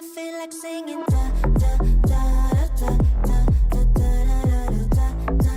I feel like singing da da da da da da da da da da da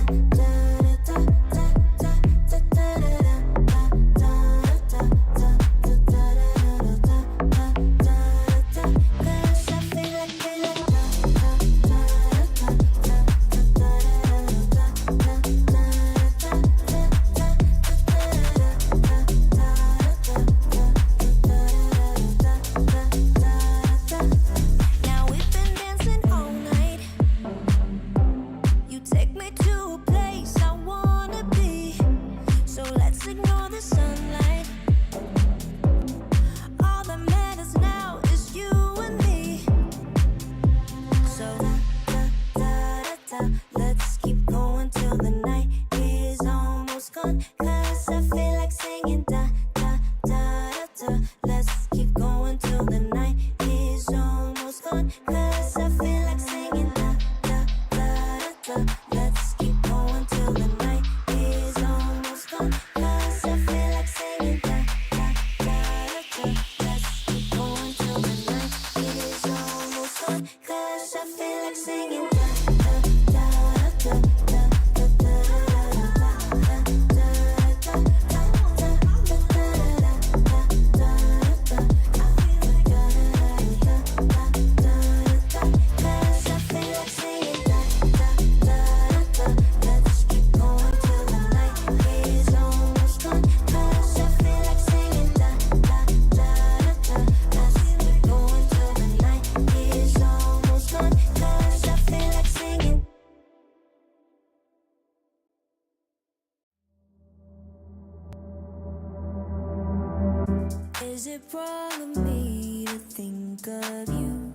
Is it wrong of me to think of you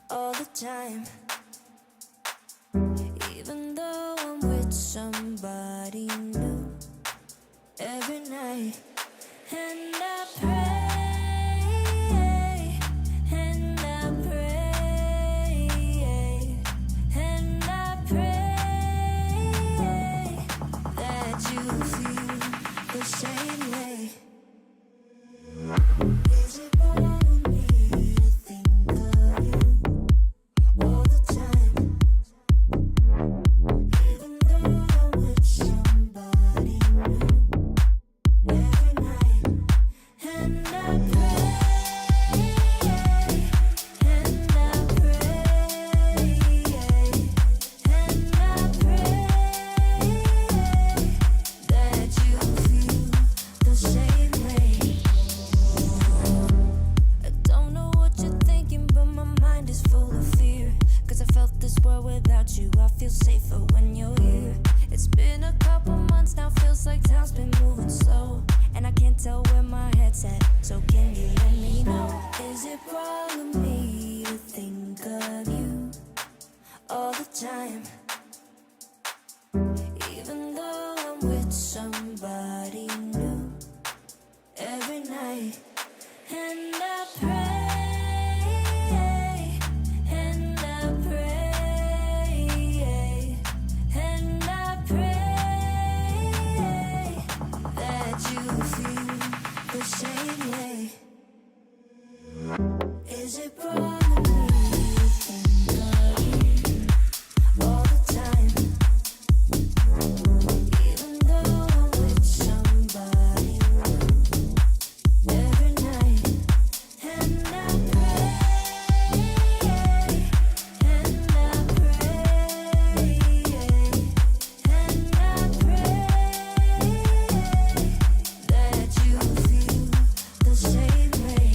all the time? Even though I'm with somebody new every night. And I pray, and I pray, and I pray that you feel the same way. Is it wrong of me to think of you all the time? Even though I'm with somebody new every night. And I pray, and I pray, and I pray that you feel the same way. I don't know what you're thinking, but my mind is full of fear. 'Cause I felt this world without you. I feel safer when you're here. It's been a couple months now, feels like time's been moving slow. And I can't tell where my head's at, so can you let me know? Is it wrong of me to think of you all the time? Even though I'm with somebody new every night. And I pray, and I pray, and I pray that you feel the same way. Is it wrong of me to think of you all the time? Even though I'm with somebody new every night. And I pray, and I pray, and I pray that you feel the same way.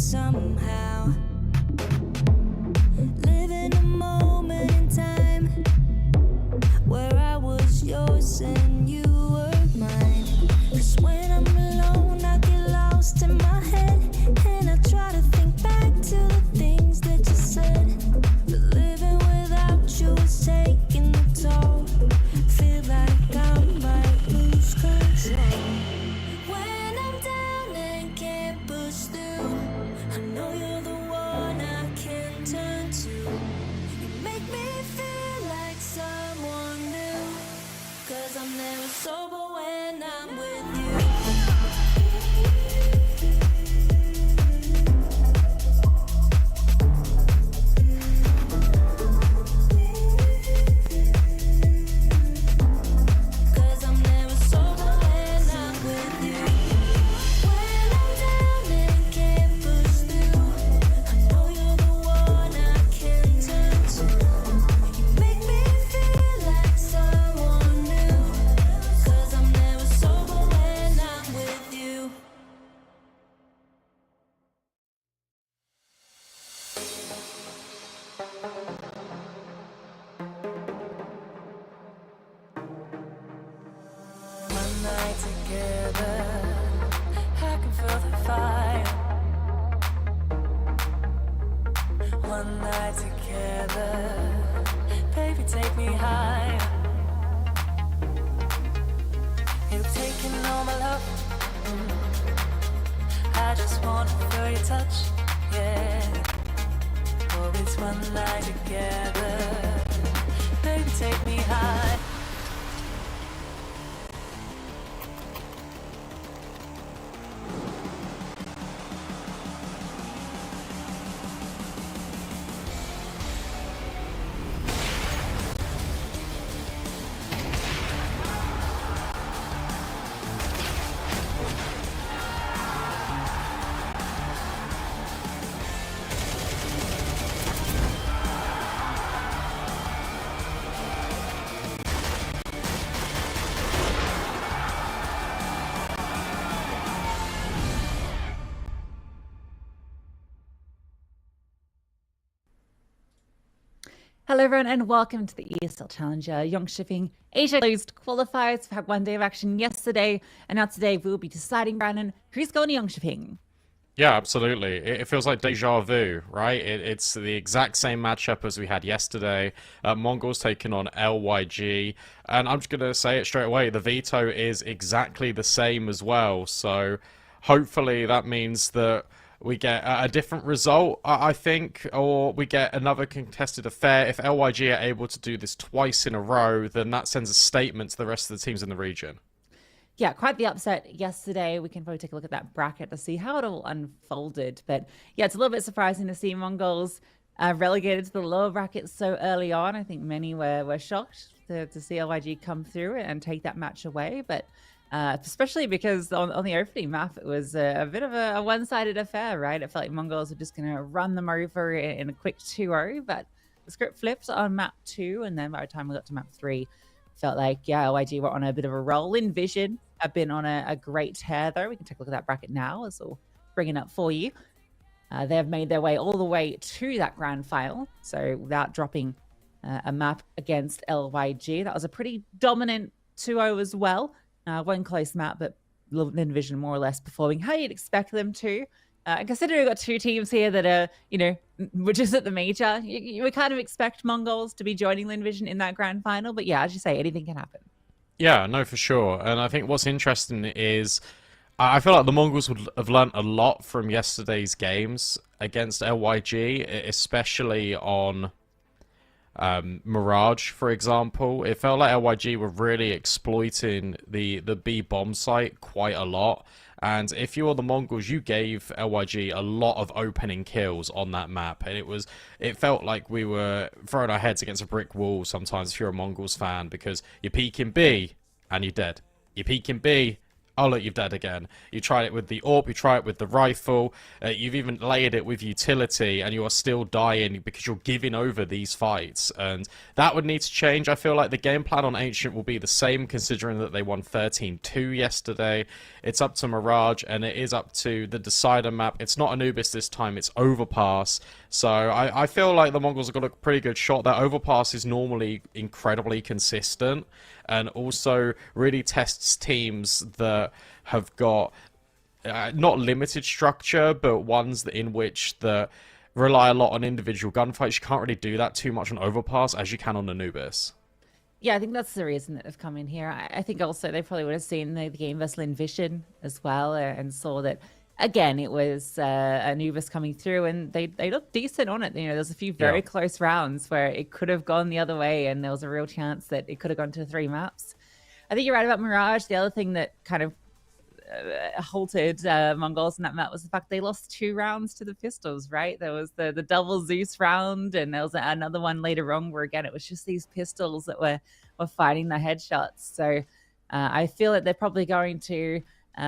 somehow. Living a moment in time where I was yours and you were mine. 'Cause when I'm alone, I get lost in my head, and I try to think back to the things that you said. But living without you is taking a toll. Feel like I might lose control. When I'm down and can't push through, I know you're the one I can turn to. You make me feel like someone new, 'cause I'm never sober when I'm with you. Together, I can feel the fire. One night together, baby, take me higher. You've taken all my love. I just want to feel your touch, yeah. Oh, it's one night together, baby, take me high. Hello everyone and welcome to the ESL Challenger Jönköping Asia closed qualifiers. We had one day of action yesterday, and now today we'll be deciding, Brandon, who's going to Jönköping. Yeah, absolutely. It feels like deja vu, right? It's the exact same matchup as we had yesterday. MongolZ taking on LYG, and I'm just going to say it straight away, the veto is exactly the same as well, so hopefully that means that we get a different result, I think, or we get another contested affair. If LYG are able to do this twice in a row, then that sends a statement to the rest of the teams in the region. Yeah, quite the upset yesterday. We can probably take a look at that bracket to see how it all unfolded. But yeah, it's a little bit surprising to see MongolZ relegated to the lower bracket so early on. I think many were shocked to see LYG come through and take that match away. But especially because on the opening map, it was a bit of a one-sided affair, right? It felt like MongolZ were just going to run them over in a quick 2-0, but the script flipped on map 2, and then by the time we got to map 3, felt like, yeah, LYG were on a bit of a roll. In Vision have been on a great tear, though. We can take a look at that bracket now as we'll bring it up for you. They have made their way all the way to that grand final, so without dropping a map against LYG. That was a pretty dominant 2-0 as well. One close map, but Lynn Vision more or less performing how you'd expect them to. And considering we've got two teams here that are, which is at the major, you would kind of expect MongolZ to be joining Lynn Vision in that grand final. But yeah, as you say, anything can happen. Yeah, no, for sure. And I think what's interesting is I feel like the MongolZ would have learnt a lot from yesterday's games against LYG, especially on Mirage, for example. It felt like LYG were really exploiting the B bomb site quite a lot, and if you are the MongolZ, you gave LYG a lot of opening kills on that map, and it felt like we were throwing our heads against a brick wall sometimes if you're a MongolZ fan, because you peek in B and you're dead, you peek in B Oh, look, you've dead again. You tried it with the AWP, you try it with the rifle, you've even layered it with utility, and you are still dying because you're giving over these fights. And that would need to change. I feel like the game plan on Ancient will be the same, considering that they won 13-2 yesterday. It's up to Mirage, and it is up to the decider map. It's not Anubis this time, it's Overpass. So I feel like the Mongols have got a pretty good shot. Their Overpass is normally incredibly consistent, and also really tests teams that have got not limited structure, but ones that in which that rely a lot on individual gunfights. You can't really do that too much on Overpass as you can on Anubis. Yeah, I think that's the reason that they've come in here. I think also they probably would have seen the game versus Lynn Vision as well, and saw that, again, it was Anubis coming through, and they looked decent on it. You know, there's a few very close rounds where it could have gone the other way, and there was a real chance that it could have gone to 3 maps. I think you're right about Mirage. The other thing that kind of halted Mongols in that map was the fact they lost 2 rounds to the pistols, right? There was the double Zeus round, and there was another one later on where, again, it was just these pistols that were fighting the headshots. So I feel that they're probably going to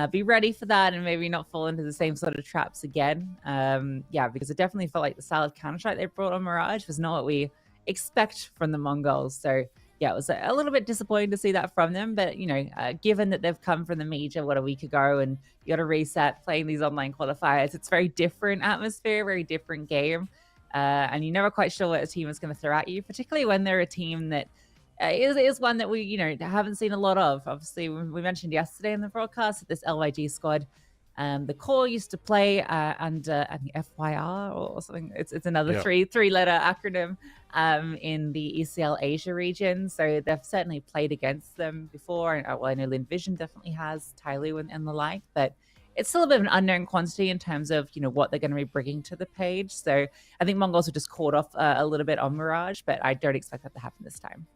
be ready for that and maybe not fall into the same sort of traps again. Yeah, because it definitely felt like the style of Counter-Strike they brought on Mirage was not what we expect from the Mongols. So yeah, it was a little bit disappointing to see that from them. But, you know, given that they've come from the major, a week ago, and you got to reset playing these online qualifiers, it's very different atmosphere, very different game. And you're never quite sure what a team is going to throw at you, particularly when they're a team that is one that we, you know, haven't seen a lot of. Obviously, we mentioned yesterday in the broadcast that this LYG squad, the core used to play under, I think, FYR or something. It's another three-letter acronym in the ESL Asia region. So they've certainly played against them before. Well, I know Lynn Vision definitely has, Tyloo and the like, but it's still a bit of an unknown quantity in terms of, you know, what they're going to be bringing to the page. So I think Mongols were just caught off a little bit on Mirage, but I don't expect that to happen this time.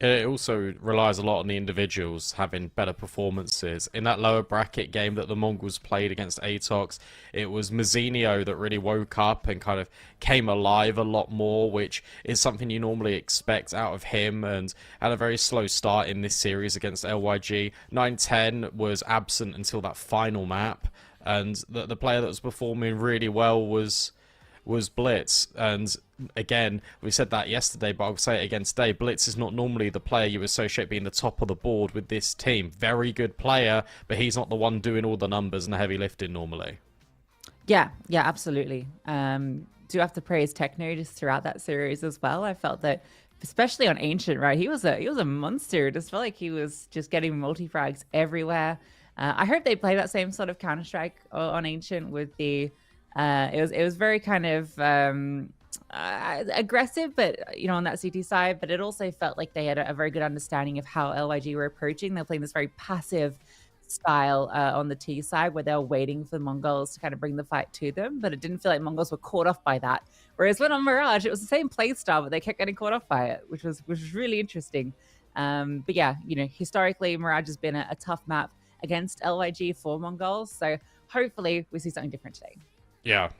It also relies a lot on the individuals having better performances. In that lower bracket game that the Mongols played against Atox, it was Mazinio that really woke up and kind of came alive a lot more, which is something you normally expect out of him, and had a very slow start in this series against LYG. 9-10 was absent until that final map, and the player that was performing really well was Blitz. And again, we said that yesterday, but I'll say it again today. Blitz is not normally the player you associate being the top of the board with this team. Very good player, but he's not the one doing all the numbers and the heavy lifting normally. Yeah, absolutely. Do have to praise Techno just throughout that series as well. I felt that, especially on Ancient, right? He was a monster. It just felt like he was just getting multi-frags everywhere. I heard they play that same sort of Counter-Strike on Ancient with the it was very kind of aggressive, but, you know, on that CT side, but it also felt like they had a very good understanding of how LYG were approaching. They're playing this very passive style on the T side, where they were waiting for the Mongols to kind of bring the fight to them, but it didn't feel like Mongols were caught off by that. Whereas when on Mirage, it was the same play style, but they kept getting caught off by it, which was really interesting. But yeah, you know, historically, Mirage has been a tough map against LYG for Mongols, so hopefully we see something different today. Yeah,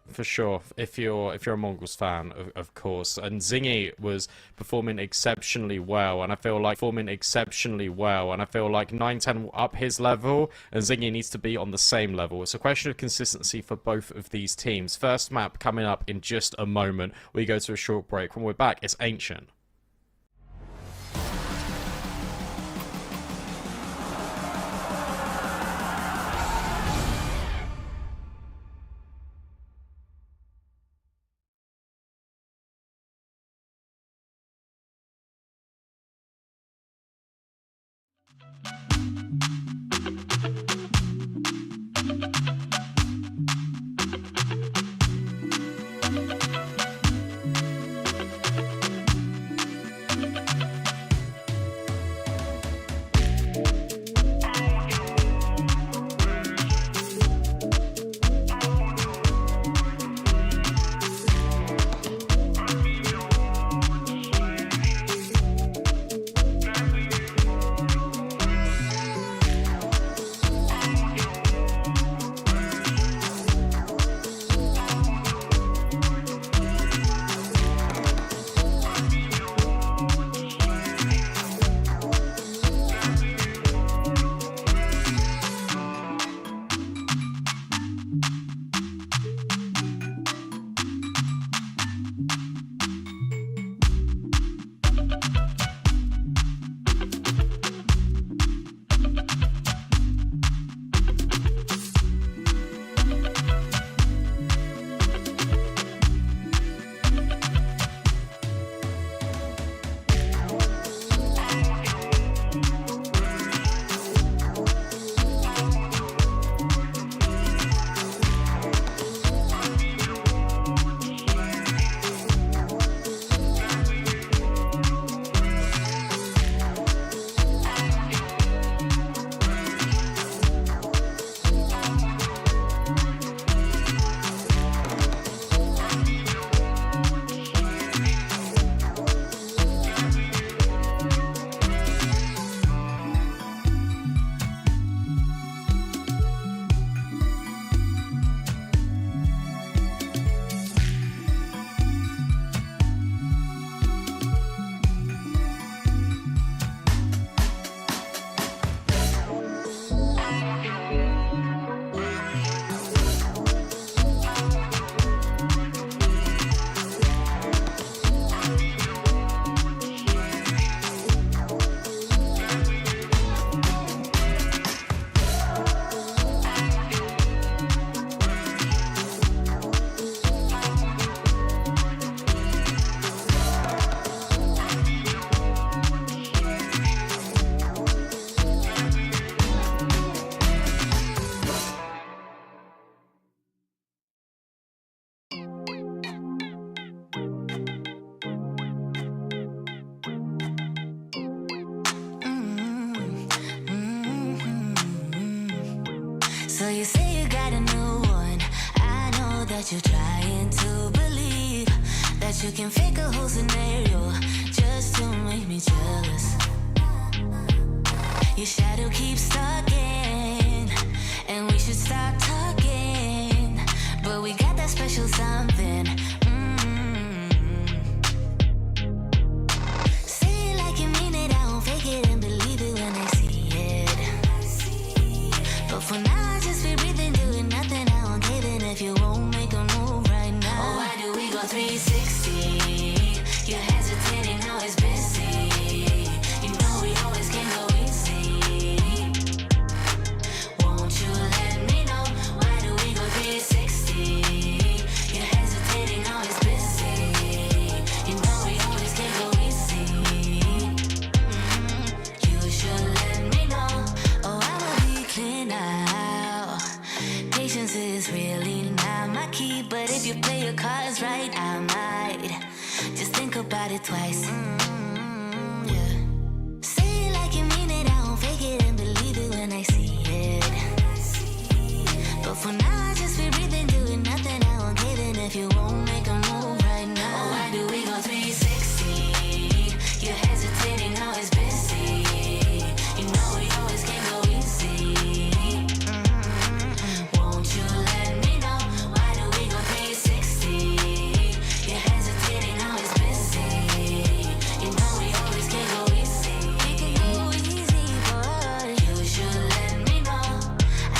for sure. If you're a Mongols fan, of course. And Zingy was performing exceptionally well, and I feel like 9-10 up his level, and Zingy needs to be on the same level. It's a question of consistency for both of these teams. First map coming up in just a moment. We go to a short break. When we're back, it's Ancient. So you say you got a new one. I know that you're trying to believe that you can fake a whole scenario just to make me jealous. Your shadow keeps talking, and we should stop talking. But we got that special something. Say it like you mean it, I won't fake it and believe it when I see it. But for now, I just be breathing, doing nothing. I won't give in if you won't make a move right now. Oh, why do we go 360? You're hesitating, now it's busy. You know we always can go easy. Won't you let me know? Why do we go 360? You're hesitating, now it's busy. You know we always can go easy. You should let me know. Oh, I'ma be clear now. Patience is really not my key, but if you play your cards right, I might just think about it twice. Yeah. Say it like you mean it, I won't fake it and believe it when I see it. But for now, I just be breathing, doing nothing. I won't give in if you won't make a move right now. Oh, why do we go 360? You're hesitating, now it's busy. You know we always can go easy. Won't you let me know? Why do we go 360? You're hesitating, now it's busy. You know we always can go easy. We can go easy, boy. You should let me know.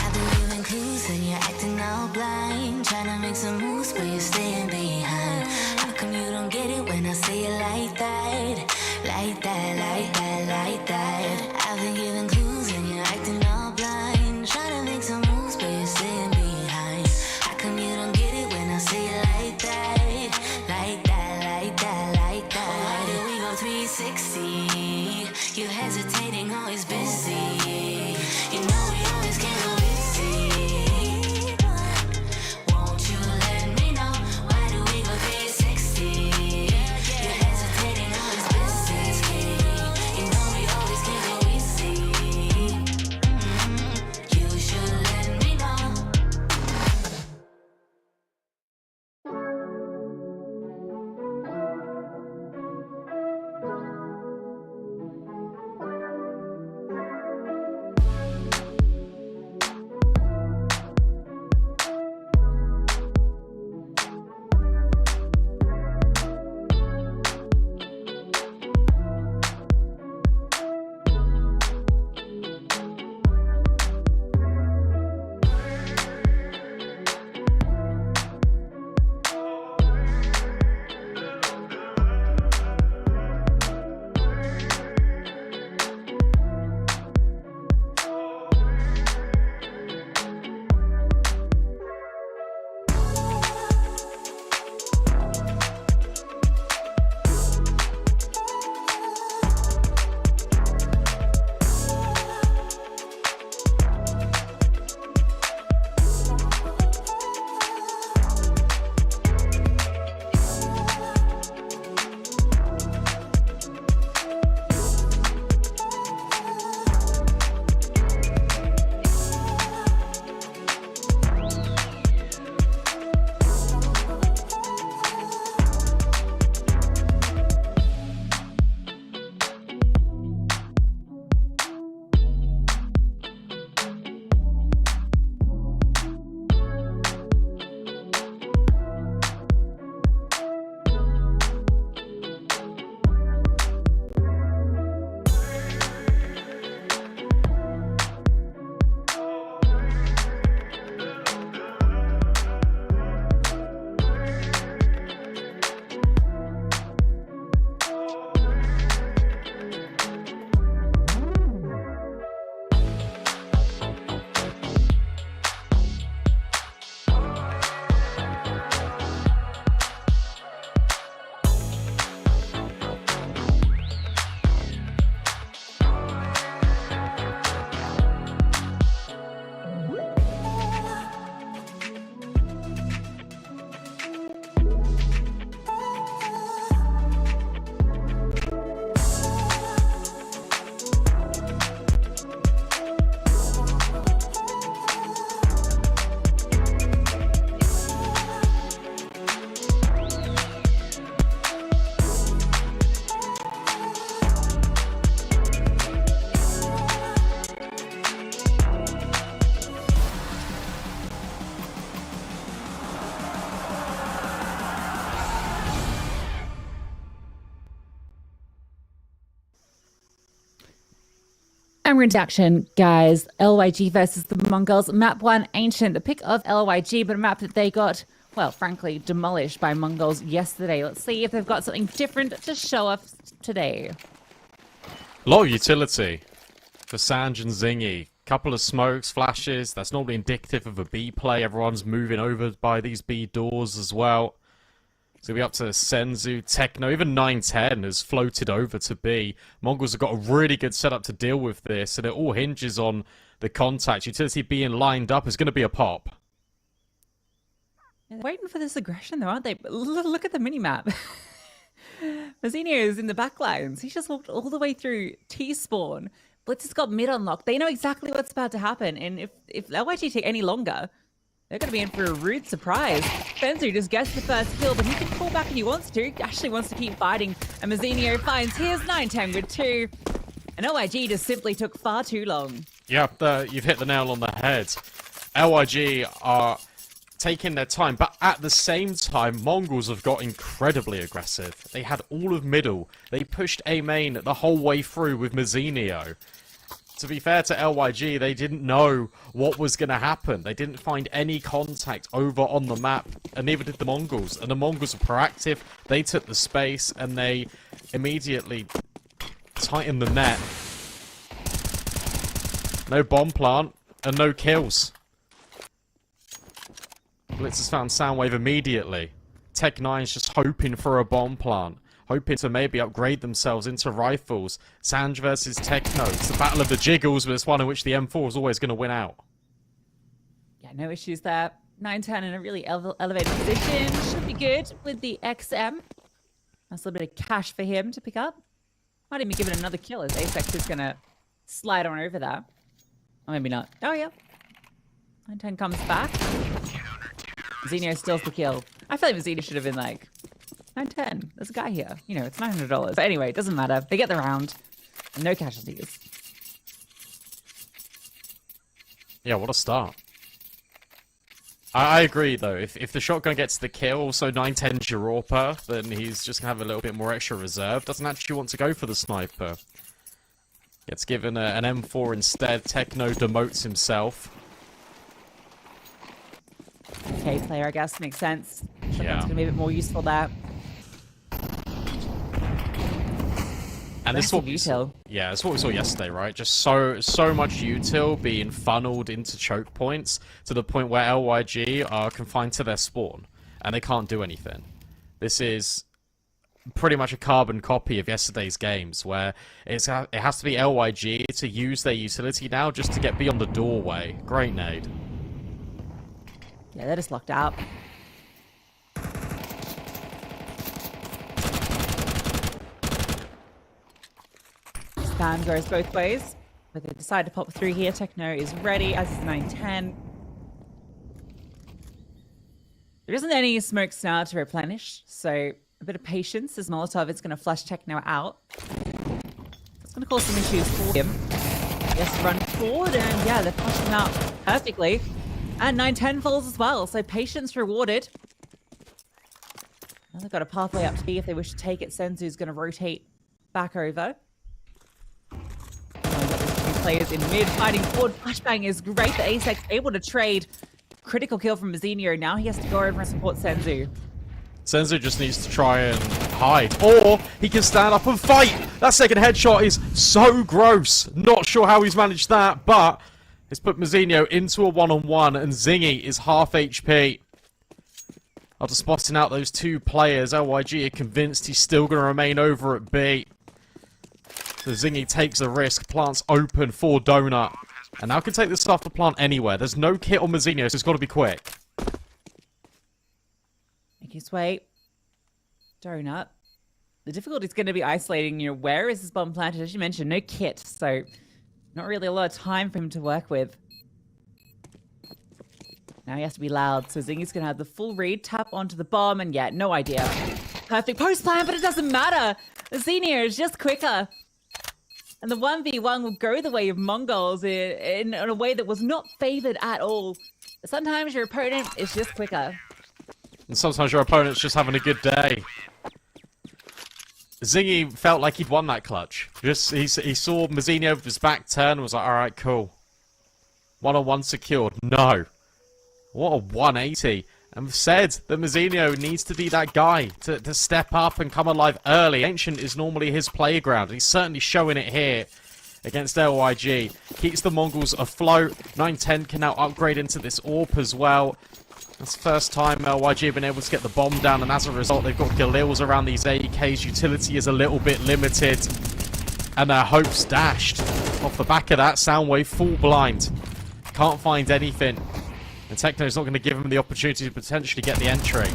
I've been giving clues and you're acting all blind. Trying to make some moves, but you're staying behind. How come you don't get it when I say it like that? Like that, like that, like that. I've been giving clues and you're acting all blind. Trying to make some moves, but you're staying behind. How come you don't get it when I say it like that? Like that, like that, like that. Oh, why do we go 360? You're hesitating, always busy. You know we always can go easy. Won't you let me know? Why do we go 360? You're hesitating, always busy. You know we always can go easy. And we're into action, guys. LYG versus the Mongols. Map 1, Ancient. A pick of LYG, but a map that they got, well, frankly, demolished by Mongols yesterday. Let's see if they've got something different to show us today. A lot of utility for Sanj and Zingy. Couple of smokes, flashes. That's normally indicative of a B play. Everyone's moving over by these B doors as well. So we'll be up to Senzu, Techno, even 910 has floated over to B. Mongols have got a really good setup to deal with this, and it all hinges on the contact. Utility being lined up is going to be a pop. They're waiting for this aggression, though, aren't they? Look at the minimap. Mazzinho is in the back lines. He just walked all the way through T-spawn. Blitz has got mid unlocked. They know exactly what's about to happen, and if LYG take any longer, they're going to be in for a rude surprise. Senzu just gets the first kill, but he can pull back if he wants to. Actually wants to keep fighting. And Mazzinho finds here's 910 with 2. And LYG just simply took far too long. Yeah, you've hit the nail on the head. LYG are taking their time, but at the same time, Mongols have got incredibly aggressive. They had all of middle. They pushed A main the whole way through with Mazzinho. To be fair to LYG, they didn't know what was going to happen. They didn't find any contact over on the map, and neither did the Mongols. And the Mongols were proactive. They took the space, and they immediately tightened the net. No bomb plant, and no kills. Blitz has found Soundwave immediately. Tech9's just hoping for a bomb plant. Hoping to maybe upgrade themselves into rifles. Sanj versus Techno. It's the battle of the jiggles, but it's one in which the M4 is always going to win out. Yeah, no issues there. 910 in a really elevated position. Should be good with the XM. That's a little bit of cash for him to pick up. Might even give it another kill as Asex is going to slide on over that. Or maybe not. Oh, yeah. 910 comes back. Xenio steals the kill. I feel like Xenio should have been like, 910. There's a guy here. You know, it's $900. But anyway, it doesn't matter. They get the round. And no casualties. Yeah, what a start. I agree, though. If the shotgun gets the kill, also 910's your AWPer, then he's just going to have a little bit more extra reserve. Doesn't actually want to go for the sniper. Gets given an M4 instead. Techno demotes himself. Okay, player, I guess. Makes sense. Shotgun's Yeah. going to be a bit more useful there. And this is what we saw, yeah, that's what we saw yesterday, right? Just so much util being funneled into choke points to the point where LYG are confined to their spawn and they can't do anything. This is pretty much a carbon copy of yesterday's games, where it has to be LYG to use their utility now just to get beyond the doorway. Great nade. Yeah, they're just locked out. Spam goes both ways, but they decide to pop through here. Techno is ready, as is 910. There isn't any smokes now to replenish, so a bit of patience as Molotov is going to flush Techno out. It's going to cause some issues for him. Yes, run forward, and yeah, they're flushing him out perfectly. And 910 falls as well, so patience rewarded. Now they've got a pathway up to B if they wish to take it. Senzu's going to rotate back over. Players in mid fighting forward. Flashbang is great. The Asex able to trade. Critical kill from Mazzinho. Now he has to go over and support Senzu. Senzu just needs to try and hide, or he can stand up and fight. That second headshot is so gross. Not sure how he's managed that, but it's put Mazzinho into a one-on-one, and Zingy is half HP. After spotting out those two players, LYG are convinced he's still going to remain over at B. So Zingy takes the risk, plants open for Donut. And now can take this stuff to plant anywhere. There's no kit on Mazzinho, so it's got to be quick. Make his way. Donut. The difficulty is going to be isolating, you know, where is this bomb planted? As you mentioned, no kit, so not really a lot of time for him to work with. Now he has to be loud, so Zingy's going to have the full read, tap onto the bomb, and yeah, no idea. Perfect post plan, but it doesn't matter. Xenia is just quicker. And the 1v1 will go the way of Mongols in a way that was not favored at all. Sometimes your opponent is just quicker. And sometimes your opponent's just having a good day. Zingy felt like he'd won that clutch. Just he saw Mazzini over his back turn and was like, alright, cool. 1-on-1 secured. No. What a 180. And said that Mazzini needs to be that guy to step up and come alive early. Ancient is normally his playground. He's certainly showing it here against LYG. Keeps the Mongols afloat. 9-10 can now upgrade into this AWP as well. That's the first time LYG have been able to get the bomb down, and as a result, they've got Galils around these AKs. Utility is a little bit limited, and their hopes dashed. Off the back of that, Soundwave full blind. Can't find anything. And Techno's not going to give him the opportunity to potentially get the entry.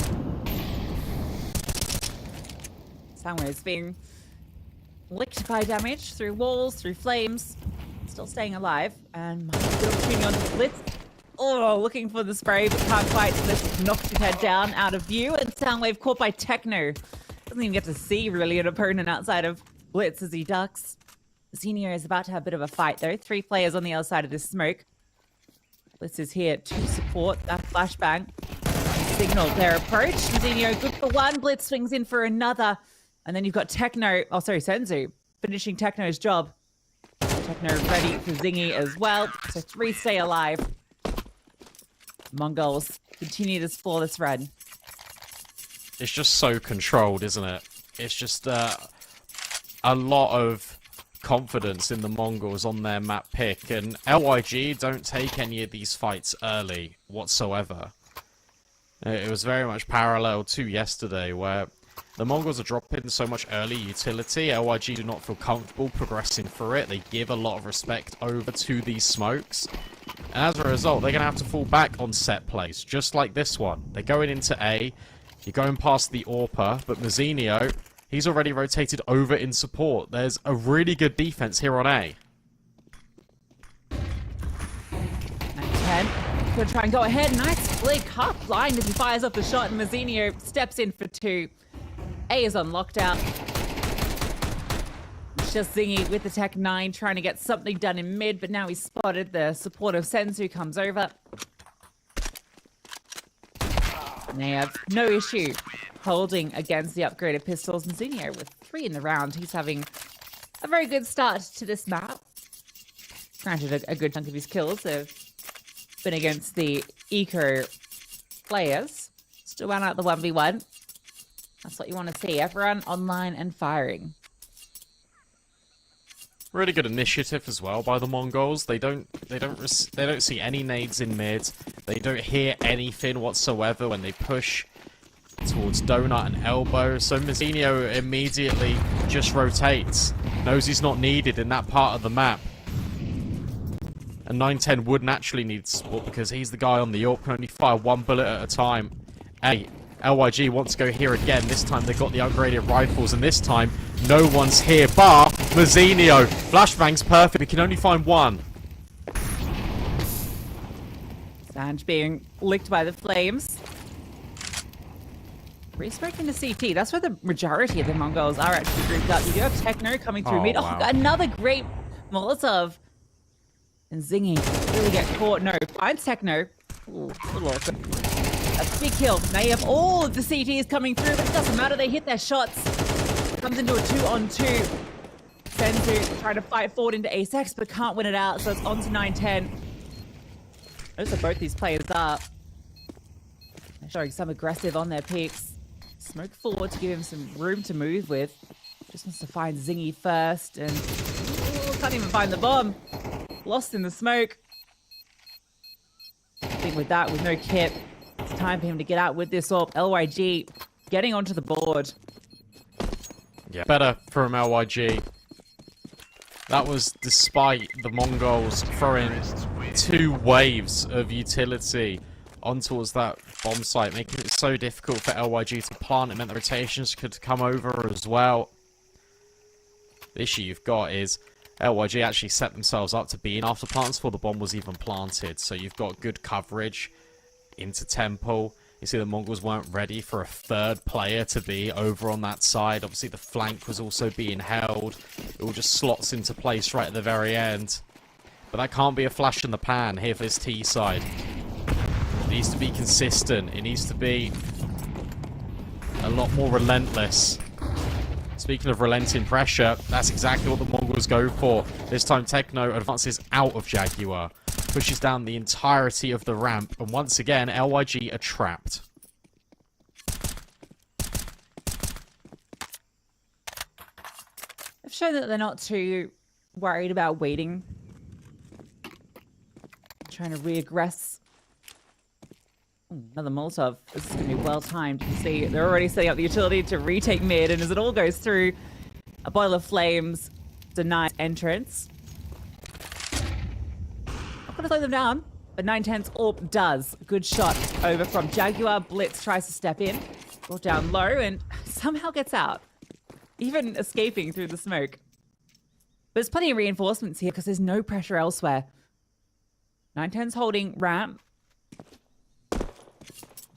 Soundwave's being licked by damage through walls, through flames. Still staying alive, and might have a good opportunity on the blitz. Oh, looking for the spray, but can't quite. So this knocks his head down out of view, and Soundwave caught by Techno. Doesn't even get to see really an opponent outside of blitz as he ducks. Senior is about to have a bit of a fight though. 3 players on the other side of this smoke. Blitz is here to support that flashbang. Signal their approach. Zinio good for 1. Blitz swings in for another. And then you've got Techno, oh sorry, Senzu, finishing Techno's job. Techno ready for Zingy as well. So 3 stay alive. Mongols continue this flawless run. It's just so controlled, isn't it? It's just a lot of confidence in the Mongols on their map pick, and LYG don't take any of these fights early whatsoever. It was very much parallel to yesterday, where the Mongols are dropping so much early utility. LYG do not feel comfortable progressing through it. They give a lot of respect over to these smokes. And as a result, they're going to have to fall back on set plays, just like this one. They're going into A. You're going past the AWPer, but Mazzinio, he's already rotated over in support. There's a really good defense here on A. 9-10. Gonna try and go ahead. Nice flick. Half blind as he fires off the shot, and Mazzinio steps in for 2. A is on lockdown. It's just Zingy with the Tech 9 trying to get something done in mid, but now he's spotted. The support of Senzu comes over. And they have no issue holding against the upgraded pistols. And Zinio with 3 in the round. He's having a very good start to this map. Granted, a good chunk of his kills have been against the eco players. Still ran out the 1v1. That's what you want to see. Everyone online and firing. Really good initiative as well by the Mongols. They don't see any nades in mid. They don't hear anything whatsoever when they push towards Donut and Elbow. So Mazzinio immediately just rotates. Knows he's not needed in that part of the map. And 9-10 would naturally need support because he's the guy on the AWP, can only fire 1 bullet at a time. Hey, LYG wants to go here again. This time they've got the upgraded rifles, and this time no one's here bar Mazzinio. Flashbang's perfect. We can only find 1. Sanj being licked by the flames. Resmoking the CT. That's where the majority of the Mongols are actually grouped up. You do have Techno coming through mid. Wow. Oh, another great Molotov. And Zingy really get caught. No, finds Techno. Ooh, a little awkward. A big kill. Now you have all of the CTs coming through, but it doesn't matter. They hit their shots. Comes into a 2-on-2. Senzu trying to fight forward into Ace-X, but can't win it out, so it's on to 9-10. Those are both these players are. They're showing some aggressive on their picks. Smoke forward to give him some room to move with. Just wants to find Zingy first, and ooh, can't even find the bomb. Lost in the smoke. I think with that, with no kit, it's time for him to get out with this AWP. LYG getting onto the board. Yeah, better from LYG. That was despite the Mongols throwing 2 waves of utility on towards that bomb site, making it so difficult for LYG to plant. It meant the rotations could come over as well. The issue you've got is LYG actually set themselves up to be in after plants before the bomb was even planted, so you've got good coverage into Temple. You see the Mongols weren't ready for a 3rd player to be over on that side. Obviously the flank was also being held. It all just slots into place right at the very end. But that can't be a flash in the pan here for this T side. It needs to be consistent. It needs to be a lot more relentless. Speaking of relenting pressure, that's exactly what the Mongols go for. This time Techno advances out of Jaguar, pushes down the entirety of the ramp, and once again, LYG are trapped. They've shown that they're not too worried about waiting. Trying to reaggress. Ooh, another Molotov. This is going to be well timed. You can see they're already setting up the utility to retake mid, and as it all goes through, a boil of flames denies entrance. Not going to slow them down, but 910's AWP does. Good shot over from Jaguar. Blitz tries to step in, brought down low, and somehow gets out, even escaping through the smoke. But there's plenty of reinforcements here because there's no pressure elsewhere. 910's holding ramp.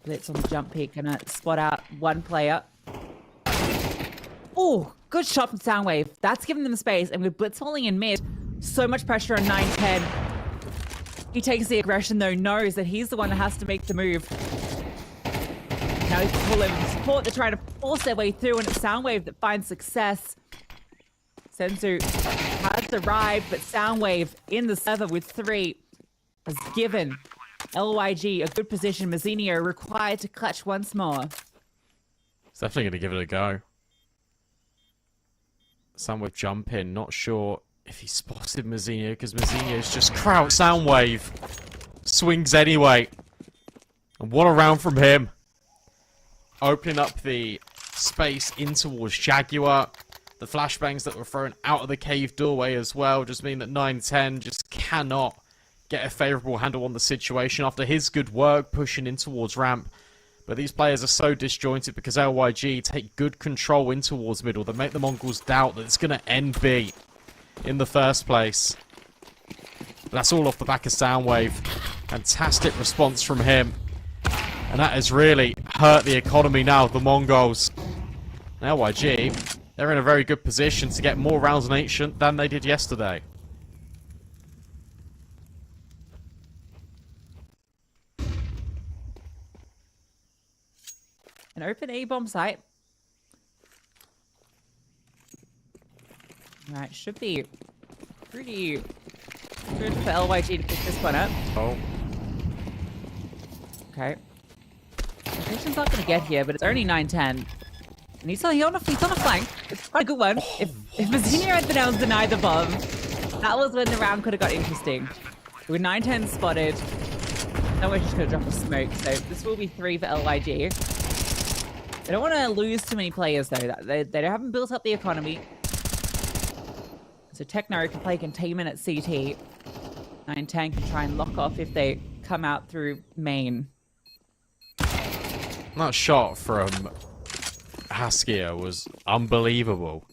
Blitz on the jump peak, gonna spot out one player. Oh, good shot from Soundwave. That's giving them space, and with Blitz holding in mid, so much pressure on 910. He takes the aggression though, knows that he's the one that has to make the move. Now he's pull over support. They're trying to force their way through, and it's Soundwave that finds success. Senzu has arrived, but Soundwave in the server with 3 has given LYG a good position. Mazzinho required to clutch once more. It's definitely going to give it a go. Soundwave jump in, not sure if he spotted Mazzinho, because Mazzinho's just crouched. Soundwave swings anyway. And what a round from him. Opening up the space in towards Jaguar. The flashbangs that were thrown out of the cave doorway as well just mean that 910 just cannot get a favourable handle on the situation after his good work pushing in towards ramp. But these players are so disjointed because LYG take good control in towards middle. They make the Mongols doubt that it's going to end B in the first place. But that's all off the back of Soundwave. Fantastic response from him. And that has really hurt the economy now of the Mongols. And LYG, they're in a very good position to get more rounds on Ancient than they did yesterday. An open A bomb site. Right, should be pretty good for LYG to pick this one up. Oh. Okay. Location's not going to get here, but it's only 910. And he's on a flank. It's quite a good one. If Mazzinho had been able to deny the bomb, that was when the round could have got interesting. With 910 spotted, no way she's going to drop a smoke. So this will be 3 for LYG. They don't want to lose too many players, though. They haven't built up the economy. So Techno can play containment at CT. 910 can try and lock off if they come out through main. That shot from Haskia was unbelievable.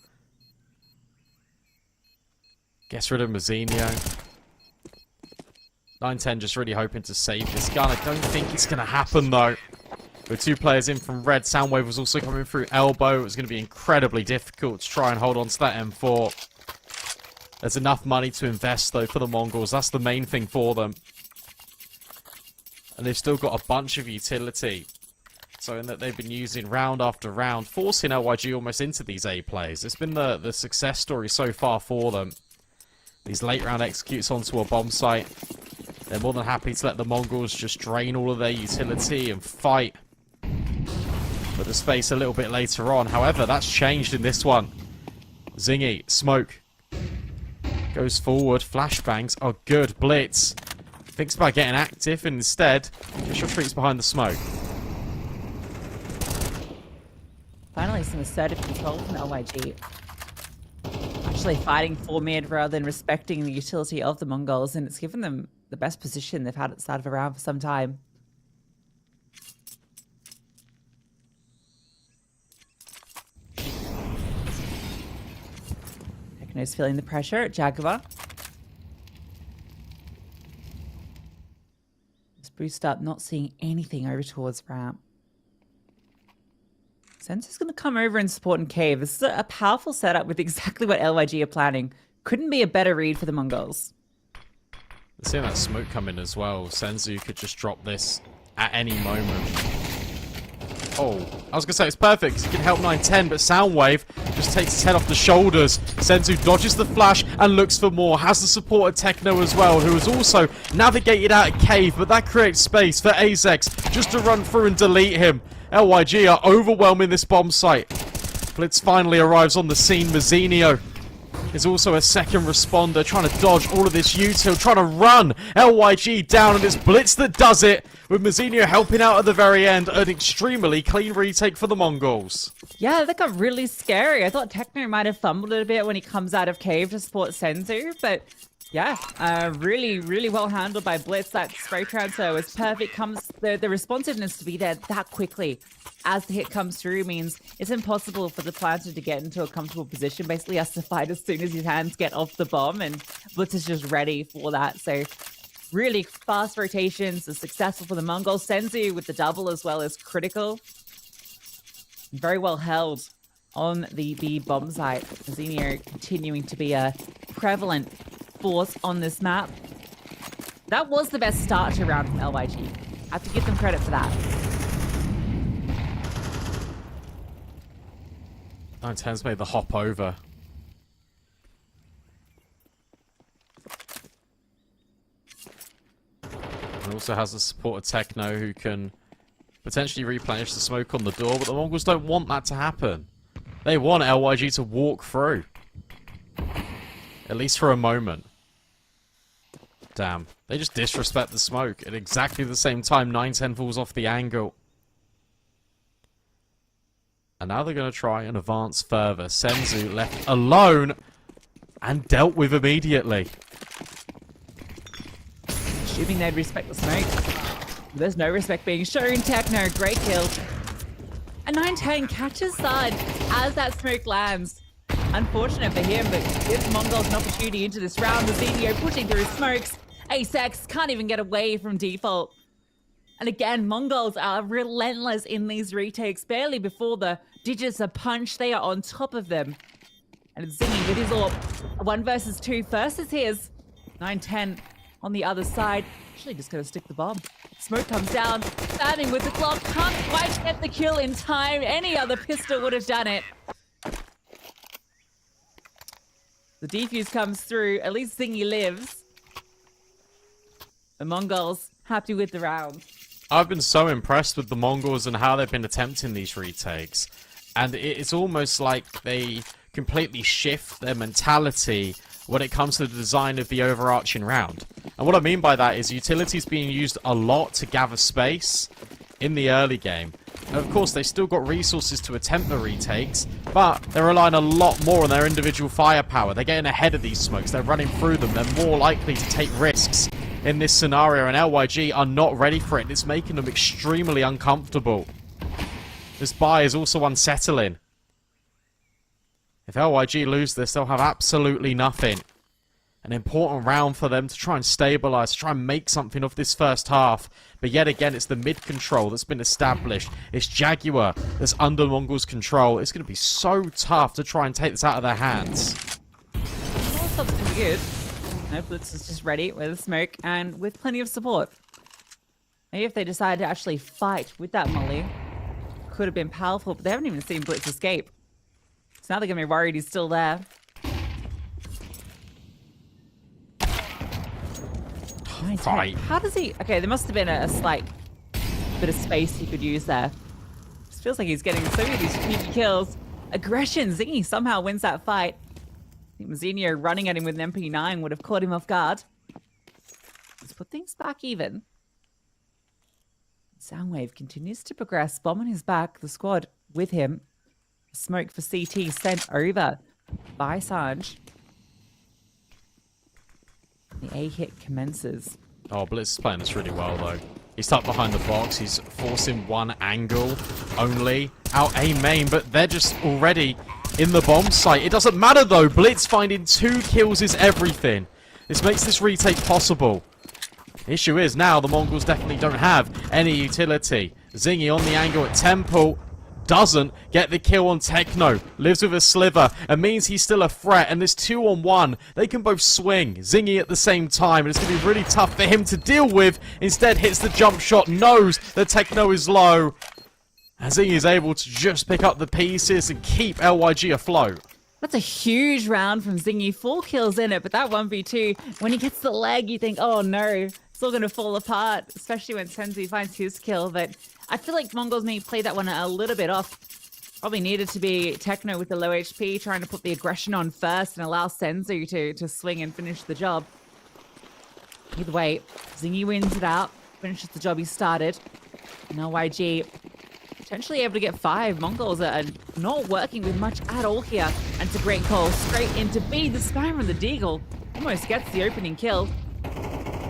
Gets rid of Mazzinho. 910 just really hoping to save this gun. I don't think it's going to happen, though. With 2 players in from red, Soundwave was also coming through elbow. It was going to be incredibly difficult to try and hold on to that M4. There's enough money to invest, though, for the Mongols. That's the main thing for them. And they've still got a bunch of utility. So in that they've been using round after round, forcing LYG almost into these A plays. It's been the success story so far for them. These late round executes onto a bomb site. They're more than happy to let the Mongols just drain all of their utility and fight for the space a little bit later on. However, that's changed in this one. Zingy, smoke. Goes forward. Flashbangs are good. Blitz thinks about getting active, and instead, just retreats behind the smoke. Finally, some assertive control from LYG. Actually fighting for mid rather than respecting the utility of the Mongols, and it's given them the best position they've had at the start of a round for some time. Techno's feeling the pressure at Jaguar. Just boost up, not seeing anything over towards ramp. Sensor's going to come over and support in cave. This is a powerful setup with exactly what LYG are planning. Couldn't be a better read for the Mongols. Seeing that smoke come in as well, Senzu could just drop this at any moment. Oh, I was going to say it's perfect because he can help 910, but Soundwave just takes his head off the shoulders. Senzu dodges the flash and looks for more. Has the support of Techno as well, who has also navigated out a cave, but that creates space for Azex just to run through and delete him. LYG are overwhelming this bomb site. Blitz finally arrives on the scene. Mazinho is also a second responder, trying to dodge all of this util, trying to run LYG down, and it's Blitz that does it, with Mazinho helping out at the very end. An extremely clean retake for the Mongols. Yeah, that got really scary. I thought Techno might have fumbled it a bit when he comes out of cave to support Senzu, but yeah, really, really well handled by Blitz. That spray transfer was perfect. The responsiveness to be there that quickly as the hit comes through means it's impossible for the planter to get into a comfortable position. Basically, he has to fight as soon as his hands get off the bomb, and Blitz is just ready for that. So really fast rotations are successful for the Mongols. Senzu with the double as well is critical. Very well held on the B bomb site. Mazinho continuing to be a prevalent force on this map. That was the best start to round from LYG. I have to give them credit for that. 910's made the hop over. And also has the support of Techno, who can potentially replenish the smoke on the door, but the Mongols don't want that to happen. They want LYG to walk through. At least for a moment. Damn. They just disrespect the smoke. At exactly the same time, 910 falls off the angle. And now they're going to try and advance further. Senzu left alone and dealt with immediately. Assuming they'd respect the smoke. There's no respect being shown. Techno, great kill. And 910 catches side as that smoke lands. Unfortunate for him, but gives Mongols an opportunity into this round. Mazinho pushing through smokes. Asex can't even get away from default. And again, Mongols are relentless in these retakes. Barely before the digits are punched, they are on top of them. And it's Zingy with his AWP. 1 versus 2. First is his. 910 on the other side. Actually just gonna stick the bomb. Smoke comes down. Standing with the Glock. Can't quite get the kill in time. Any other pistol would have done it. The defuse comes through. At least Zingy lives. The Mongols happy with the round. I've been so impressed with the Mongols and how they've been attempting these retakes. And it's almost like they completely shift their mentality when it comes to the design of the overarching round. And what I mean by that is utilities being used a lot to gather space in the early game. And of course, they still got resources to attempt the retakes, but they're relying a lot more on their individual firepower. They're getting ahead of these smokes. They're running through them. They're more likely to take risks in this scenario, and LYG are not ready for it. It's making them extremely uncomfortable. This buy is also unsettling. If LYG lose this, they'll have absolutely nothing. An important round for them to try and stabilize, to try and make something of this first half. But yet again, it's the mid control that's been established. It's Jaguar that's under Mongol's control. It's going to be so tough to try and take this out of their hands. Well, something good. No, Blitz is just ready with a smoke and with plenty of support. Maybe if they decide to actually fight with that molly, could have been powerful, but they haven't even seen Blitz escape. So now they're going to be worried he's still there. Fight. How does he... Okay, there must have been a slight bit of space he could use there. It feels like he's getting so many strategic kills. Aggression. Zingy somehow wins that fight. I think Mazinho running at him with an MP9 would have caught him off guard. Let's put things back even. Soundwave continues to progress. Bomb on his back. The squad with him. Smoke for CT sent over by Sanj. The A hit commences. Oh, Blitz is playing this really well, though. He's stuck behind the box. He's forcing one angle only. Out A main, but they're just already in the bomb site. It doesn't matter, though. Blitz finding 2 kills is everything. This makes this retake possible. The issue is now the Mongols definitely don't have any utility. Zingy on the angle at Temple. Doesn't get the kill on Techno. Lives with a sliver and means he's still a threat. And this 2-on-1, they can both swing. Zingy at the same time. And it's going to be really tough for him to deal with. Instead hits the jump shot. Knows that Techno is low. And Zingy is able to just pick up the pieces and keep LYG afloat. That's a huge round from Zingy. 4 kills in it, but that 1v2, when he gets the leg, you think, oh no, it's all going to fall apart, especially when Senzu finds his kill. But I feel like MongolZ maybe played that one a little bit off. Probably needed to be Techno with the low HP, trying to put the aggression on first and allow Senzu to swing and finish the job. Either way, Zingy wins it out, finishes the job he started. And LYG potentially able to get 5. MongolZ are not working with much at all here. And it's a great call straight into B. The Sky from the Deagle almost gets the opening kill.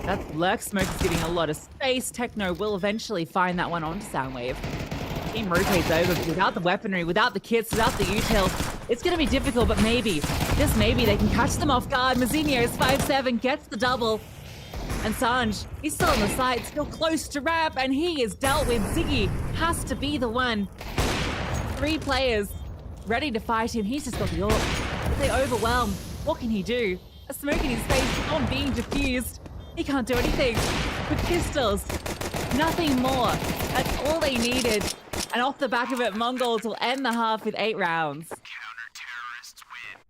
That Lurk Smoke is getting a lot of space. Techno will eventually find that one onto Soundwave. Team rotates over, but without the weaponry, without the kits, without the util, it's going to be difficult, but maybe, just maybe, they can catch them off guard. Mazinho is 5-7, gets the double. And Sanj, he's still on the side, still close to Rap, and he is dealt with. Ziggy has to be the one. 3 players ready to fight him. He's just got the AWP. If they overwhelm, what can he do? A smoke in his face, on being diffused. He can't do anything. With pistols, nothing more. That's all they needed. And off the back of it, MongolZ will end the half with 8 rounds. Counter-terrorists win.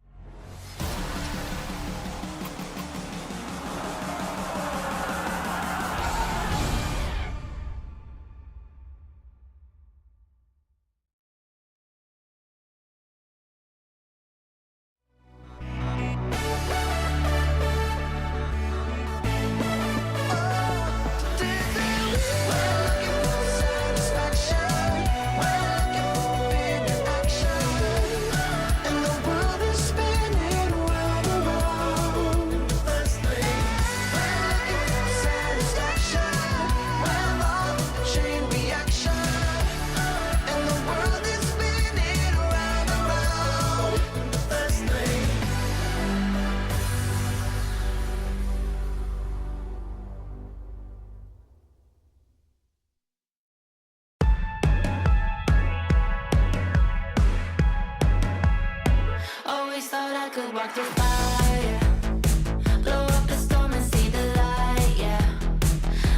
Always thought I could walk through fire, blow up the storm and see the light, yeah.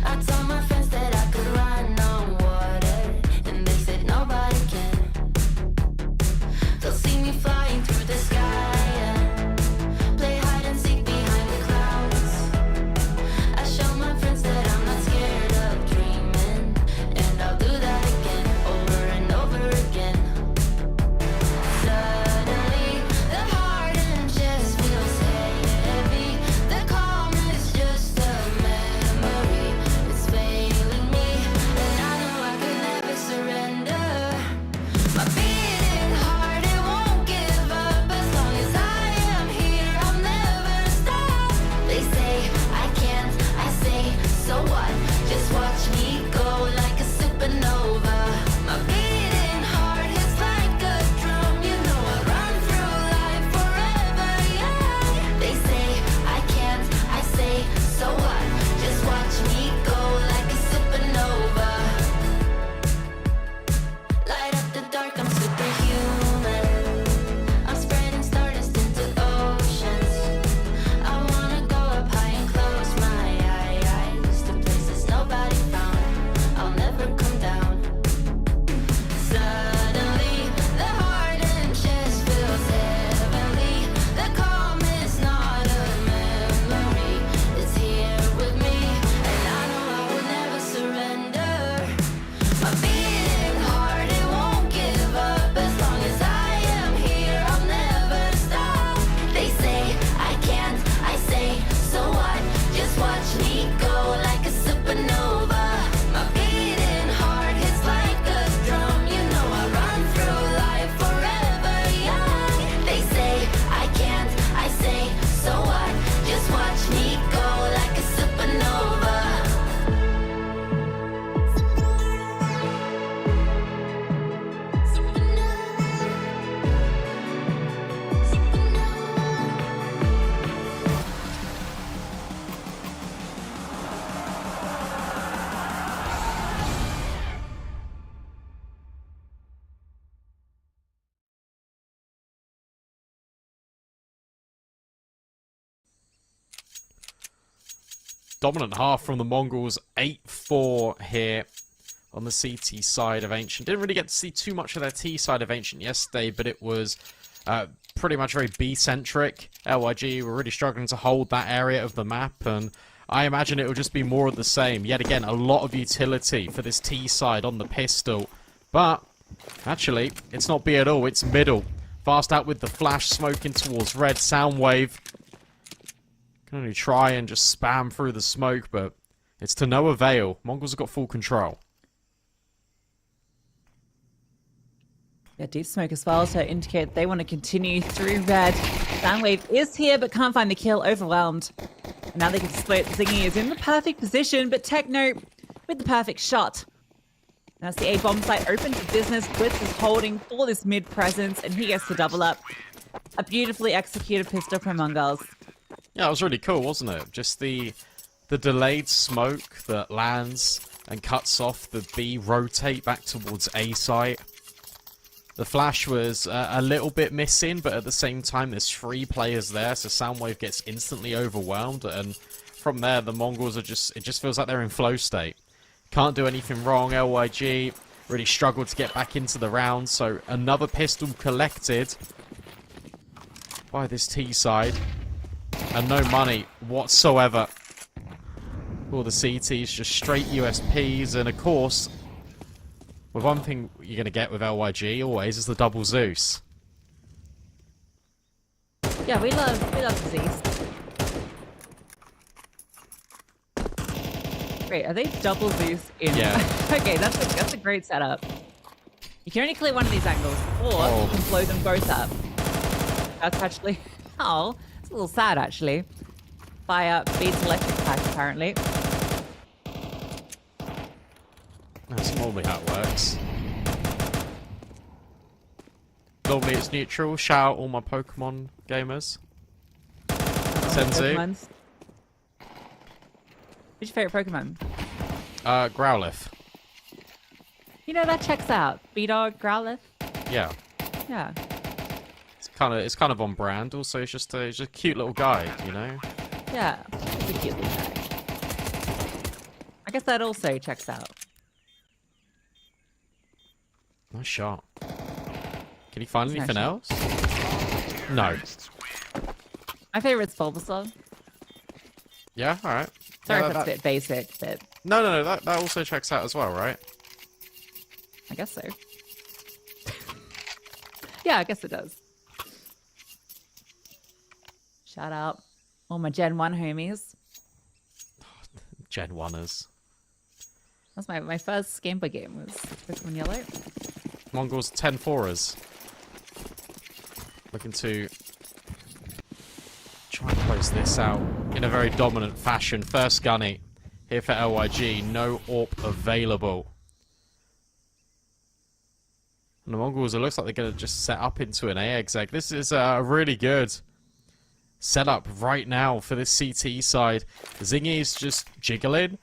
I told my friends that I could run on water, and they said nobody can. They'll see me flying through the sky, yeah. Play hide and seek behind the clouds. I show my friends that I'm not scared of dreaming, and I'll do that again, over and over again. Suddenly, the heart and chest feels heavy. The calm is just a memory. It's failing me, and I know I could never surrender. My beating heart, it won't give up. As long as I am here, I'll never stop. They say I can't, I say, so what? Just watch me go like a supernova. My beating heart hits like a drum. You know I run through life forever, yeah. They say I can't, I say, so what? Just watch me go like a supernova. Light up the dark, I'm superhuman. I'm spreading stardust into oceans. I wanna go up high and close my eyes to places nobody found. I'll never come down. Suddenly, the heart and chest feels heavenly. The calm is not a memory. It's here with me, and I know I will never surrender. My beating heart, it won't give up. As long as I am here, I'll never stop. They say I can't, I say, so what? Just watch me go like a supernova. My beating heart hits like a drum. You know I run through life forever young. They say I can't, I say, so what? Just watch me go like a supernova. Dominant half from the MongolZ, 8-4 here. on the CT side of Ancient. Didn't really get to see too much of their T side of Ancient yesterday, but it was pretty much very B-centric. LYG were really struggling to hold that area of the map, and I imagine it will just be more of the same. Yet again, a lot of utility for this T side on the pistol. But, actually, it's not B at all, it's middle. Fast out with the flash, smoking towards red. Soundwave can only try and just spam through the smoke, but it's to no avail. Mongols have got full control. Yeah, deep smoke as well to indicate they want to continue through red. Soundwave is here, but can't find the kill. Overwhelmed. And now they can split. Zingy is in the perfect position, but Techno with the perfect shot. That's the A-bomb site open for business. Blitz is holding for this mid presence, and he gets to double up. A beautifully executed pistol from MongolZ. Yeah, it was really cool, wasn't it? Just the delayed smoke that lands and cuts off the B rotate back towards A site. The flash was a little bit missing, but at the same time, there's 3 players there, so Soundwave gets instantly overwhelmed, and from there, the Mongols are just, it just feels like they're in flow state. Can't do anything wrong. LYG really struggled to get back into the round, so another pistol collected by this T side, and no money whatsoever. All the CTs, just straight USPs, and of course, with one thing you're going to get with LYG always is the double Zeus. Yeah, we love Zeus. Great, are they double Zeus in? Yeah. Okay, that's a great setup. You can only clear one of these angles, or you can blow them both up. That's actually, oh, it's a little sad actually. Fire beats electric type apparently. That's normally how it works. Normally it's neutral. Shout out all my Pokemon gamers. Senzu. Pokemons. Who's your favorite Pokemon? Growlithe. You know, that checks out. B-Dog, Growlithe. Yeah. Yeah. It's kind of on brand. Also, it's just a cute little guy, you know. Yeah. It's a cute little guy. I guess that also checks out. Nice shot. Can you find Nice anything shot. else? No. My favorite's Bulbasaur. Yeah. All right. Sorry Yeah, if that's a bit basic, but No. That also checks out as well, right? I guess so. Yeah, I guess it does. Shout out all my Gen 1 homies. Gen 1ers. That's my first Game Boy game was Pokemon Yellow. Mongols 10-4ers. Looking to try and close this out in a very dominant fashion. First gunny here for LYG. No AWP available. And the Mongols, it looks like they're going to just set up into an A exec. This is a really good setup right now for this CT side. Zingy is just jiggling.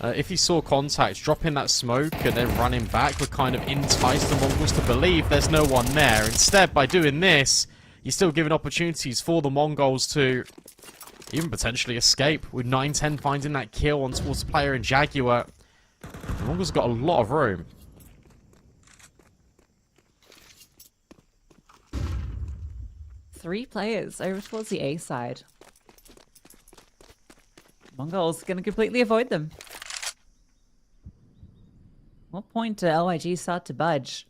If he saw contact, dropping that smoke and then running back would kind of entice the Mongols to believe there's no one there. Instead, by doing this, you're still giving opportunities for the Mongols to even potentially escape, with 9-10 finding that kill on towards the player in Jaguar. The Mongols have got a lot of room. Three players over towards the A side. Mongols going to completely avoid them. What point do LYG start to budge?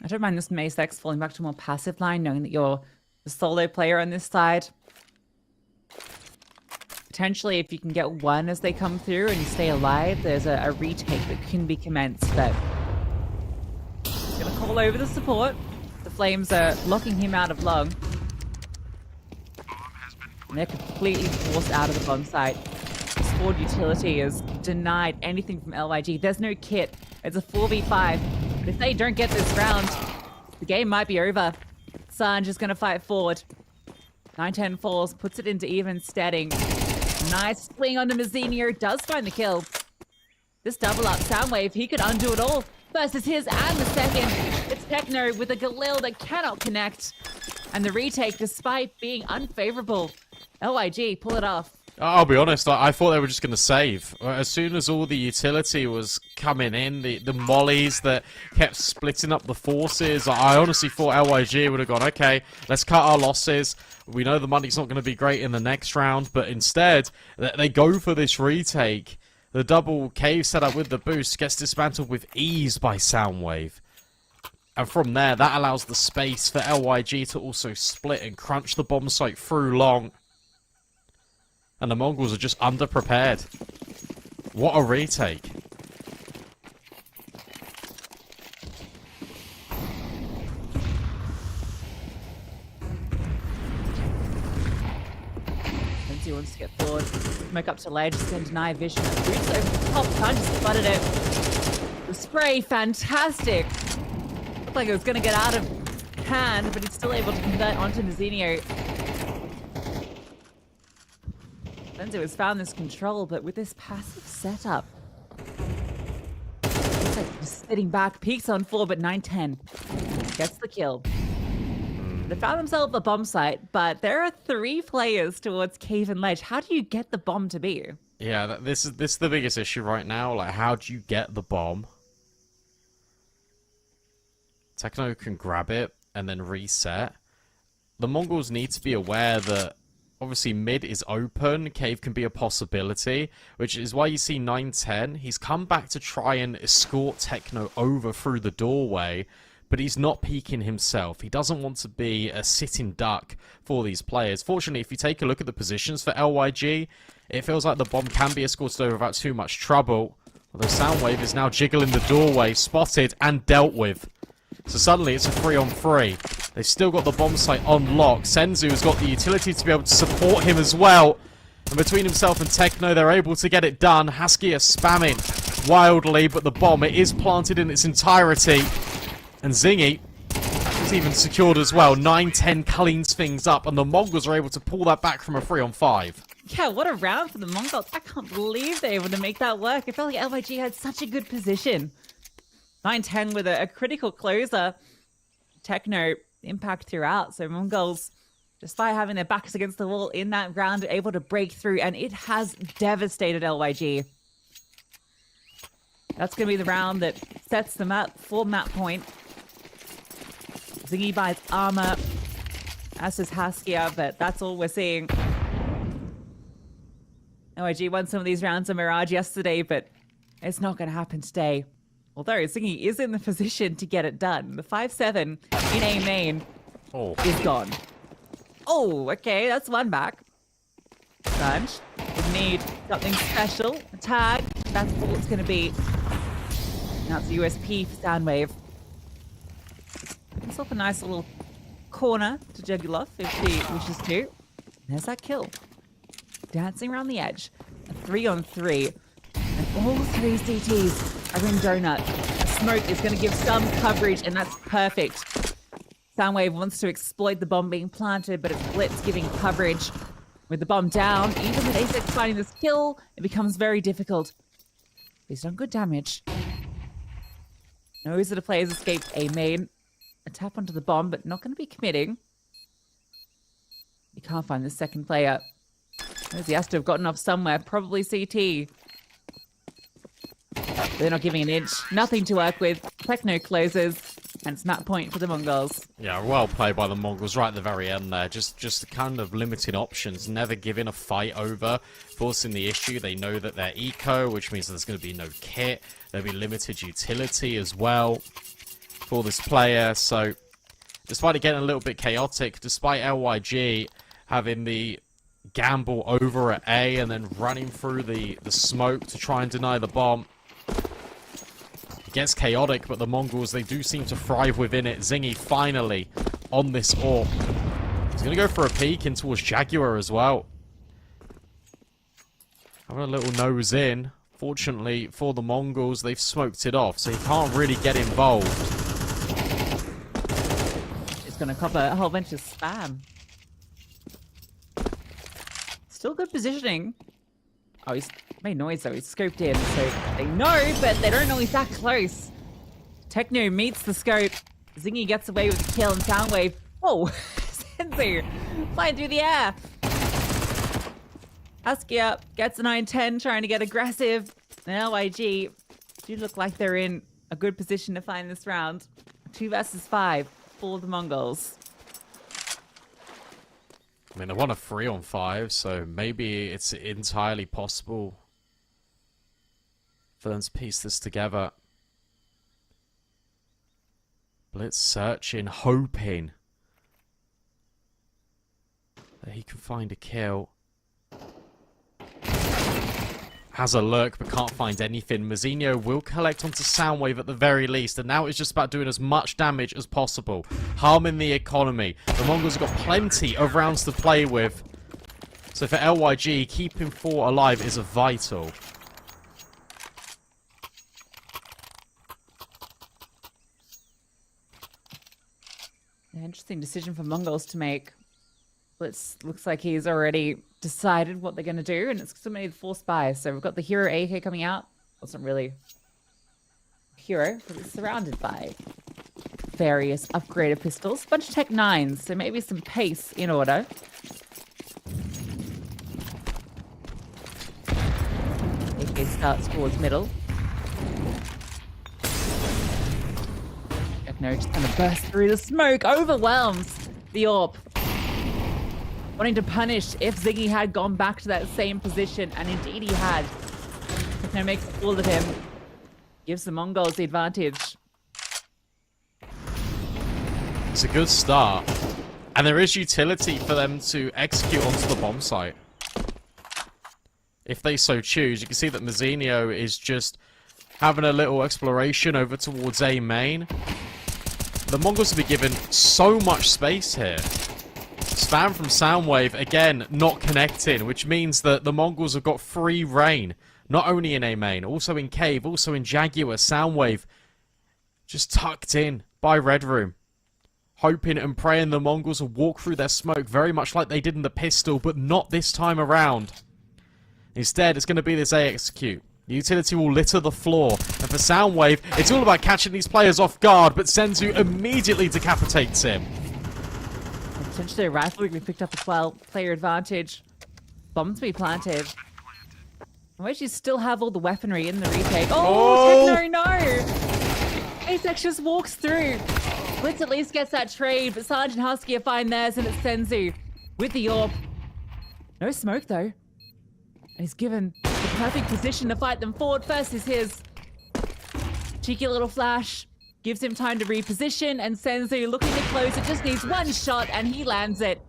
I don't mind this Mace X falling back to a more passive line, knowing that you're the solo player on this side. Potentially, if you can get one as they come through and you stay alive, there's a retake that can be commenced, but gonna call over the support. The Flames are locking him out of long. And they're completely forced out of the bomb site. Squad utility is denied anything from LYG. There's no kit. It's a 4v5. But if they don't get this round, the game might be over. Sanj is going to fight forward. 9-10 falls, puts it into even steading. Nice swing on the Mazzinho. Does find the kill. This double up Soundwave, he could undo it all. First is his and the second. It's Techno with a Galil that cannot connect. And the retake, despite being unfavorable. LYG pull it off. I'll be honest, I thought they were just going to save. As soon as all the utility was coming in, the mollies that kept splitting up the forces, I honestly thought LYG would have gone, okay, let's cut our losses. We know the money's not going to be great in the next round, but instead, they go for this retake. The double cave setup with the boost gets dismantled with ease by Soundwave. And from there, that allows the space for LYG to also split and crunch the bomb site through long. And the Mongols are just underprepared. What a retake. Lindsay wants to get forward. Smoke up to ledge, just gonna deny vision. Roots over the top, Khan just spotted it. The spray, fantastic. Looked like it was gonna get out of hand, but he's still able to convert onto Nazinio. Lenzo has found this control, but with this passive setup, looks like he's sitting back, peaks on 4, but 9-10 gets the kill. They found themselves a bomb site, but there are 3 players towards cave and ledge. How do you get the bomb to be? Yeah, this is the biggest issue right now. Like, how do you get the bomb? Techno can grab it and then reset. The Mongols need to be aware that obviously mid is open, cave can be a possibility, which is why you see 9-10. He's come back to try and escort Techno over through the doorway, but he's not peeking himself. He doesn't want to be a sitting duck for these players. Fortunately, if you take a look at the positions for LYG, it feels like the bomb can be escorted over without too much trouble. Although Soundwave is now jiggling the doorway, spotted and dealt with. So suddenly it's a 3-on-3. They've still got the bomb site on lock. Senzu's got the utility to be able to support him as well. And between himself and Techno, they're able to get it done. Husky are spamming wildly, but the bomb, it is planted in its entirety. And Zingy is even secured as well. 9-10 cleans things up, and the Mongols are able to pull that back from a 3-on-5. Yeah, what a round for the Mongols. I can't believe they were able to make that work. I felt like LYG had such a good position. 9-10 with a critical closer. Techno impact throughout. So Mongols, despite having their backs against the wall in that round, are able to break through, and it has devastated LYG. That's going to be the round that sets them up for map point. Zingy buys armor, as does Haskia, but that's all we're seeing. LYG won some of these rounds of Mirage yesterday, but it's not going to happen today. Although Zingy is in the position to get it done. The 5-7 in A main is gone. Oh, okay, that's one back. Bunch. We need something special. A tag. That's all it's going to be. Now it's USP for Soundwave. It's off a nice little corner to Juguloff if she wishes to. There's that kill. Dancing around the edge. A 3-on-3. And all 3 CTs are in donut. Smoke is going to give some coverage, and that's perfect. Soundwave wants to exploit the bomb being planted, but it's Blitz giving coverage. With the bomb down, even with ASIC finding this kill, it becomes very difficult. He's done good damage. Knows that a player's escaped A main. A tap onto the bomb, but not going to be committing. You can't find the second player. He has to have gotten off somewhere, probably CT. They're not giving an inch. Nothing to work with. Techno closes, and it's map point for the Mongols. Yeah, well played by the Mongols right at the very end there. Just kind of limiting options, never giving a fight over, forcing the issue. They know that they're eco, which means there's going to be no kit. There'll be limited utility as well for this player. So, despite it getting a little bit chaotic, despite LYG having the gamble over at A and then running through the smoke to try and deny the bomb, it gets chaotic, but the Mongols, they do seem to thrive within it. Zingy finally on this AWP. He's going to go for a peek in towards Jaguar as well. Having a little nose in. Fortunately for the Mongols, they've smoked it off, so he can't really get involved. It's going to cop a whole bunch of spam. Still good positioning. Oh, he's made noise though. He's scoped in, so they know, but they don't know he's that close. Techno meets the scope. Zingy gets away with the kill, and Soundwave. Oh, Senzu flying through the air. Husky up, gets a 9-10, trying to get aggressive. And LYG do look like they're in a good position to find this round. 2 versus 5 for the Mongols. I mean, they won a 3-on-5, so maybe it's entirely possible for them to piece this together. Blitz searching, hoping that he can find a kill. Has a look, but can't find anything. Mazinho will collect onto Soundwave at the very least, and now it's just about doing as much damage as possible. Harming the economy. The Mongols have got plenty of rounds to play with. So for LYG, keeping 4 alive is vital. An interesting decision for Mongols to make. Blitz looks like he's already decided what they're going to do, and it's still made 4 spies. So we've got the hero AK coming out. Wasn't really a hero, but it's surrounded by various upgraded pistols. A bunch of Tech 9s, so maybe some pace in order. AK starts towards middle. No, just kind of burst through the smoke, overwhelms the AWP. Wanting to punish if Ziggy had gone back to that same position, and indeed he had. Techno makes a fool of him. Gives the Mongols the advantage. It's a good start. And there is utility for them to execute onto the bomb site. If they so choose. You can see that Mazinho is just having a little exploration over towards A main. The Mongols will be given so much space here. Spam from Soundwave, again, not connecting, which means that the Mongols have got free reign. Not only in A main, also in Cave, also in Jaguar. Soundwave just tucked in by Red Room. Hoping and praying the Mongols will walk through their smoke very much like they did in the pistol, but not this time around. Instead, it's going to be this A execute. The utility will litter the floor. And for Soundwave, it's all about catching these players off guard, but Senzu immediately decapitates him. Potentially a rifle we picked up as well. Player advantage. Bomb to be planted. I wish you still have all the weaponry in the retake. Oh, Techno, no! Apex just walks through. Blitz at least gets that trade, but Sergeant Husky are fine theirs, and it's Senzu with the AWP. No smoke, though. And he's given the perfect position to fight them forward. First is his. Cheeky little flash. Gives him time to reposition, and Senzu looking to close. It just needs one shot, and he lands it.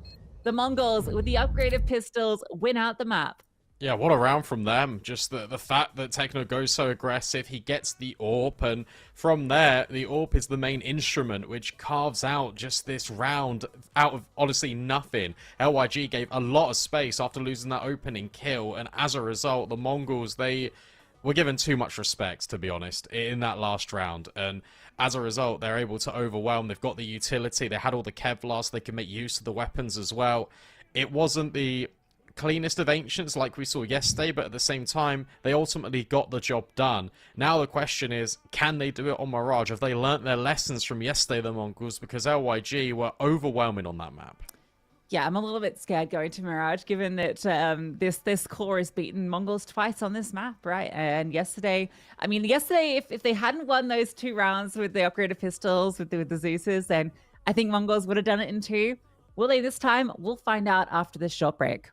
The Mongols, with the upgraded pistols, win out the map. Yeah, what a round from them. Just the fact that Techno goes so aggressive, he gets the AWP, and from there, the AWP is the main instrument, which carves out just this round out of, honestly, nothing. LYG gave a lot of space after losing that opening kill, and as a result, the Mongols, they were given too much respect, to be honest, in that last round, and as a result, they're able to overwhelm. They've got the utility, they had all the Kevlar, so they can make use of the weapons as well. It wasn't the cleanest of Ancients like we saw yesterday, but at the same time, they ultimately got the job done. Now the question is, can they do it on Mirage? Have they learnt their lessons from yesterday, the Mongols? Because LYG were overwhelming on that map. Yeah, I'm a little bit scared going to Mirage, given that this core has beaten Mongols twice on this map, right? And yesterday, if they hadn't won those 2 rounds with the upgraded pistols, with the Zeus's, then I think Mongols would have done it in 2. Will they this time? We'll find out after this short break.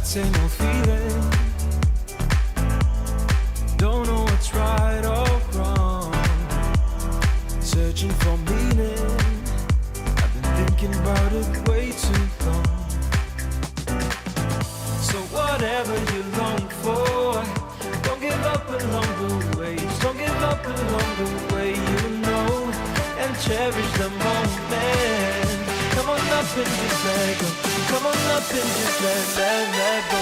that same old feeling. Don't know what's right or wrong. Searching for meaning. I've been thinking about it way too long. So whatever you long for, don't give up along the way. Don't give up along the way, you know, and cherish the moment. Come on up and just let go. Come on up and just let go.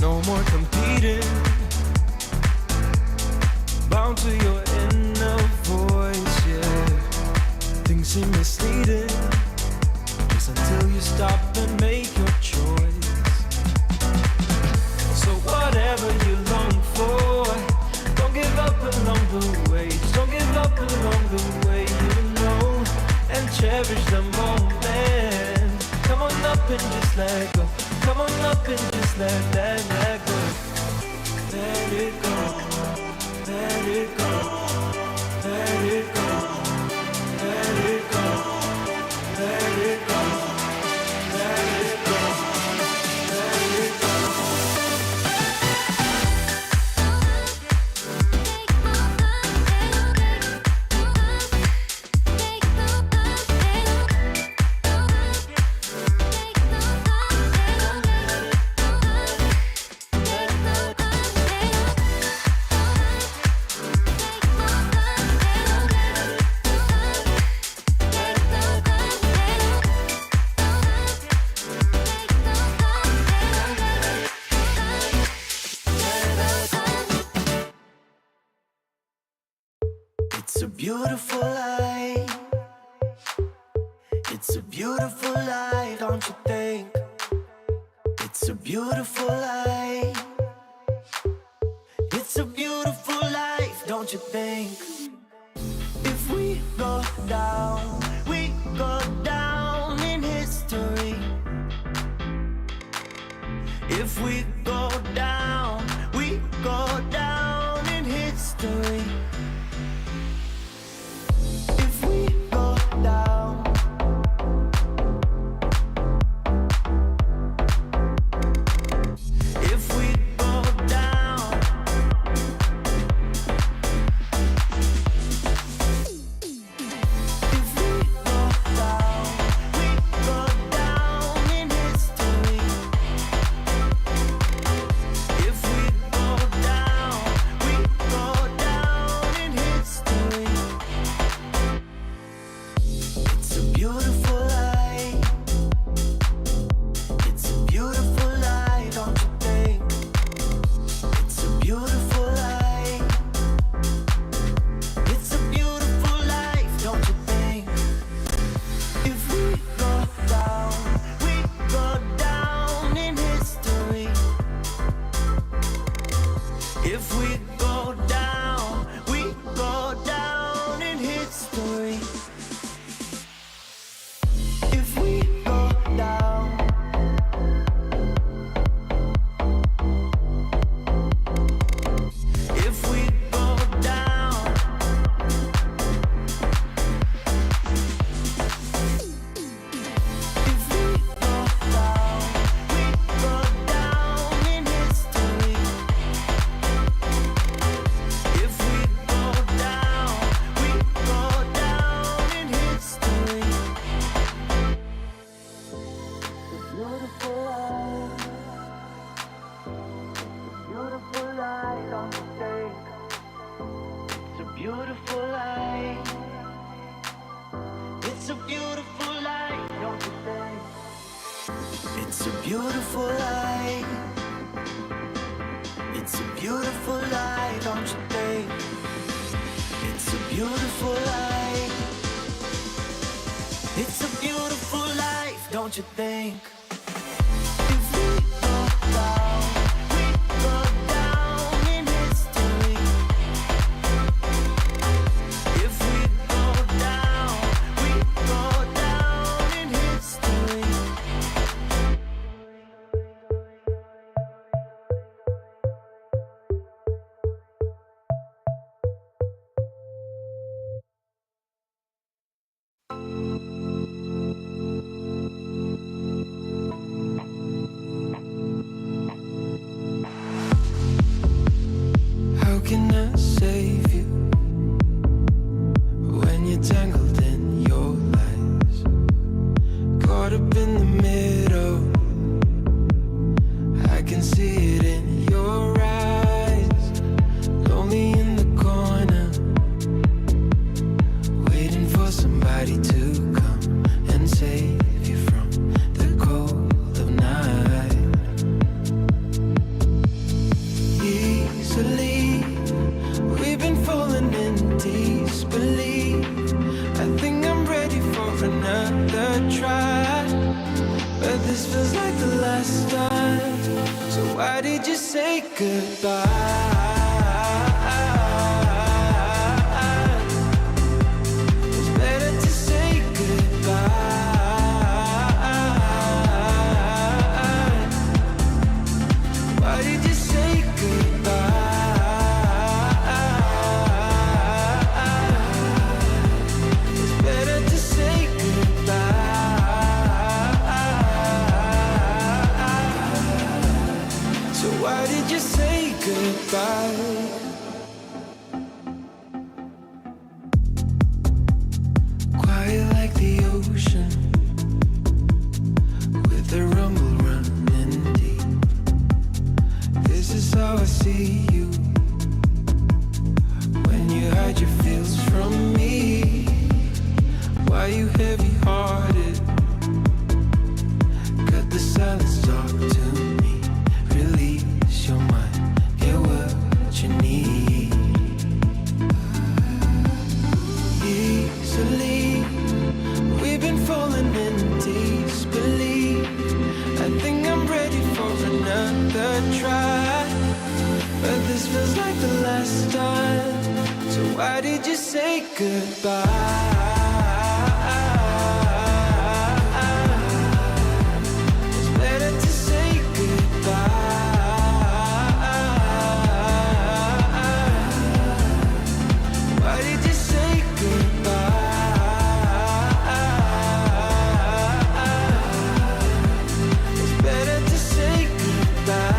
No more competing, bound to your inner voice, yeah. Things seem misleading, just until you stop and make your choice. So whatever you long for, don't give up along the way. Just don't give up along the way, you know, and cherish the moment. Come on up and just let go. Come on up and just let go. Let it go. Let it go. Let it go. Let it go. Let it go. Let it go. Let it go. It's a beautiful life. It's a beautiful life, don't you think? It's a beautiful life. It's a beautiful life, don't you think? If we go down in history. If we go down in history. If we go down, if we go down, if we go down in history. If we go down in history. It's a beautiful life. It's a beautiful life, don't you think? It's a beautiful life. It's a beautiful life, don't you think? If we go down in history. If we go down in history. If we go down, if we go down, if we go down in history. If we go down in history. Beautiful life. Beautiful life, don't you think? It's a beautiful life. It's a beautiful life, don't you think? It's a beautiful life. It's a beautiful life, don't you think? It's a beautiful life. It's a beautiful life, don't you think? why did you say goodbye? It's better to say goodbye. Why did you say goodbye? It's better to say goodbye. So why did you say goodbye? Quiet like the ocean, with the rumble running deep. This is how I see you, when you hide your feels from me. Why you heavy-hearted? Cut the silence, talk to me. Release your mind, get what you need. Easily, we've been falling in disbelief. I think I'm ready for another try, but this feels like the last time. So why did you say goodbye? It's better to say goodbye. Why did you say goodbye? It's better to say goodbye.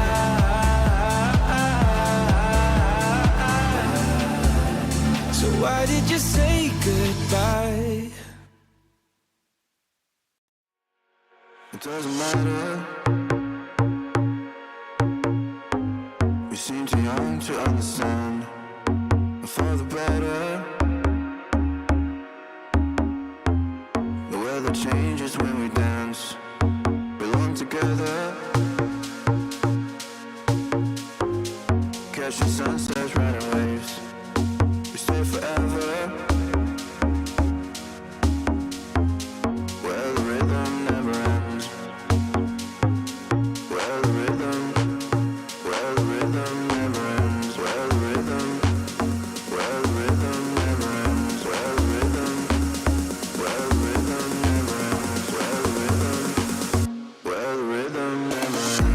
So why did you say goodbye? It doesn't matter. We seem too young to understand. For the better. The weather changes when we dance. Belong together. Catch the sunsets, riding waves. We stay forever. Where the rhythm never ends. Where the rhythm never ends. Where the rhythm never ends. Where the rhythm never ends. Where the rhythm never ends. Where the rhythm never ends. Where the rhythm never ends. Where the rhythm never ends.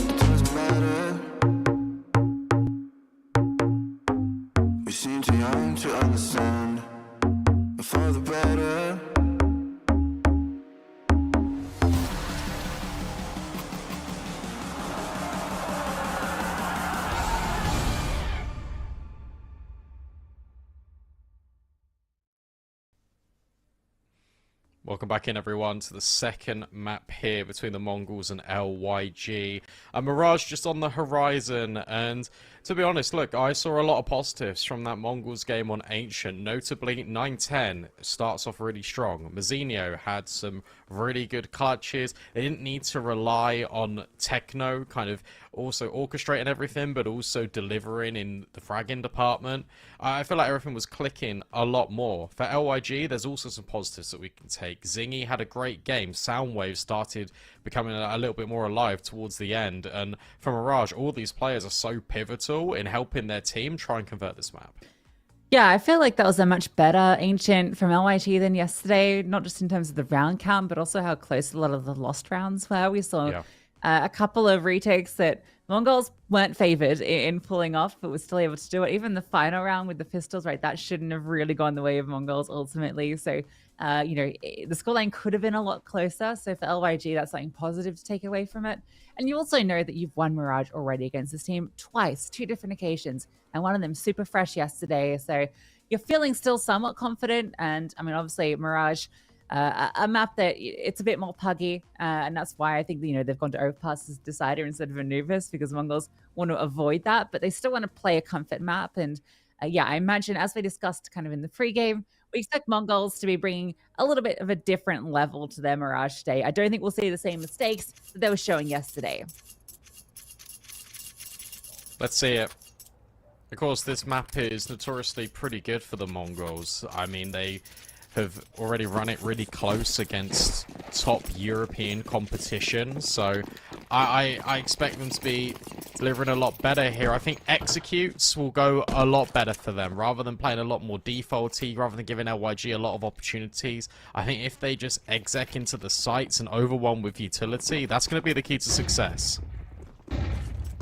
It doesn't matter. We seem too young to understand. For the better. Welcome back in, everyone, to the second map here between the Mongols and LYG. A Mirage just on the horizon, and to be honest, look, I saw a lot of positives from that Mongols game on Ancient, notably 9-10 starts off really strong. Mazinho had some really good clutches. They didn't need to rely on Techno kind of also orchestrating everything, but also delivering in the fragging department. I feel like everything was clicking a lot more. For LYG, there's also some positives that we can take. Zingy had a great game. Soundwave started becoming a little bit more alive towards the end. And for Mirage, all these players are so pivotal in helping their team try and convert this map. Yeah, I feel like that was a much better Ancient from LYT than yesterday, not just in terms of the round count, but also how close a lot of the lost rounds were. We saw a couple of retakes that Mongols weren't favored in pulling off, but was still able to do it. Even the final round with the pistols, right? That shouldn't have really gone the way of Mongols ultimately. So, the scoreline could have been a lot closer. So for LYG, that's something positive to take away from it. And you also know that you've won Mirage already against this team twice, 2 different occasions, and one of them super fresh yesterday. So you're feeling still somewhat confident. And I mean, obviously, Mirage, a map that it's a bit more puggy, and that's why I think they've gone to overpass as decider instead of Anubis, because Mongols want to avoid that, but they still want to play a comfort map. And I imagine, as we discussed kind of in the pregame, we expect Mongols to be bringing a little bit of a different level to their Mirage today. I don't think we'll see the same mistakes that they were showing yesterday. Let's see it. Of course, this map is notoriously pretty good for the Mongols. I mean, they have already run it really close against top European competition, so I expect them to be delivering a lot better here. I think executes will go a lot better for them, rather than playing a lot more defaulty, rather than giving LYG a lot of opportunities. I think if they just exec into the sites and overwhelm with utility, that's going to be the key to success.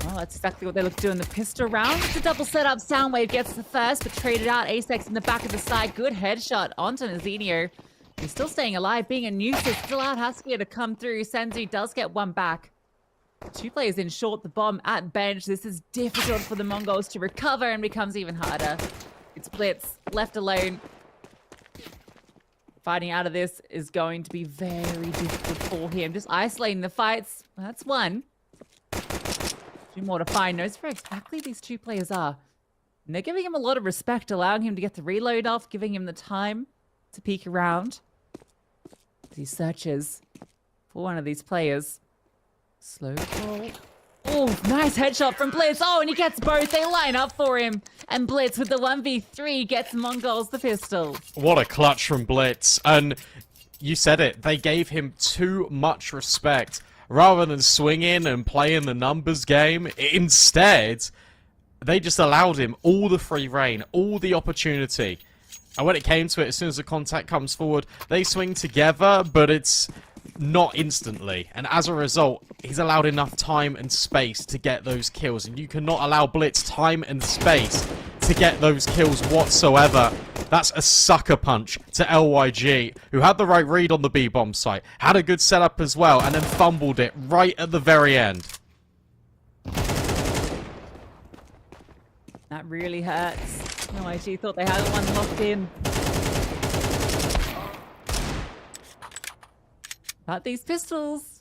Well, that's exactly what they look to do in the pistol round. It's a double setup. Soundwave gets the first, but traded out. Asex in the back of the side. Good headshot onto Nazinho. He's still staying alive, being a nuisance. Still out. Husky to come through. Senzu does get one back. 2 players in short. The bomb at bench. This is difficult for the Mongols to recover and becomes even harder. It's Blitz left alone. Fighting out of this is going to be very difficult for him. Just isolating the fights. Well, that's one. 2 more to find. Knows where exactly these 2 players are. And they're giving him a lot of respect, allowing him to get the reload off, giving him the time to peek around. As he searches for one of these players. Slow call. Oh, nice headshot from Blitz. Oh, and he gets both. They line up for him. And Blitz with the 1v3 gets Mongols the pistol. What a clutch from Blitz. And you said it. They gave him too much respect. Rather than swinging and playing the numbers game, instead, they just allowed him all the free reign, all the opportunity. And when it came to it, as soon as the contact comes forward, they swing together, but it's not instantly. And as a result, he's allowed enough time and space to get those kills. And you cannot allow Blitz time and space to get those kills whatsoever. That's a sucker punch to LYG, who had the right read on the B-bomb site, had a good setup as well, and then fumbled it right at the very end. That really hurts. No, I actually thought they had one locked in. But these pistols.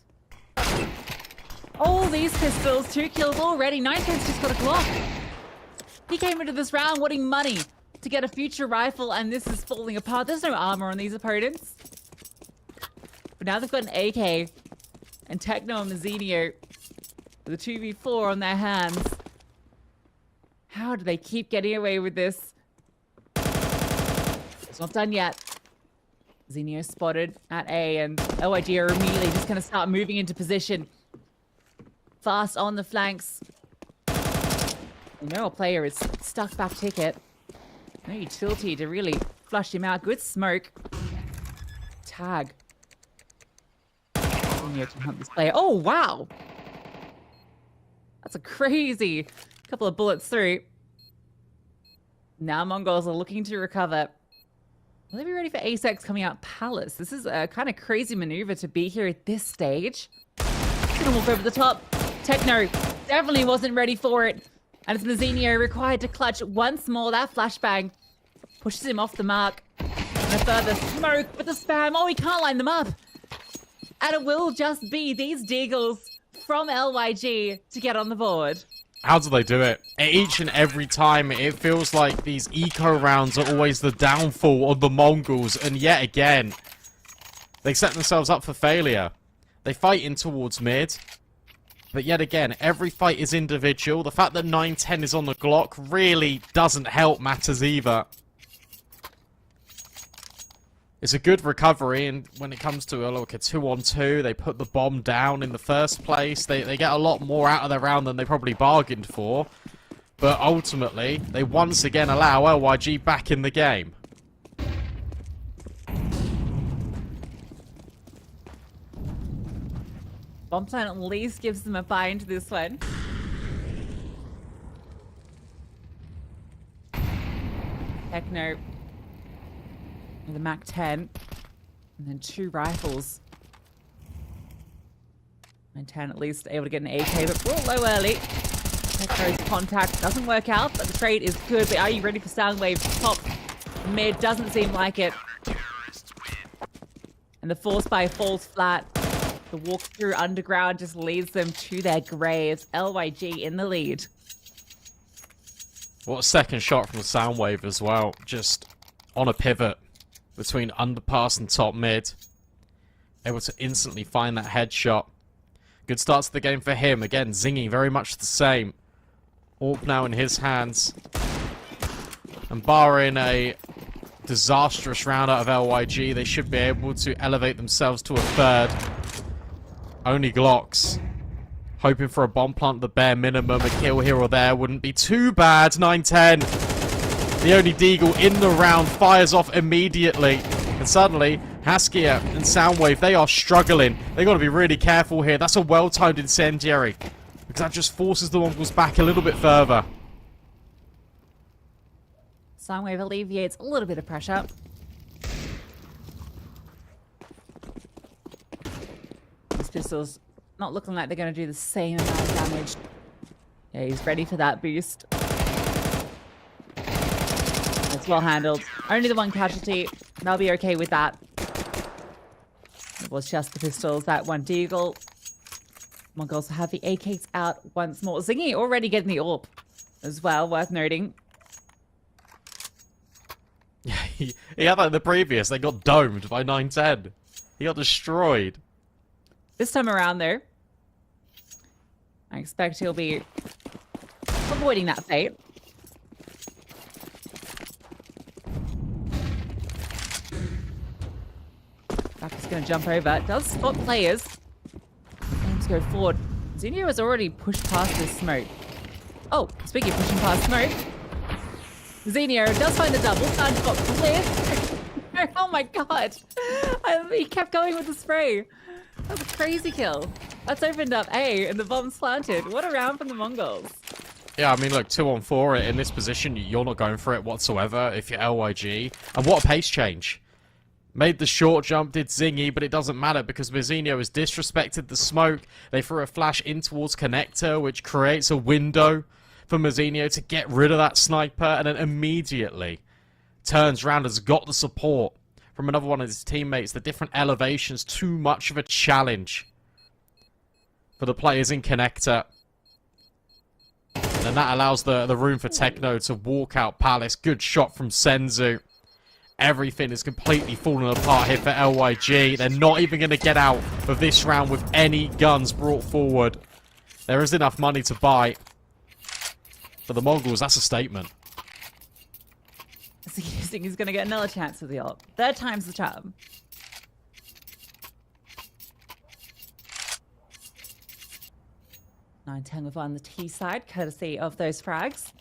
All these pistols, 2 kills already. 910's just got a Glock. He came into this round wanting money to get a future rifle, and this is falling apart. There's no armor on these opponents. But now they've got an AK and Techno and Mazzinio with a 2v4 on their hands. How do they keep getting away with this? It's not done yet. Zinio spotted at A, and LYG are immediately just going to start moving into position. Fast on the flanks. No player is stuck back ticket. No utility to really flush him out. Good smoke. Tag. Zinio can hunt this player. Oh, wow. That's a crazy couple of bullets through. Now Mongols are looking to recover. Will they be ready for Asex coming out Palace? This is a kind of crazy maneuver to be here at this stage. Gonna walk over the top. Techno definitely wasn't ready for it. And it's Nazinho required to clutch once more. That flashbang pushes him off the mark. And a further smoke with the spam. Oh, he can't line them up. And it will just be these Deagles from LYG to get on the board. How do they do it? Each and every time, it feels like these eco rounds are always the downfall of the Mongols. And yet again, they set themselves up for failure. They fight in towards mid. But yet again, every fight is individual. The fact that 910 is on the Glock really doesn't help matters either. It's a good recovery, and when it comes to like a 2-on-2, they put the bomb down in the first place. They get a lot more out of their round than they probably bargained for. But ultimately, they once again allow LYG back in the game. Bomb Plan at least gives them a buy into this one. Techno with a Mac 10 and then 2 rifles. And 10 at least able to get an AK, but brought low early. Techno's contact doesn't work out, but the trade is good. But are you ready for Soundwave? Top mid doesn't seem like it. And the force buy falls flat. The walk through underground just leads them to their graves. LYG in the lead. What a second shot from the Soundwave as well. Just on a pivot between underpass and top mid. Able to instantly find that headshot. Good start to the game for him. Again, Zingy very much the same. AWP now in his hands. And barring a disastrous round out of LYG, they should be able to elevate themselves to a third. Only Glocks. Hoping for a bomb plant, the bare minimum. A kill here or there wouldn't be too bad. 9-10. The only Deagle in the round fires off immediately. And suddenly, Haskia and Soundwave, they are struggling. They got to be really careful here. That's a well-timed incendiary. Because that just forces the Mongols back a little bit further. Soundwave alleviates a little bit of pressure. These pistols not looking like they're going to do the same amount of damage. Yeah, he's ready for that boost. It's well handled. Only the one casualty. They'll be okay with that. It was just the pistols, that one Deagle. Mongols have the AKs out once more. Zingy already getting the AWP as well, worth noting. Yeah, he had that in the previous. They got domed by 9-10. He got destroyed. This time around, though, I expect he'll be avoiding that fate. Is going to jump over. Does spot players. Aims go forward. Zinio has already pushed past this smoke. Oh, speaking of pushing past smoke, Zinio does find the double. Sound got clear. Oh my god. He kept going with the spray. That's a crazy kill. That's opened up A and the bomb's planted. What a round from the Mongols. Yeah, I mean, look, 2-on-4 in this position, you're not going for it whatsoever if you're LYG. And what a pace change. Made the short jump, did Zingy, but it doesn't matter because Mizinho has disrespected the smoke. They threw a flash in towards Connector, which creates a window for Mizinho to get rid of that sniper, and then immediately turns around and has got the support from another one of his teammates. The different elevations, too much of a challenge for the players in Connector. And that allows the room for Techno to walk out Palace. Good shot from Senzu. Everything is completely falling apart here for LYG. They're not even going to get out of this round with any guns brought forward. There is enough money to buy. For the Mongols, that's a statement. So you think he's going to get another chance with the ult? Third time's the charm. Nine 10 with on the T side, courtesy of those frags.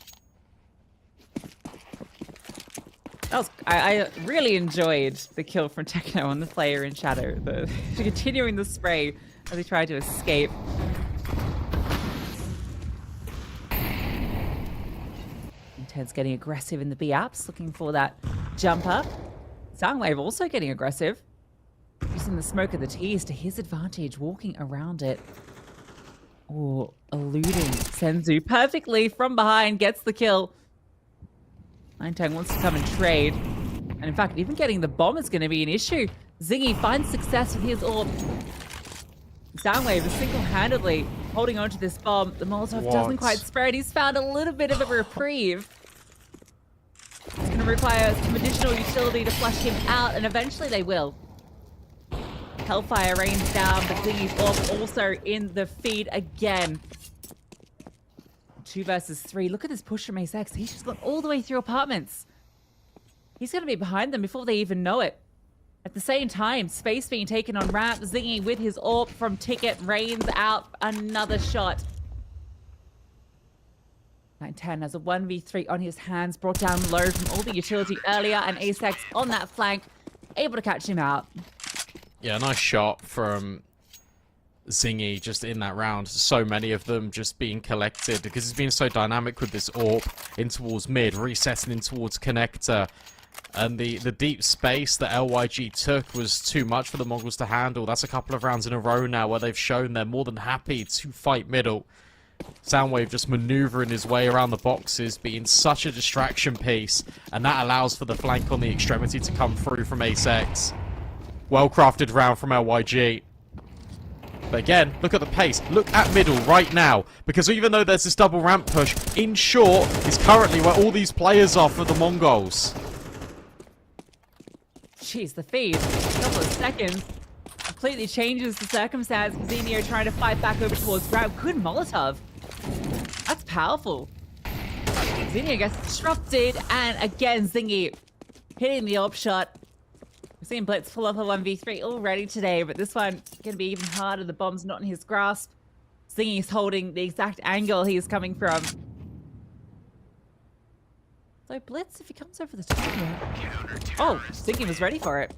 I really enjoyed the kill from Techno on the player in Shadow. Continuing the spray as he tried to escape. Ted's getting aggressive in the B apps, looking for that jumper. Soundwave also getting aggressive. Using the smoke of the T's to his advantage, walking around it. Oh, eluding Senzu perfectly from behind, gets the kill. 9-10 wants to come and trade. And in fact, even getting the bomb is going to be an issue. Zingy finds success with his AWP. Soundwave is single-handedly holding on to this bomb. The Molotov doesn't quite spread. He's found a little bit of a reprieve. It's going to require some additional utility to flush him out, and eventually they will. Hellfire rains down, but Zingy's AWP also in the feed again. 2 versus 3. Look at this push from Ace X. He's just gone all the way through apartments. He's going to be behind them before they even know it. At the same time, space being taken on ramp. Zingy with his AWP from Ticket rains out another shot. 9-10 has a 1v3 on his hands, brought down low from all the utility earlier, and Ace X on that flank, able to catch him out. Yeah, nice shot from Zingy just in that round. So many of them just being collected because he's been so dynamic with this AWP in towards mid, resetting in towards connector. And the deep space that LYG took was too much for the Mongols to handle. That's a couple of rounds in a row now where they've shown they're more than happy to fight middle. Soundwave just maneuvering his way around the boxes, being such a distraction piece, and that allows for the flank on the extremity to come through from Ace. Well-crafted round from LYG. But again, look at the pace. Look at middle right now, because even though there's this double ramp push, in short is currently where all these players are for the Mongols. Jeez, the feed. A couple of seconds. Completely changes the circumstance. Zinio trying to fight back over towards Grab. Good Molotov. That's powerful. Zinio gets disrupted, and again, Zingy hitting the AWP shot. We've seen Blitz pull off a 1v3 already today, but this one going to be even harder. The bomb's not in his grasp. Zingy's holding the exact angle he's coming from. So Blitz, if he comes over the top here. Oh, Zingy was ready for it.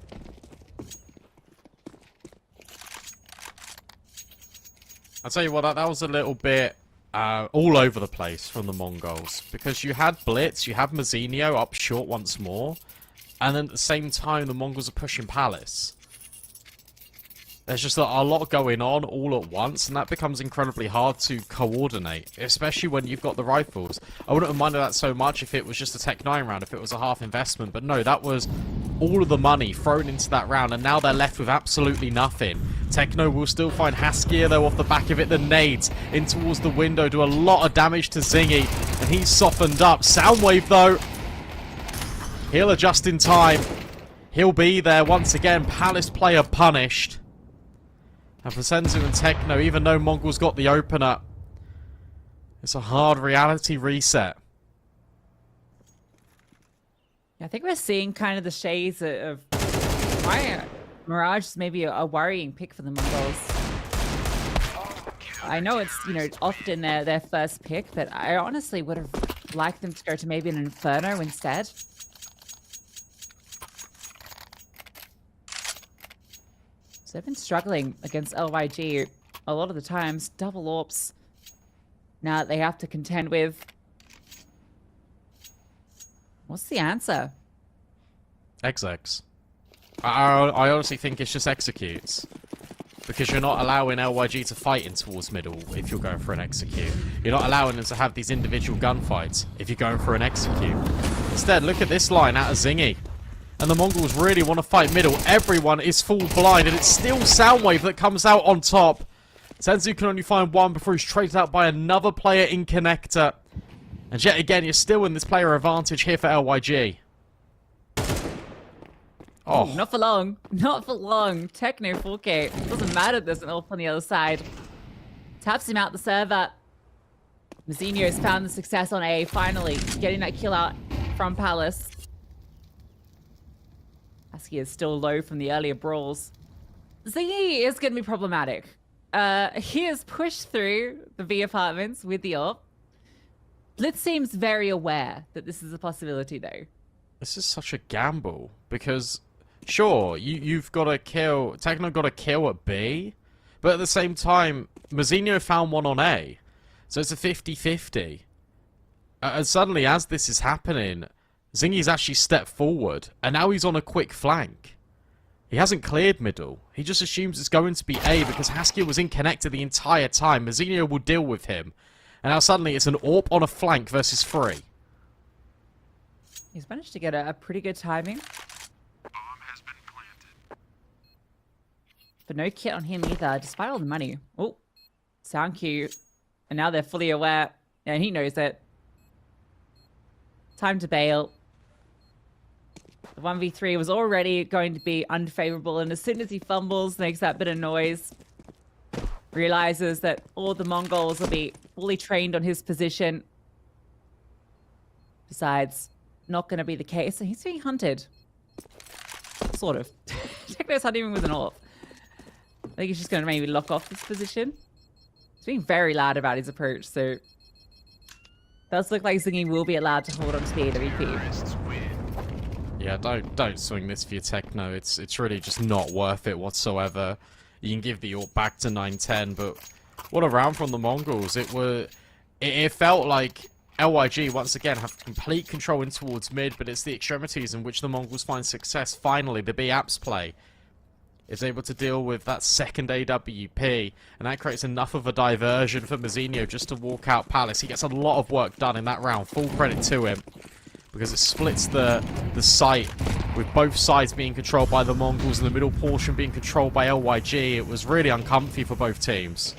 I'll tell you what, that was a little bit all over the place from the Mongols. Because you had Blitz, you have Mazinho up short once more. And then at the same time, the Mongols are pushing Palace. There's just a lot going on all at once, and that becomes incredibly hard to coordinate, especially when you've got the rifles. I wouldn't have minded that so much if it was just a Tech 9 round, if it was a half investment, but no, that was all of the money thrown into that round, and now they're left with absolutely nothing. Techno will still find Haskier, though, off the back of it. The nades in towards the window do a lot of damage to Zingy, and he's softened up. Soundwave, though, he'll adjust in time. He'll be there once again. Palace player punished. And for Senzu and Techno, even though Mongol's got the opener, it's a hard reality reset. I think we're seeing kind of the shades of why Mirage is maybe a worrying pick for the Mongols. I know it's, you know, often their first pick, but I honestly would have liked them to go to maybe an Inferno instead. So they've been struggling against LYG a lot of the times. Double AWPs now that they have to contend with. What's the answer? XX. I honestly think it's just executes. Because you're not allowing LYG to fight in towards middle if you're going for an execute. You're not allowing them to have these individual gunfights if you're going for an execute. Instead, look at this line out of Zingy. And the Mongols really want to fight middle. Everyone is full blind, and it's still Soundwave that comes out on top. Senzu can only find one before he's traded out by another player in connector. And yet again, you're still in this player advantage here for LYG. Oh, not for long. Not for long. Techno 4K. Doesn't matter there's an AWP on the other side. Taps him out the server. Mazinho's found the success on A, finally getting that kill out from Palace. Husky is still low from the earlier brawls. Zingy is going to be problematic. He has pushed through the V apartments with the AWP. Blitz seems very aware that this is a possibility, though. This is such a gamble, because sure, you've got to kill... Techno got a kill at B, but at the same time, Mazinho found one on A. So it's a 50-50. And suddenly, as this is happening, Zingy's actually stepped forward, and now he's on a quick flank. He hasn't cleared middle. He just assumes it's going to be A because Haskier was in connector the entire time. Mazinho will deal with him. And now suddenly it's an AWP on a flank versus 3. He's managed to get a pretty good timing. Bomb has been planted. But no kit on him either, despite all the money. Oh, sound cue. And now they're fully aware. And he knows it. Time to bail. The 1v3 was already going to be unfavorable, and as soon as he fumbles, makes that bit of noise, realizes that all the Mongols will be fully trained on his position. Besides, not going to be the case. So he's being hunted. Sort of. Techno's hunting him with an AWP. I think he's just going to maybe lock off this position. He's being very loud about his approach, so... Does look like Zingy will be allowed to hold on to the AWP. Yeah, don't swing this for your Techno. It's really just not worth it whatsoever. you can give the AWP back to 910. But what a round from the Mongols. It felt like LYG, once again, have complete control in towards mid, but it's the extremities in which the Mongols find success. Finally, the B apps play is able to deal with that second AWP, and that creates enough of a diversion for Mazzinho just to walk out Palace. He gets a lot of work done in that round. Full credit to him, because it splits the site, with both sides being controlled by the Mongols and the middle portion being controlled by LYG. It was really uncomfy for both teams.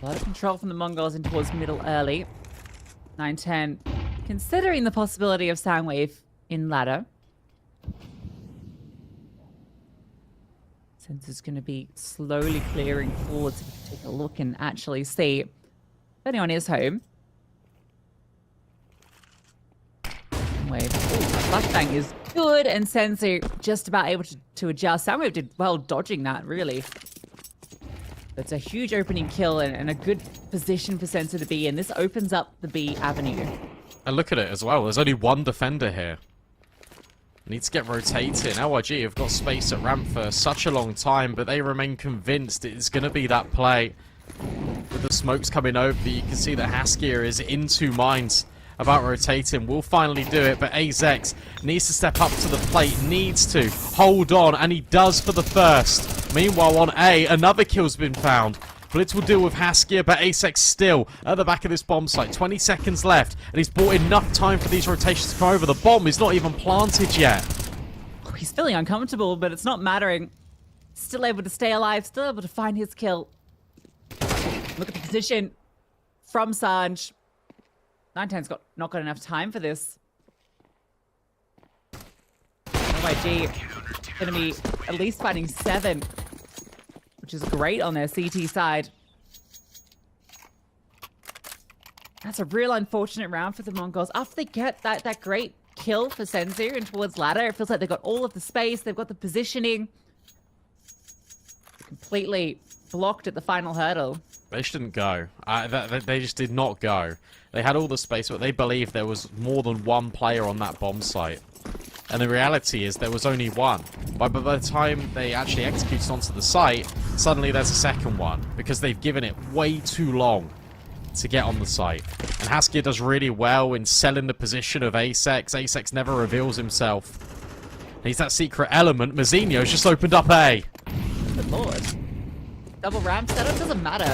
A lot of control from the Mongols in towards middle early. 9-10. Considering the possibility of Soundwave in ladder. Sensor's going to be slowly clearing forward so we can take a look and actually see if anyone is home. Soundwave. Flashbang is good, and Sensor just about able to adjust. Soundwave did well dodging that, really. That's a huge opening kill and a good position for Sensor to be in. This opens up the B avenue. And look at it as well. There's only one defender here. Needs to get rotating. LYG have got space at ramp for such a long time, but they remain convinced it's going to be that play. With the smokes coming over, you can see that Haskier is in two minds about rotating. Will finally do it, but AZEX needs to step up to the plate, needs to hold on, and he does for the first. Meanwhile, on A, another kill's been found. Blitz will deal with Haskier, but AZEX still at the back of this bomb site. 20 seconds left, and he's bought enough time for these rotations to come over. The bomb is not even planted yet. He's feeling uncomfortable, but it's not mattering. Still able to stay alive, still able to find his kill. Look at the position from Sanj. 9-10's not got enough time for this. LYG going to be at least finding 7, which is great on their CT side. That's a real unfortunate round for the Mongols. After they get that great kill for Sensor and towards ladder, it feels like they've got all of the space, they've got the positioning. Completely blocked at the final hurdle. They shouldn't go. They just did not go. They had all the space, but they believed there was more than one player on that bomb site. And the reality is there was only one. But by the time they actually executed onto the site, suddenly there's a second one, because they've given it way too long to get on the site. And Haskier does really well in selling the position of ASEX. ASEX never reveals himself. And he's that secret element. Mazzinho's just opened up A. Good lord. Double ramp setup doesn't matter.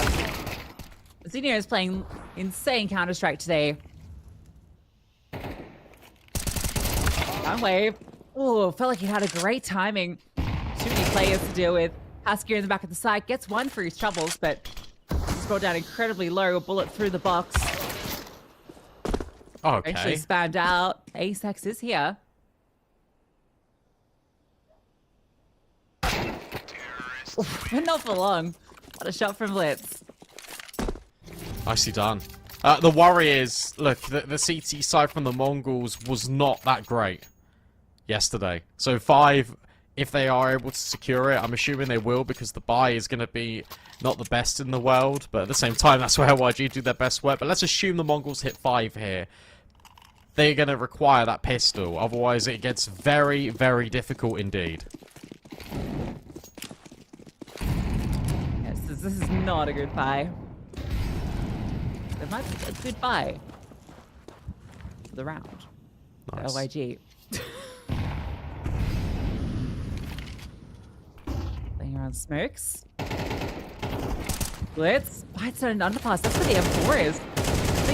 Mazzinho is playing insane Counter-Strike today. Wave. Oh, felt like he had a great timing. Too many players to deal with. Haskier in the back of the side gets one for his troubles, but he's brought down incredibly low. A bullet through the box. Okay. Eventually spanned out. ASEX is here. But not for long. What a shot from Blitz. Nicely done. The worry is, look, the CT side from the Mongols was not that great yesterday. So 5, if they are able to secure it, I'm assuming they will, because the buy is going to be not the best in the world. But at the same time, that's where LYG do their best work. But let's assume the Mongols hit 5 here. They're going to require that pistol. Otherwise, it gets very, very difficult indeed. Yes, this is not a good buy. It might be a good buy for the round. Nice. LYG. Playing around smokes. Blitz. Bites on an underpass. That's where the M4 is. I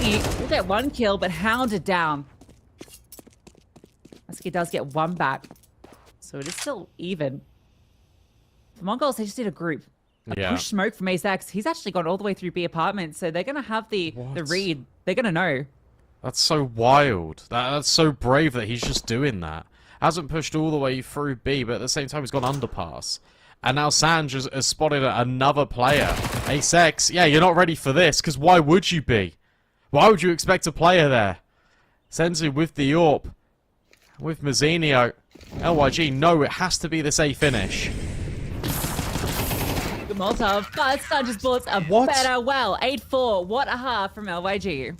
think he will get 1 kill, but hounded down. Husky does get 1 back. So it is still even. For Mongols, they just did a group. Push smoke from ASEX. He's actually gone all the way through B apartments, so they're going to have the read. They're going to know. That's so wild. That's so brave that he's just doing that. Hasn't pushed all the way through B, but at the same time he's gone underpass. And now Sanj has spotted another player. ASEX, yeah, you're not ready for this, because why would you be? Why would you expect a player there? Senzu with the AWP. With Mazzinho. LYG, no, it has to be this A finish. Molotov, but Star just bullets a What? better well. 8-4. What a half from LYG.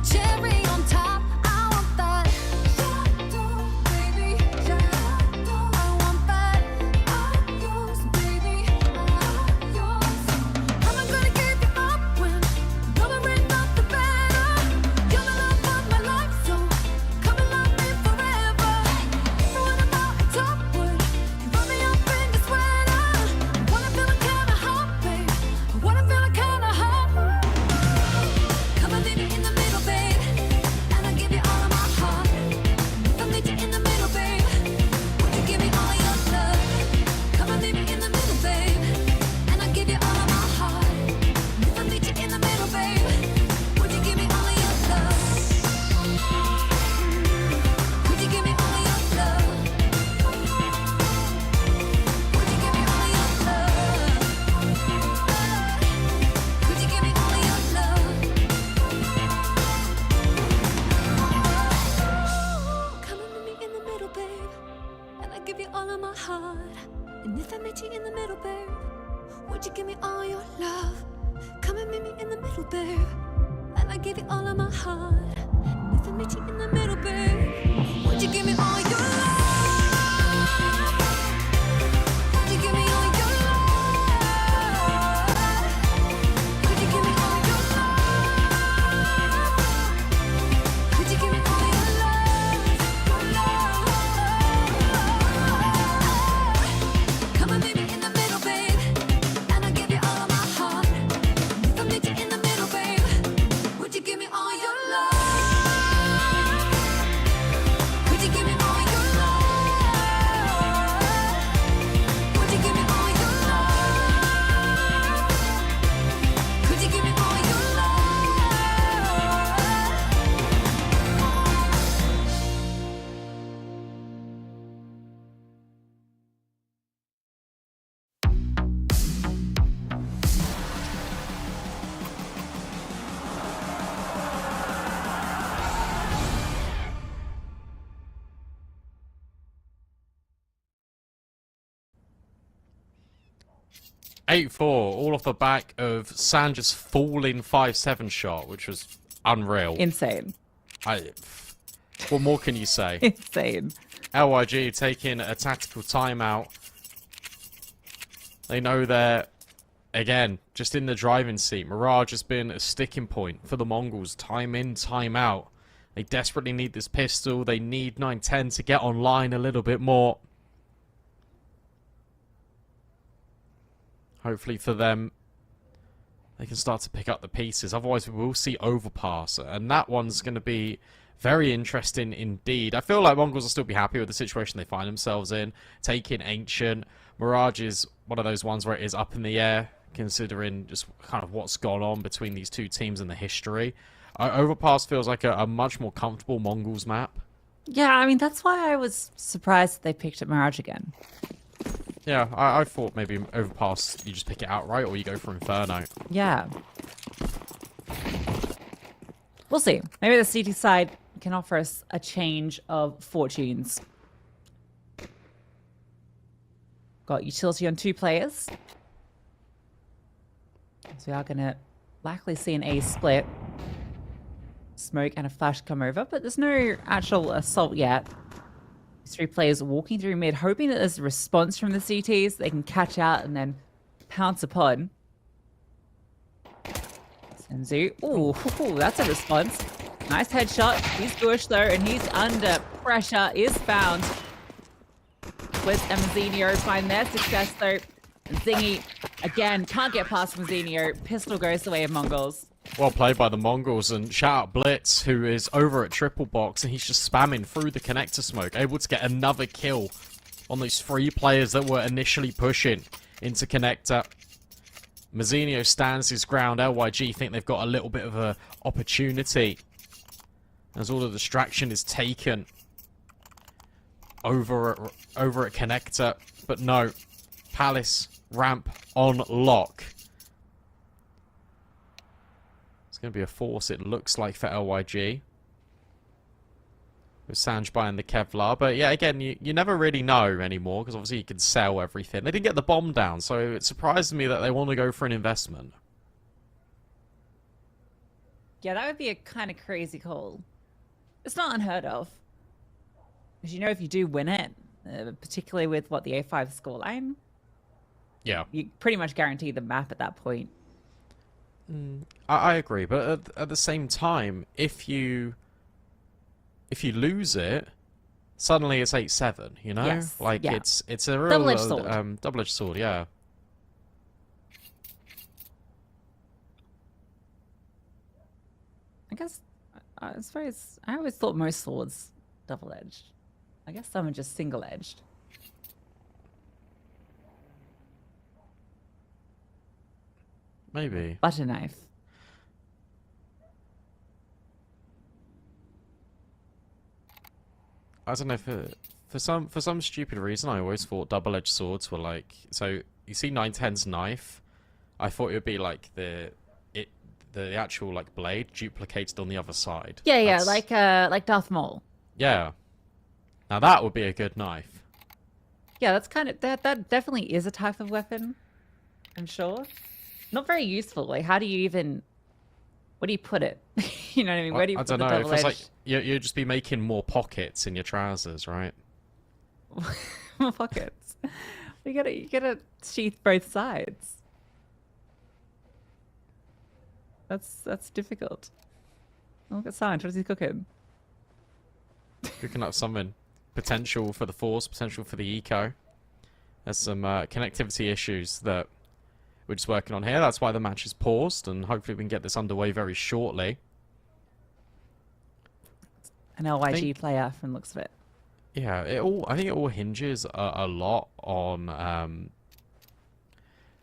Cherry on top, I want that. Baby, I want that. I'm yours, baby. I'm yours. I'm gonna give you up when lowering up the better. You're the love of my life, so come and love me forever. Even when I'm out at Topwood, you run me up in the sweater. Wanna feel like kinda hot, babe. Wanna feel like kinda hot. Come and meet me in the middle, babe, and I'll give you all of my heart. If I meet you in the middle, babe, would you give me all your love? Come and meet me in the middle, babe, and I'll give you all of my heart. If I meet you in the middle, babe, would you give me all of your love? Would you give me all of your love? Would you give me all of your love? Would you give me all of your love? Come and meet me in the middle, babe, and I give you all of my heart. And if I meet you in the middle, babe, would you give me all your love? Come and meet me in the middle, babe, and I give you all of my heart. And if I meet you in the middle, babe, would you give me all your love? Would you give me all your love? Would you give me all your love? Would you give me all your love? Come and meet me in the middle, babe, and I'll give you all of my heart. If I meet you in the middle, babe, would you give me all your love? Would you give me all your love? Would you give me all your love? Could you give me all your love? 8-4, all off the back of Sandra's falling 5-7 shot, which was unreal. Insane. What more can you say? Insane. LYG taking a tactical timeout. They know they're, again, just in the driving seat. Mirage has been a sticking point for the Mongols, time in, time out. They desperately need this pistol. They need 910 to get online a little bit more. Hopefully for them, they can start to pick up the pieces. Otherwise, we will see overpass. And that one's going to be very interesting indeed. I feel like Mongols will still be happy with the situation they find themselves in. Taking Ancient. Mirage is one of those ones where it is up in the air, considering just kind of what's gone on between these two teams and the history. Overpass feels like a much more comfortable Mongols map. Yeah, I mean, that's why I was surprised that they picked up Mirage again. Yeah, I thought maybe Overpass, you just pick it outright, or you go for Inferno. Yeah. We'll see. Maybe the CT side can offer us a change of fortunes. Got utility on 2 players. So we are going to likely see an A split. Smoke and a flash come over, but there's no actual assault yet. Three players walking through mid, hoping that there's a response from the CTs they can catch out and then pounce upon. Senzu. Ooh, that's a response. Nice headshot. He's Bush though, and he's under pressure. Is found. With Mazinho find their success though. And Zingy again can't get past Mazinho. Pistol goes the way of Mongols. Well played by the Mongols, and shout out Blitz, who is over at triple box, and he's just spamming through the connector smoke, able to get another kill on those 3 players that were initially pushing into connector. Mazinho stands his ground. LYG think they've got a little bit of a opportunity as all the distraction is taken over at connector, but no. Palace ramp on lock. It's going to be a force, it looks like, for LYG. With Sanj buying the Kevlar. But yeah, again, you never really know anymore, because obviously you can sell everything. They didn't get the bomb down, so it surprised me that they want to go for an investment. Yeah, that would be a kind of crazy call. It's not unheard of. Because you know if you do win it, particularly with, what, the A5 scoreline, Yeah. you pretty much guarantee the map at that point. I agree, but at the same time, if you lose it, suddenly it's 8-7, you know? Yes, Like, yeah. it's a real Double-edged sword. Double-edged sword, yeah. I guess, I suppose, I always thought most swords double-edged. I guess some are just single-edged. Maybe. Butter knife. I don't know, for some stupid reason, I always thought double-edged swords were like, so you see 910's knife, I thought it would be like the actual like blade duplicated on the other side. Yeah, That's- like Darth Maul. yeah. Now that would be a good knife. Yeah, that's kind of that definitely is a type of weapon. I'm sure. Not very useful. Like, how do you even? Where do you put it? You know what I mean? Where do you I put don't the know. It double feels edge? like you'd just be making more pockets in your trousers, right? More pockets. You gotta sheath both sides. That's difficult. Oh, look at Sanj. What is he cooking? Cooking up something. Potential for the force, potential for the eco. There's some connectivity issues that we're just working on here. That's why the match is paused, and hopefully we can get this underway very shortly. An LYG player from the looks of it. Yeah, I think it all hinges a lot on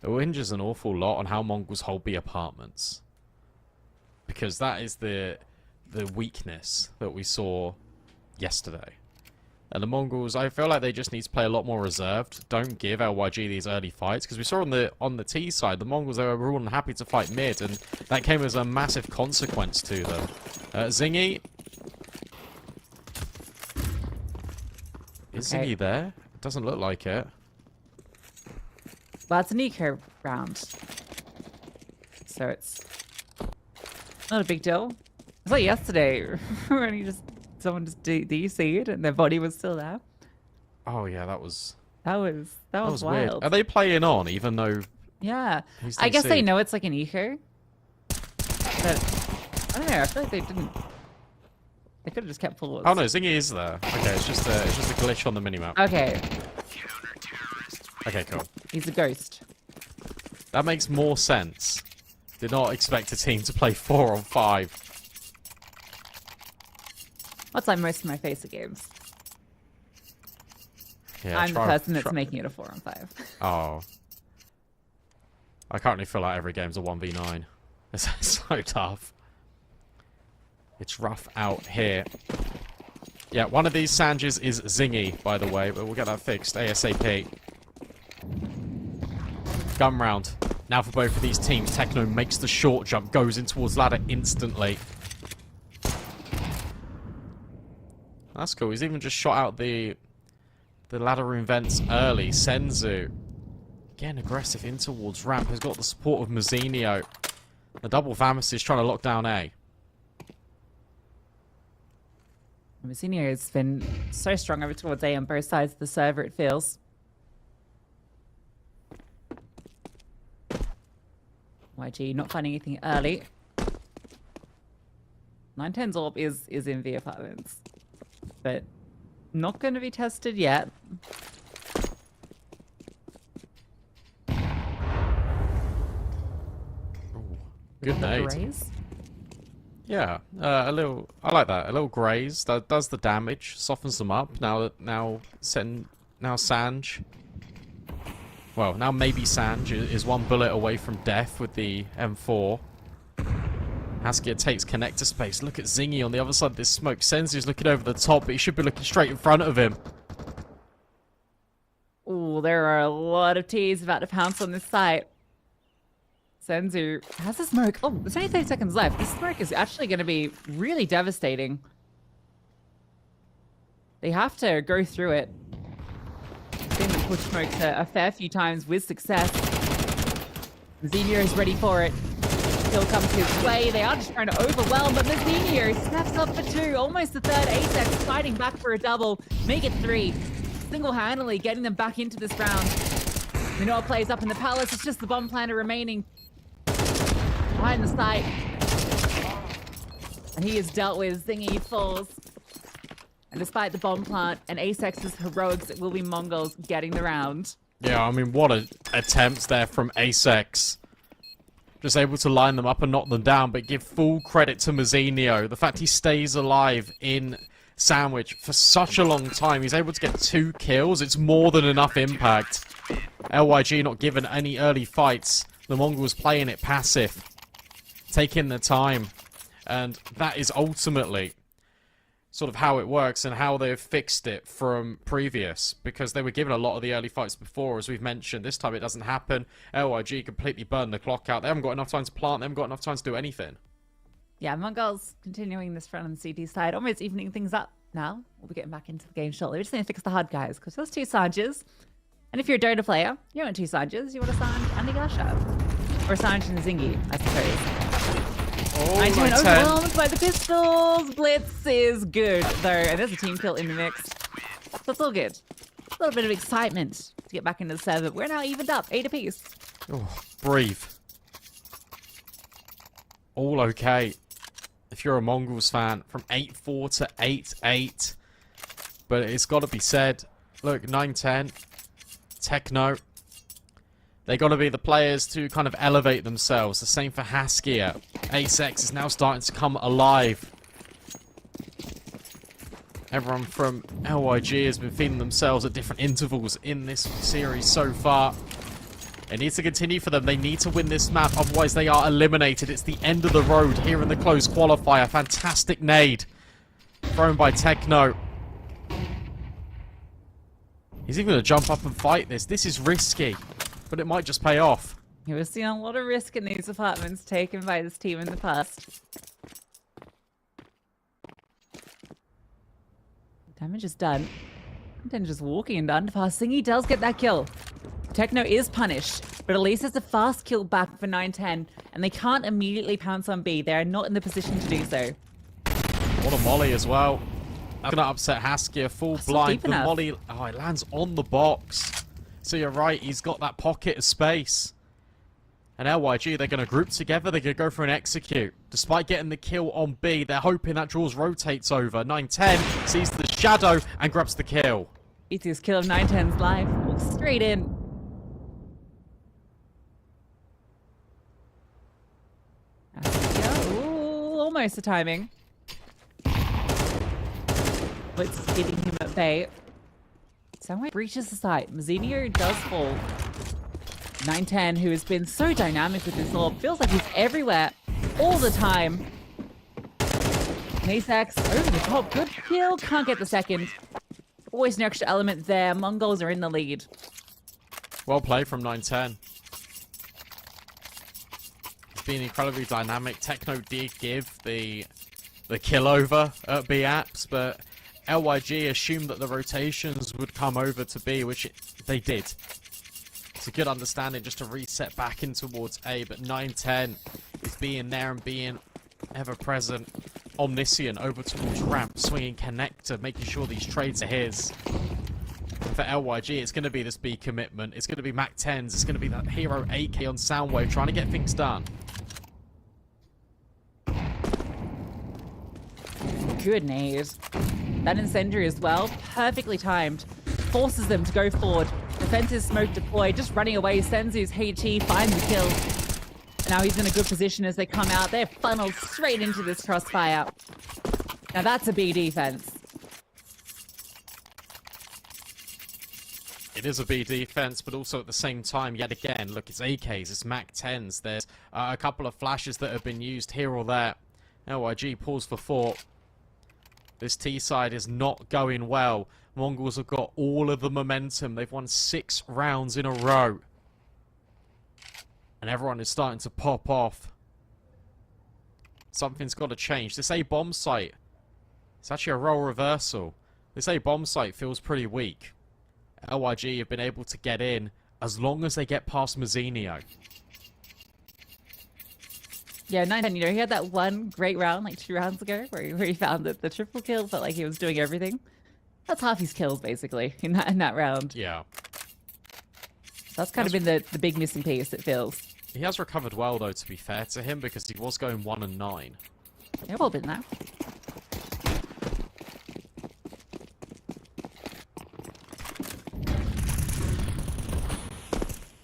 it all hinges an awful lot on how Mongols hold the apartments, because that is the weakness that we saw yesterday. And the Mongols, I feel like they just need to play a lot more reserved. Don't give LYG these early fights, because we saw on the T side, the Mongols, they were more than happy to fight mid, and that came as a massive consequence to them. Zingy. Is Okay. Zingy there? It doesn't look like it. Well, it's an eco round, so it's not a big deal. It's like yesterday when someone just DC'd and their body was still there. Oh yeah, that was That was weird. wild. Are they playing on even though? Yeah, Who's I guess they DC? know it's like an eco, but I don't know. I feel like they didn't. They could have just kept pause. Oh no, Zingy is there. Okay, it's just a glitch on the minimap. Okay, Okay, cool. he's a ghost. That makes more sense. Did not expect a team to play 4-on-5. That's like most of my FACER games. Yeah, I'm the person that's making it a 4-on-5. Oh. I currently feel like every game's a 1v9. It's so tough. It's rough out here. Yeah, one of these Sanjes is Zingy, by the way, but we'll get that fixed ASAP. Gun round. Now for both of these teams. Techno makes the short jump, goes in towards ladder instantly. That's cool. He's even just shot out the ladder room vents early. Senzu, again aggressive in towards ramp. Has got the support of Mazinho. The double Vamis is trying to lock down A. Muzinho has been so strong over towards A on both sides of the server, it feels. YG not finding anything early. 910's orb is in the apartments, but not going to be tested yet. Good night. Graze. Yeah, a little. I like that. A little graze that does the damage, softens them up. Now Sanj. Well, now maybe Sanj is one bullet away from death with the M4. Haskia takes connector space. Look at Zingy on the other side of this smoke. Senzu's looking over the top, but he should be looking straight in front of him. Ooh, there are a lot of T's about to pounce on this site. Senzu has a smoke. Oh, there's only 30 seconds left. This smoke is actually going to be really devastating. They have to go through it. I've seen them push smoke a fair few times with success. Zinio is ready for it. Kill comes his way. They are just trying to overwhelm, but Zinio snaps up for 2. Almost the third ASEX, fighting back for a double. Make it 3. Single-handedly getting them back into this round. Minoa plays up in the palace. It's just the bomb planter remaining behind the site. And he is dealt with. Zingy falls. And despite the bomb plant and ASEX's heroics, it will be MongolZ getting the round. Yeah, I mean, what an attempt there from ASEX. Just able to line them up and knock them down, but give full credit to Muzinho. The fact he stays alive in Sandwich for such a long time. He's able to get 2 kills. It's more than enough impact. LYG not given any early fights. The Mongols playing it passive. Taking the time. And that is ultimately sort of how it works and how they've fixed it from previous, because they were given a lot of the early fights before, as we've mentioned. This time it doesn't happen. LYG completely burned the clock out. They haven't got enough time to plant. They haven't got enough time to do anything. Yeah, MongolZ continuing this front on the CT side, almost evening things up now. We'll be getting back into the game shortly. We're just going to fix the HUD, guys, because there's 2 Sanjas. And if you're a Dota player, you want 2 Sanjas. You want a Sanj and a Gasha. Or a Sanj and a Zingy, I suppose. Oh, 19 overwhelmed by the pistols. Blitz is good, though. And there's a team kill in the mix. So it's all good. A little bit of excitement to get back into the server. We're now evened up, 8 apiece. Oh, breathe. All okay. If you're a MongolZ fan, from 8-4 to 8-8. But it's got to be said, look, 9-10, Techno, they got to be the players to kind of elevate themselves. The same for Haskia. ASEX is now starting to come alive. Everyone from LYG has been feeling themselves at different intervals in this series so far. It needs to continue for them. They need to win this map, otherwise they are eliminated. It's the end of the road here in the closed qualifier. Fantastic nade thrown by Techno. He's even going to jump up and fight this. This is risky, but it might just pay off. You were seeing a lot of risk in these apartments taken by this team in the past. Damage is done. Then just walking and done fast. Zingy does get that kill. Techno is punished, but at least it's a fast kill back for 9-10, and they can't immediately pounce on B. They are not in the position to do so. What a molly as well. That's going to upset Haskia. Full blind. The molly, oh, it lands on the box. So you're right, he's got that pocket of space. And LYG, they're going to group together. They're going to go for an execute. Despite getting the kill on B, they're hoping that Jaws rotates over. 9-10 sees the shadow and grabs the kill. Easiest kill of 9-10's life. Walks straight in. Ooh, almost the timing. Blitz is getting him at bay. Somewhere breaches the site. Muzinho does fall. 9-10, who has been so dynamic with this orb, feels like he's everywhere all the time. Nasex over the top. Good kill. Can't get the second. Always an extra element there. MongolZ are in the lead. Well played from 9-10. It's been incredibly dynamic. Techno did give the kill over at B apps, but LYG assumed that the rotations would come over to B, which they did. It's a good understanding just to reset back in towards A, but 9-10 is being there and being ever present. Omniscient over towards ramp, swinging connector, making sure these trades are his. For LYG, it's going to be this B commitment. It's going to be Mac 10s. It's going to be that Hero AK on Soundwave trying to get things done. Good nade. That incendiary as well, perfectly timed. Forces them to go forward. Defensive smoke deployed, just running away. Senzu's HE finds the kill. And now he's in a good position as they come out. They're funneled straight into this crossfire. Now that's a B defense. It is a B defense, but also at the same time, yet again, look, it's AKs, it's Mac 10s. There's a couple of flashes that have been used here or there. LYG pulls for 4. This T side is not going well. Mongols have got all of the momentum. They've won 6 rounds in a row. And everyone is starting to pop off. Something's got to change. This A bomb site, it's actually a role reversal. This A bomb site feels pretty weak. LYG have been able to get in as long as they get past Mazzinho. Yeah, 910, you know, he had that one great round like 2 rounds ago where he found that the triple kill felt like he was doing everything. That's half his kills, basically, in that round. Yeah. That's kind of been the big missing piece, it feels. He has recovered well, though, to be fair to him, because he was going 1 and 9. Yeah, well been now.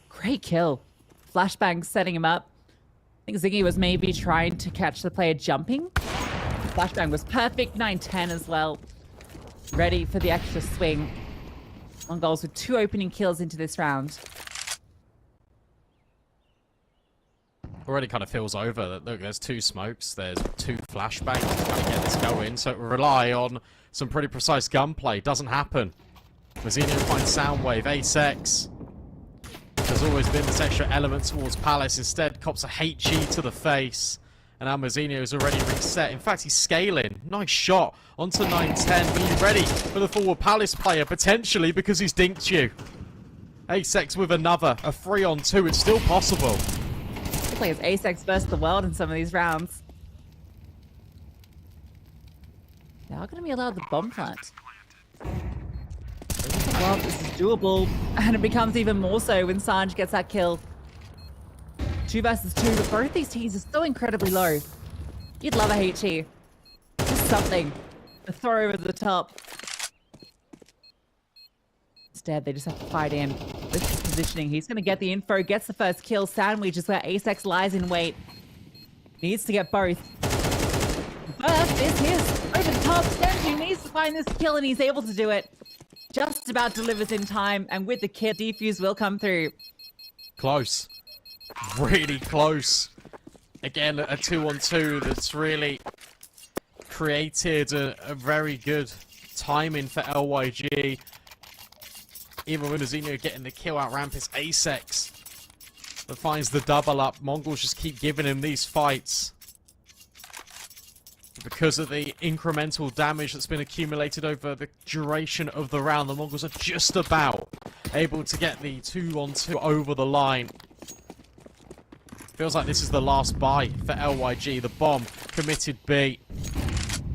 Great kill. Flashbang setting him up. I think Ziggy was maybe trying to catch the player jumping. Flashbang was perfect. 9-10 as well. Ready for the extra swing. MongolZ with 2 opening kills into this round. Already kind of feels over. Look, there's 2 smokes. There's 2 flashbangs to kind of get this going. So rely on some pretty precise gunplay. Doesn't happen. Mazzinho finds Soundwave. Ace-X. There's always been this extra element towards Palace. Instead, cops a HE to the face. And now Mazzinho is already reset. In fact, he's scaling. Nice shot onto 9-10. Be ready for the forward Palace player, potentially, because he's dinked you. Ace-X with another. A 3-on-2. It's still possible. It's like it's Ace-X versus the world in some of these rounds. They are going to be allowed the bomb plant. Well, this is doable, and it becomes even more so when Sanj gets that kill. 2 versus 2, but both these teams are so incredibly low. You'd love a HE. Just something to throw over the top. Instead, they just have to fight in. This is positioning. He's going to get the info, gets the first kill. Sandwich is where Ace-X lies in wait. Needs to get both. First is his over the top. Senju needs to find this kill, and he's able to do it. Just about delivers in time, and with the kill, defuse will come through. Close. Really close. Again, a 2-on-2 that's really created a very good timing for LYG. Even with Mazzinho getting the kill out ramp, it's Ace-X that finds the double up. Mongols just keep giving him these fights. Because of the incremental damage that's been accumulated over the duration of the round, the Mongols are just about able to get the 2-on-2 over the line. Feels like this is the last buy for LYG. The bomb committed B.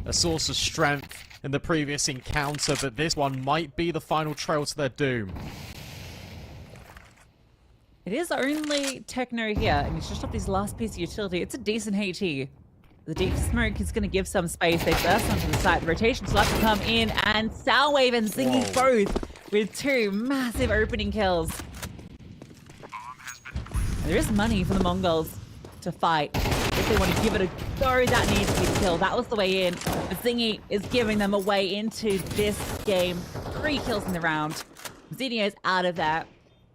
A source of strength in the previous encounter, but this one might be the final trail to their doom. It is only Techno here, and he's just off his last piece of utility. It's a decent HE. The deep smoke is going to give some space. They burst onto the site. The rotations will have to come in, and Soundwave and Zingy both with 2 massive opening kills. There is money for the Mongols to fight. If they want to give it a go, that needs to be the kill. That was the way in. But Zingy is giving them a way into this game. 3 kills in the round. Zingy is out of that.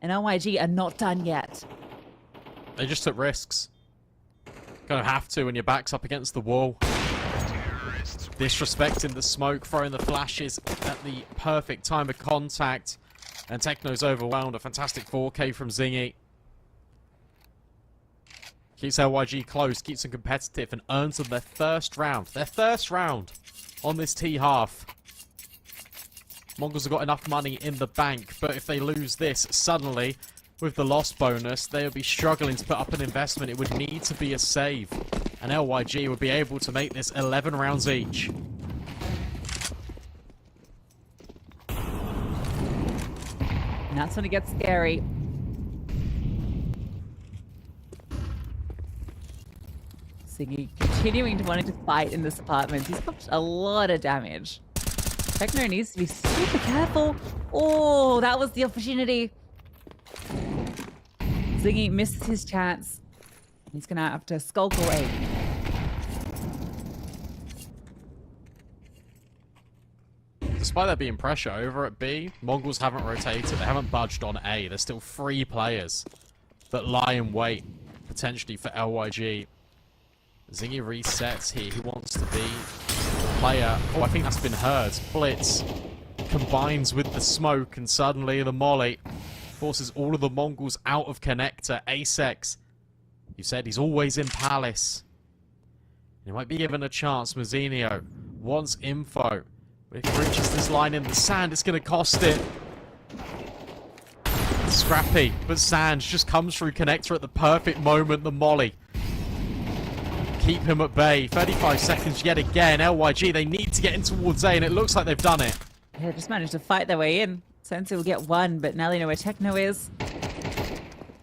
And LYG are not done yet. They just took risks. Gonna have to when your back's up against the wall. Disrespecting the smoke, throwing the flashes at the perfect time of contact. And Techno's overwhelmed. A fantastic 4K from Zingy. Keeps LYG close, keeps them competitive, and earns them their first round. Their first round on this T half. Mongols have got enough money in the bank, but if they lose this, suddenly, with the loss bonus, they'll be struggling to put up an investment. It would need to be a save and LYG would be able to make this 11 rounds each. And that's when it gets scary. Siggy continuing to wanting to fight in this apartment. He's got a lot of damage. Techno needs to be super careful. Oh, that was the opportunity. Ziggy misses his chance. He's gonna have to skulk away. Despite there being pressure over at B, Mongols haven't rotated. They haven't budged on A. There's still 3 players that lie in wait, potentially for LYG. Ziggy resets here. He wants to be a player. Oh, I think that's been heard. Blitz combines with the smoke, and suddenly the molly forces all of the Mongols out of connector. Asex, you said he's always in Palace. He might be given a chance. Mazzinho wants info. But if he reaches this line in the sand, it's going to cost it. Scrappy, but Sands just comes through connector at the perfect moment. The molly. Keep him at bay. 35 seconds yet again. LYG, they need to get in towards A, and it looks like they've done it. Yeah, just managed to fight their way in. Sensi will get one, but now they know where Techno is.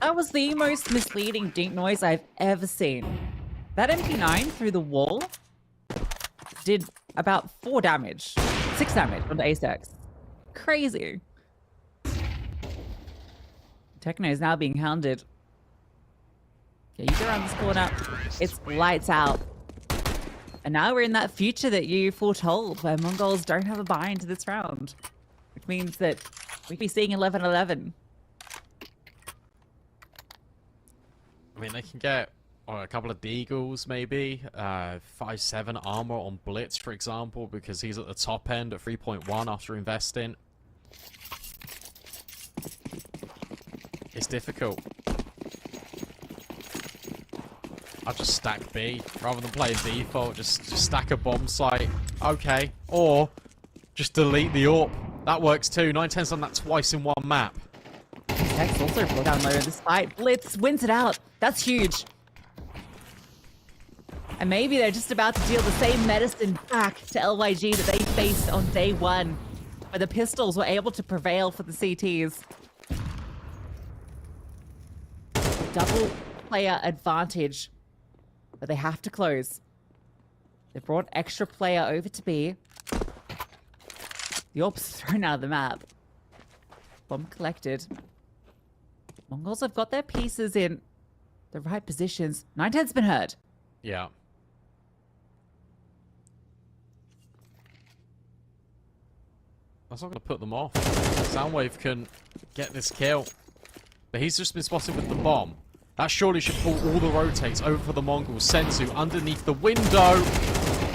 That was the most misleading dink noise I've ever seen. That MP9 through the wall did about 4 damage. 6 damage on the Asex. Crazy. Techno is now being hounded. Yeah, you go around this corner. It's lights out. And now we're in that future that you foretold, where Mongols don't have a buy into this round. Which means that we'd be seeing 11-11. I mean, they can get a couple of Deagles, maybe. 5-7 armor on Blitz, for example, because he's at the top end at 3.1 after investing. It's difficult. I'll just stack B rather than play default. Just stack a bomb site. Okay. Or just delete the AWP. That works too. 910's done that twice in one map. Tex also pulled down low in this fight. Blitz wins it out. That's huge. And maybe they're just about to deal the same medicine back to LYG that they faced on day 1, where the pistols were able to prevail for the CTs. Double player advantage, but they have to close. They brought extra player over to B. The AWP's thrown out of the map. Bomb collected. Mongols have got their pieces in the right positions. 910's been heard. Yeah. That's not going to put them off. Soundwave can get this kill. But he's just been spotted with the bomb. That surely should pull all the rotates over for the Mongols. Sensu underneath the window.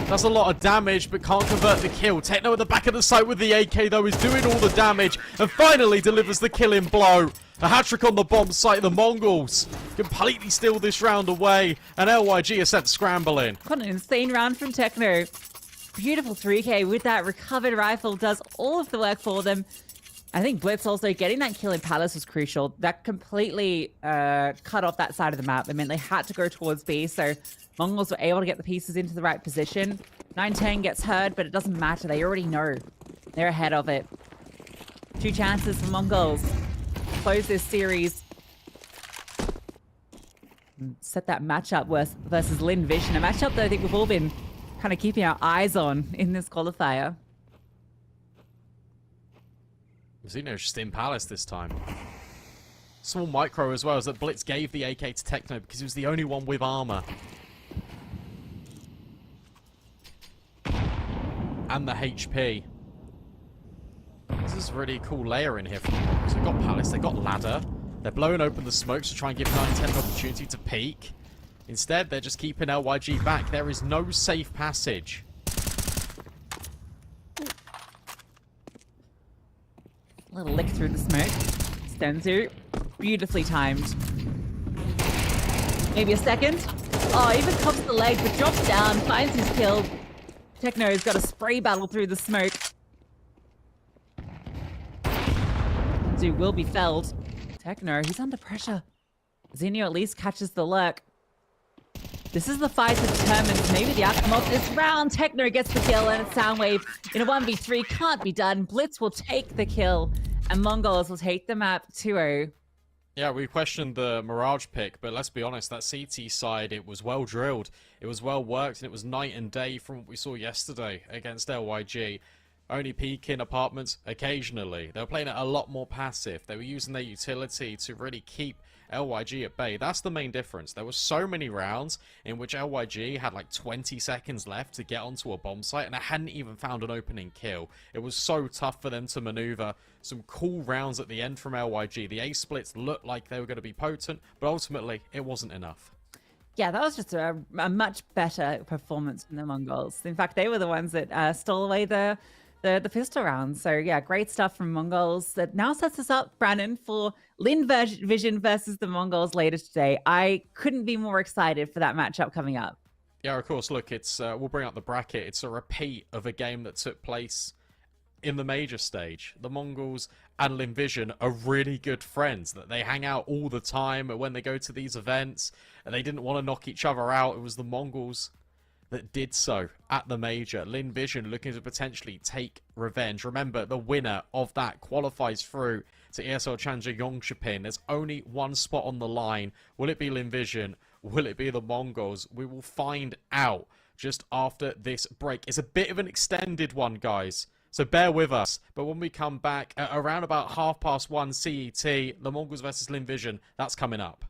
Does a lot of damage, but can't convert the kill. Techno at the back of the site with the AK, though, is doing all the damage. And finally delivers the killing blow. A hat-trick on the bomb site. The Mongols completely steal this round away. And LYG are sent scrambling. What an insane round from Techno. Beautiful 3K with that recovered rifle does all of the work for them. I think Blitz also getting that kill in Palace was crucial. That completely cut off that side of the map. It meant they had to go towards B, so Mongols were able to get the pieces into the right position. 910 gets heard, but it doesn't matter. They already know. They're ahead of it. 2 chances for Mongols to close this series. And set that matchup versus Lynn Vision. A matchup that I think we've all been kind of keeping our eyes on in this qualifier. Zeno's just in Palace this time. Small micro as well, is that Blitz gave the AK to Techno because he was the only one with armor. And the HP. This is a really cool layer in here from them. So they've got Palace, they've got Ladder. They're blowing open the smokes to try and give 910 an opportunity to peek. Instead, they're just keeping LYG back. There is no safe passage. A little lick through the smoke. Senzu, beautifully timed. Maybe a second. Oh, even cops the leg, but drops down, finds his kill. Techno's got a spray battle through the smoke. Senzu will be felled. Techno, he's under pressure. Zinio at least catches the lurk. This is the fight that determines maybe the outcome of this round. Techno gets the kill, and it's Soundwave in a 1v3. Can't be done. Blitz will take the kill, and MongolZ will take the map 2-0. Yeah, we questioned the Mirage pick, but let's be honest, that CT side, it was well drilled, it was well worked, and it was night and day from what we saw yesterday against LYG. Only peeking apartments occasionally. They were playing it a lot more passive. They were using their utility to really keep LYG at bay. That's the main difference. There were so many rounds in which LYG had like 20 seconds left to get onto a bomb site, and they hadn't even found an opening kill. It was so tough for them to maneuver. Some cool rounds at the end from LYG. The A splits looked like they were going to be potent, but ultimately it wasn't enough. Yeah, that was just a much better performance from the MongolZ. In fact, they were the ones that stole away the pistol round. So yeah, great stuff from MongolZ. That now sets us up, Brandon, for Lynn Vision versus the MongolZ later today. I couldn't be more excited for that matchup coming up. Yeah, of course. Look, it's we'll bring up the bracket. It's a repeat of a game that took place in the major stage. The MongolZ and Lynn Vision are really good friends. That they hang out all the time when they go to these events, and they didn't want to knock each other out. It was the MongolZ that did so at the major. Lynn Vision looking to potentially take revenge. Remember, the winner of that qualifies through to ESL Challenger Jönköping. There's only one spot on the line. Will it be Lynn Vision? Will it be the MongolZ? We will find out just after this break. It's a bit of an extended one, guys, so bear with us. But when we come back at around about 1:30 CET, the MongolZ versus Lynn Vision, that's coming up.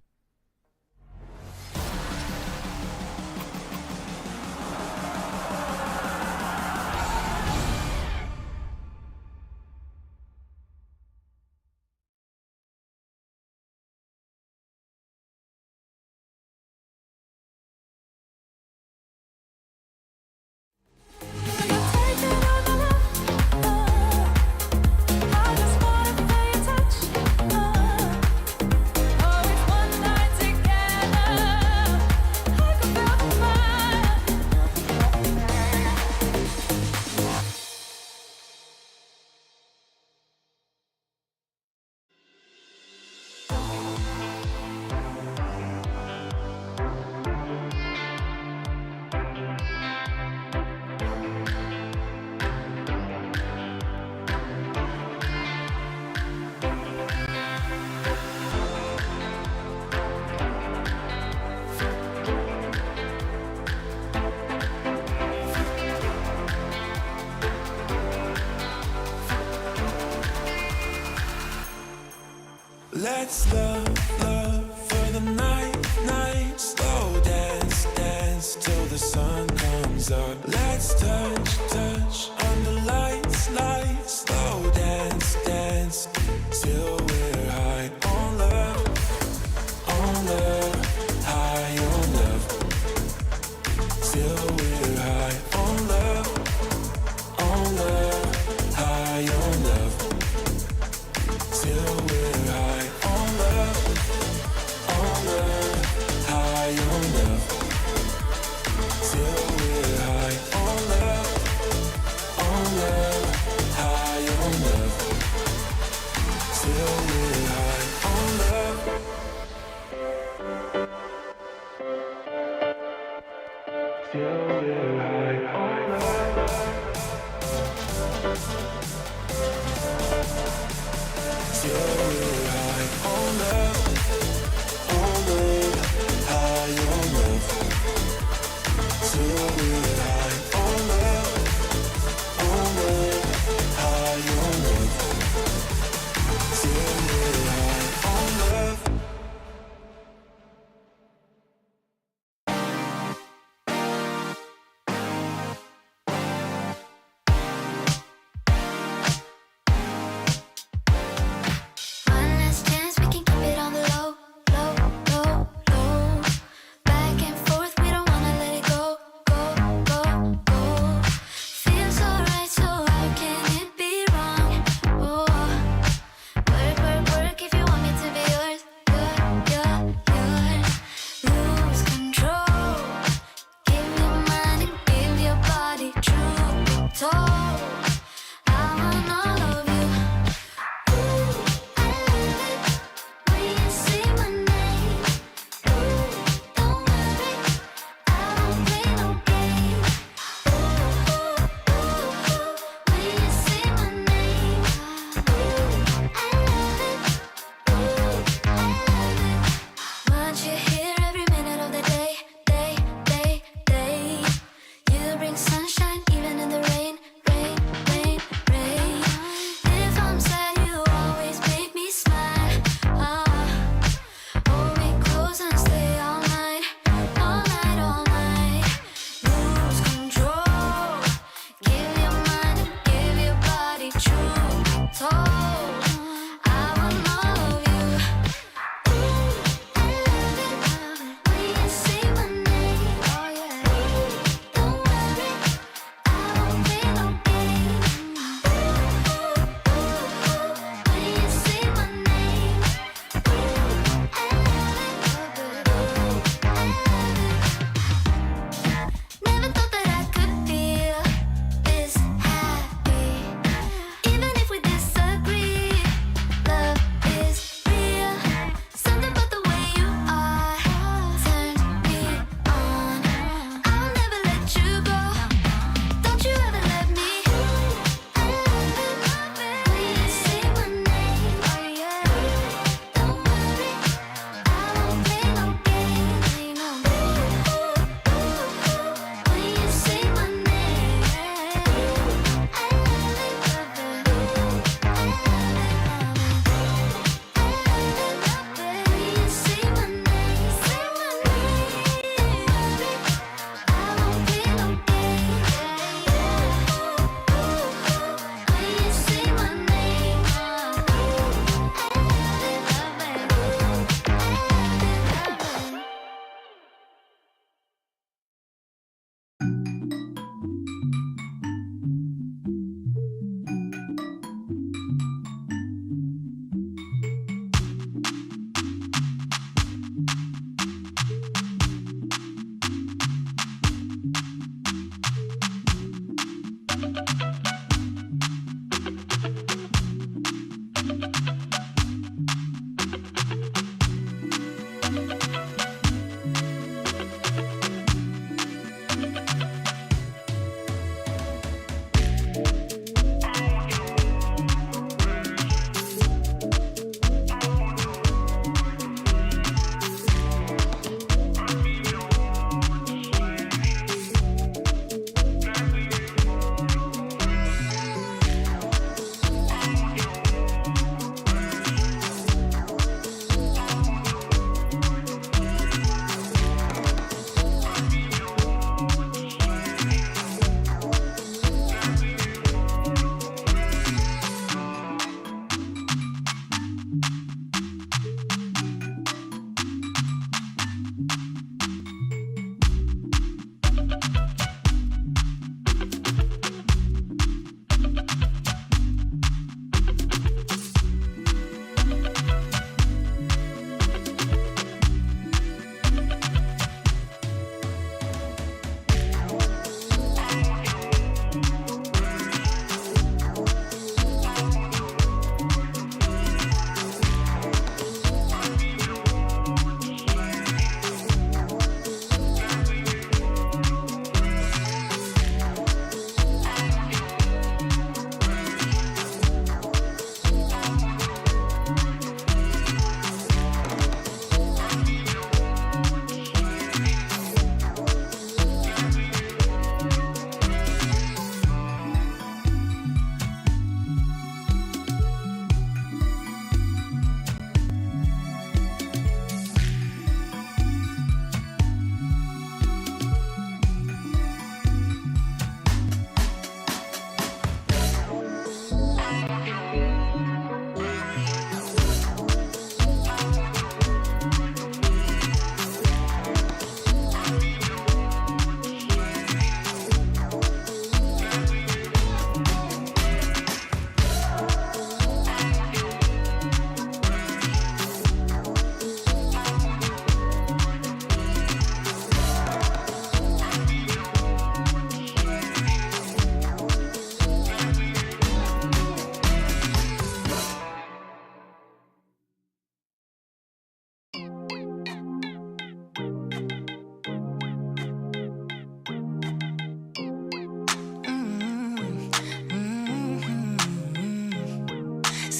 Let's love for the night. Slow dance till the sun comes up. Let's touch under lights. Slow dance till we're high on love, high on love. Till we're high on love, high on love. Till we're high on love, high on love. Till we're high on love, high on love. Till we're high on love. Till we're high on love. Till we're high on love, high on love. Till we're high on love, high on love. Till we're high on love. One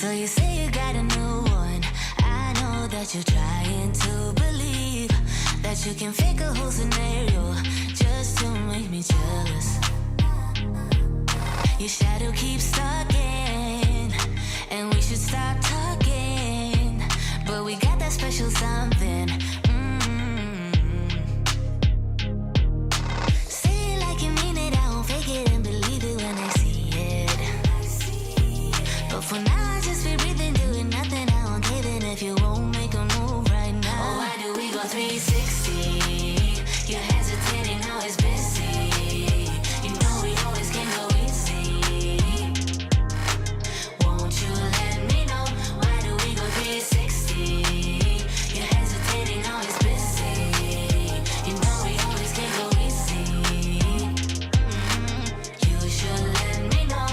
So you say you got a new one. I know that you're trying to believe that you can fake a whole scenario just to make me jealous. Your shadow keeps stalking, and we should stop talking. But we got that special something. Say it like you mean it, I won't fake it and believe it when I see it. But for now, I just be breathing, doing nothing. I won't give in if you won't make a move right now. Oh, why do we go 360? You're hesitating, always busy. You know we always can go easy. Won't you let me know? Why do we go 360? You're hesitating, always busy. You know we always can go easy. You should let me know.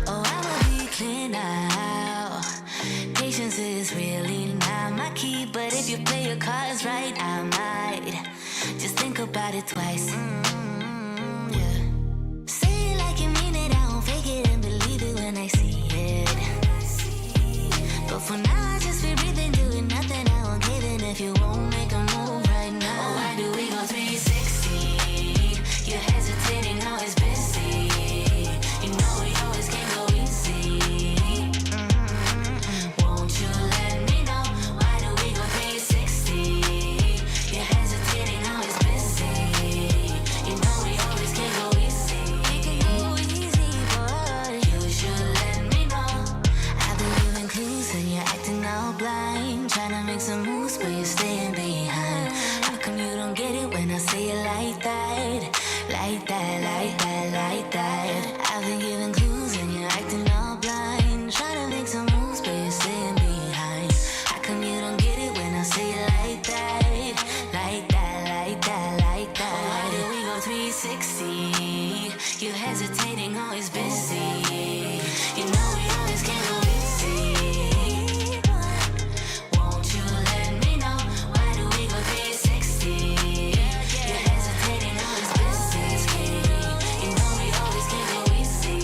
Oh, I will be clear now. Patience is really not my key, but if you play your cards right, I might just think about it twice. Yeah. Say it like you mean it, I won't fake it and believe it when I see it. But for now, I just be breathing, doing nothing. I won't give in if you won't make a move right now. Oh, why do we go 360? You're hesitating, always busy. You know we always can go easy. Won't you let me know? Why do we go 360? You're hesitating, always busy. You know we always can go easy. We can go easy, boy. You should let me know. I've been giving clues and you're acting all blind. Trying to make some moves, but you're staying behind. How come you don't get it when I say it like that? Like that, like that, like that. I've been giving clues and you're acting all blind. Trying to make some moves, but you're staying behind. How come you don't get it when I say it like that? Like that, like that, like that. Oh, why do we go 360? You're hesitating, always busy. You know we always can go easy. Won't you let me know? Why do we go 360? You're hesitating, always busy. You know we always can go easy.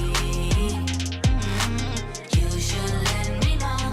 You should let me know.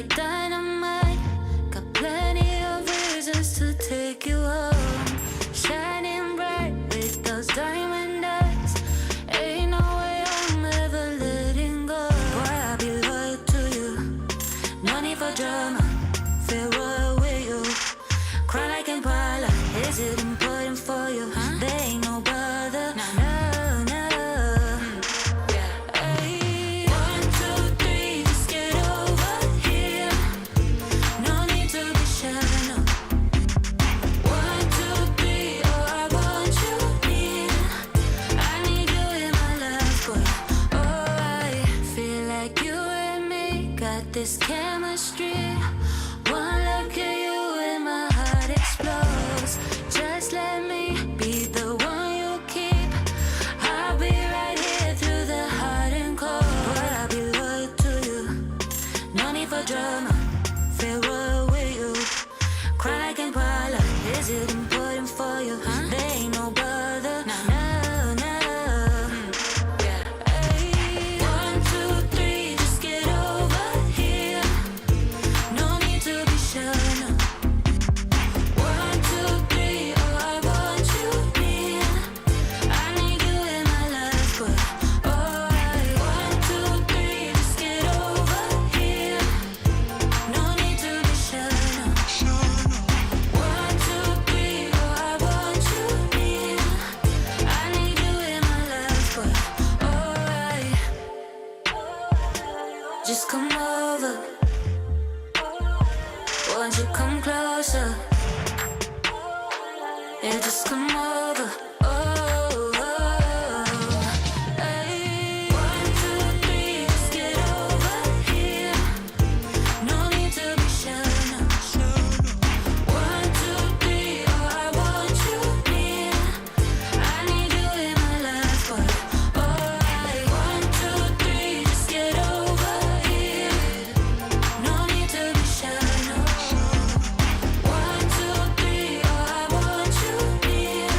like dynamite. Got plenty of reasons to take you home. Shining bright with those diamond eyes. Ain't no way I'm ever letting go. Boy, I'll be loyal to you. No need for drama. Feel royal with you. Cry like Impala. Is it important for you? There ain't no bother. No, no. Ay, 1, 2, 3, just get over here. No need to be shy, no. 1, 2, 3, oh, I want you near. I need you in my life, boy. Oh, I feel like you and me got this chemistry. One look at you and my heart explodes. Just let me be the one you keep. I'll be right here through the hot and cold. Boy, I'll be loyal to you. No need for drama. Feel royal with you. Cry like Impala. Is it important for you? There ain't no bother. No, no. Ay, 1, 2, 3, just get over here. No need to be shy, no. 1, 2, 3, oh, I want you near. I need you in my life, boy. Oh, 1, 2, 3, just get over here. No need to be shy, no. 1, 2, 3, oh, I want you near. I need you in my life, boy. Just come over. Won't you come closer? Yeah, just come over. Ay, 1, 2, 3, just get over here. No need to be shy, no. 1, 2, 3, oh, I want you near. I need you in my life, boy. Oh, 1, 2, 3, just get over here. No need to be shy, no. 1, 2, 3, oh, I want you near.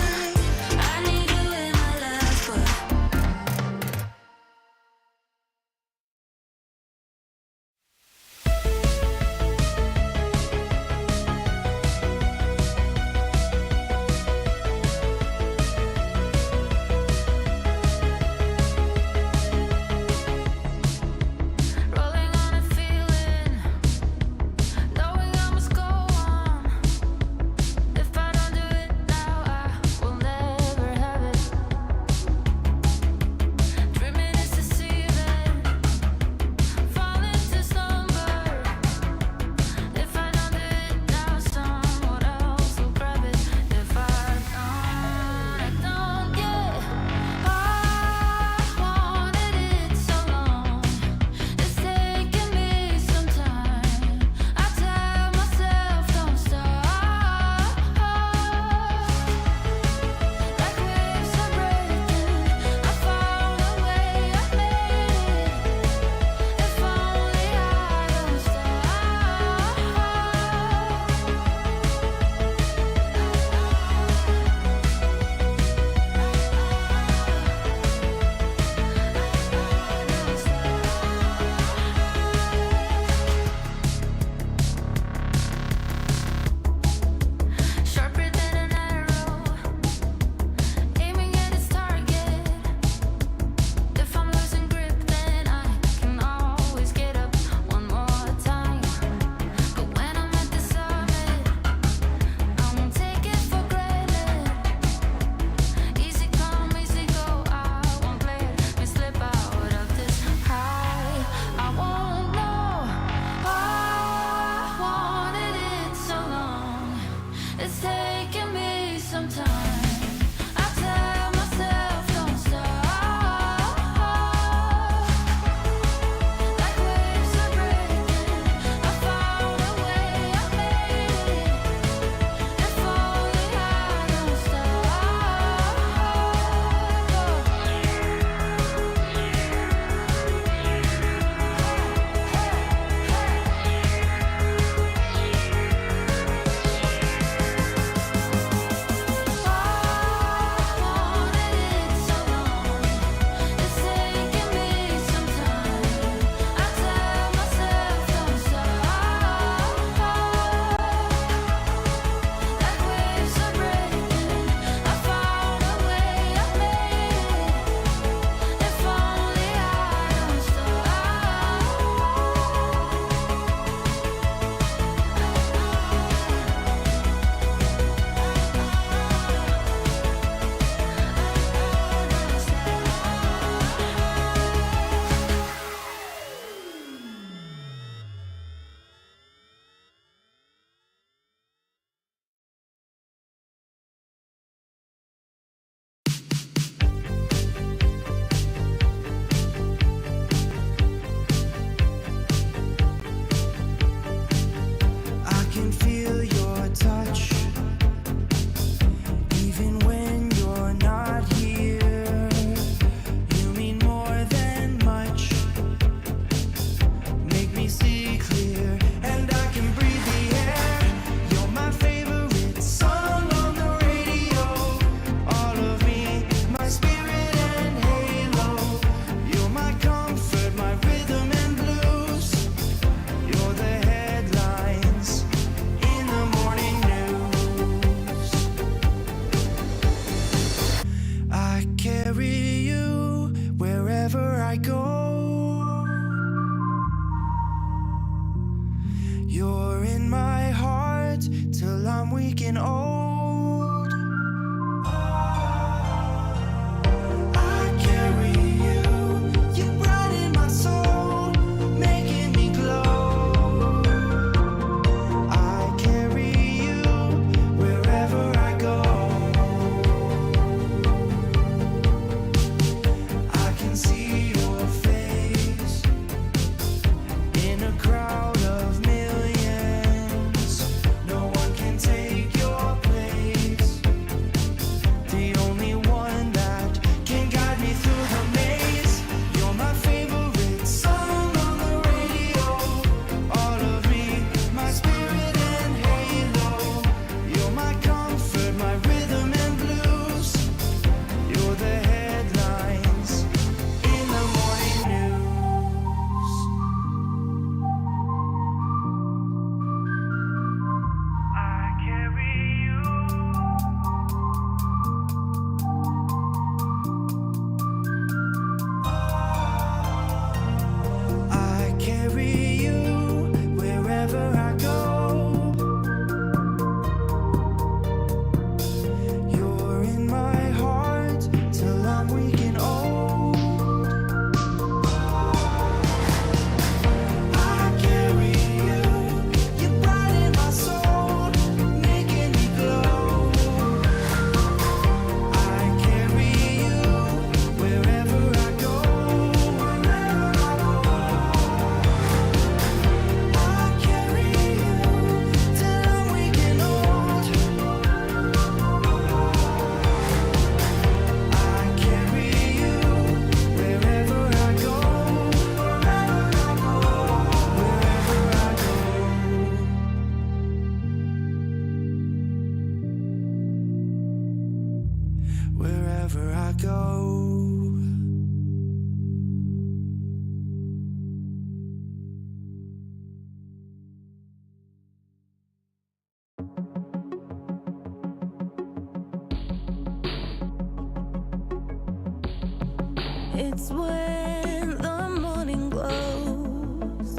It's when the morning glows.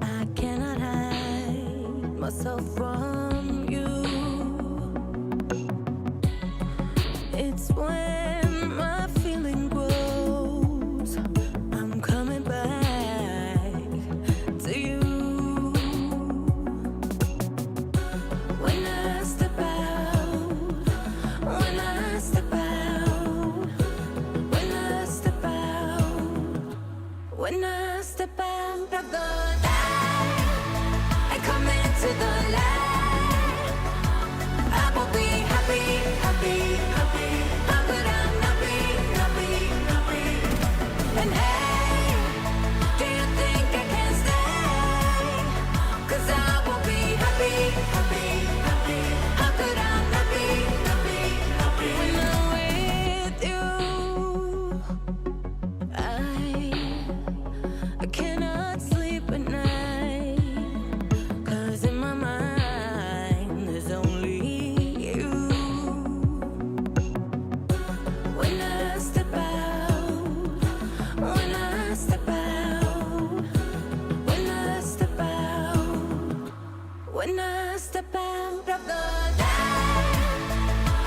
I cannot hide myself from you. It's when my feeling grows. I'm coming back to you. When I step out, when I step out, when I step out, when I step out of the light, I come into the light. I will be happy, happy, happy. How could I not be, not be, not be? And hey, do you think I can stay? 'Cause I will be happy, happy, happy. How could I not be, not be, not be? When I'm with you, I cannot sleep at night. 'Cause in my mind there's only you. When I step out, when I step out, when I step out, when I step out of the light,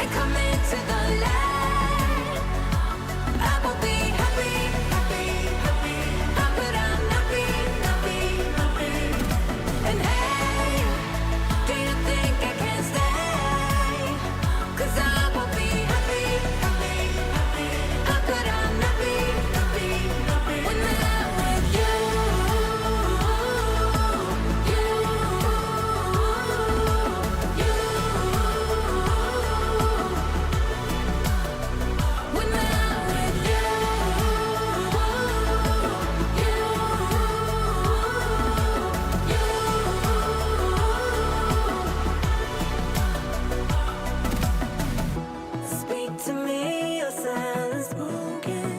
I come into the light. I will be happy, happy, happy. How could I not be, not be, not be? And hey, do you think I can stay? 'Cause I will be happy, happy, happy. How could I not be, not be, not be? When I'm with you, you, you. When I'm with you, you. Speak to me, your silence broken.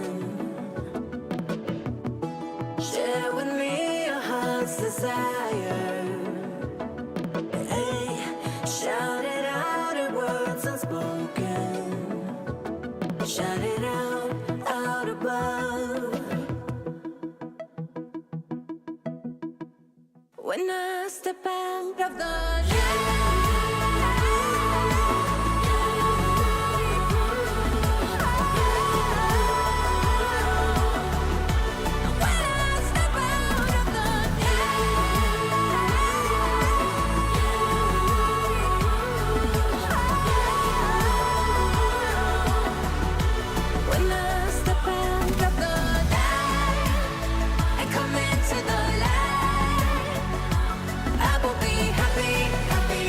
Share with me your heart's desire. Hey, shout it out in words unspoken. Shout it out above. When I step out of the When I step out of the light, I come into the light. I will be happy, happy,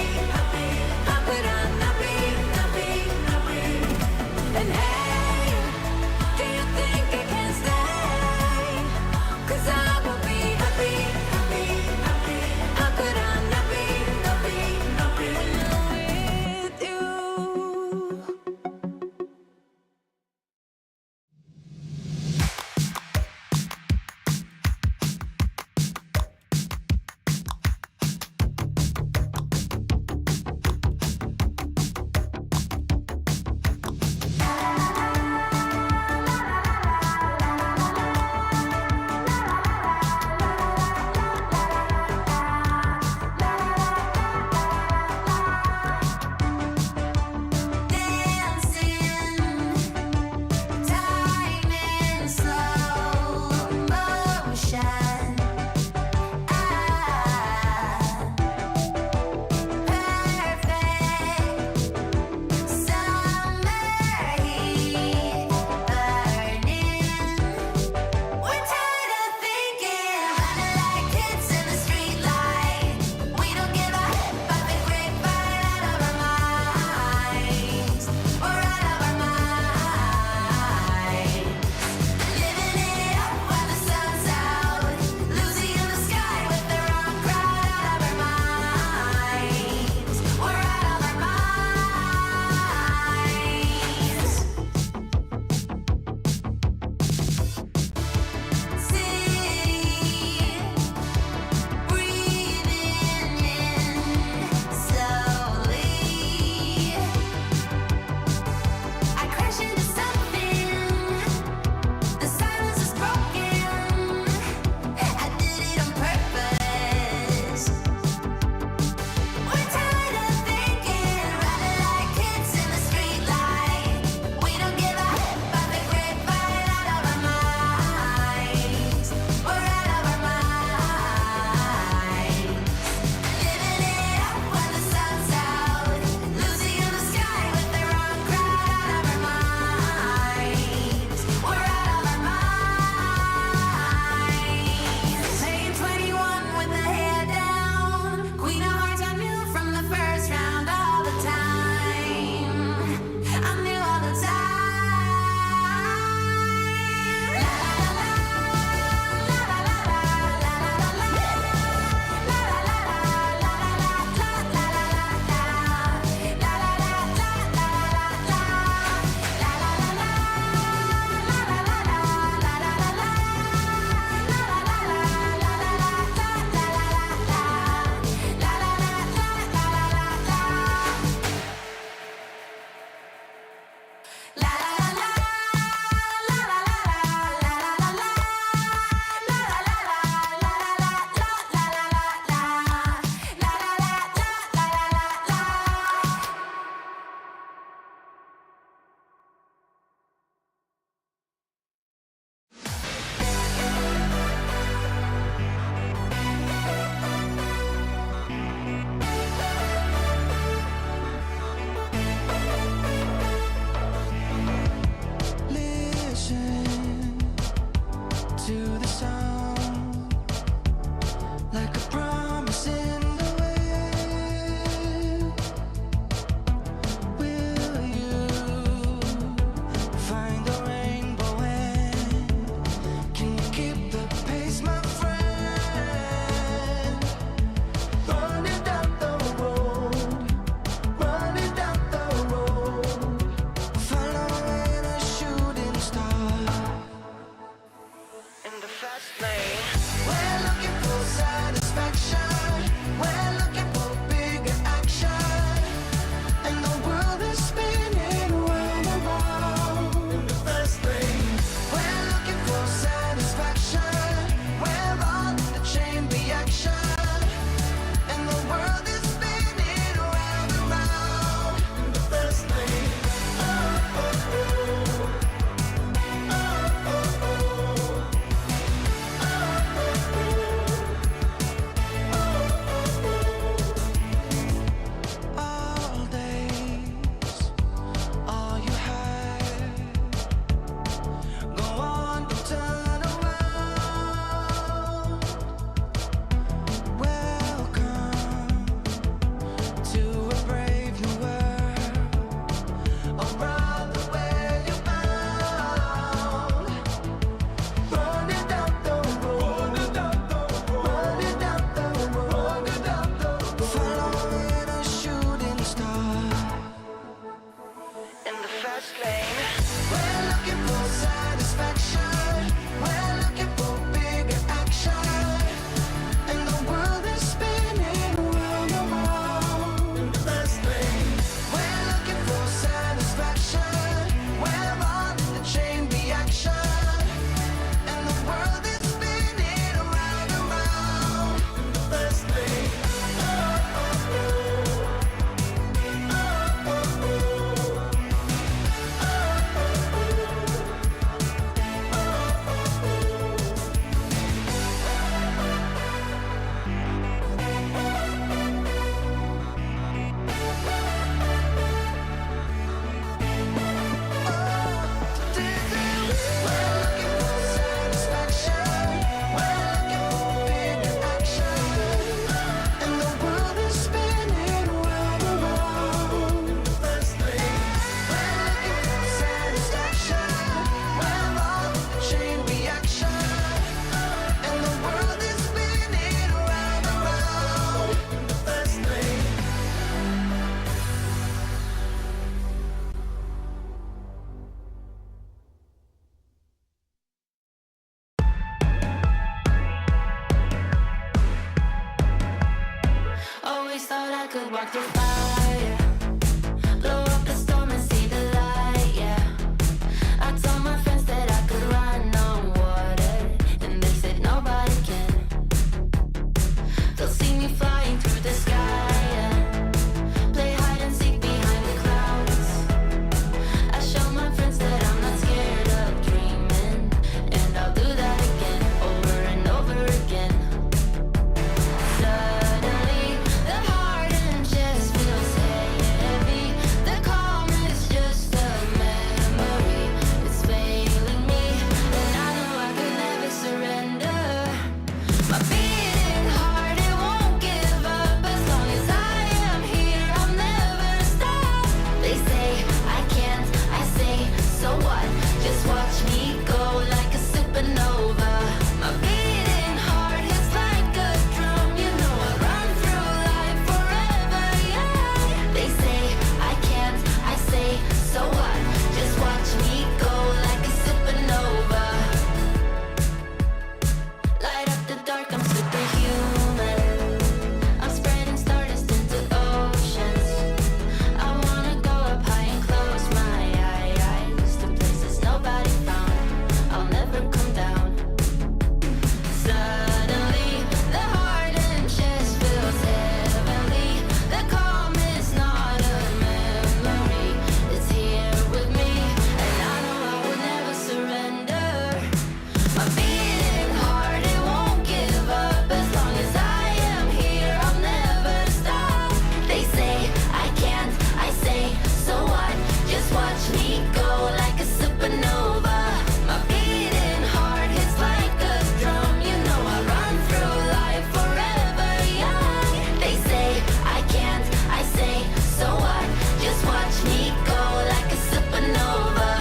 could walk through fire, blow up the storm and see the light, yeah. I told my friends that I could run on water, and they said nobody can. They'll see me flying through the sky, yeah. Play hide and seek behind the clouds. I show my friends that I'm not scared of dreaming, and I'll do that again, over and over again. Suddenly, the heart and chest feels heavy. The calm is just a memory. It's failing me, and I know I could never surrender. My beating heart, it won't give up. As long as I am here, I'll never stop. They say I can't, I say, so what? Just watch me go like a supernova. My beating heart hits like a drum. You know I run through life forever, yeah. They say I can't, I say, so what? Just watch me go like a supernova. Light up the dark, I'm superhuman. I'm spreading stardust into oceans. I wanna go up high and close my eyes to places nobody found. I'll never come down. Suddenly, the heart and chest feels heavenly. The calm is not a memory. It's here with me, and I know I will never surrender. My beating heart, it won't give up. As long as I am here, I'll never stop. They say I can't, I say, so what? Just watch me go like a supernova. My beating heart hits like a drum. You know I run through life forever young. They say I can't, I say, so what? Just watch me go like a supernova.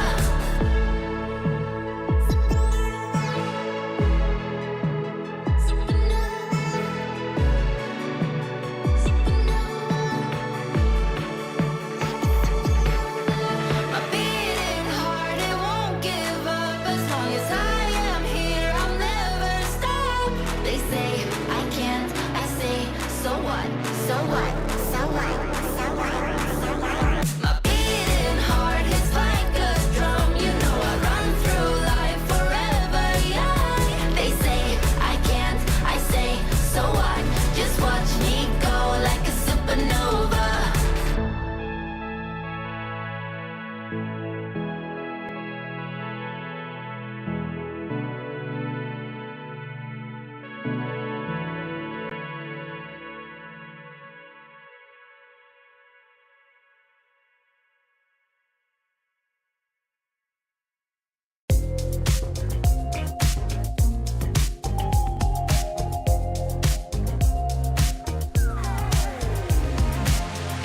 My beating heart, it won't give up. As long as I am here, I'll never stop. They say I can't, I say, so what? So what? So what? So what? So what? My beating heart hits like a drum. You know I run through life forever young. They say I can't, I say, so what? Just watch me go like a supernova.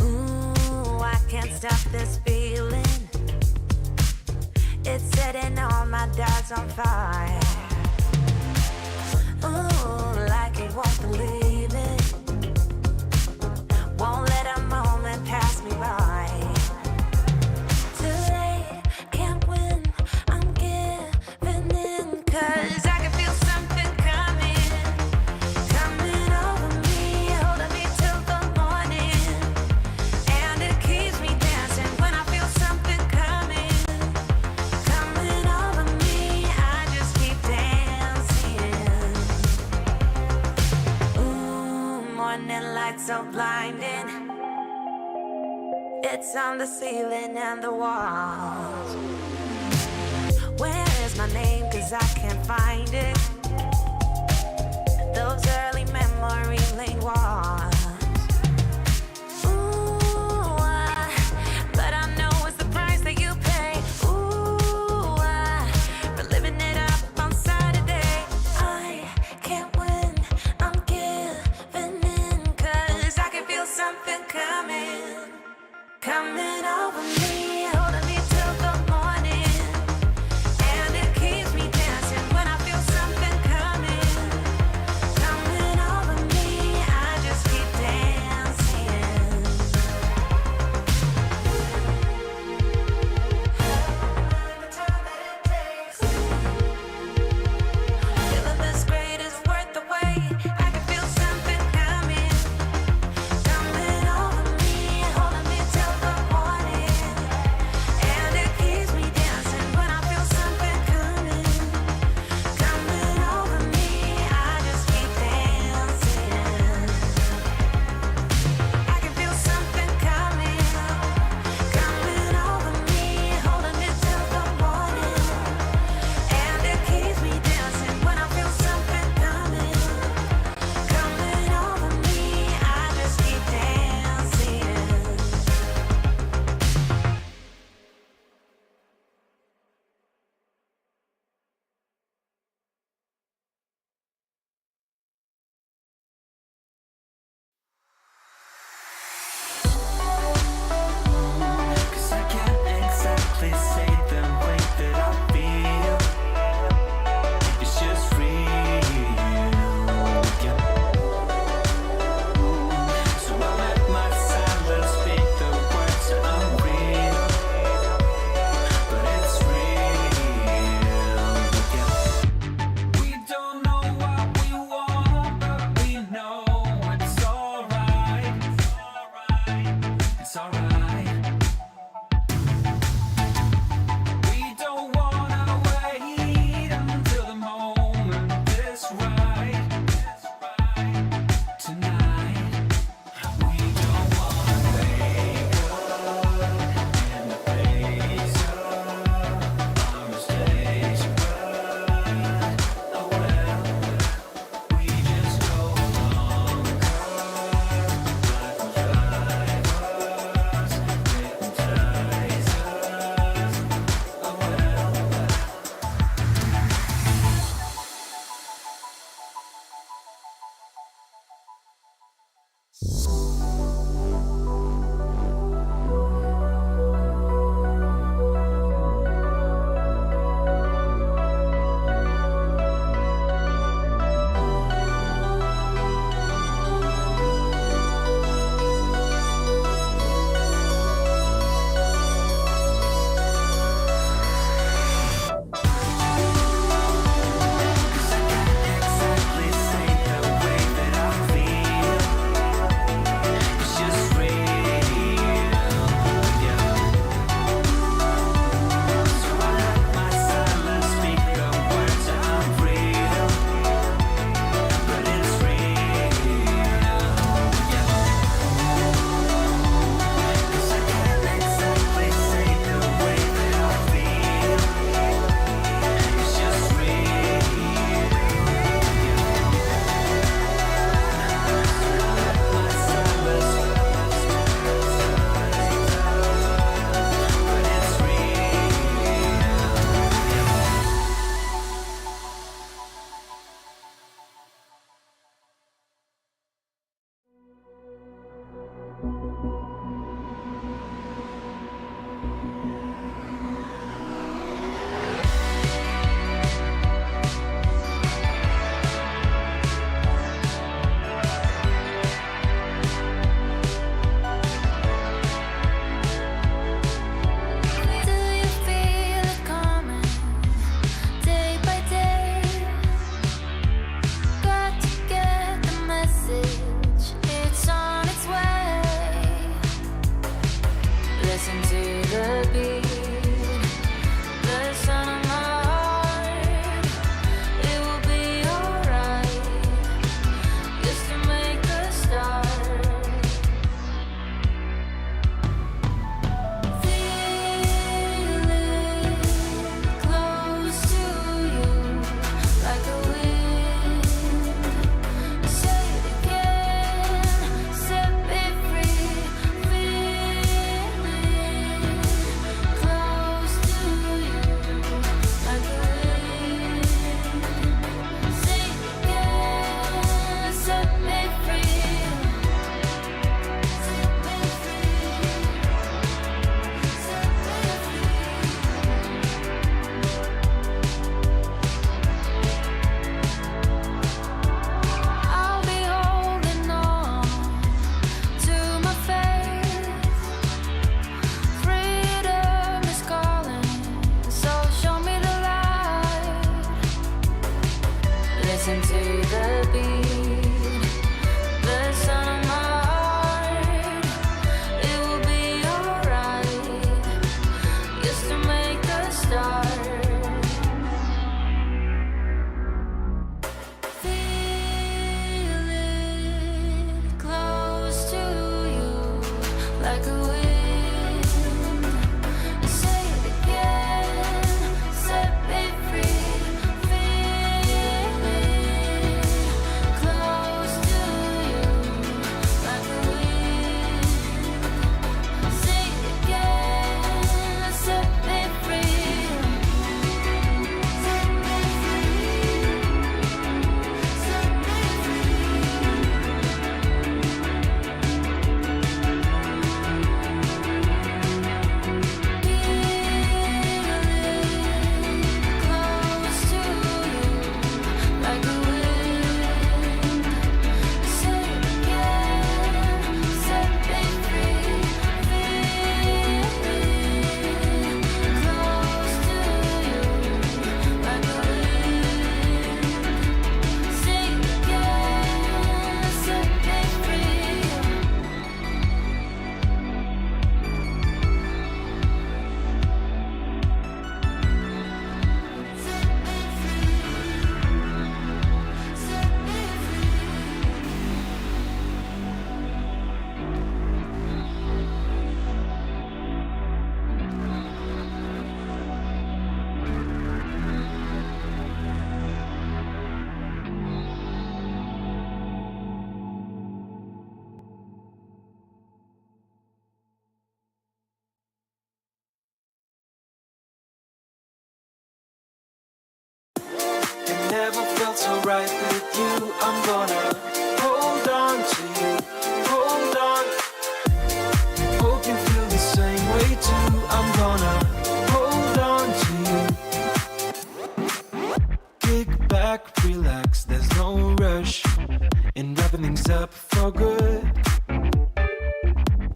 Ooh, I can't stop this feeling. It's setting all my doubts on fire. Ooh, like it won't believe it. Won't let a moment pass me by. Too late, can't win. I'm giving in, 'cause I can feel something coming. Coming over me, holding me till the morning. And it keeps me dancing when I feel something coming. Coming over me, I just keep dancing. Ooh, morning light so blinding. It's on the ceiling and the walls. Where is my name? 'Cause I can't find it. Those early memory lane walls. Ooh, but I know it's the price that you pay. Ooh, for living it up on Saturday. I can't win, I'm giving in, 'cause I can feel something coming. Coming over me, holding me till the morning. And it keeps me dancing when I feel something coming. Coming over me, I for good.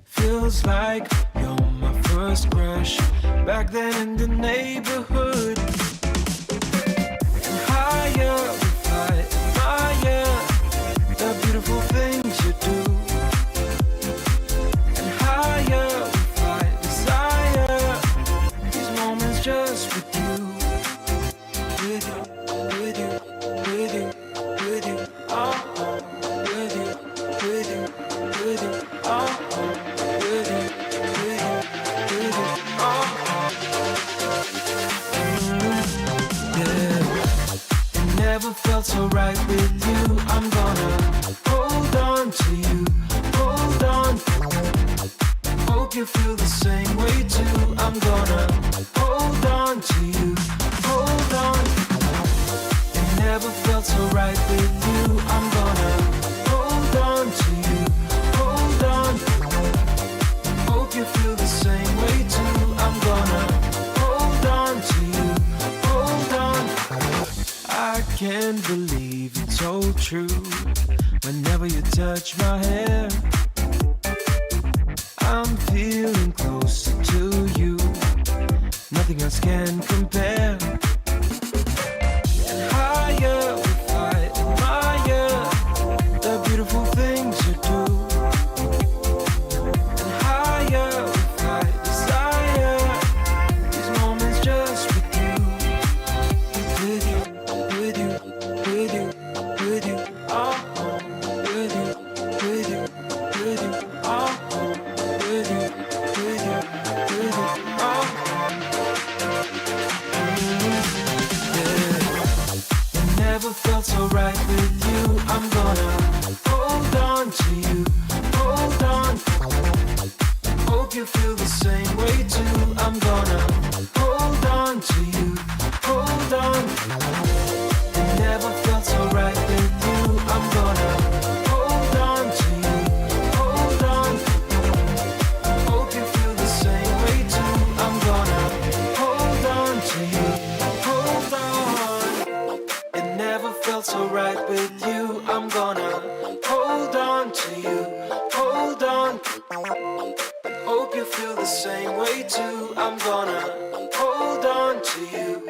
Feels like you're my first crush back then in the neighborhood. And higher we fly, higher the beautiful things you do. And higher we fly, desire these moments just with you. With you, with you, with you, with you, oh, with you, with you, with you, oh, with you, with you, with you, oh, yeah. It never felt so right with you. I'm gonna hold on to you, hold on. Hope you feel the same way too. I'm gonna hold on to you, hold on. It never felt so right with you. I'm gonna hold on to you, hold on. Hope you feel the same way too. I'm gonna hold on to you, hold on. I can't believe it's so true. Whenever you touch my hair, I'm feeling closer to you. Nothing else can compare. And higher we fly, admire the beautiful things you do. And higher we fly, desire these moments just with you. With you, with you, with you, with you, oh, with you, with you, with you, oh, with you, with you, with you, oh. Yeah. It never felt so right with you. I'm gonna hold on to you, hold on. Hope you feel the same way too. I'm gonna hold on to you, hold on. It never felt so right with you. I'm gonna hold on to you, hold on. Hope you feel the same way too. I'm gonna hold on to you, hold on. It never felt so right with you. I'm gonna hold on to you, hold on. Hope you feel the same way too. I'm gonna hold on to you.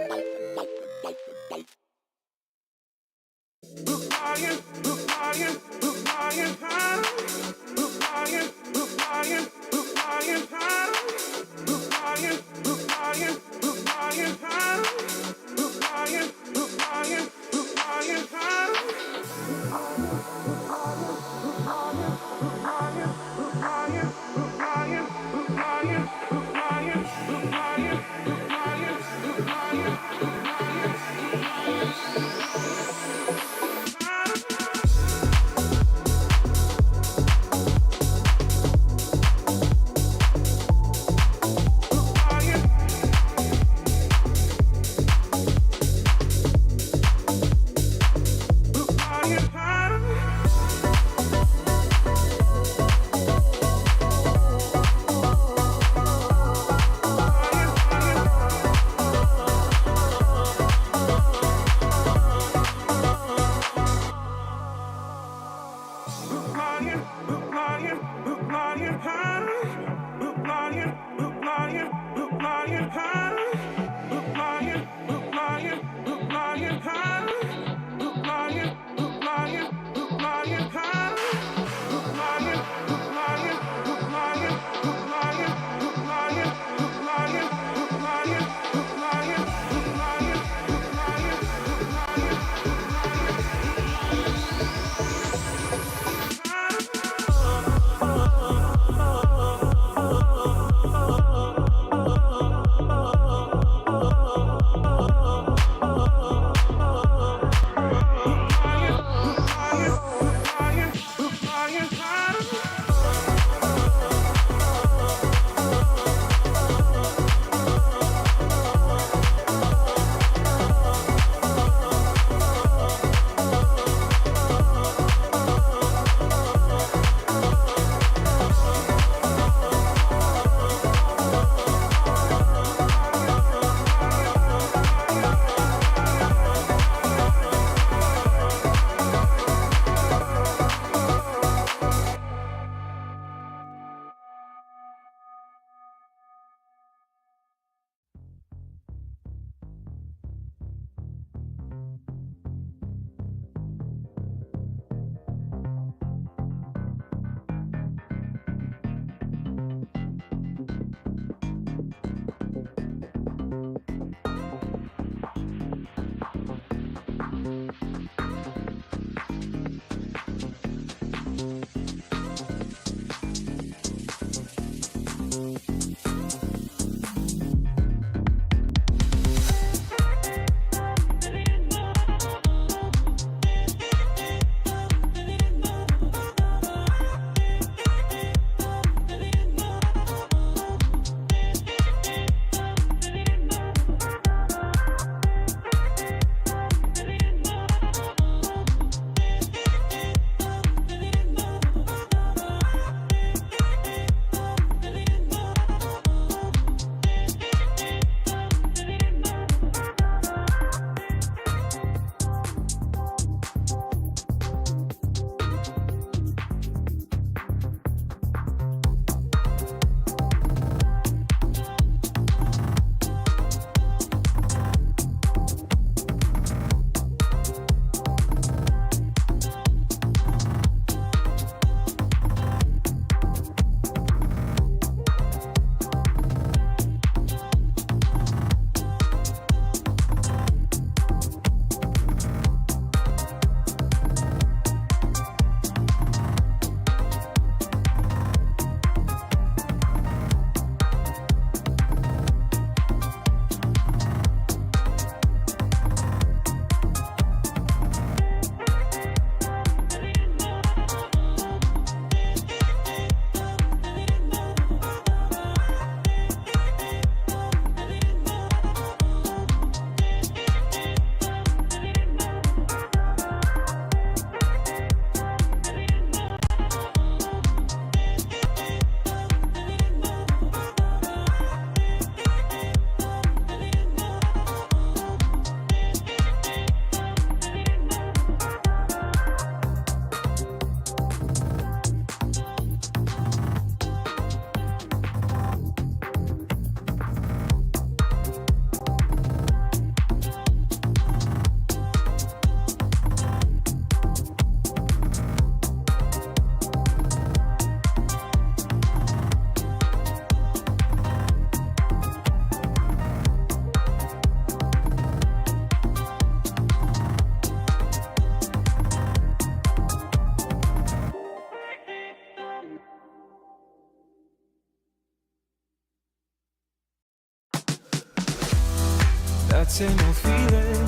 that same old feeling.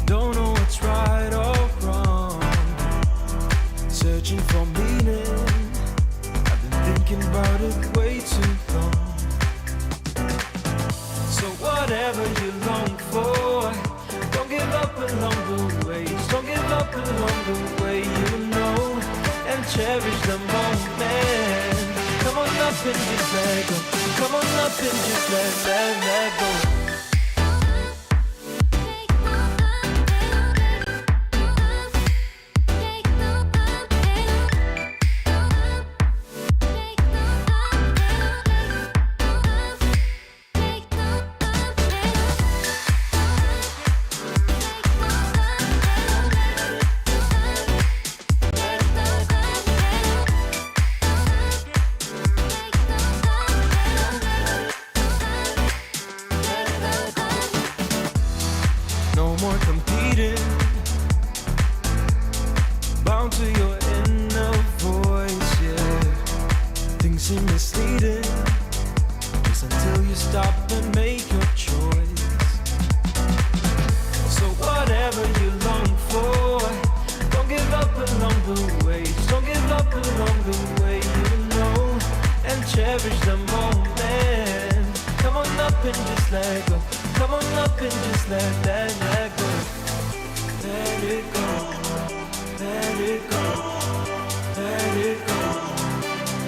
Don't know what's right or wrong. Searching for meaning. I've been thinking about it way too long. So whatever you long for, don't give up along the way. Don't give up along the way, you know, and cherish the moment. Come on up and just let go. Come on up and just let go. No more competing, bound to your inner voice, yeah. Things seem misleading, just until you stop and make your choice. So whatever you long for, don't give up along the way. Don't give up along the way, you know, and cherish the moment. Come on up and just let go. Come on up and just let go. Let it go. Let it go. Let it go.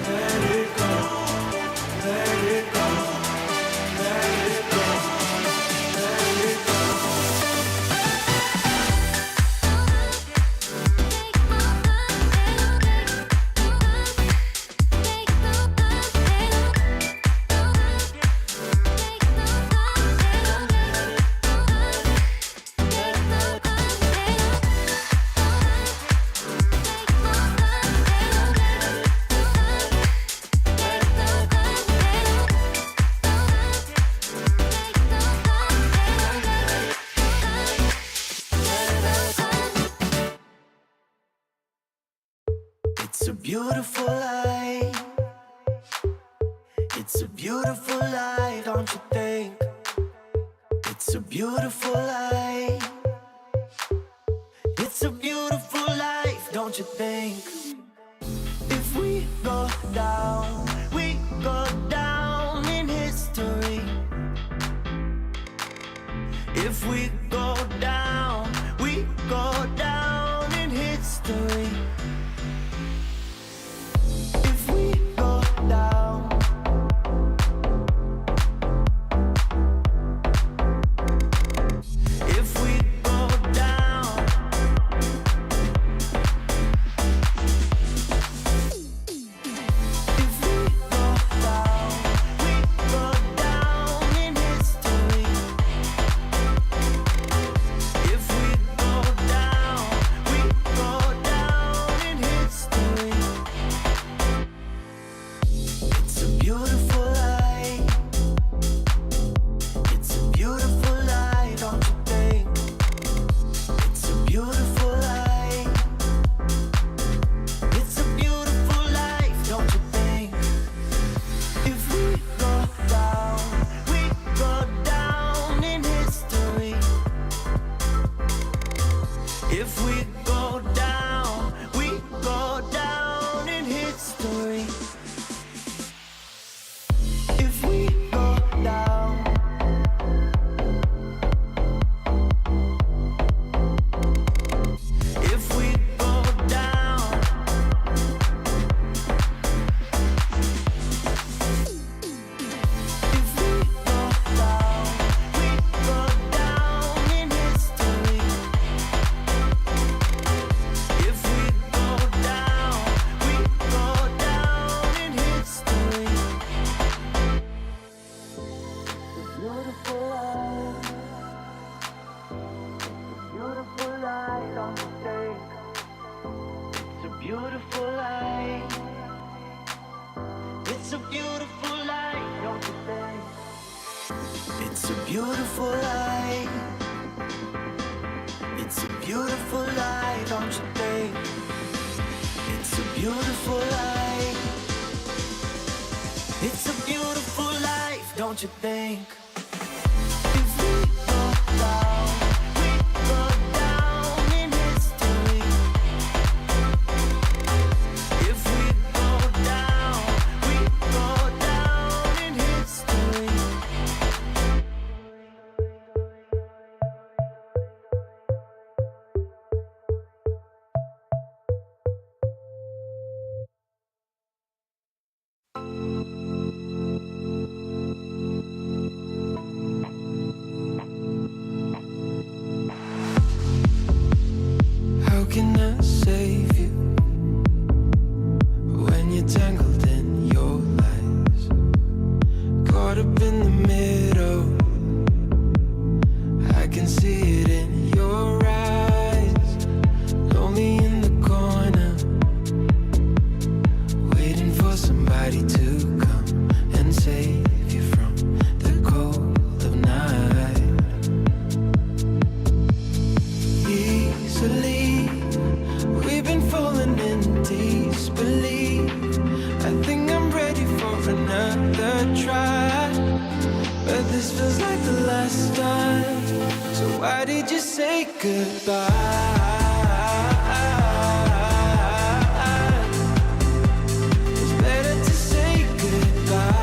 Let it go. Let it go. Let it go. Let it go. It's a beautiful life. It's a beautiful life, don't you think? It's a beautiful life. It's a beautiful life, don't you think? If we go down, we go down in history. If we go down, we go down in history. If we go down, if we go down, if we go down, we go down in history. If we go down, we go down in history. It's a beautiful life. It's a beautiful life, don't you think? It's a beautiful life. It's a beautiful life, don't you think? If we go down, we go down in history. If we go down, we go down in history. If we go down, if we go down, if we go down, we go down in history. If we go down, we go down in history. Beautiful life. Beautiful life, don't you think? It's a beautiful life. It's a beautiful life, don't you think? It's a beautiful life. It's a beautiful life, don't you think? It's a beautiful life. It's a beautiful life, don't you think? If we go down, we go down in history. If we go down, we go down in history. How can I save you when you're tangled in your lies? Caught up in the middle, I can see it in your eyes. Lonely in the corner, waiting for somebody to come and save you from the cold of night. Easily, we've been falling in disbelief. I think I'm ready for another try, but this feels like the last time. So why did you say goodbye? It's better to say goodbye.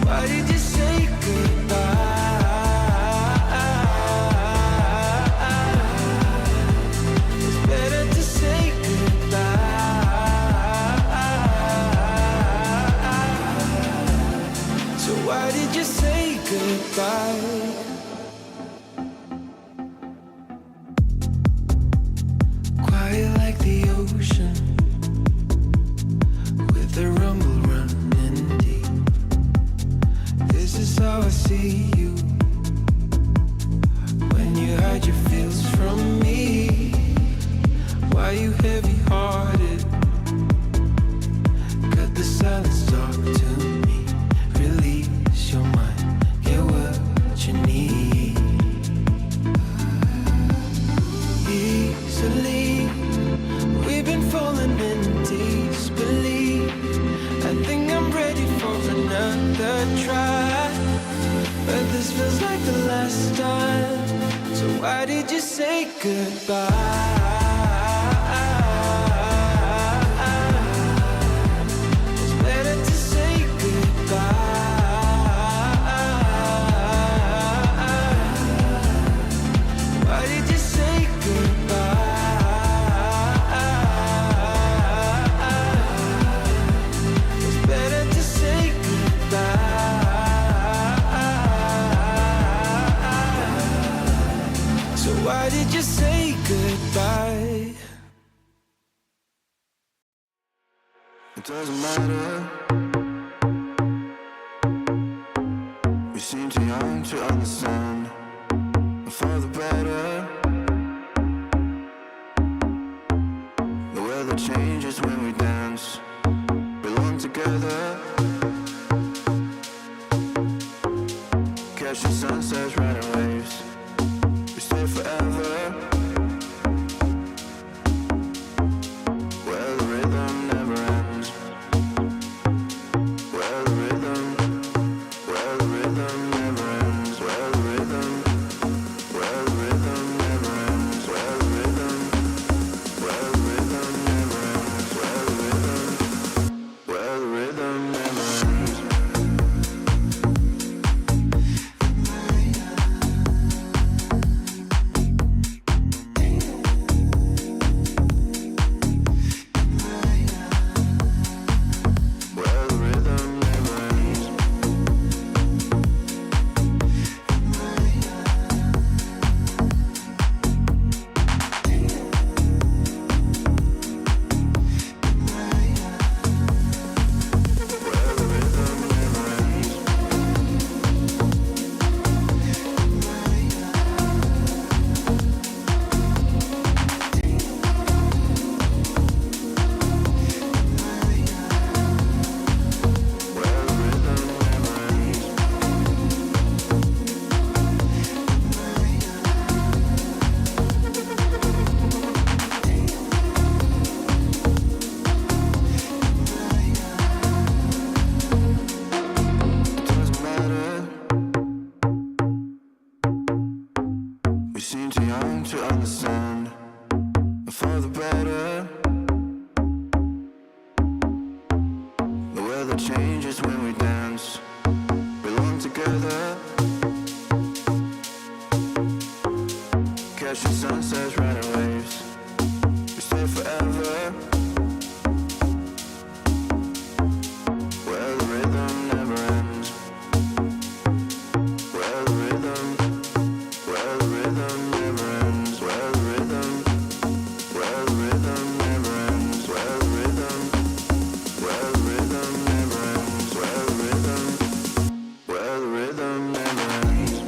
Why did you say goodbye? It's better to say goodbye. So why did you say goodbye? why did you say goodbye? It's better to say goodbye. Why did you say goodbye? It's better to say goodbye. So why did you say goodbye? It doesn't matter. We seem too young to understand. For the better. The weather changes when we dance. Belong together. Catching sunsets, riding waves. We stay forever. Where the rhythm never ends. Where the rhythm never ends. Where the rhythm never ends. Where the rhythm never ends. Where the rhythm never ends. Where the rhythm never ends. Where the rhythm never ends. Where the rhythm never ends. It doesn't matter. We seem too young to understand. For the better. The weather changes when we dance. Belong together. Catching sunsets, riding waves. We stay forever. Where the rhythm never ends. Where the rhythm never ends. Where the rhythm never ends. Where the rhythm never ends. Where the rhythm never ends. Where the rhythm never ends. Where the rhythm never ends.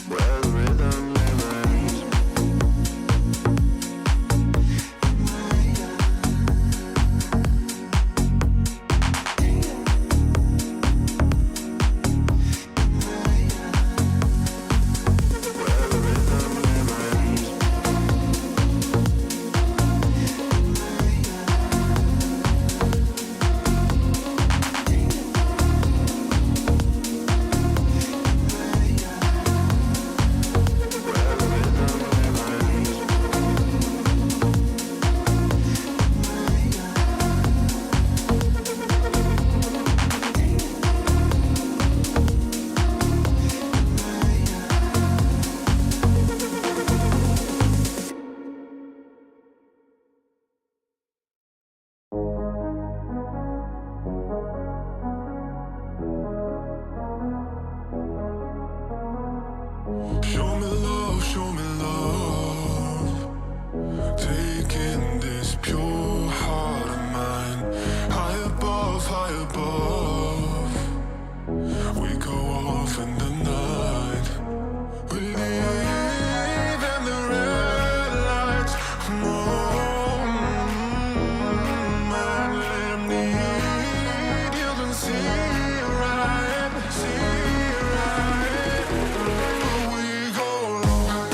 Where the rhythm never ends. Show me love, taking this pure heart of mine, high above, we go off in the night, we leave in the red lights, and let 'em need you can see right, we go long.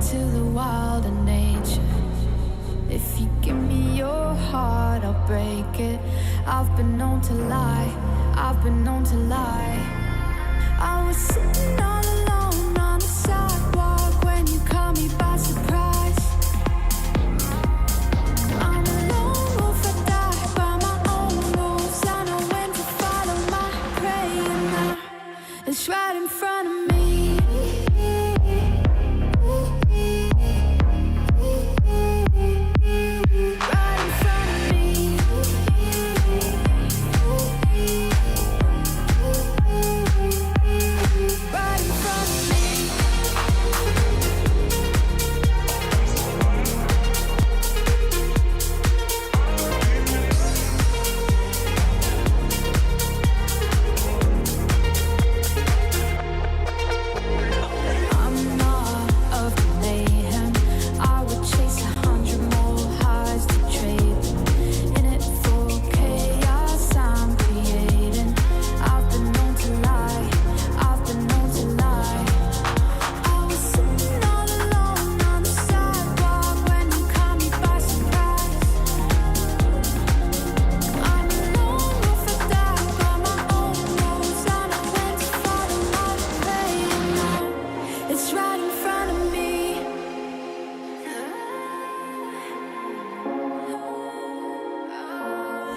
into the wild and nature. If you give me your heart, I'll break it. I've been known to lie, I've been known to lie. I was sitting all alone on the sidewalk when you caught me by surprise. I'm a lone wolf, I die by my own rules. I know when to follow my prey, and now it's right in front of me.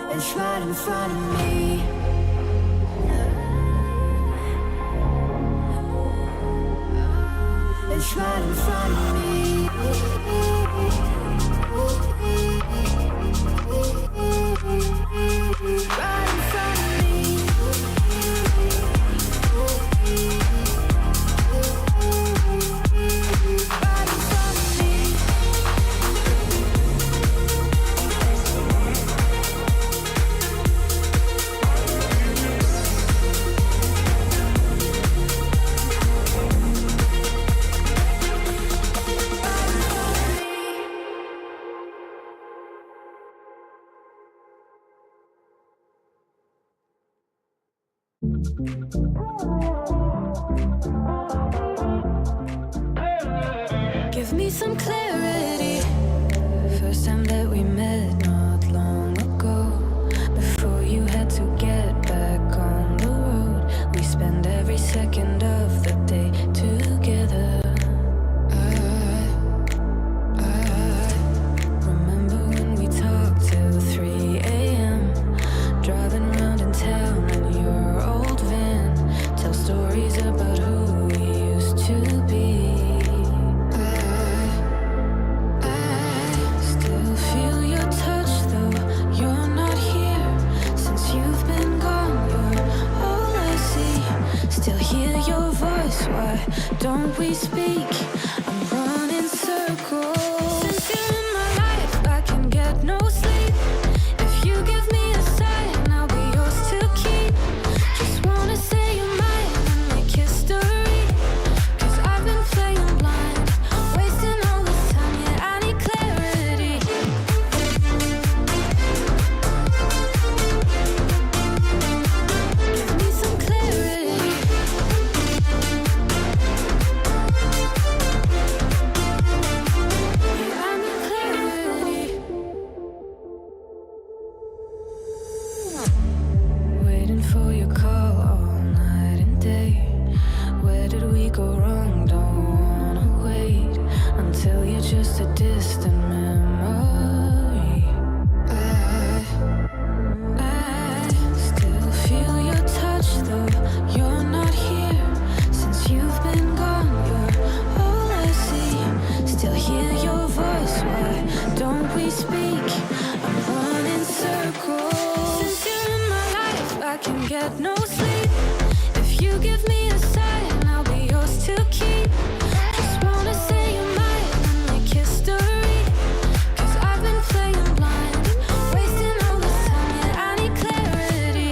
It's right in front of me. It's right in front of me. Right in front of me. Right in front of me. Give me some clarity. First time that we met not long ago. Before you had to get back on the road, we spend every second of the day together. I remember when we talked till 3 a.m. Driving around in town in your old van. Tell stories about who we used to be. I still feel your touch though you're not here. Since you've been gone, you're all I see. Still hear your voice, why don't we speak? I'm running circles. Since you're in my life, I can get no sleep. If you give me a sign, I'll be yours to keep. Just wanna say you're mine and make history. Cause I've been playing blind, wasting all this time, yeah, I need clarity. Give me some clarity. Yeah, I need clarity. Waiting for your call all night and day. Where did we go wrong? Don't wanna wait until you're just a distant memory. I still feel your touch though you're not here. Since you've been gone, you're all I see. Still hear your voice, why don't we speak? I'm running circles. Since you're in my life, I can get no sleep. If you give me a sign, I'll be yours to keep. Just wanna say you're mine and make history. Cause I've been playing blind, wasting all this time, yeah, I need clarity.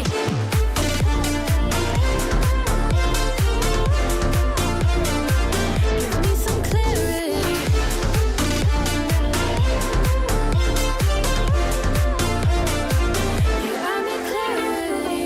Give me some clarity. Yeah, I need clarity.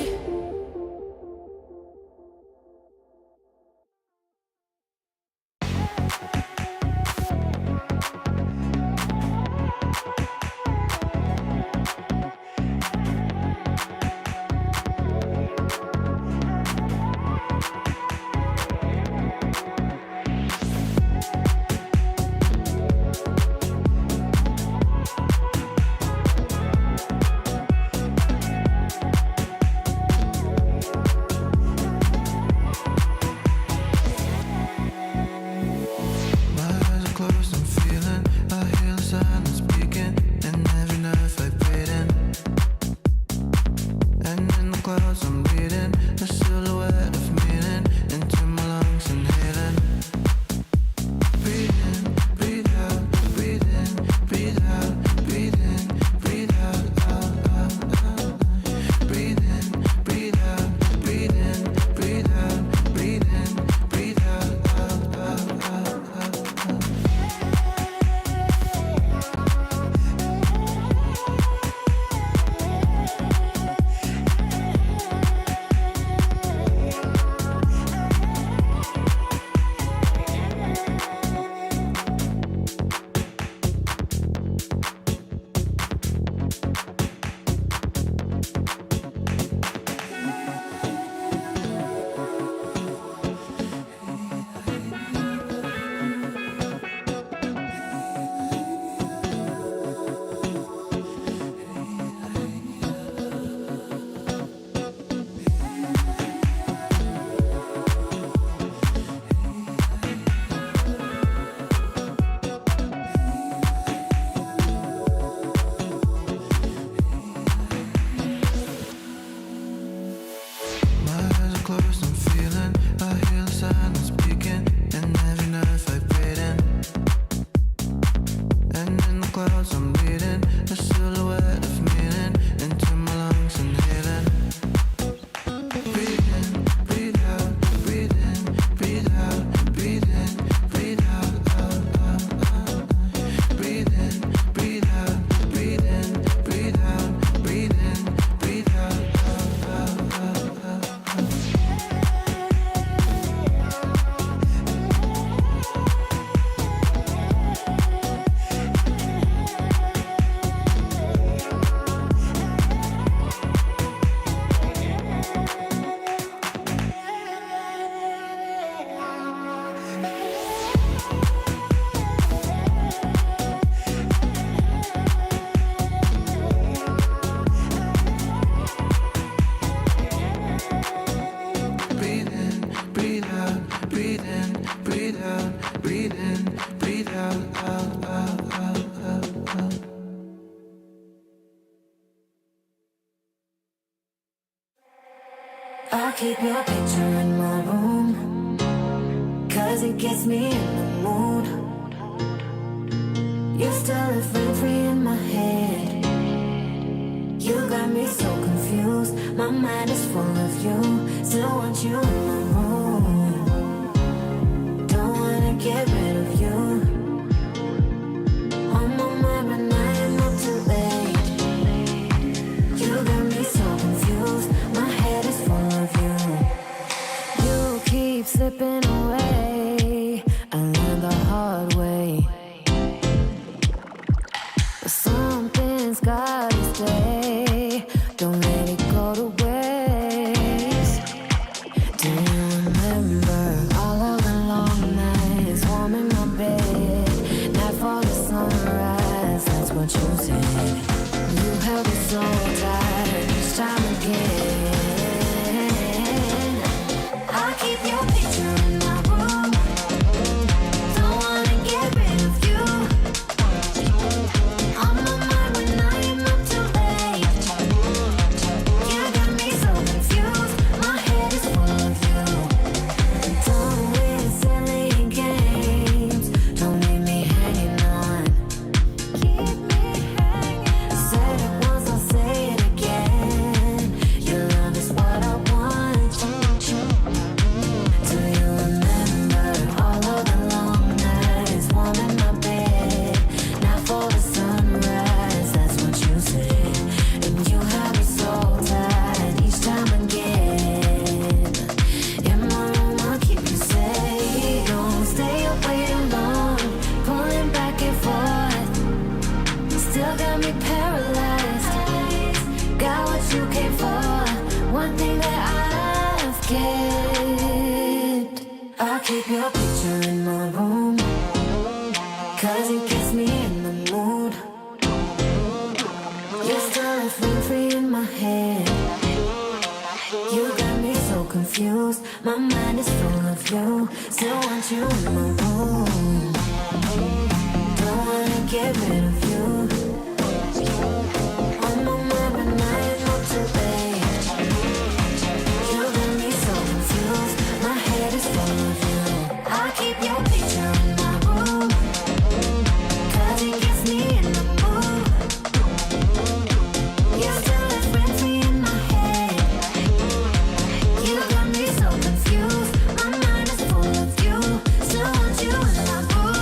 keep your picture in my room, 'cause it gets me in the mood. You still live rent free in my head. You got me so confused. My mind is full of you. Still want you in my room. Don't wanna get rid of you. On my mind, but I am not too late. You got me so confused. My head is full of you. You keep slipping away. I learned the hard way. But something's gotta stay. Don't let it go to waste. Do you remember all of the long nights, warm in my bed, nightfall to sunrise? That's what you said. You held me so tight each time again. I keep your picture in my room. Don't wanna get rid of you. On my mind when I am up too late. You got me so confused. My head is full of you. Done with silly games. Don't leave me hanging on. Keep me hanging. Said it once, I'll say it again. Your love is what I want. Do you remember all of the long nights, warm in my bed, night for the sunrise? That's what you said, and you have me so tight each time again. In my room, I'll keep you safe. Don't stay up way too long, pulling back and forth. Still got me paralyzed. Got what you came for. One thing that I've kept. I'll keep your picture in my room, 'cause it gets me in the mood. You're still living free in my head. You got me so confused. My mind is full of you. Still want you in my room. Don't wanna get rid of you. On my mind, but I am not too late. You got me so confused. My head is full of you. I keep your picture in my room, 'cause it gets me in the mood. You still live rent free in my head. You got me so confused. My mind is full of you. Still want you in my room.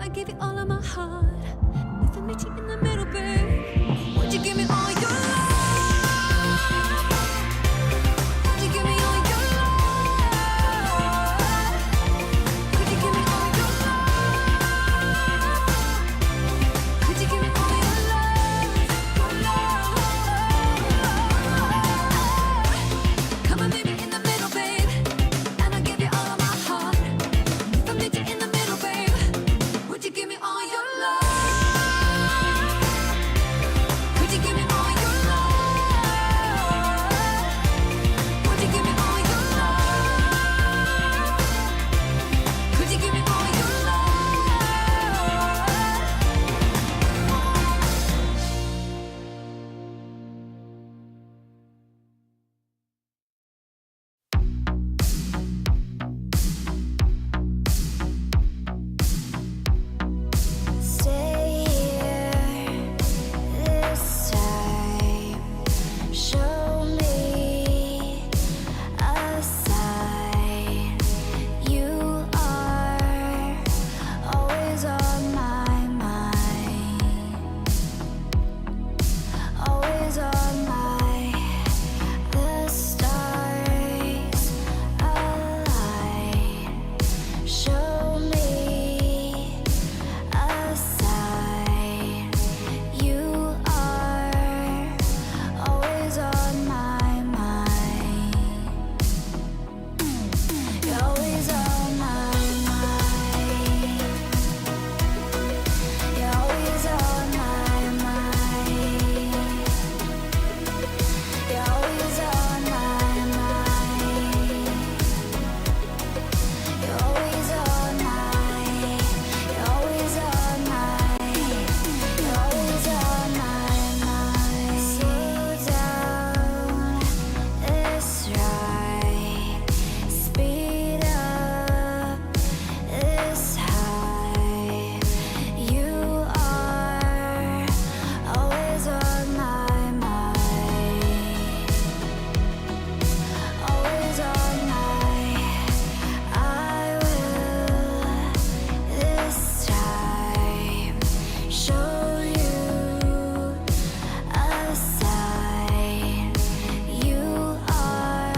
I give you all of my heart. If I meet you in the middle, babe, would you give me all your love? Would you give me all your love? Could you give me all your love? Could you give me all your love? Your love. Come and meet me in the middle, babe, and I'll give you all of my heart. If I meet you in the middle, babe, would you give me all your love? Could you give me all your love? Would you give me all your love? Could you give me all your Stay here this time. Show me a sign. You are always on my mind. Always on my. The stars align. Show me a sign. You are always on my mind. You're always on my mind. You're always on my mind. You're always on my mind. You're always on my. You're always on my. You're always on my mind. Slow down this ride. Speed up this high. You are always on my mind. Always on my. I will this time show you a sign. You are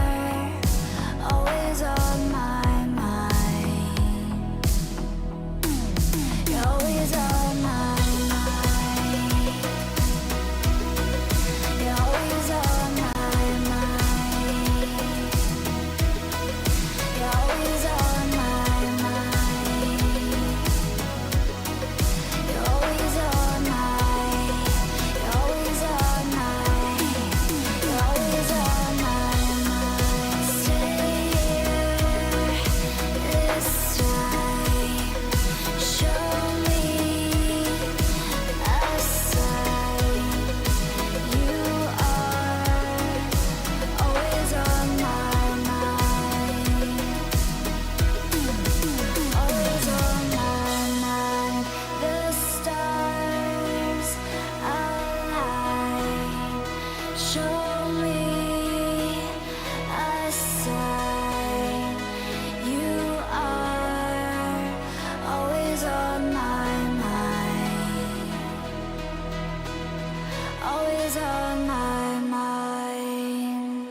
always on my mind. You're always on my mind. You're always on my mind. You're always on my mind. You're always on my. You're always on my. You're always on my mind. Stay here this time. Show me a sign. You are always on my mind. Always on my mind. The stars align. Show me a sign. You are always on my mind. Always on my mind.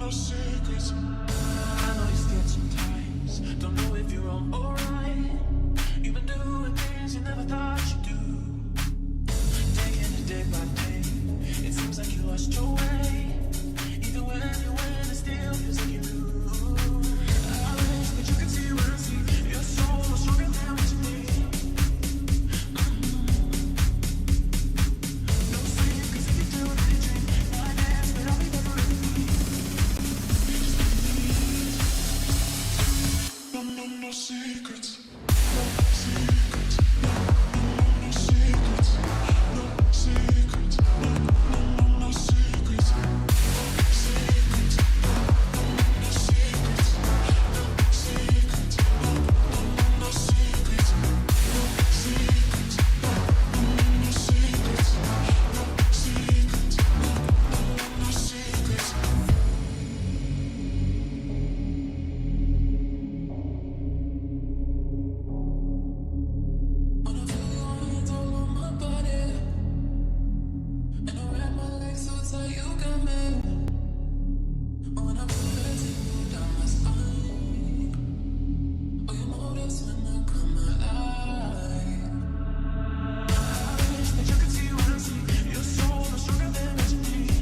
no secrets. I know you're scared sometimes. Don't know if you're wrong or right. You've been doing things you never thought you'd do. Taking it day by day. It seems like you lost your way. Even when you win, it still feels like you lose. I wish that you could see what I see. Your soul is stronger than what you need. No secrets if you do what you dream. I dance, but I'll be there for you. No secrets. No secrets. No secrets. No secrets. No secrets. Secrets. No secrets. No secrets. No secrets. No secrets. No secrets. No secrets. Wanna feel your hands all on my body, and I wrap my legs so tight you got me. When I put it down my spine, all your motives when I come alive. I wish that you could see what I see. Your soul is stronger than what you need.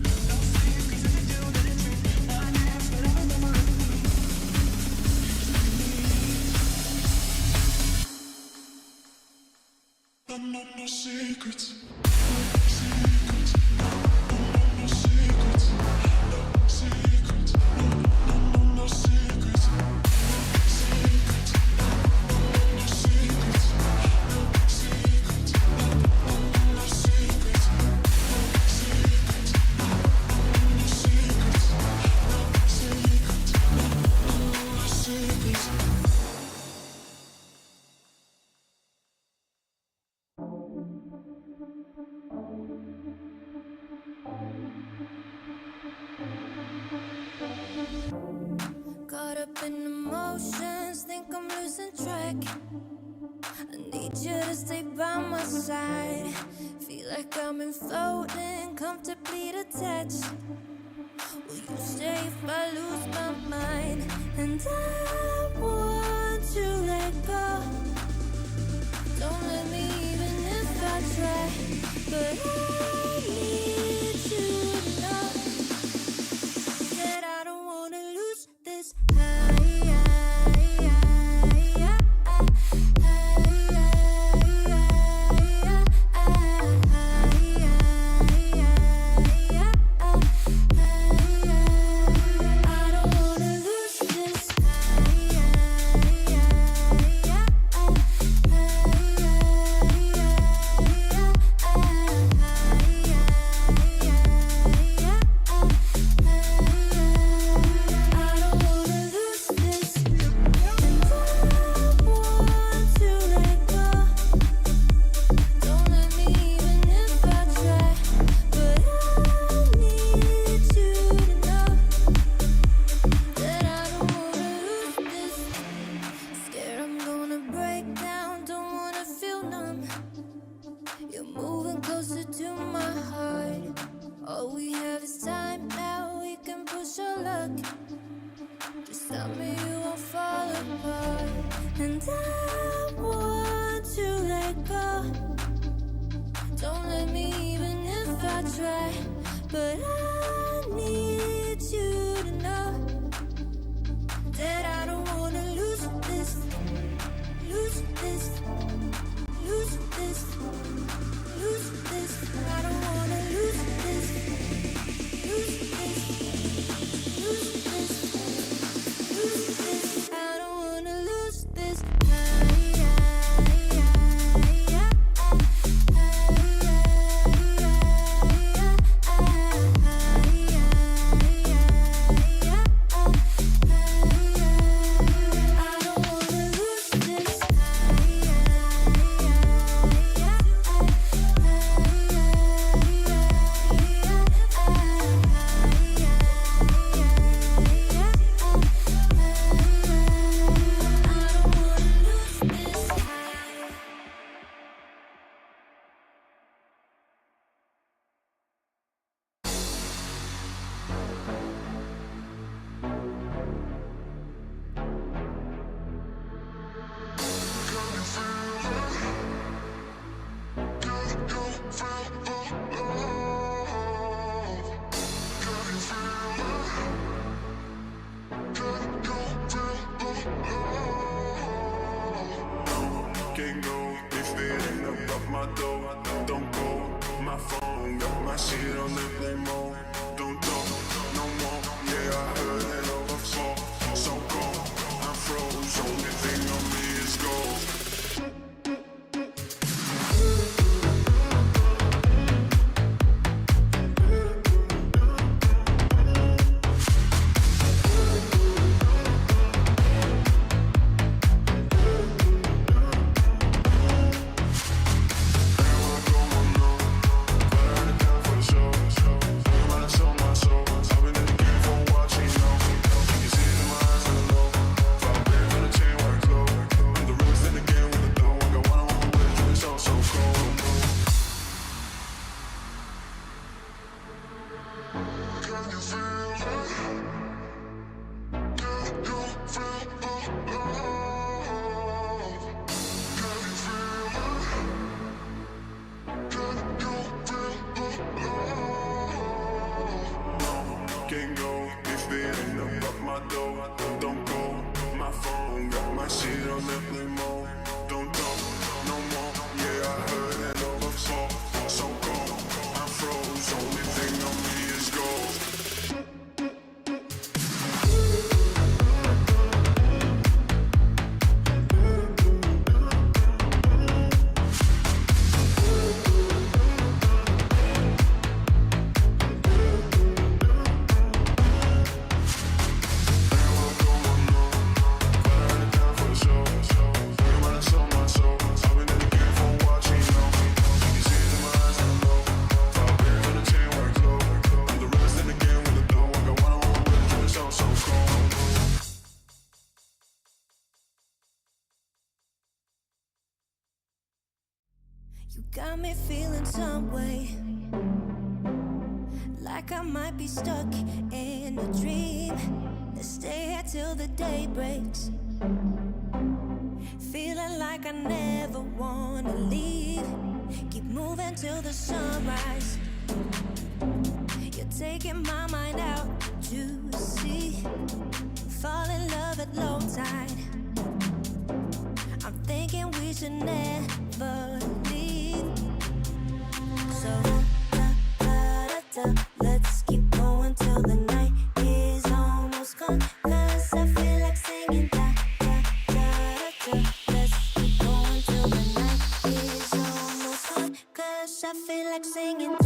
No secrets if you do what you dream. I dance, but I remember it. No secrets. No secrets. No secrets. No secrets. No secrets. Secrets. No secrets. No secrets. No secrets. Secrets. No secrets. No secrets. No secrets. Caught up in emotions, think I'm losing track. I need you to stay by my side. Feel like I'm in floating, comfortably detached. Will you stay if I lose my mind? And I want to let go. Don't let me even if I try. But I need you to know that I don't wanna lose this high. I don't wanna lose this Scared I'm gonna break down, don't wanna feel numb. You're moving closer to my heart. All we have is time now, we can push our luck. Just tell me you won't fall apart. And I want to let go. Don't let me even if I try. But I need you to know that I don't wanna lose this, lose this, lose this, lose this. I don't wanna lose this, lose this, lose this, lose this. I don't wanna lose this. my door. Don't go, my phone got my shit on airplane mode. Don't talk no more. Yeah, I heard it all before. So cold, I'm froze. Only thing on me is gold. Can't go if it ain't above my door. Don't go, my phone got my shit on airplane mode. Don't talk no more. Yeah, I heard it all before. So cold, I'm froze. Only thing on me is gold. You got me feeling some way, like I might be stuck in a dream. Let's stay here till the day breaks, feeling like I never wanna leave. Keep moving till the sunrise. You're taking my mind out to sea. Fall in love at low tide. I'm thinking we should never leave. So let's keep going till the night is almost gone. 'Cause I feel like singing Let's keep going till the night is almost gone. 'Cause I feel like singing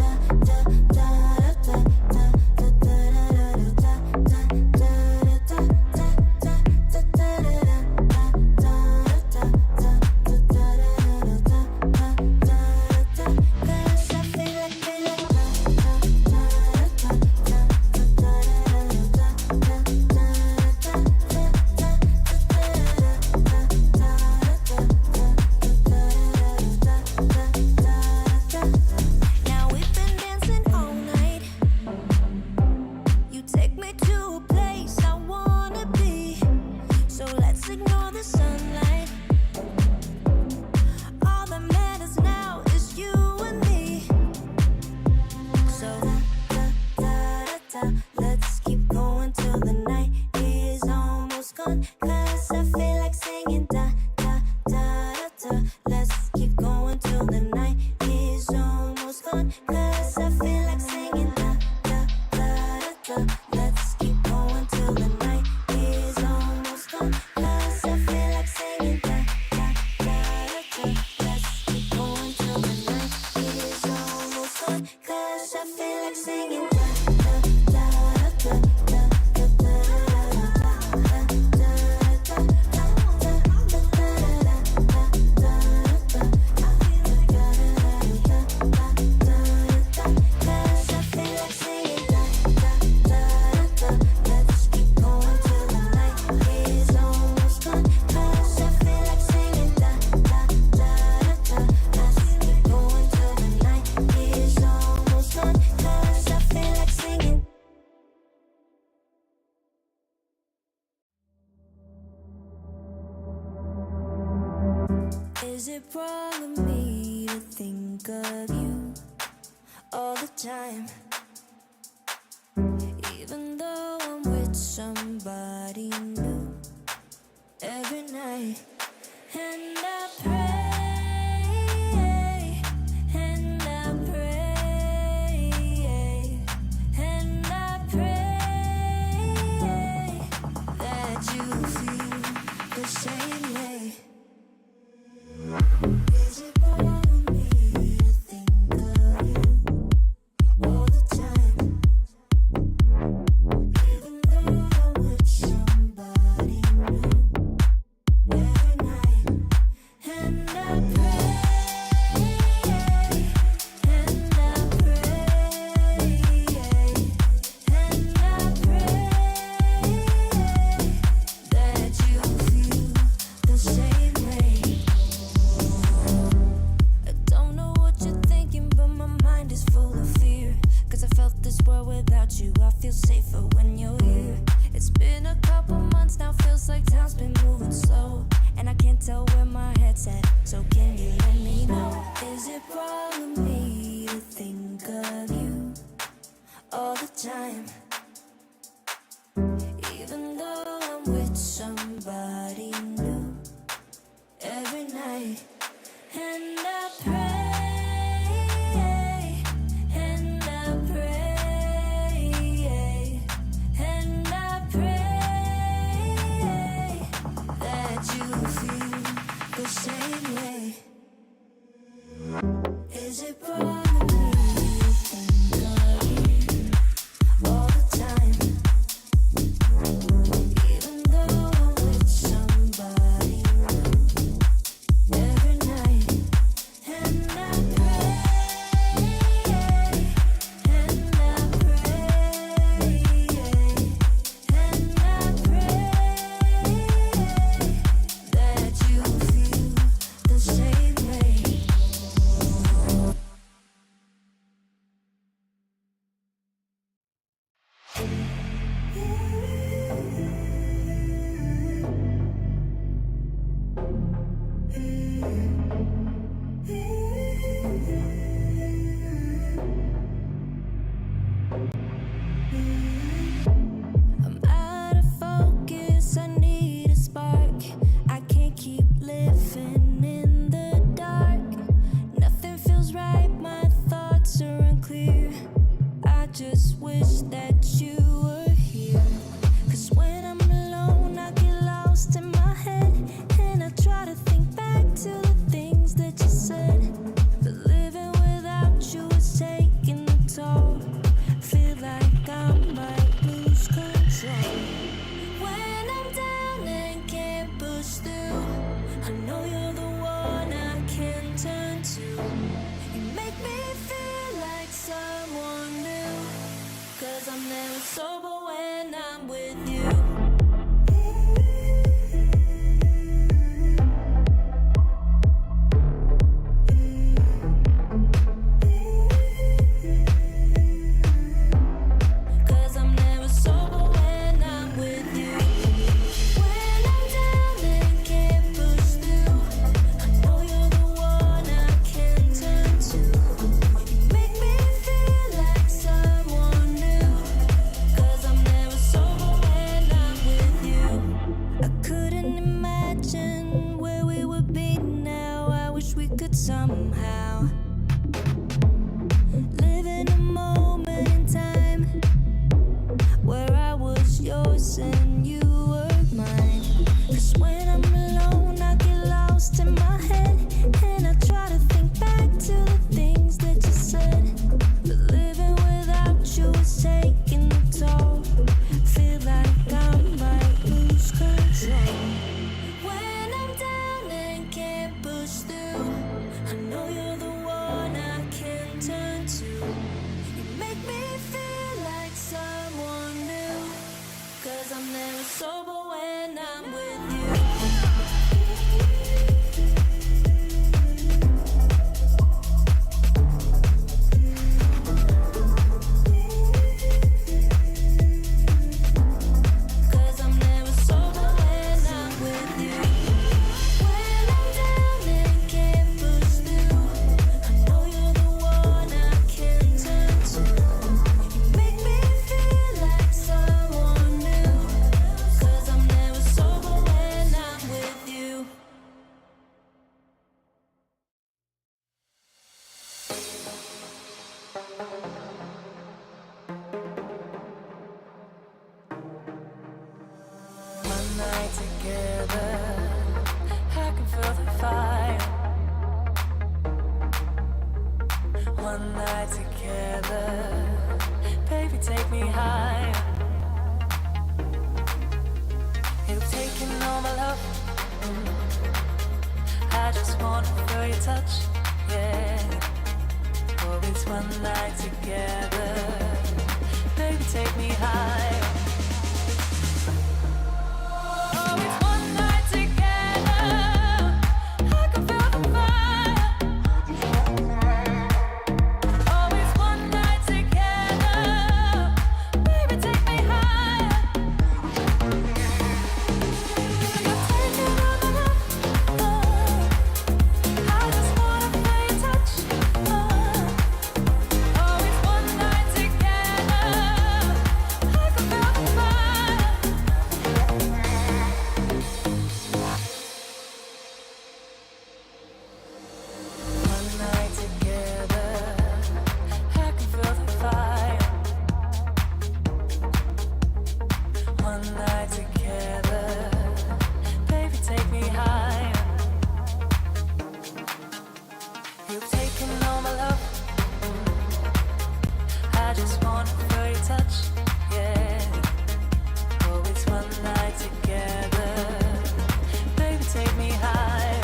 Is it wrong of me to think of you all the time? Even though I'm with somebody new every night. And I pray without you. I feel safer when you're here. It's been a couple months now, feels like time's been moving slow, and I can't tell where my head's at. So can you let me know? Is it wrong of me to think of you all the time? Even though I'm with somebody new every night, and I pray, and I pray, and I pray that you feel the same way. Is it wrong of me to think of you all the time? Even though I'm with somebody new every night, and I pray, and I pray, and I pray that you feel the same way. I'm out of focus, I need a spark. I can't keep living in the dark. Nothing feels right, my thoughts are unclear. I just wish that you were here. 'Cause when I'm alone, I get lost in my head, and I try to think back to the things that you said. But living without you is taking a toll. Feel like I might lose control. When I'm down and can't push through, I know you're the one I can turn to. You make me feel like someone new, 'cause I'm never sober when I'm with you. Cause I'm never sober when I'm with you. When I'm down and can't push through, I know you're the one I can turn to. You make me feel like someone new, 'cause I'm never sober when I'm with you. I couldn't imagine where we would be now. I wish we could somehow live in a moment in time where I was yours and you were mine. 'Cause when I'm alone, I get lost in my head, and I try to think back to the things that you said. But living without you is taking a toll. Feel like I might lose control. When I'm down and can't push through, I know you're the one I can turn to. You make me feel like someone new, 'cause I'm never sober when I'm with you. Cause I'm never sober when I'm with you. When I'm down and can't push through, I know you're the one I can turn to. You make me feel like someone new, 'cause I'm never sober when I'm with you. One night together, I can feel the fire. One night together, baby, take me higher. You've taken all my love. I just wanna feel your touch, yeah. Oh, it's one night together, baby, take me higher. Oh, it's one night together, I can feel the fire. Oh, it's one night together, wanna feel your touch, yeah. Oh, it's one night together. Baby, take me higher.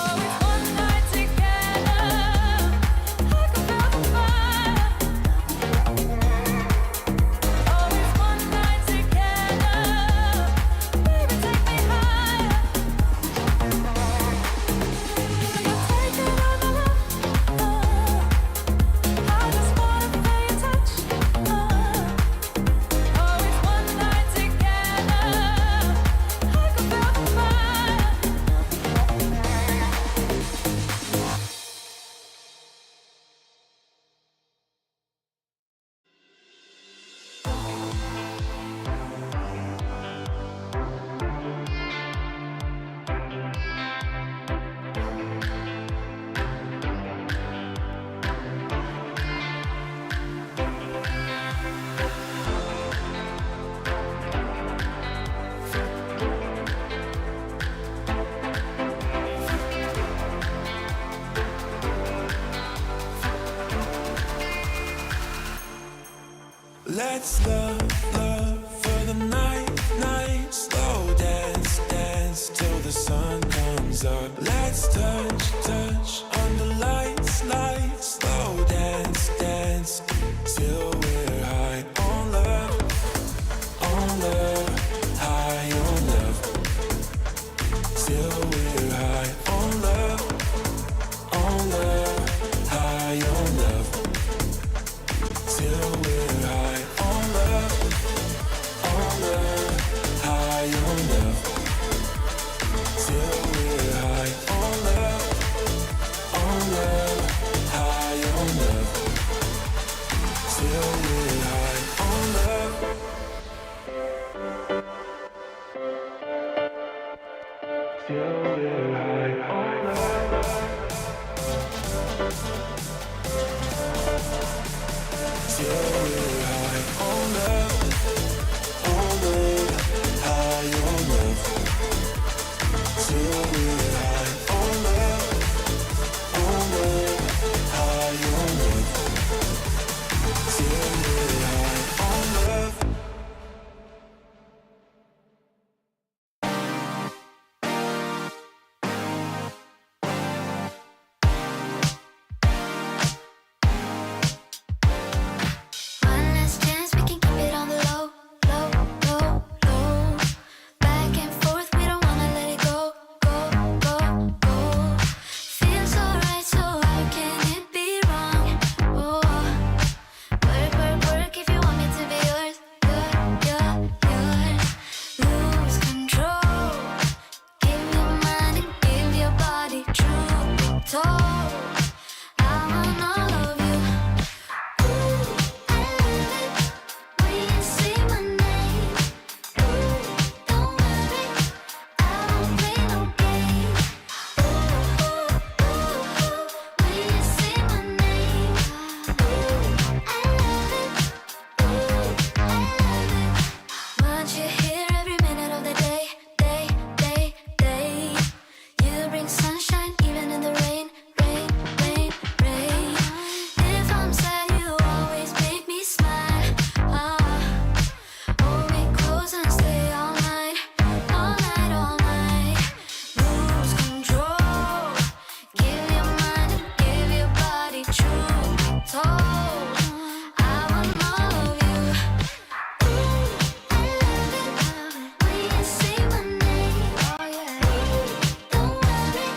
Oh, it's one night together. I can feel the fire. Oh, it's one night together. Baby, take me higher. You're taking over love. I just wanna feel your touch. Oh, it's one night together. I can feel the fire. Let's love for the night. Slow dance till the sun comes up. Let's touch under lights. Slow dance till we're high on love, high on love. Till we're high on love, high on love. Till we're high on love, high on love. Till we're high on love, high on love. Till we're high on love. Till we're high on love. Till we're high on love, high on love. Till we're high on love, high on love. Till we're high on love. One last chance, we can keep it on the low, low, low, low. Back and forth, we don't wanna let it go, go, go, go. Feels alright, so how can it be wrong? Oh, work if you want me to be yours, yours. Lose control. Give your mind and give your body truth be told. I want all of you. When you say my name, don't worry, I won't play no games. When you say my name, I love it. Want you here every minute of the day. You bring sunshine even in the rain. If I'm sad, you always make me smile. Hold me close and stay all night. Lose control. Give your mind and give your body truth be told. I want all of you. I love it when you say my name. Oh yeah. Don't worry,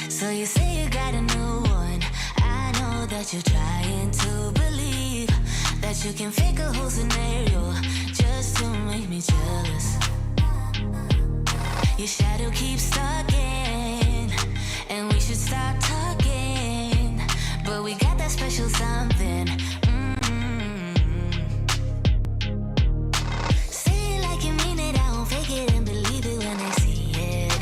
So you say you got a new one. I know that you're trying to believe that you can fake a whole scenario just to make me jealous. Your shadow keeps talking, and we should start talking. But we got that special something. Say it like you mean it, I won't fake it and believe it when I see it.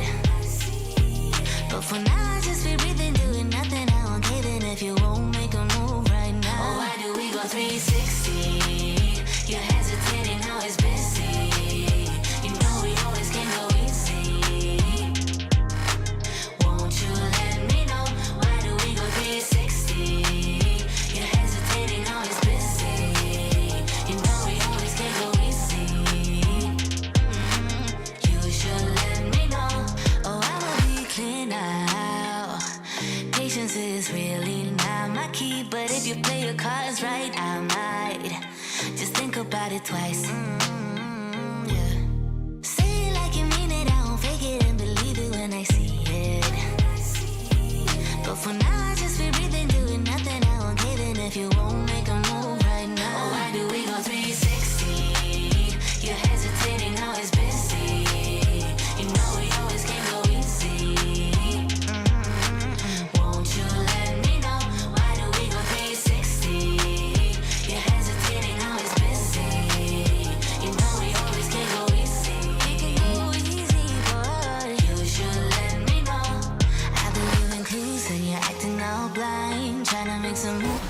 But for now, I just be breathing, doing nothing. I won't cave in if you won't make a move right now. Oh, why do we go 360? You're hesitating, now it's busy. You know we always can go easy. Won't you let me know? Why do we go 360? You're hesitating, now it's busy. You know we always can go easy. You should let me know. Oh, I will be clear now. Patience is really not my key, but if you play your cards right, I might just think about it twice. Yeah. Say it like you mean it, I won't fake it and believe it when I see it. But for now, I just be breathing, doing nothing. I won't give in if you won't make a move right now. Oh, why do we go 360? You're hesitating, now it's busy. You know we always can go easy. Won't you let me know? Why do we go 360? You're hesitating, now it's busy. You know we always can go easy. We can go easy, but you should let me know. I've been giving clues and you're acting all blind, trying to make some moves.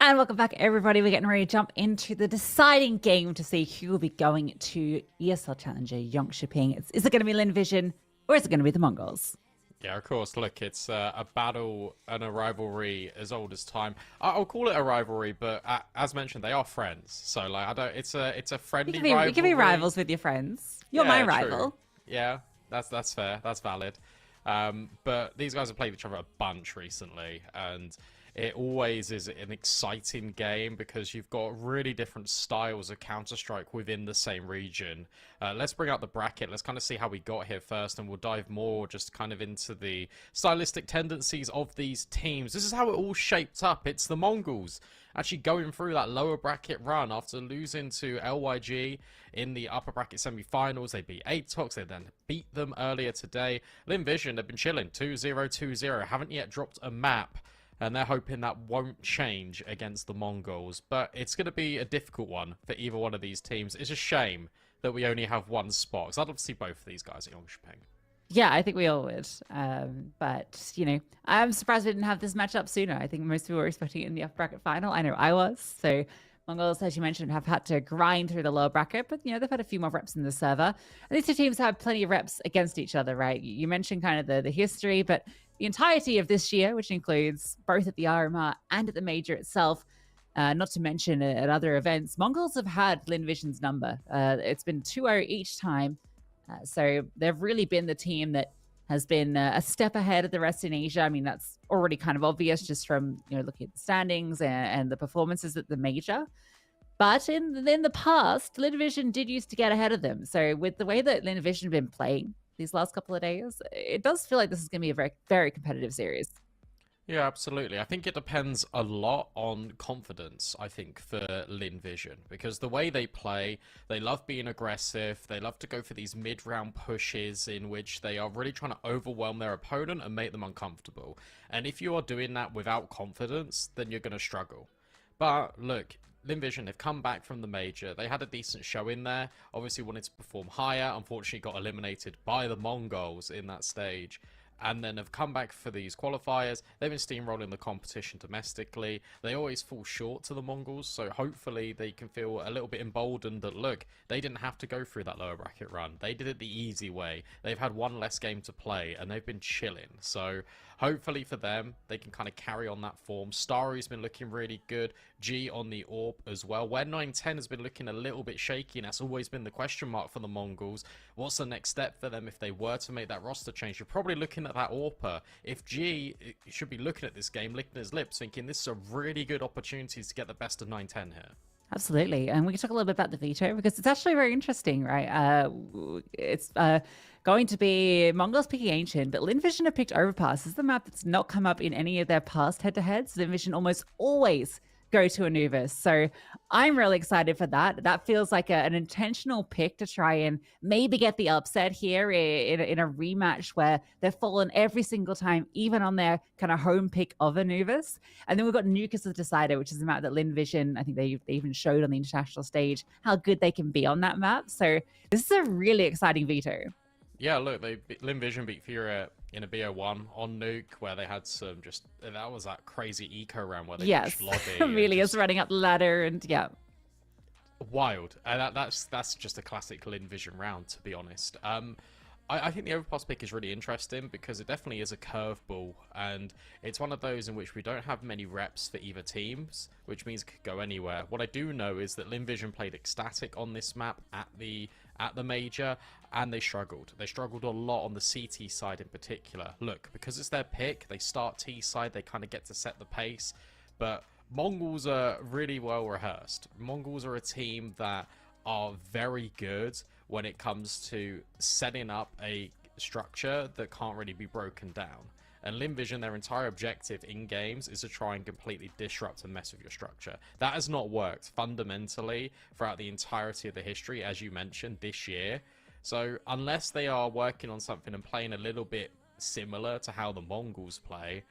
And welcome back, everybody. We're getting ready to jump into the deciding game to see who will be going to ESL Challenger Jönköping. Is it going to be Lynn Vision or is it going to be the Mongols? Yeah, of course. Look, it's a battle and a rivalry as old as time. I'll call it a rivalry, but as mentioned, they are friends. So like, I don't. It's a friendly rivalry. You can be rivals with your friends. You're my Yeah, rival. true. Yeah, that's fair. That's valid. But these guys have played each other a bunch recently, and it always is an exciting game because you've got really different styles of Counter-Strike within the same region. Let's bring out the bracket. Let's kind of see how we got here first, and we'll dive more just kind of into the stylistic tendencies of these teams. This is how it all shaped up. It's the Mongols actually going through that lower bracket run after losing to LYG in the upper bracket semi-finals. They beat Atox. They then beat them earlier today. Lynn Vision have been chilling 2-0, 2-0. Haven't yet dropped a map, and they're hoping that won't change against the Mongols. But it's going to be a difficult one for either one of these teams. It's a shame that we only have one spot, because I'd love to see both of these guys at Jönköping. Yeah, I think we all would. But, you know, I'm surprised we didn't have this matchup sooner. I think most people were expecting it in the upper bracket final. I know I was. So Mongols, as you mentioned, have had to grind through the lower bracket, but, you know, they've had a few more reps in the server. And these two teams have plenty of reps against each other, right? You mentioned kind of the history, but the entirety of this year, which includes both at the RMR and at the Major itself, not to mention at other events, Mongols have had Lynn Vision's number. It's been 2-0 each time. So they've really been the team that has been a step ahead of the rest in Asia. I mean, that's already kind of obvious just from, you know, looking at the standings and the performances at the Major. But in the past, Lynn Vision did used to get ahead of them. So with the way that Lynn Vision have been playing these last couple of days, it does feel like this is going to be a very, very competitive series. Yeah, absolutely. I think it depends a lot on confidence, I think, for Lynn Vision. Because the way they play, they love being aggressive. They love to go for these mid-round pushes in which they are really trying to overwhelm their opponent and make them uncomfortable. And if you are doing that without confidence, then you're going to struggle. But look, Lynn Vision have come back from the Major. They had a decent show in there. Obviously wanted to perform higher. Unfortunately got eliminated by the Mongols in that stage. And then have come back for these qualifiers. They've been steamrolling the competition domestically. They always fall short to the Mongols, so hopefully they can feel a little bit emboldened that, look, they didn't have to go through that lower bracket run. They did it the easy way. They've had one less game to play, and they've been chilling. So hopefully for them, they can kind of carry on that form. Starry's been looking really good. G on the AWP as well. Where 9-10 has been looking a little bit shaky, and that's always been the question mark for the Mongols. What's the next step for them if they were to make that roster change? You're probably looking at that AWPer. If G should be looking at this game, licking his lips, thinking this is a really good opportunity to get the best of 9-10 here. Absolutely. And we can talk a little bit about the veto because it's actually very interesting, right? It's going to be Mongols picking Ancient, but Lynn Vision have picked Overpass. This is the map that's not come up in any of their past head-to-heads. Lynn Vision almost always go to Anubis. So I'm really excited for that. That feels like an intentional pick to try and maybe get the upset here in a rematch where they've fallen every single time, even on their kind of home pick of Anubis. And then we've got Nuke as the decider, which is a map that Lynn Vision, I think they even showed on the international stage how good they can be on that map. So this is a really exciting veto. Yeah, look, Lynn Vision beat Furia in a BO1 on Nuke, where they had some that was that crazy eco round where they pushed lobby. Amelia's running up the ladder and yeah. Wild. That's just a classic Lynn Vision round, to be honest. I think the Overpass pick is really interesting because it definitely is a curveball, and it's one of those in which we don't have many reps for either teams, which means it could go anywhere. What I do know is that Lynn Vision played Ecstatic on this map at the Major, and they struggled. They struggled a lot on the CT side in particular. Look, because it's their pick, they start T side, they kind of get to set the pace, but Mongols are really well rehearsed. Mongols are a team that are very good when it comes to setting up a structure that can't really be broken down. And Lynn Vision, their entire objective in games is to try and completely disrupt and mess with your structure. That has not worked fundamentally throughout the entirety of the history, as you mentioned, this year. So unless they are working on something and playing a little bit similar to how the Mongols play,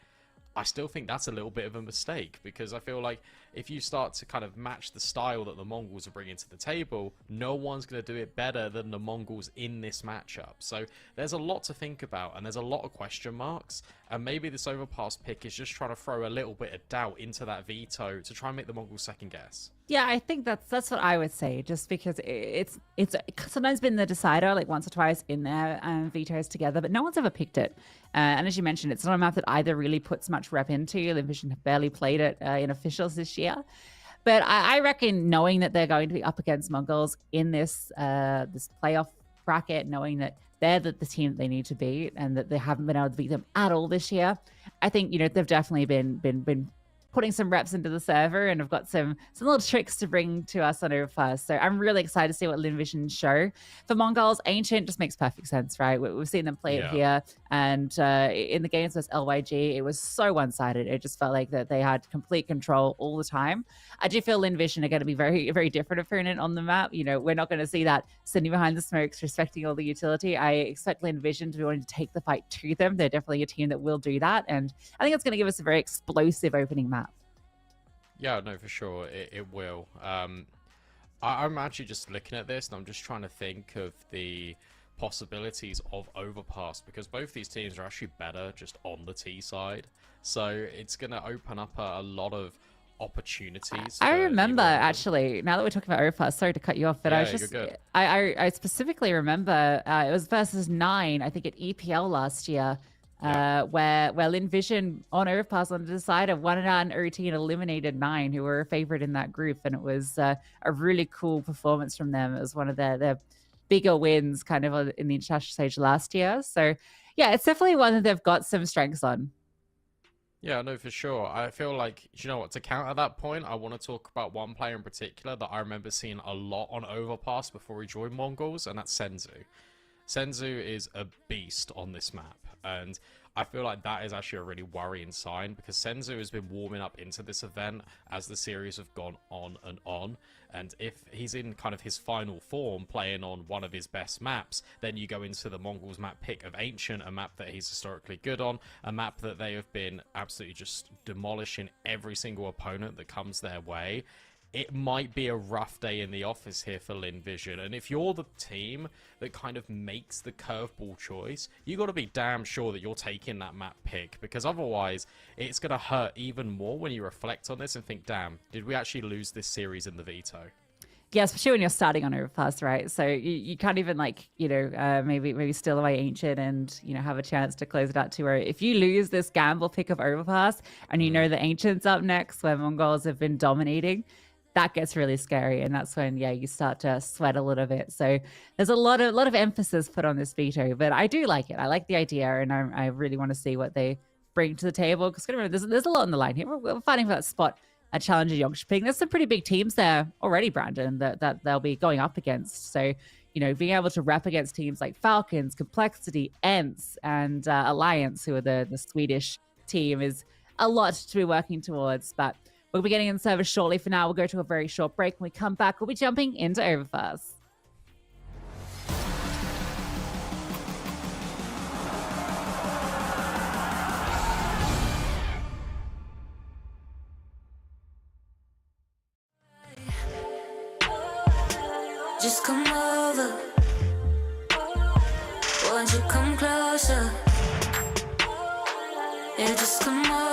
I still think that's a little bit of a mistake, because I feel like if you start to kind of match the style that the Mongols are bringing to the table, no one's going to do it better than the Mongols in this matchup. So there's a lot to think about, and there's a lot of question marks, and maybe this Overpass pick is just trying to throw a little bit of doubt into that veto to try and make the Mongols second guess. Yeah, I think that's what I would say. Just because it's sometimes been the decider, like once or twice in their vetoes together, but no one's ever picked it. And as you mentioned, it's not a map that either really puts much rep into. The Vision have barely played it in officials this year. But I reckon knowing that they're going to be up against MongolZ in this this playoff bracket, knowing that they're the team that they need to beat and that they haven't been able to beat them at all this year, I think they've definitely been putting some reps into the server and have got some little tricks to bring to us on Overpass. So I'm really excited to see what Lynn Vision show. For MongolZ, Ancient just makes perfect sense, right? We've seen them play it here. And in the games versus LYG, it was so one-sided. It just felt like that they had complete control all the time. I do feel Lynn Vision are going to be very, very different opponent on the map. We're not going to see that sitting behind the smokes, respecting all the utility. I expect Lynn Vision to be wanting to take the fight to them. They're definitely a team that will do that. And I think it's going to give us a very explosive opening map. Yeah, no, for sure, it will. I'm actually just looking at this, and I'm just trying to think of the possibilities of Overpass, because both these teams are actually better just on the T side. So it's going to open up a lot of opportunities. I remember, actually, now that we're talking about Overpass, sorry to cut you off, but Yeah, I was just, you're good. I specifically remember it was versus 9, I think at EPL last year. Where Lynn Vision on Overpass on the decider won it out in OT and eliminated 9, who were a favorite in that group, and it was a really cool performance from them. It was one of their bigger wins kind of in the international stage last year. So yeah, it's definitely one that they've got some strengths on. Yeah, no, for sure. I feel like, you know what, to counter that point, I want to talk about one player in particular that I remember seeing a lot on Overpass before he joined MongolZ, and that's Senzu. Senzu is a beast on this map, and I feel like that is actually a really worrying sign, because Senzu has been warming up into this event as the series have gone on, and if he's in kind of his final form playing on one of his best maps, then you go into the MongolZ map pick of Ancient, a map that he's historically good on, a map that they have been absolutely just demolishing every single opponent that comes their way. It might be a rough day in the office here for Lynn Vision, and if you're the team that kind of makes the curveball choice, you got to be damn sure that you're taking that map pick, because otherwise it's going to hurt even more when you reflect on this and think, damn, did we actually lose this series in the veto? Yeah, especially when you're starting on Overpass, right? So you can't even maybe steal away Ancient and have a chance to close it out to where if you lose this gamble pick of Overpass and the Ancient's up next where MongolZ have been dominating, that gets really scary, and that's when you start to sweat a little bit. So there's a lot of emphasis put on this veto, but I do like it. I like the idea, and I really want to see what they bring to the table, because remember, there's a lot on the line here. We're fighting for that spot at Challenger Jönköping. There's some pretty big teams there already, Brandon, that they'll be going up against. So being able to rep against teams like Falcons, Complexity, ENTS, and Alliance, who are the Swedish team, is a lot to be working towards. But we'll be getting in service shortly. For now, we'll go to a very short break. When we come back, we'll be jumping into Overpass. Just come over. Won't you come closer? Yeah, just come over.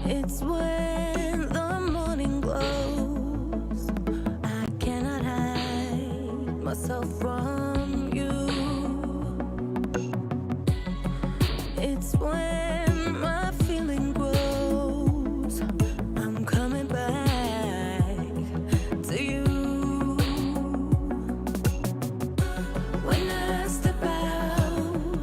It's when the morning glows. I cannot hide myself from you. It's when my feeling grows. I'm coming back to you. When I step out,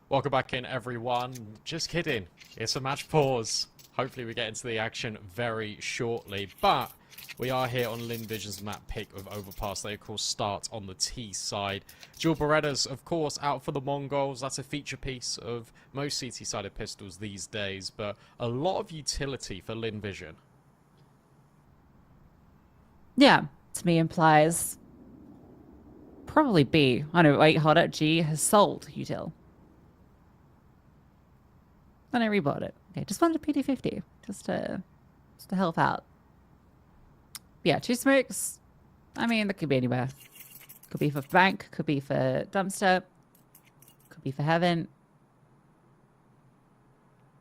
Welcome back in, everyone. Just kidding. It's a match pause. Hopefully we get into the action very shortly. But we are here on Lynn Vision's map pick of Overpass. They, of course, start on the T side. Dual Berettas, of course, out for the MongolZ. That's a feature piece of most CT-sided pistols these days. But a lot of utility for Lynn Vision. Yeah, to me implies probably B. Oh no, wait, hold up. G has sold util. Then I rebought it. Okay, just wanted a PD50 just to help out. Yeah, 2 smokes. I mean, that could be anywhere. Could be for bank, could be for dumpster, could be for heaven.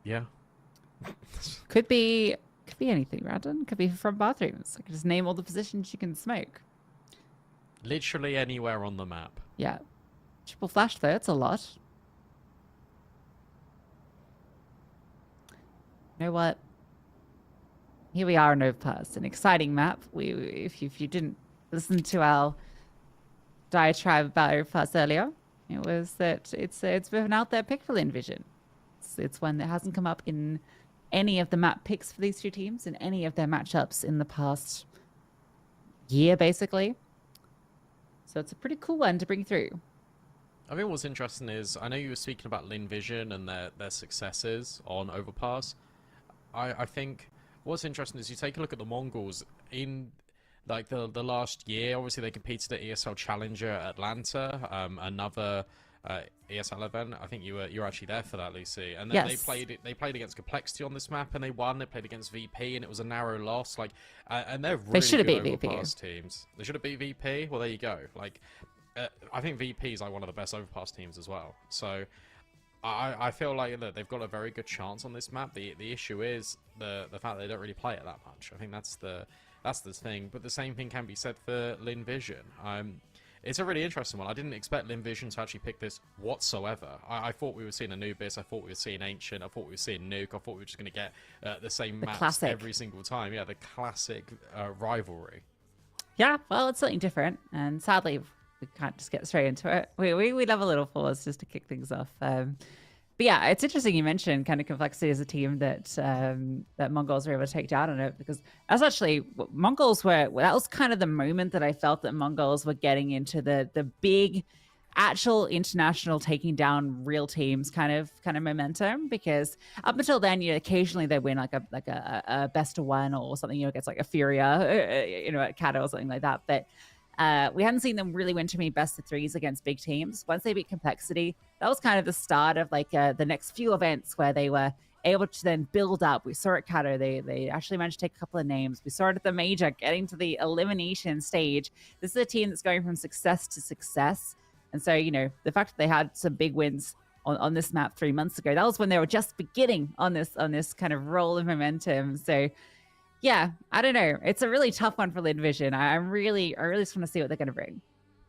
Yeah. Could be anything, Radon. Could be from bathrooms. I could just name all the positions you can smoke. Literally anywhere on the map. Yeah. Triple flash though, it's a lot. You know what? Here we are in Overpass, an exciting map. If you didn't listen to our diatribe about Overpass earlier, it was that it's an out there pick for Lynn Vision. It's one that hasn't come up in any of the map picks for these two teams in any of their matchups in the past year, basically. So it's a pretty cool one to bring through. I think what's interesting is, I know you were speaking about Lynn Vision and their successes on Overpass. I think what's interesting is you take a look at the MongolZ in like the last year. Obviously, they competed at ESL Challenger Atlanta, another ESL event. I think you were actually there for that, Lucy. And then Yes. they played against Complexity on this map and they won. They played against VP and it was a narrow loss. Like, and they're really should have good beat VP. Overpass teams. They should have beat VP. Well, there you go. Like, I think VP is like one of the best Overpass teams as well. So I feel like that they've got a very good chance on this map. The issue is the fact that they don't really play it that much. I think that's the thing. But the same thing can be said for Lynn Vision. It's a really interesting one. I didn't expect Lynn Vision to actually pick this whatsoever. I thought we were seeing Anubis. I thought we were seeing Ancient. I thought we were seeing Nuke. I thought we were just going to get the same maps classic. every single time. Yeah, the classic rivalry. Yeah, well, it's something different, and sadly, we can't just get straight into it. We love a little pause just to kick things off. But yeah, it's interesting you mentioned kind of Complexity as a team that that MongolZ were able to take down on it, because that's actually MongolZ were. That was kind of the moment that I felt that MongolZ were getting into the big, actual international taking down real teams kind of momentum, because up until then, occasionally they win like a best of one or something, against like a Furia, at Kato or something like that, but. We hadn't seen them really win too many best of threes against big teams. Once they beat Complexity, that was kind of the start of like the next few events where they were able to then build up. We saw it at Kato. They actually managed to take a couple of names. We saw it at the major, getting to the elimination stage. This is a team that's going from success to success. And so, the fact that they had some big wins on this map 3 months ago, that was when they were just beginning on this kind of roll of momentum. So yeah, I don't know. It's a really tough one for Lynn Vision. I really just want to see what they're going to bring.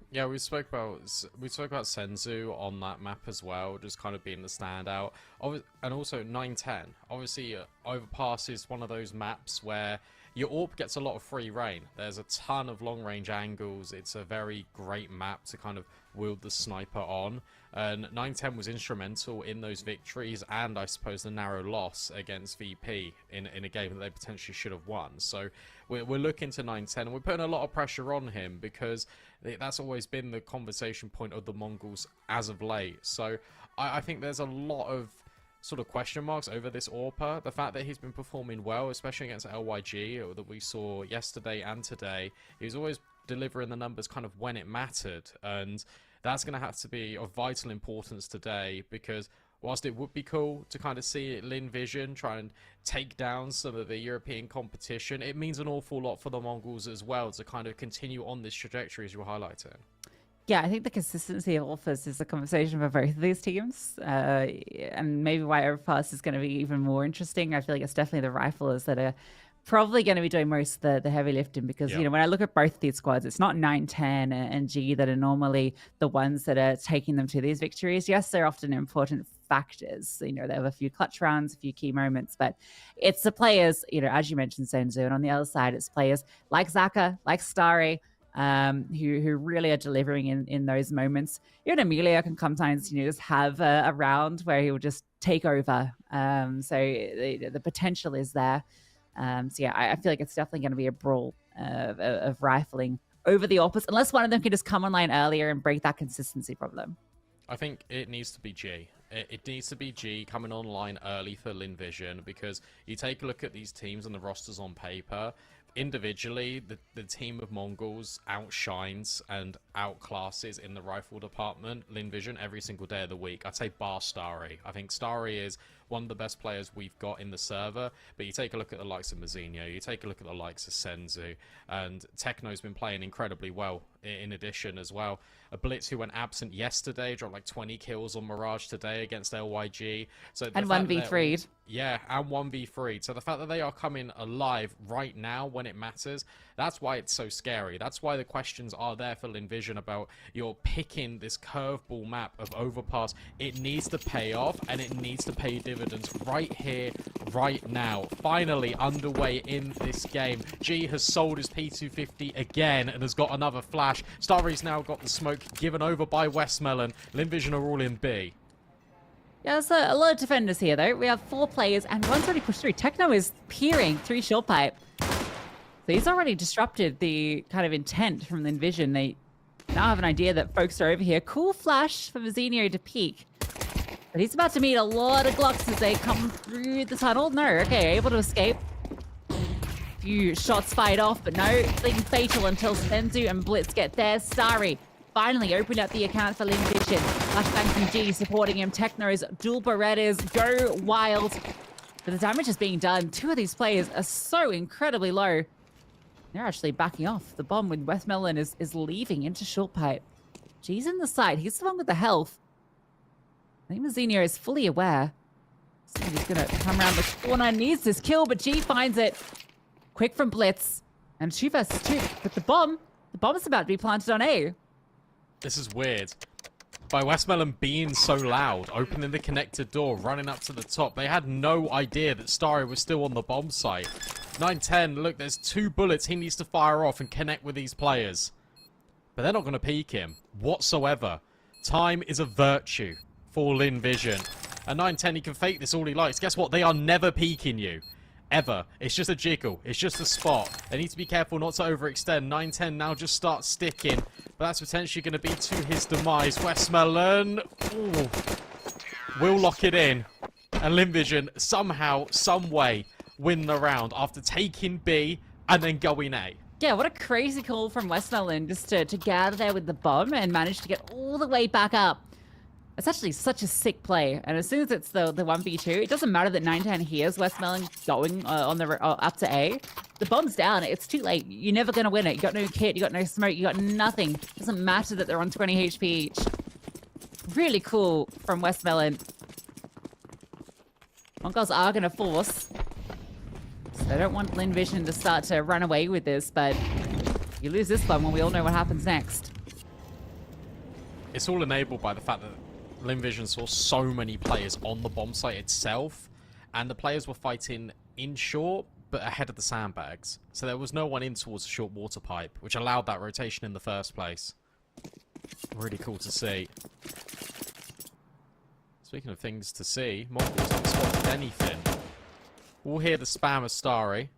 Yeah, we spoke about Senzu on that map as well, just kind of being the standout. And also 910. Obviously, Overpass is one of those maps where your AWP gets a lot of free reign. There's a ton of long-range angles. It's a very great map to kind of wield the sniper on. And 910 was instrumental in those victories, and I suppose the narrow loss against VP in a game that they potentially should have won. So we're looking to 910, and we're putting a lot of pressure on him, because that's always been the conversation point of the MongolZ as of late. So I think there's a lot of sort of question marks over this AWPer. The fact that he's been performing well, especially against LYG, that we saw yesterday and today, he was always delivering the numbers kind of when it mattered, and that's going to have to be of vital importance today, because whilst it would be cool to kind of see Lynn Vision try and take down some of the European competition, it means an awful lot for the MongolZ as well to kind of continue on this trajectory as you're highlighting. Yeah, I think the consistency of offers is a conversation for both of these teams, and maybe why Overpass is going to be even more interesting. I feel like it's definitely the riflers that are probably going to be doing most of the heavy lifting, because when I look at both these squads, it's not 910 and G that are normally the ones that are taking them to these victories. Yes, they're often important factors. They have a few clutch rounds, a few key moments, but it's the players, as you mentioned, Senzu, and on the other side, it's players like Zaka, like Starry, who really are delivering in those moments. Even Emilio can sometimes, just have a round where he will just take over. So the potential is there. So yeah, I feel like it's definitely going to be a brawl of rifling over the opposite, unless one of them can just come online earlier and break that consistency problem. I think it needs to be G. It needs to be G coming online early for Lynn Vision, because you take a look at these teams and the rosters on paper. Individually, the team of Mongols outshines and outclasses in the rifle department Lynn Vision every single day of the week. I'd say bar Starry. I think Starry is one of the best players we've got in the server, but you take a look at the likes of Mazinho, you take a look at the likes of Senzu, and Techno's been playing incredibly well in addition as well. A Blitz who went absent yesterday, dropped like 20 kills on Mirage today against LYG. So And 1v3'd. Yeah, and 1v3'd. So the fact that they are coming alive right now when it matters, that's why it's so scary. That's why the questions are there for Lynn Vision about you're picking this curveball map of Overpass. It needs to pay off, and it needs to pay dividends right here, right now. Finally underway in this game. G has sold his P250 again and has got another flash. Starry's now got the smoke given over by Westmelon. Lynn Vision are all in B. Yeah, there's a lot of defenders here, though. We have 4 players, and one's already pushed through. Techno is peering through short pipe. So he's already disrupted the kind of intent from Lynn Vision. They now have an idea that folks are over here. Cool flash for Mazinho to peek. But he's about to meet a lot of Glocks as they come through the tunnel. No, okay, able to escape. Few shots fired off, but no, thing fatal until Senzu and Blitz get there. Starry finally opened up the account for Lynn Vision. Flashbang from G supporting him. Techno's dual Berettas go wild. But the damage is being done. 2 of these players are so incredibly low. They're actually backing off. The bomb with Westmelon is leaving into short pipe. G's in the side. He's the one with the health. I think Mazinho is fully aware. So he's going to come around the corner. Needs this kill, but G finds it. Quick from Blitz. And 2 versus 2. But the bomb is about to be planted on A. This is weird. By Westmelon being so loud, opening the connected door, running up to the top, they had no idea that Starry was still on the bomb site. 910, look, there's 2 bullets he needs to fire off and connect with these players. But they're not going to peek him whatsoever. Time is a virtue for Lynn Vision. At 910, he can fake this all he likes. Guess what? They are never peeking you. Ever. It's just a jiggle. It's just a spot. They need to be careful not to overextend. 910 now just starts sticking. But that's potentially going to be to his demise. Westmelon will lock it in. And Lynn Vision somehow, some way, win the round after taking B and then going A. Yeah, what a crazy call from Westmelon just to gather there with the bomb and manage to get all the way back up. It's actually such a sick play, and as soon as it's the 1v2, it doesn't matter that 910 hears Westmelon going on the up to A. The bomb's down. It's too late. You're never gonna win it. You got no kit. You got no smoke. You got nothing. Doesn't matter that they're on 20 HP each. Really cool from Westmelon. MongolZ are gonna force. So I don't want Lynn Vision to start to run away with this, but you lose this one when we all know what happens next. It's all enabled by the fact that Lynn Vision saw so many players on the bomb site itself, and the players were fighting in short, but ahead of the sandbags. So there was no one in towards the short water pipe, which allowed that rotation in the first place. Really cool to see. Speaking of things to see, MongolZ haven't spotted anything. We'll hear the spam of Starry.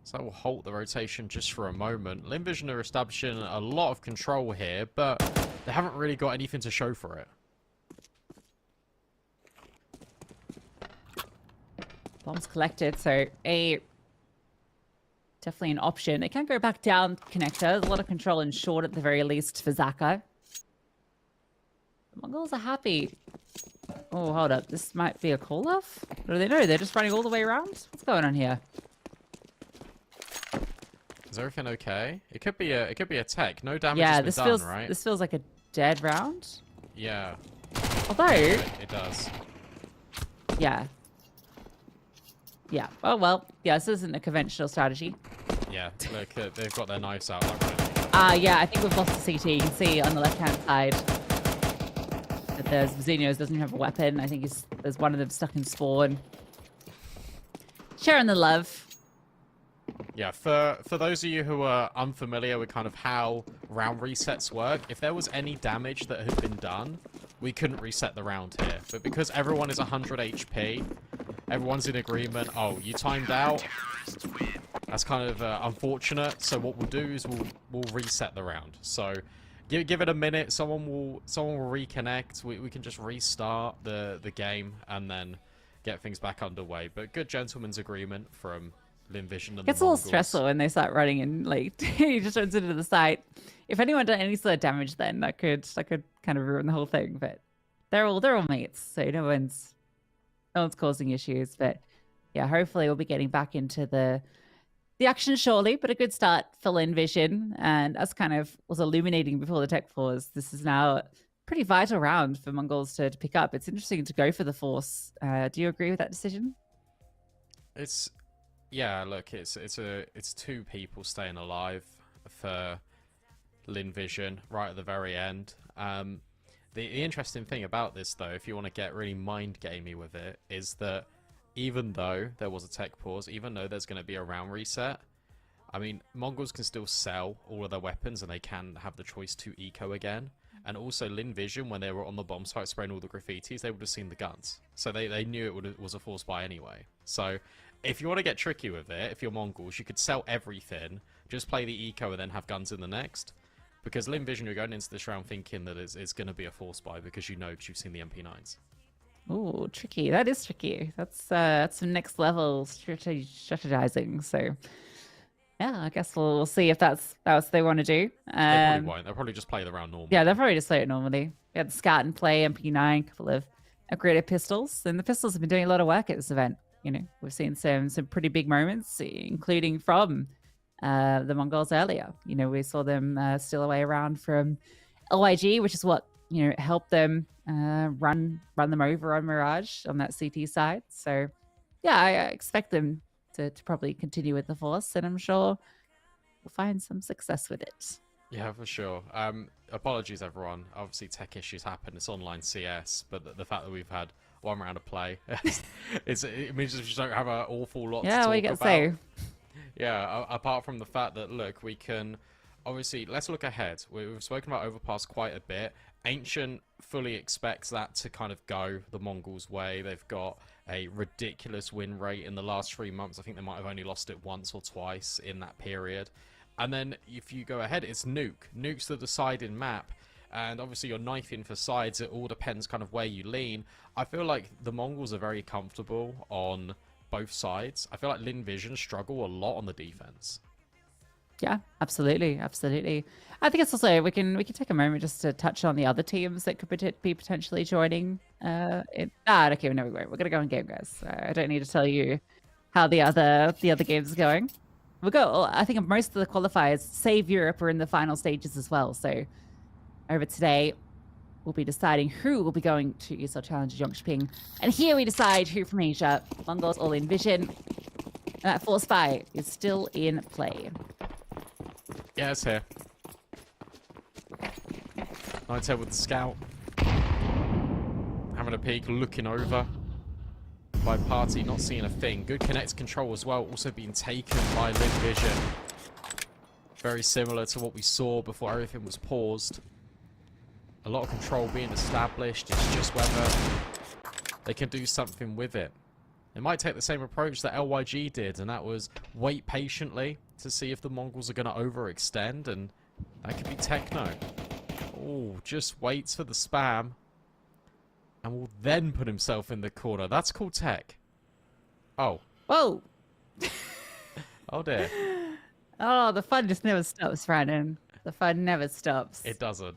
So that will halt the rotation just for a moment. Lynn Vision are establishing a lot of control here, but they haven't really got anything to show for it. Bombs collected, so A definitely an option. It can go back down connector. There's a lot of control in short at the very least for Zaka. The Mongols are happy. Oh, hold up. This might be a call-off? What do they know? They're just running all the way around? What's going on here? Is everything okay? It could be a tech. No damage Yeah, has been done, right? This feels like a dead round. Yeah. Although, It does. yeah. Yeah. Oh, well. Yeah, this isn't a conventional strategy. Yeah, look, they've got their knives out like ready. Yeah, I think we've lost the CT. You can see on the left-hand side that there's Mazinho doesn't have a weapon. I think there's one of them stuck in spawn. Sharing the love. Yeah, for those of you who are unfamiliar with kind of how round resets work, if there was any damage that had been done, we couldn't reset the round here. But because everyone is 100 HP, everyone's in agreement. Oh, you timed out. That's kind of unfortunate. So what we'll do is we'll reset the round. So give it a minute. Someone will reconnect. We can just restart the game and then get things back underway. But good gentleman's agreement from Lynn Vision and It's the a little Mongols. stressful when they start running and like he just runs into the site. If anyone done any sort of damage, then that could kind of ruin the whole thing. But they're all mates, so no one's causing issues. But yeah, hopefully we'll be getting back into the action shortly. But a good start for Lynn Vision, and as kind of was illuminating before the tech pause, this is now a pretty vital round for MongolZ to pick up. It's interesting to go for the Force. Do you agree with that decision? Yeah, look, it's two people staying alive for Lynn Vision right at the very end. The interesting thing about this, though, if you want to get really mind-gamey with it, is that even though there was a tech pause, even though there's going to be a round reset, I mean, MongolZ can still sell all of their weapons and they can have the choice to eco again. And also, Lynn Vision, when they were on the bomb site spraying all the graffitis, they would have seen the guns. So they knew it was a force buy anyway. So if you want to get tricky with it, if you're MongolZ, you could sell everything, just play the eco and then have guns in the next. Because Lynn Vision, you're going into this round thinking that it's going to be a force buy because you've seen the MP9s. Oh, tricky. That is tricky. That's some next level strategizing. So yeah, I guess we'll see if that's what they want to do. They probably won't. They'll probably just play the round normally. Yeah, they'll probably just play it normally. We had the Scout and play, MP9, a couple of upgraded pistols, and the pistols have been doing a lot of work at this event. You know, we've seen some pretty big moments, including from the MongolZ earlier. You know, we saw them steal away around from LYG, which is what, you know, helped them run them over on Mirage on that CT side. So yeah, I expect them to probably continue with the Force, and I'm sure we'll find some success with it. Yeah, for sure. Apologies, everyone. Obviously, tech issues happen. It's online CS, but the fact that we've had one round of play, it means we just don't have an awful lot to talk Yeah, what you got to about. say? Yeah, apart from the fact that, look, we can... Obviously, let's look ahead. We've spoken about Overpass quite a bit. Ancient fully expects that to kind of go the MongolZ way. They've got a ridiculous win rate in the last 3 months. I think they might have only lost it once or twice in that period. And then if you go ahead, it's Nuke. Nuke's the deciding map. And obviously you're knifing for sides. It all depends kind of where you lean. I feel like the MongolZ are very comfortable on both sides. I feel like Lynn Vision struggle a lot on the defense. Yeah, absolutely. I think it's also we can take a moment just to touch on the other teams that could be potentially joining. Okay, no, we won't. We're gonna go on game, guys. I don't need to tell you how the other games are going. We'll go. I think most of the qualifiers, save Europe, are in the final stages as well. So over today, we'll be deciding who will be going to ESL Challenger Jönköping, and here we decide who from Asia. MongolZ all in Vision, and that Force Buy is still in play. Yeah, it's here. Night with the Scout. Having a peek, looking over. By Party, not seeing a thing. Good connect control as well, also being taken by Lynn Vision. Very similar to what we saw before everything was paused. A lot of control being established. It's just whether they can do something with it. They might take the same approach that LYG did, and that was wait patiently to see if the MongolZ are going to overextend, and that could be Techno. Oh, just waits for the spam, and will then put himself in the corner. That's called tech. Oh. Whoa! Oh dear. Oh, the fun just never stops, Brandon. The fun never stops. It doesn't.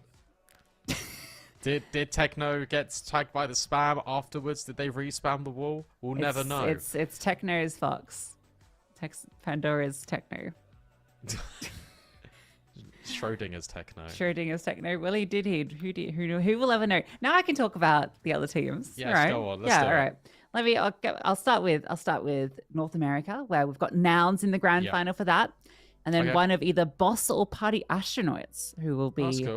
Did Techno get tagged by the spam afterwards? Did they respam the wall? We'll never know. It's Techno's Fox. Pandora's Techno. Schrodinger's Techno. Schrodinger's Techno. Well, he did. Who will ever know? Now I can talk about the other teams. Yes, all right. go on. Let's do it. All right. I'll start with North America, where we've got Nouns in the grand final for that, and then one of either Boss or Party Astronauts who will be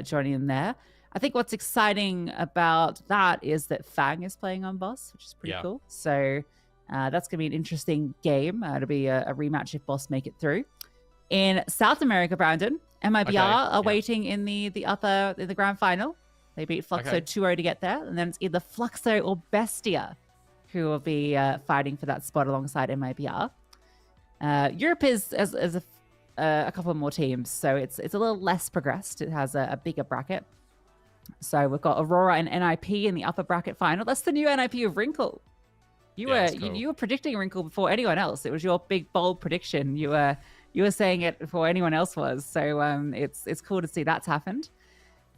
joining them there. I think what's exciting about that is that Fang is playing on Boss, which is pretty cool. So That's going to be an interesting game. It'll be a rematch if Boss make it through. In South America, Brandon, MIBR are waiting in the grand final. They beat Fluxo 2-0 to get there, and then it's either Fluxo or Bestia who will be fighting for that spot alongside MIBR. Europe is a couple more teams, so it's a little less progressed. It has a bigger bracket. So we've got Aurora and NIP in the upper bracket final. That's the new NIP of Wrinkle. You were predicting Wrinkle before anyone else. It was your big bold prediction. You were saying it before anyone else was. So it's cool to see that's happened.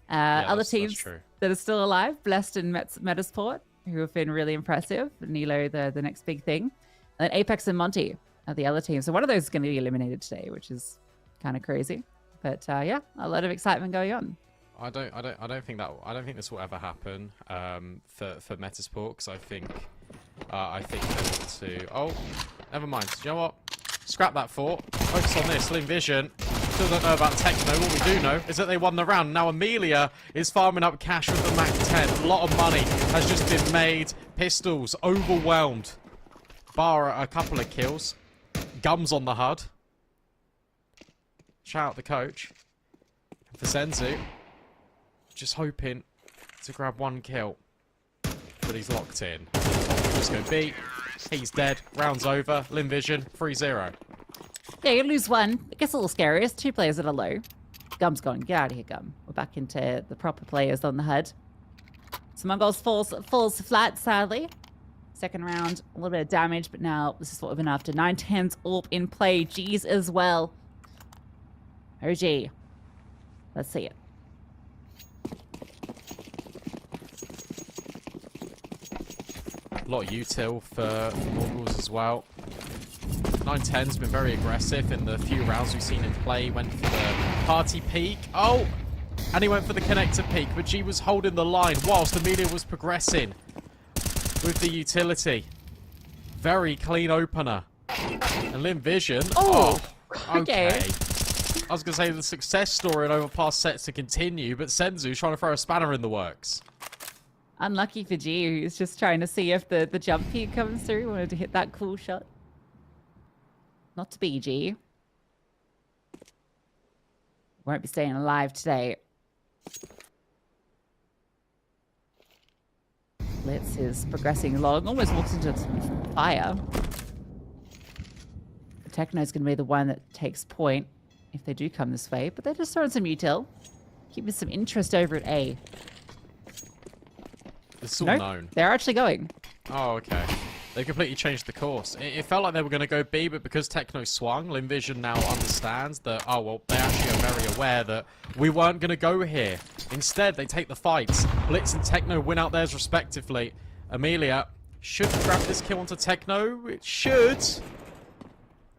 Other teams that are still alive, Blessed and Metasport, who have been really impressive. Nilo, the next big thing. And then Apex and Monty are the other teams. So one of those is going to be eliminated today, which is kind of crazy. But a lot of excitement going on. I don't think this will ever happen for Metasport, because I think they want to. Oh, never mind. Do you know what? Scrap that thought. Focus on this. Lynn Vision. Still don't know about Techno. What we do know is that they won the round. Now Amelia is farming up cash with the Mac 10. A lot of money has just been made. Pistols overwhelmed. Bar a couple of kills. Gums on the HUD. Shout out the coach. And for Senzu, just hoping to grab one kill. But he's locked in. Just go B. He's dead. Round's over. Lynn Vision, 3-0. Yeah, you lose one. It gets a little scary. There's 2 players that are low. Gum's gone. Get out of here, Gum. We're back into the proper players on the HUD. So MongolZ falls flat, sadly. Second round, a little bit of damage, but now this is what we've been after. 9-10's AWP in play. G's as well. OG. Let's see it. A lot of util for MongolZ as well. 9-10's been very aggressive in the few rounds we've seen him play. Went for the party peak. Oh! And he went for the connector peak, but G was holding the line whilst Amelia was progressing with the utility. Very clean opener. And Lynn Vision. Oh! Okay. I was going to say the success story in overpass sets to continue, but Senzu trying to throw a spanner in the works. Unlucky for G, who's just trying to see if the jump peak comes through. Wanted to hit that cool shot. Not to be G. Won't be staying alive today. Blitz is progressing along. Almost walks into some fire. Techno's going to be the one that takes point if they do come this way. But they're just throwing some util. Keeping some interest over at A. It's all known. They're actually going. Oh, okay. They completely changed the course. It felt like they were going to go B, but because Techno swung, Lynn Vision now understands that, oh, well, they actually are very aware that we weren't going to go here. Instead, they take the fights. Blitz and Techno win out theirs respectively. Amelia should grab this kill onto Techno. It should.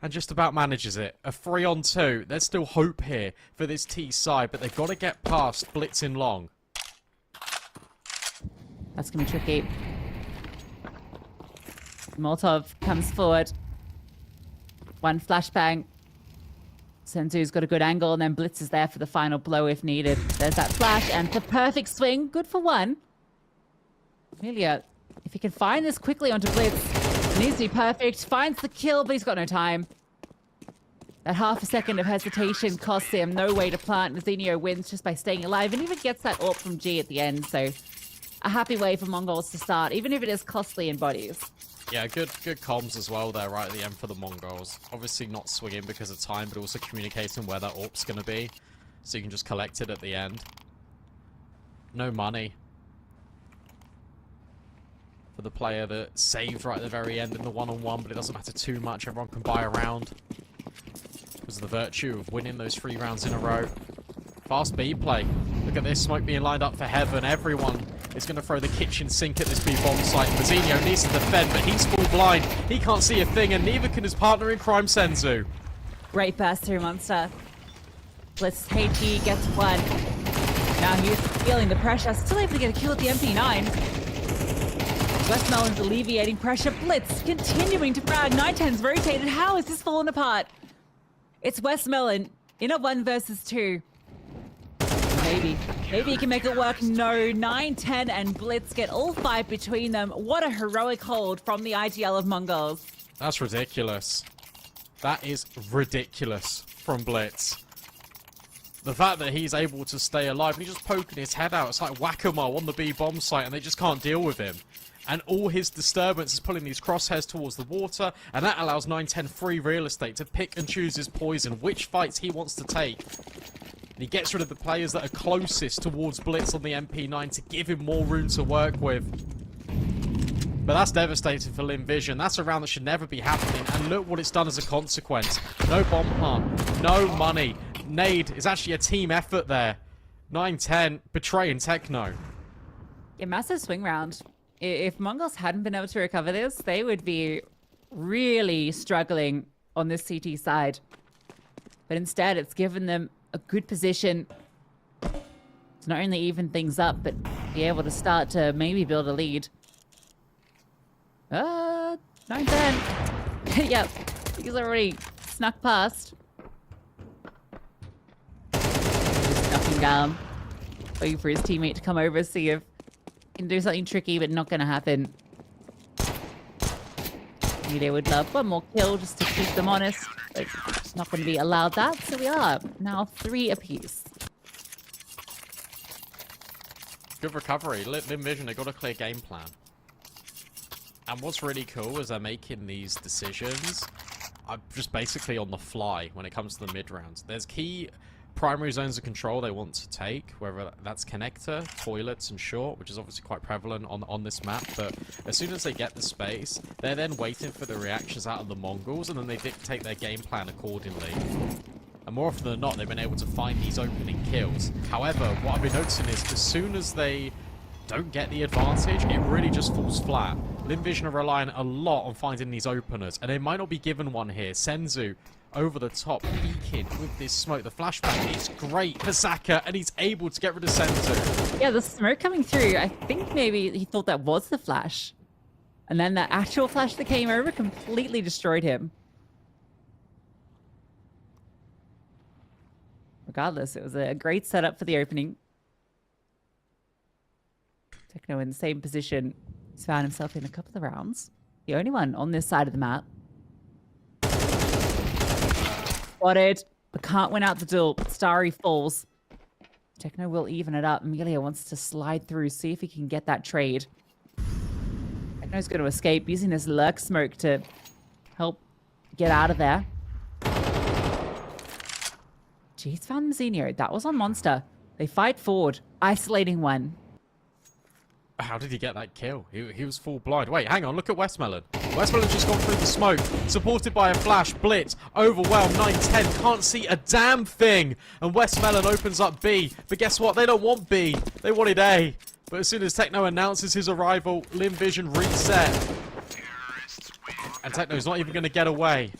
And just about manages it. A 3-on-2. There's still hope here for this T side, but they've got to get past Blitz in long. That's going to be tricky. Molotov comes forward. One flashbang. Senzu's got a good angle, and then Blitz is there for the final blow if needed. There's that flash, and the perfect swing. Good for one. Amelia, if he can find this quickly onto Blitz, it needs to be perfect. Finds the kill, but he's got no time. That half a second of hesitation costs him. No way to plant. Zinio wins just by staying alive, and even gets that AWP from G at the end, so a happy way for MongolZ to start, even if it is costly in bodies. Yeah, good comms as well there right at the end for the MongolZ. Obviously not swinging because of time, but also communicating where that AWP's going to be. So you can just collect it at the end. No money for the player that saved right at the very end in the one-on-one, but it doesn't matter too much. Everyone can buy a round. Because of the virtue of winning those 3 rounds in a row. Fast B play. Look at this smoke being lined up for heaven. Everyone is going to throw the kitchen sink at this B bomb site. Mazzinho needs to defend, but he's full blind. He can't see a thing, and neither can his partner in crime, Senzu. Great burst through Monster. Blitz HG gets one. Now he's feeling the pressure. Still able to get a kill at the MP9. Westmelon's alleviating pressure. Blitz continuing to frag. 9-10's rotated. How is this falling apart? It's Westmelon in a 1 versus 2. Maybe he can make it work. No, 9, 10, and Blitz get all 5 between them. What a heroic hold from the IGL of MongolZ. That's ridiculous. That is ridiculous from Blitz. The fact that he's able to stay alive, and he's just poking his head out. It's like whack-a-mole on the B bomb site, and they just can't deal with him. And all his disturbance is pulling these crosshairs towards the water, and that allows 9-10 free real estate to pick and choose his poison, which fights he wants to take. And he gets rid of the players that are closest towards Blitz on the MP9 to give him more room to work with. But that's devastating for Lynn Vision. That's a round that should never be happening, and look what it's done as a consequence. No bomb plant, no money. Nade is actually a team effort there. 9-10 betraying Techno. Yeah, massive swing round. If MongolZ hadn't been able to recover this, they would be really struggling on this CT side. But instead, it's given them a good position to not only even things up, but be able to start to maybe build a lead. 9-10. Yep, he's already snuck past. Just knocking down, waiting for his teammate to come over, see if he can do something tricky, but not going to happen. Maybe they would love one more kill just to keep them honest, but it's not going to be allowed that, so we are now 3 apiece. Good recovery. Lynn Vision, they got a clear game plan. And what's really cool is they're making these decisions just basically on the fly when it comes to the mid rounds. There's key primary zones of control they want to take, whether that's connector, toilets, and short, which is obviously quite prevalent on this map. But as soon as they get the space, they're then waiting for the reactions out of the Mongols, and then they dictate their game plan accordingly. And more often than not, they've been able to find these opening kills. However, what I've been noticing is as soon as they don't get the advantage, it really just falls flat. Lynn Vision are relying a lot on finding these openers, and they might not be given one here. Senzu over the top, peeking with this smoke. The flashbang is great for Zaka, and he's able to get rid of Senzu. Yeah, the smoke coming through, I think maybe he thought that was the flash. And then that actual flash that came over completely destroyed him. Regardless, it was a great setup for the opening. Techno in the same position. He's found himself in a couple of rounds. The only one on this side of the map. Spotted, but can't win out the duel. Starry falls. Techno will even it up. Amelia wants to slide through, see if he can get that trade. Techno's going to escape using his lurk smoke to help get out of there. Jeez, found Mazinho. That was on Monster. They fight forward, isolating one. How did he get that kill? He was full blind. Wait, hang on. Look at Westmelon. Westmelon's just gone through the smoke. Supported by a flash. Blitz. Overwhelmed. 9-10. Can't see a damn thing. And Westmelon opens up B. But guess what? They don't want B. They wanted A. But as soon as Techno announces his arrival, Lynn Vision reset. And Techno's not even going to get away.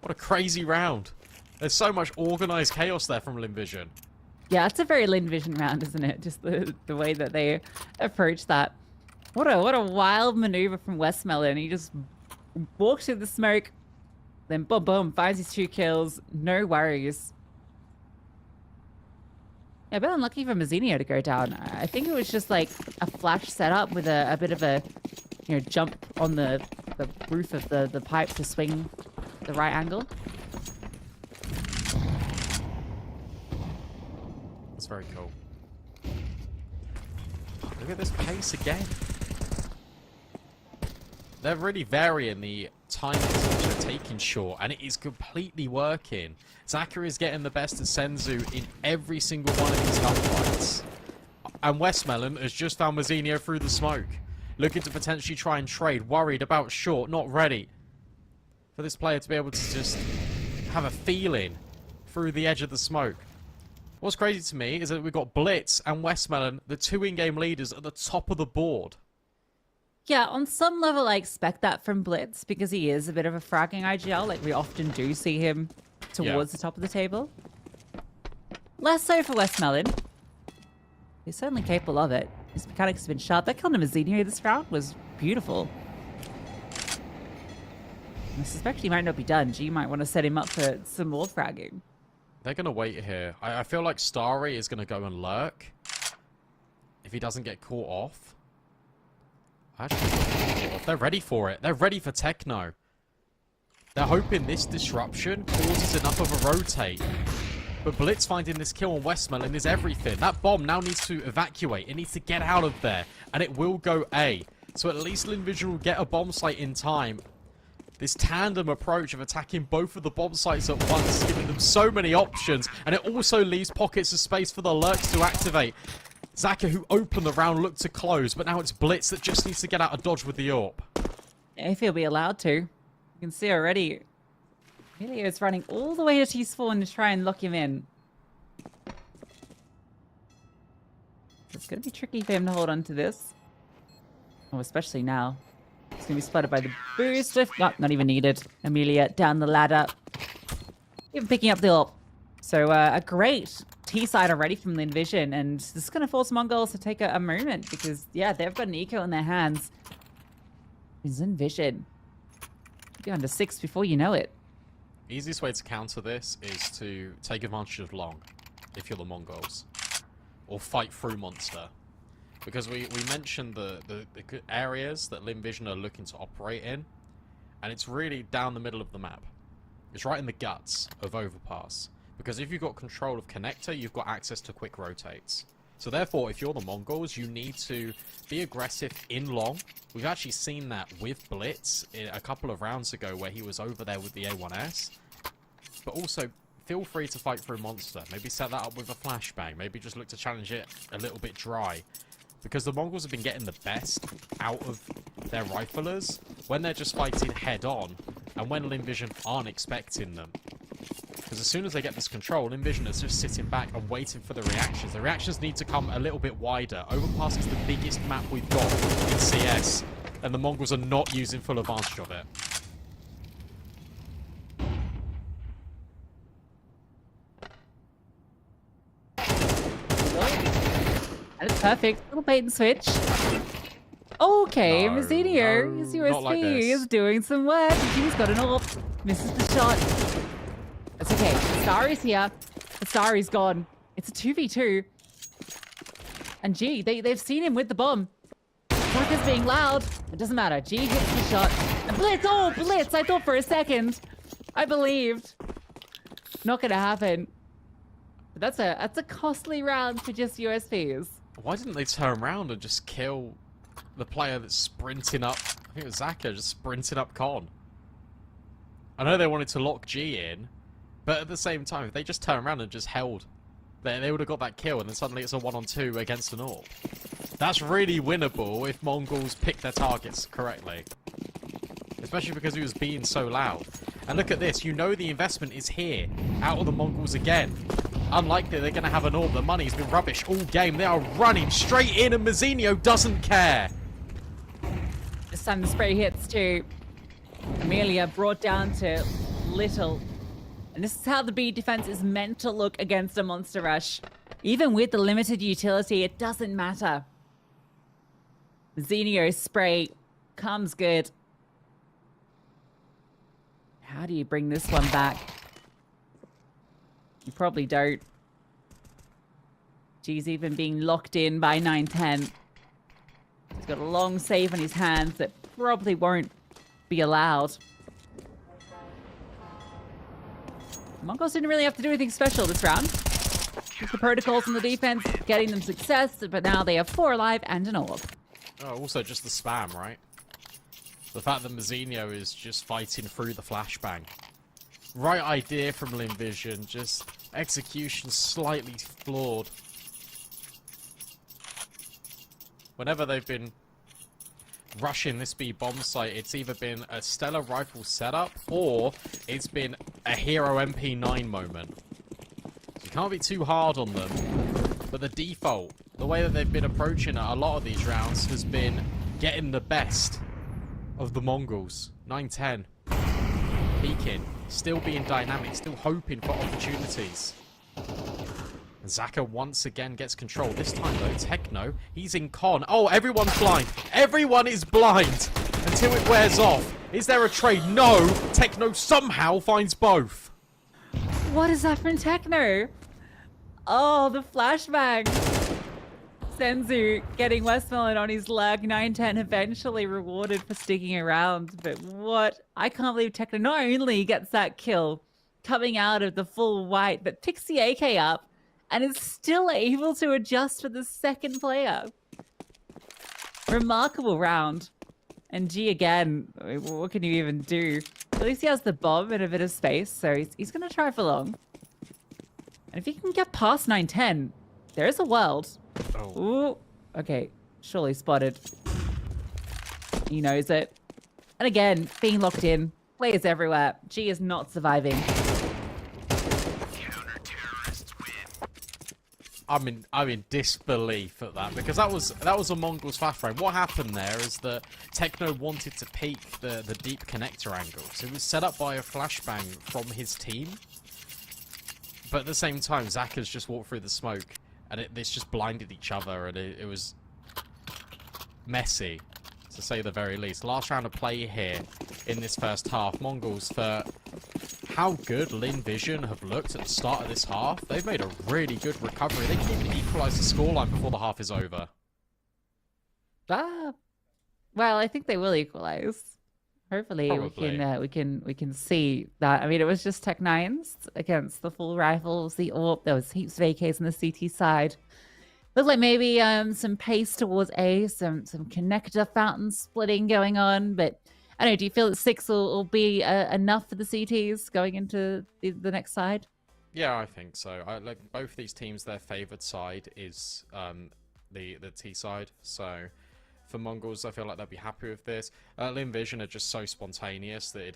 What a crazy round. There's so much organized chaos there from Lynn Vision. Yeah, it's a very Lynn Vision round, isn't it? Just the way that they approach that. What a wild maneuver from Westmelon. He just walks through the smoke, then boom, boom, finds his 2 kills. No worries. Yeah, a bit unlucky for Mazinho to go down. I think it was just like a flash setup with a bit of a, you know, jump on the roof of the pipe to swing the right angle. That's very cool. Look at this pace again. They're really varying the timings which they're taking short, and it is completely working. Zaka is getting the best of Senzu in every single one of these gunfights. And Westmelon has just found Mazinho through the smoke. Looking to potentially try and trade. Worried about short, not ready. For this player to be able to just have a feeling through the edge of the smoke. What's crazy to me is that we've got Blitz and Westmelon, the 2 in-game leaders, at the top of the board. Yeah, on some level, I expect that from Blitz because he is a bit of a fragging IGL. Like, we often do see him towards the top of the table. Less so for Westmelon. He's certainly capable of it. His mechanics have been sharp. That kill on Mazinho this round was beautiful. I suspect he might not be done. G might want to set him up for some more fragging. They're going to wait here. I feel like Starry is going to go and lurk if he doesn't get caught off. Actually, they're ready for it. They're ready for Techno. They're hoping this disruption causes enough of a rotate. But Blitz finding this kill on Westmoreland is everything. That bomb now needs to evacuate. It needs to get out of there. And it will go A. So at least Lynn Vision will get a bomb site in time. This tandem approach of attacking both of the bomb sites at once, giving them so many options. And it also leaves pockets of space for the lurks to activate. Zaka, who opened the round, looked to close. But now it's Blitz that just needs to get out of dodge with the AWP. If he'll be allowed to. You can see already, Emilio's running all the way to T-spawn to try and lock him in. It's going to be tricky for him to hold on to this. Oh, especially now. It's going to be spotted by the boost. Not even needed. Amelia down the ladder. Even picking up the AWP. So a great T-side already from Lynn Vision. And this is going to force MongolZ to take a moment. Because, yeah, they've got an eco in their hands. It's Lynn Vision. Be under 6 before you know it. Easiest way to counter this is to take advantage of long, if you're the MongolZ. Or fight through monster. Because we mentioned the areas that Lynn Vision are looking to operate in. And it's really down the middle of the map. It's right in the guts of Overpass. Because if you've got control of Connector, you've got access to quick rotates. So therefore, if you're the MongolZ, you need to be aggressive in long. We've actually seen that with Blitz a couple of rounds ago where he was over there with the A1S. But also, feel free to fight through monster. Maybe set that up with a flashbang. Maybe just look to challenge it a little bit dry. Because the MongolZ have been getting the best out of their riflers when they're just fighting head on and when Lynn Vision aren't expecting them. Because as soon as they get this control, Lynn Vision is just sitting back and waiting for the reactions. The reactions need to come a little bit wider. Overpass is the biggest map we've got in CS, and the MongolZ are not using full advantage of it. And it's perfect. Little bait and switch. Okay, No, Mazzinio, his not like USP this. is doing some work. He's got an AWP. Misses the shot. It's okay. Starry's here. The Starry's gone. It's a 2v2. And G, they've seen him with the bomb. Tucker's being loud. It doesn't matter. G hits the shot. And Blitz! Oh, Blitz! I thought for a second. I believed. Not gonna happen. But that's a costly round for just USPs. Why didn't they turn around and just kill the player that's sprinting up? I think it was Zaka just sprinting up Con. I know they wanted to lock G in, but at the same time, if they just turn around and just held, they would have got that kill, and then suddenly it's a 1-on-2 against an AWP. That's really winnable if MongolZ pick their targets correctly. Especially because he was being so loud. And look at this, you know the investment is here, out of the MongolZ again. Unlikely they're going to have an AWP. The money's been rubbish all game. They are running straight in, and Mazzinio doesn't care. This time the spray hits too. Amelia brought down to little. And this is how the B defense is meant to look against a monster rush. Even with the limited utility, it doesn't matter. Mazzinio's spray comes good. How do you bring this one back? You probably don't. G's even being locked in by 910. He's got a long save on his hands that probably won't be allowed. MongolZ didn't really have to do anything special this round. Just the protocols on the defense, getting them success, but now they have 4 alive and an AWP. Oh, also just the spam, right? The fact that Mazzinio is just fighting through the flashbang. Right idea from Lynn Vision, just execution slightly flawed. Whenever they've been rushing this B bomb site, it's either been a stellar rifle setup or it's been a hero MP9 moment. So you can't be too hard on them. But the default, the way that they've been approaching it a lot of these rounds has been getting the best of the MongolZ. 9-10. Peeking. Still being dynamic. Still hoping for opportunities. And Zaka once again gets control. This time though, Techno, he's in con. Oh, everyone's blind. Everyone is blind until it wears off. Is there a trade? No. Techno somehow finds both. What is that from Techno? Oh, the flashbang. Senzu getting Westmoreland on his leg. 9-10 eventually rewarded for sticking around. But what? I can't believe Techno not only gets that kill coming out of the full white, but picks the AK up and is still able to adjust for the second player. Remarkable round. And G again, I mean, what can you even do? At least he has the bomb and a bit of space, so he's going to try for long. And if he can get past 9-10, there is a world. Oh. Ooh, okay, surely spotted. He knows it. And again, being locked in, players everywhere. G is not surviving. I'm in disbelief at that, because that was a MongolZ fast frame. What happened there is that Techno wanted to peek the deep connector angle, so it was set up by a flashbang from his team. But at the same time, Zach has just walked through the smoke, and it's just blinded each other, and it was messy, to say the very least. Last round of play here in this first half. MongolZ, for how good Lynn Vision have looked at the start of this half, they've made a really good recovery. They can even equalise the scoreline before the half is over. Well, I think they will equalize. Hopefully, Probably. we can see that. I mean, it was just Tech Nines against the full rifles, the AWP. There was heaps of AKs on the CT side. Looked like maybe some pace towards A, some connector fountain splitting going on. But I don't know. Do you feel that 6 will be enough for the CTs going into the next side? Yeah, I think so. Like both of these teams, their favoured side is the T side. So for MongolZ, I feel like they'll be happy with this. Lynn Vision are just so spontaneous that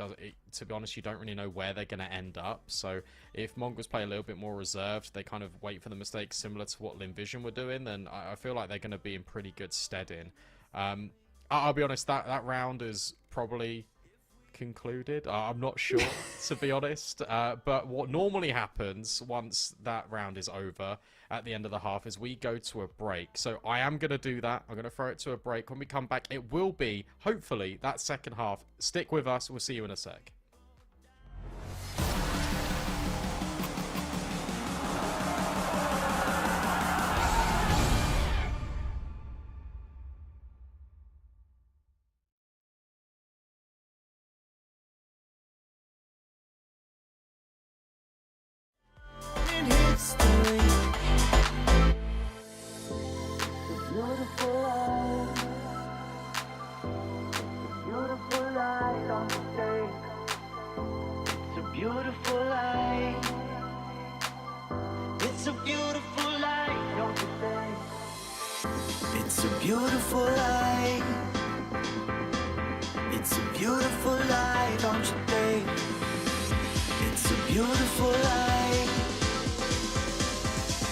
to be honest, you don't really know where they're going to end up. So if MongolZ play a little bit more reserved, they kind of wait for the mistakes similar to what Lynn Vision were doing, then I feel like they're going to be in pretty good stead in. I'll be honest, that round is probably concluded. I'm not sure, to be honest. But what normally happens once that round is over at the end of the half is we go to a break. So I am going to do that. I'm going to throw it to a break. When we come back, it will be, hopefully, that second half. Stick with us. We'll see you in a sec. in history. Beautiful life. Beautiful light on the day. It's a beautiful light. It's a beautiful light, don't you think? It's a beautiful light. It's a beautiful light, don't you think? It's a beautiful light.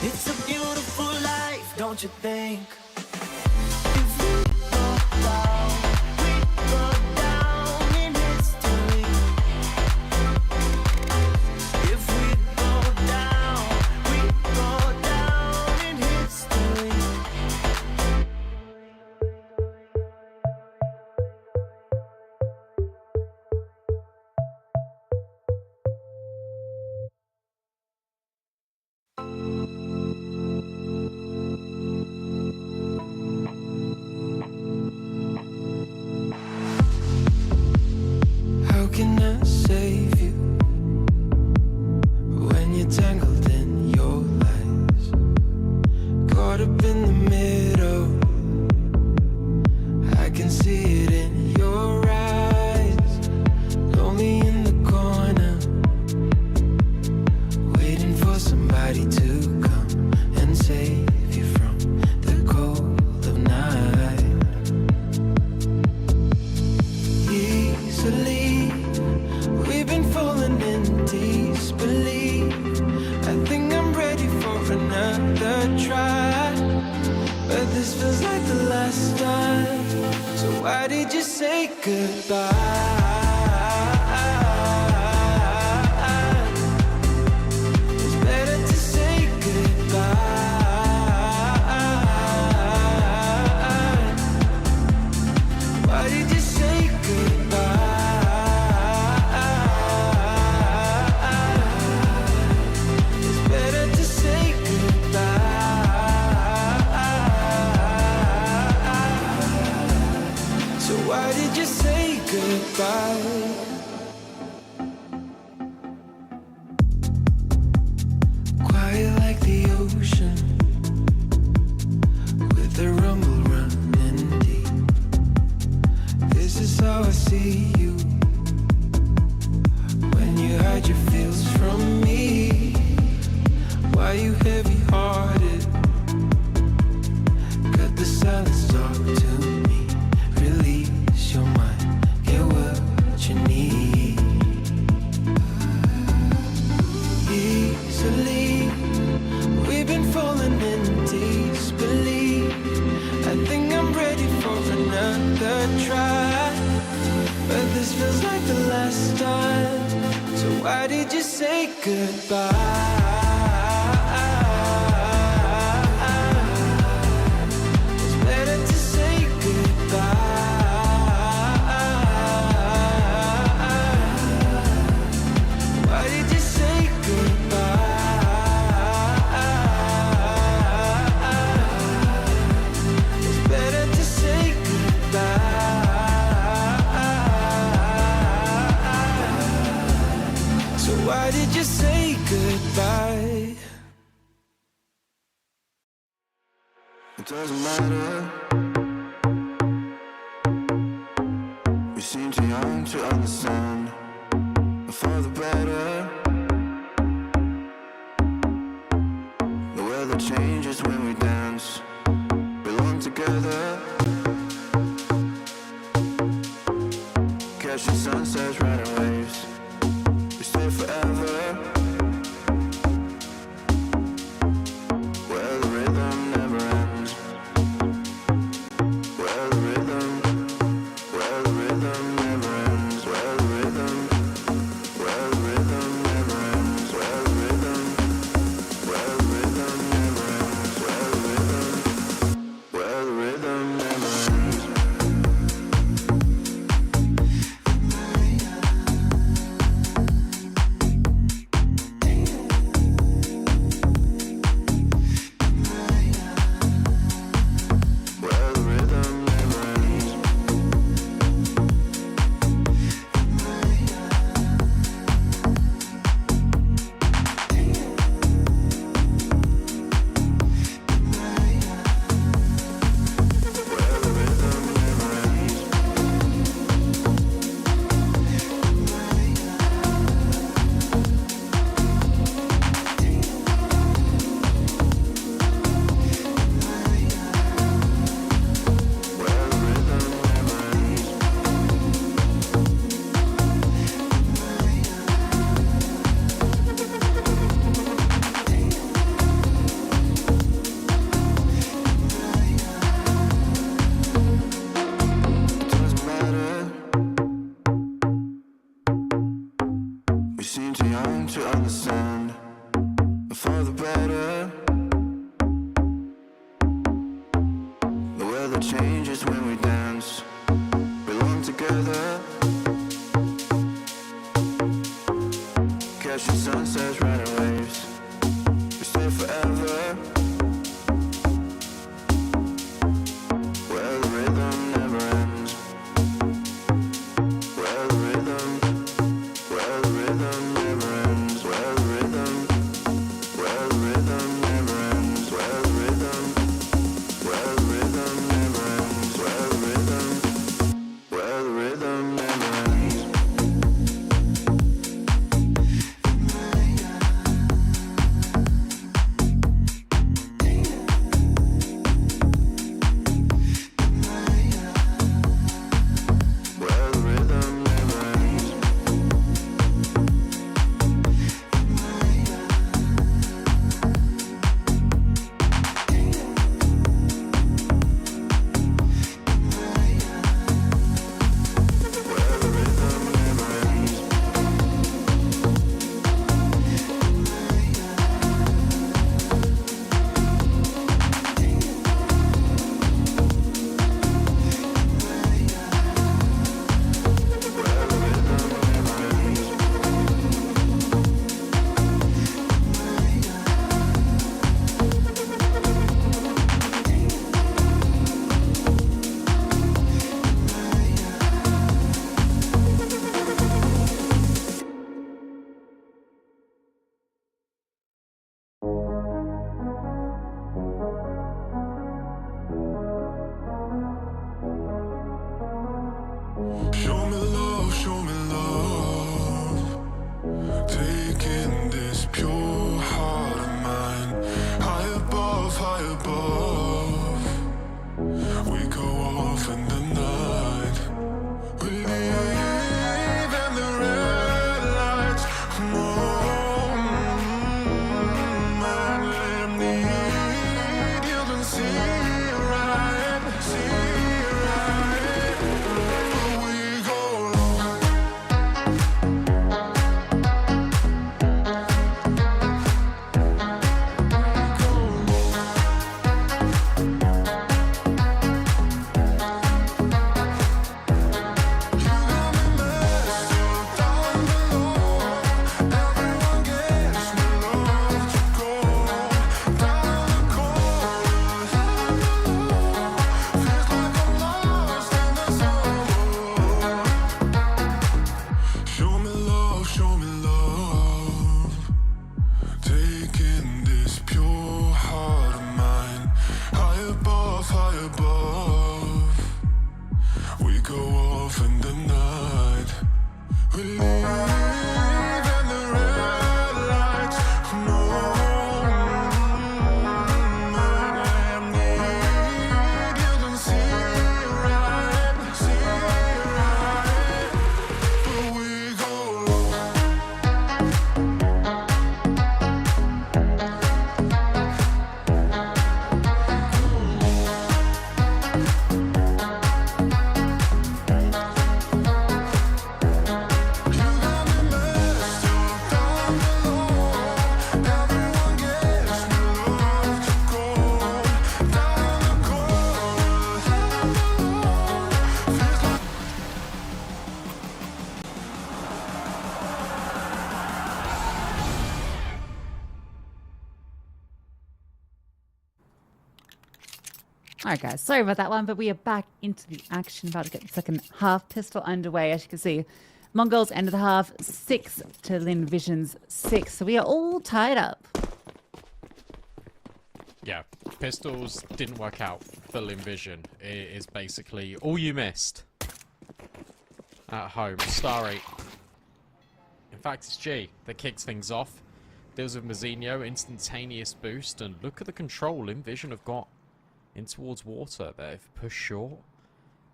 It's a beautiful life, don't you think? If we go down in history. If we go down in history. How can I save you when you're tangled in your lies? Caught up in the middle, I can see it in your eyes. Lonely in the corner, waiting for somebody to come and save you from the cold of night. Easily, we've been falling in disbelief. I think I'm ready for another try, but this feels like the last time. So why did you say goodbye? It's better to say goodbye. Why did you say goodbye? say goodbye? It's better to say goodbye. Why did you say goodbye? It's better to say goodbye. So why did you say goodbye? It doesn't matter. We seem too young to understand. For the better. The weather changes when we dance. Belong together. Catching sunsets, riding waves. We stay forever. Where the rhythm never ends. Where the rhythm never ends. Where the rhythm never ends. Where the rhythm never ends. Where the rhythm never ends. Where the rhythm never ends. Where the rhythm never ends. Where the rhythm never ends. It doesn't matter. We seem too young to understand. For the better. The weather changes when we dance. Belong together. Catching sunsets, riding waves. We stay forever. Where the rhythm never ends. Where the rhythm never ends. Where the rhythm never ends. Where the rhythm never ends. Where the rhythm never ends. off high above. We go off in the night. We leave in the red lights. No, I need you to see right, but we go low. All right, guys, sorry about that one, but we are back into the action, about to get the second half pistol underway. As you can see, MongolZ end of the half, 6 to Lynn Vision's 6. So we are all tied up. Yeah, pistols didn't work out for Lynn Vision. It is basically all you missed at home. Star 8. In fact, it's G that kicks things off. Deals with Mazzinho, instantaneous boost, and look at the control Lynn Vision have got in towards water. They've pushed short.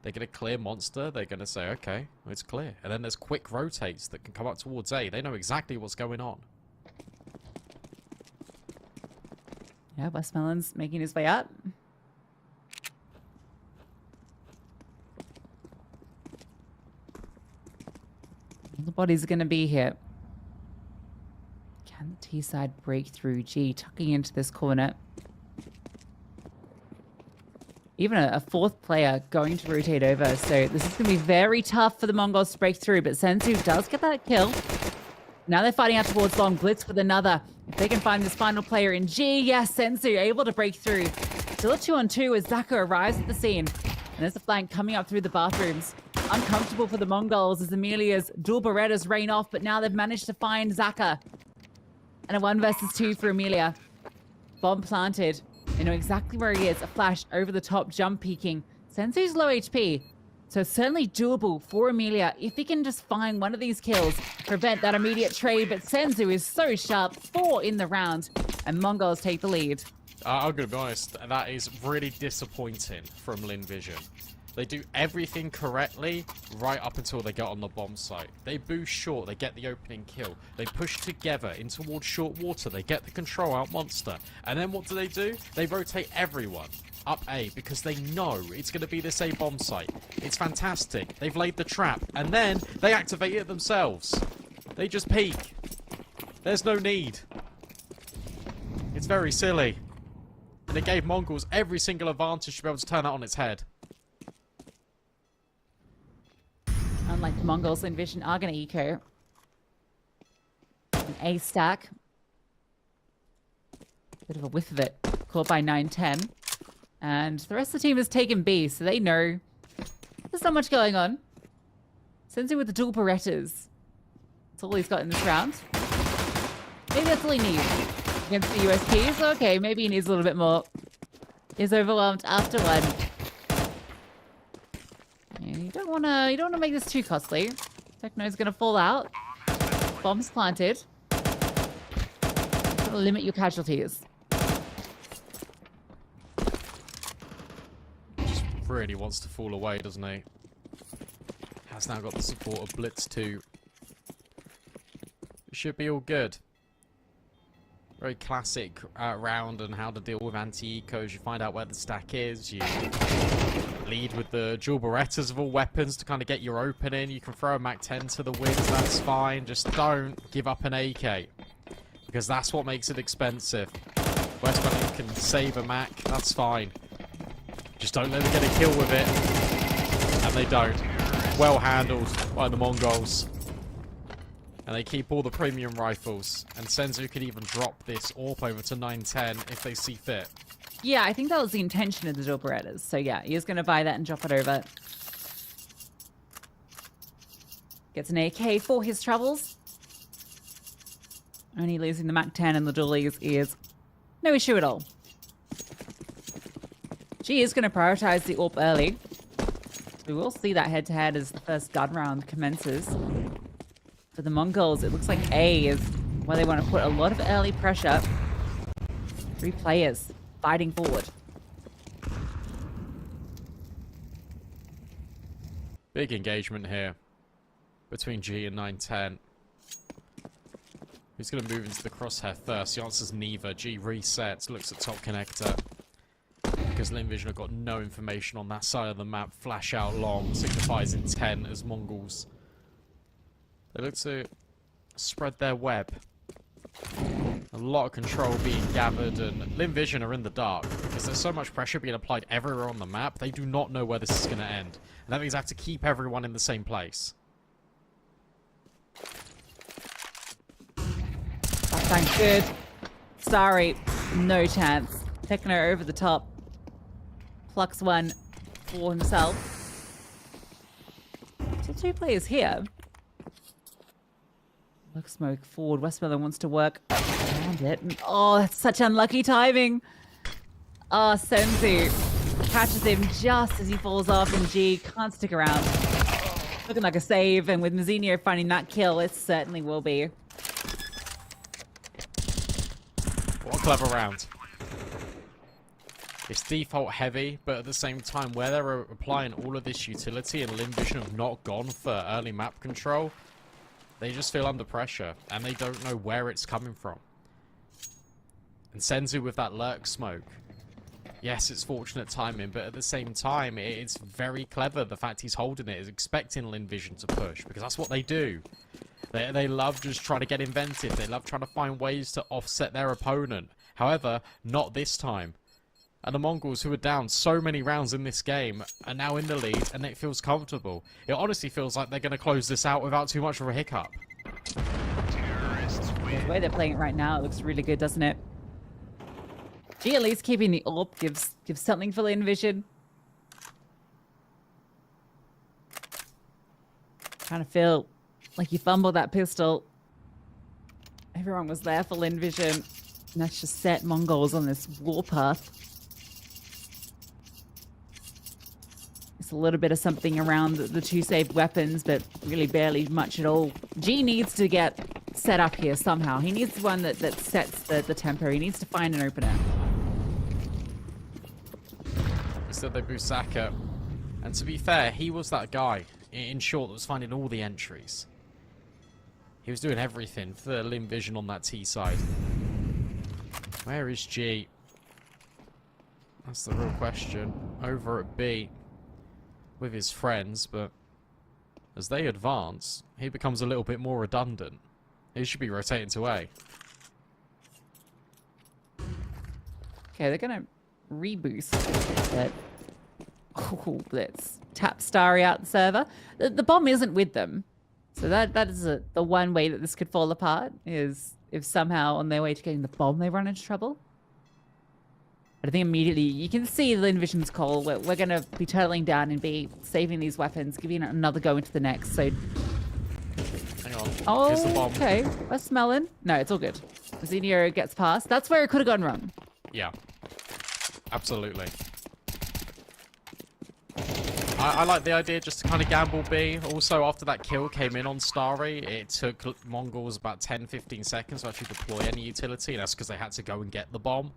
They're going to clear monster. They're going to say, okay, well, it's clear. And then there's quick rotates that can come up towards A. They know exactly what's going on. Yeah, Westmelon's making his way up. All the bodies are going to be here. Can the T side break through? G tucking into this corner. Even a fourth player going to rotate over. So this is going to be very tough for the MongolZ to break through. But Senzu does get that kill. Now they're fighting out towards long. Blitz with another. If they can find this final player in G. Yes, Senzu able to break through. Still a 2-on-2 as Zaka arrives at the scene. And there's a flank coming up through the bathrooms. Uncomfortable for the MongolZ as Amelia's dual Berettas rain off. But now they've managed to find Zaka. And a 1 versus 2 for Amelia. Bomb planted. They know exactly where he is. A flash over the top, jump peeking. Senzu's low HP, so certainly doable for Amelia if he can just find one of these kills, prevent that immediate trade. But Senzu is so sharp, 4 in the round, and MongolZ take the lead. I'm going to be honest, that is really disappointing from Lynn Vision. They do everything correctly right up until they get on the bomb site. They boost short, they get the opening kill. They push together in towards short water, they get the control out monster. And then what do? They rotate everyone up A because they know it's going to be this A bomb site. It's fantastic. They've laid the trap and then they activate it themselves. They just peek. There's no need. It's very silly. And it gave MongolZ every single advantage to be able to turn that on its head. Unlike the MongolZ, Lynn Vision are going to eco. An A stack. Bit of a whiff of it. Caught by 9-10. And the rest of the team has taken B, so they know there's not much going on. Senzu with the dual Berettas. That's all he's got in this round. Maybe that's all he needs against the USPs. Okay, maybe he needs a little bit more. He's overwhelmed after one. Yeah, you don't wanna make this too costly. Techno's gonna fall out. Bombs planted. Gotta limit your casualties. Just really wants to fall away, doesn't he? Has now got the support of Blitz too. It should be all good. Very classic round on how to deal with anti-ecos. You find out where the stack is. You lead with the dual Berettas of all weapons to kind of get your opening. You can throw a MAC-10 to the winds, that's fine. Just don't give up an AK. Because that's what makes it expensive. Westmelon can save a MAC, that's fine. Just don't let them get a kill with it. And they don't. Well handled by the MongolZ. And they keep all the premium rifles. And Senzu could even drop this AWP over to 910 if they see fit. Yeah, I think that was the intention of the dual Berettas. So yeah, he is going to buy that and drop it over. Gets an AK for his troubles. Only losing the MAC-10 and the dualies is no issue at all. She is going to prioritize the AWP early. We will see that head-to-head as the first gun round commences. For the Mongols, it looks like A is where they want to put a lot of early pressure. 3 players fighting forward. Big engagement here between G and 910. Who's going to move into the crosshair first? The answer's neither. G resets, looks at top connector. Because Lynn Vision have got no information on that side of the map. Flash out long, signifies intent as Mongols. They look to spread their web. A lot of control being gathered, and Lynn Vision are in the dark. Because there's so much pressure being applied everywhere on the map, they do not know where this is going to end. And that means they have to keep everyone in the same place. That sounds good. Sorry, no chance. Techno over the top. Plucks one for himself. So 2 players here. Look, smoke forward. Westmoreland wants to work around it. Oh, that's such unlucky timing. Oh, Senzu catches him just as he falls off, and G can't stick around. Looking like a save, and with Mazinho finding that kill, it certainly will be. What a clever round. It's default heavy, but at the same time, where they're applying all of this utility and Lynn Vision have not gone for early map control, they just feel under pressure, and they don't know where it's coming from. And Senzu with that lurk smoke. Yes, it's fortunate timing, but at the same time, it's very clever. The fact he's holding it is expecting Lynn Vision to push, because that's what they do. They love just trying to get inventive. They love trying to find ways to offset their opponent. However, not this time. And the Mongols, who are down so many rounds in this game, are now in the lead, and it feels comfortable. It honestly feels like they're going to close this out without too much of a hiccup. The way they're playing it right now, it looks really good, doesn't it? G at least keeping the AWP gives something for Lynn Vision. Kind of feel like you fumbled that pistol. Everyone was there for Lynn Vision. And that's just set Mongols on this warpath. It's a little bit of something around the 2 saved weapons, but really barely much at all. G needs to get set up here somehow. He needs one that sets the tempo. He needs to find an opener. Instead they boost Saka. And to be fair, he was that guy, in short, that was finding all the entries. He was doing everything for Lynn Vision on that T side. Where is G? That's the real question. Over at B with his friends, but as they advance, he becomes a little bit more redundant. He should be rotating to A. Okay, they're going to reboost. But let's tap Starry out the server. The bomb isn't with them. So that is the one way that this could fall apart, is if somehow on their way to getting the bomb they run into trouble. But I think immediately you can see Lynn Vision's call. We're going to be turtling down and be saving these weapons, giving it another go into the next. So, Hang on. oh, Here's the bomb. okay. We're smelling. No, it's all good. Zinio gets past. That's where it could have gone wrong. Yeah. Absolutely. I like the idea just to kind of gamble B. Also, after that kill came in on Starry, it took Mongols about 10-15 seconds to actually deploy any utility, and that's because they had to go and get the bomb.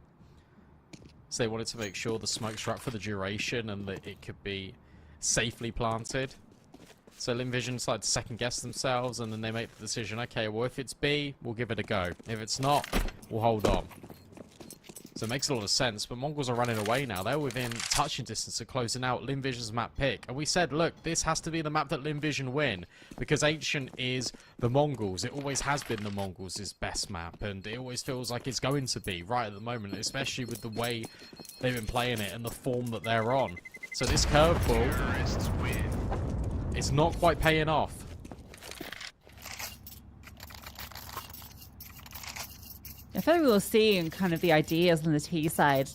So they wanted to make sure the smokes were up for the duration and that it could be safely planted. So Lynn Vision decided to second guess themselves, and then they make the decision, okay, well, if it's B, we'll give it a go. If it's not, we'll hold on. So it makes a lot of sense, but Mongols are running away now. They're within touching distance of closing out Lynn Vision's map pick. And we said, look, this has to be the map that Lynn Vision win, because Ancient is the Mongols. It always has been the Mongols' best map, and it always feels like it's going to be right at the moment, especially with the way they've been playing it and the form that they're on. So this curveball is not quite paying off. I feel like we were seeing kind of the ideas on the T side.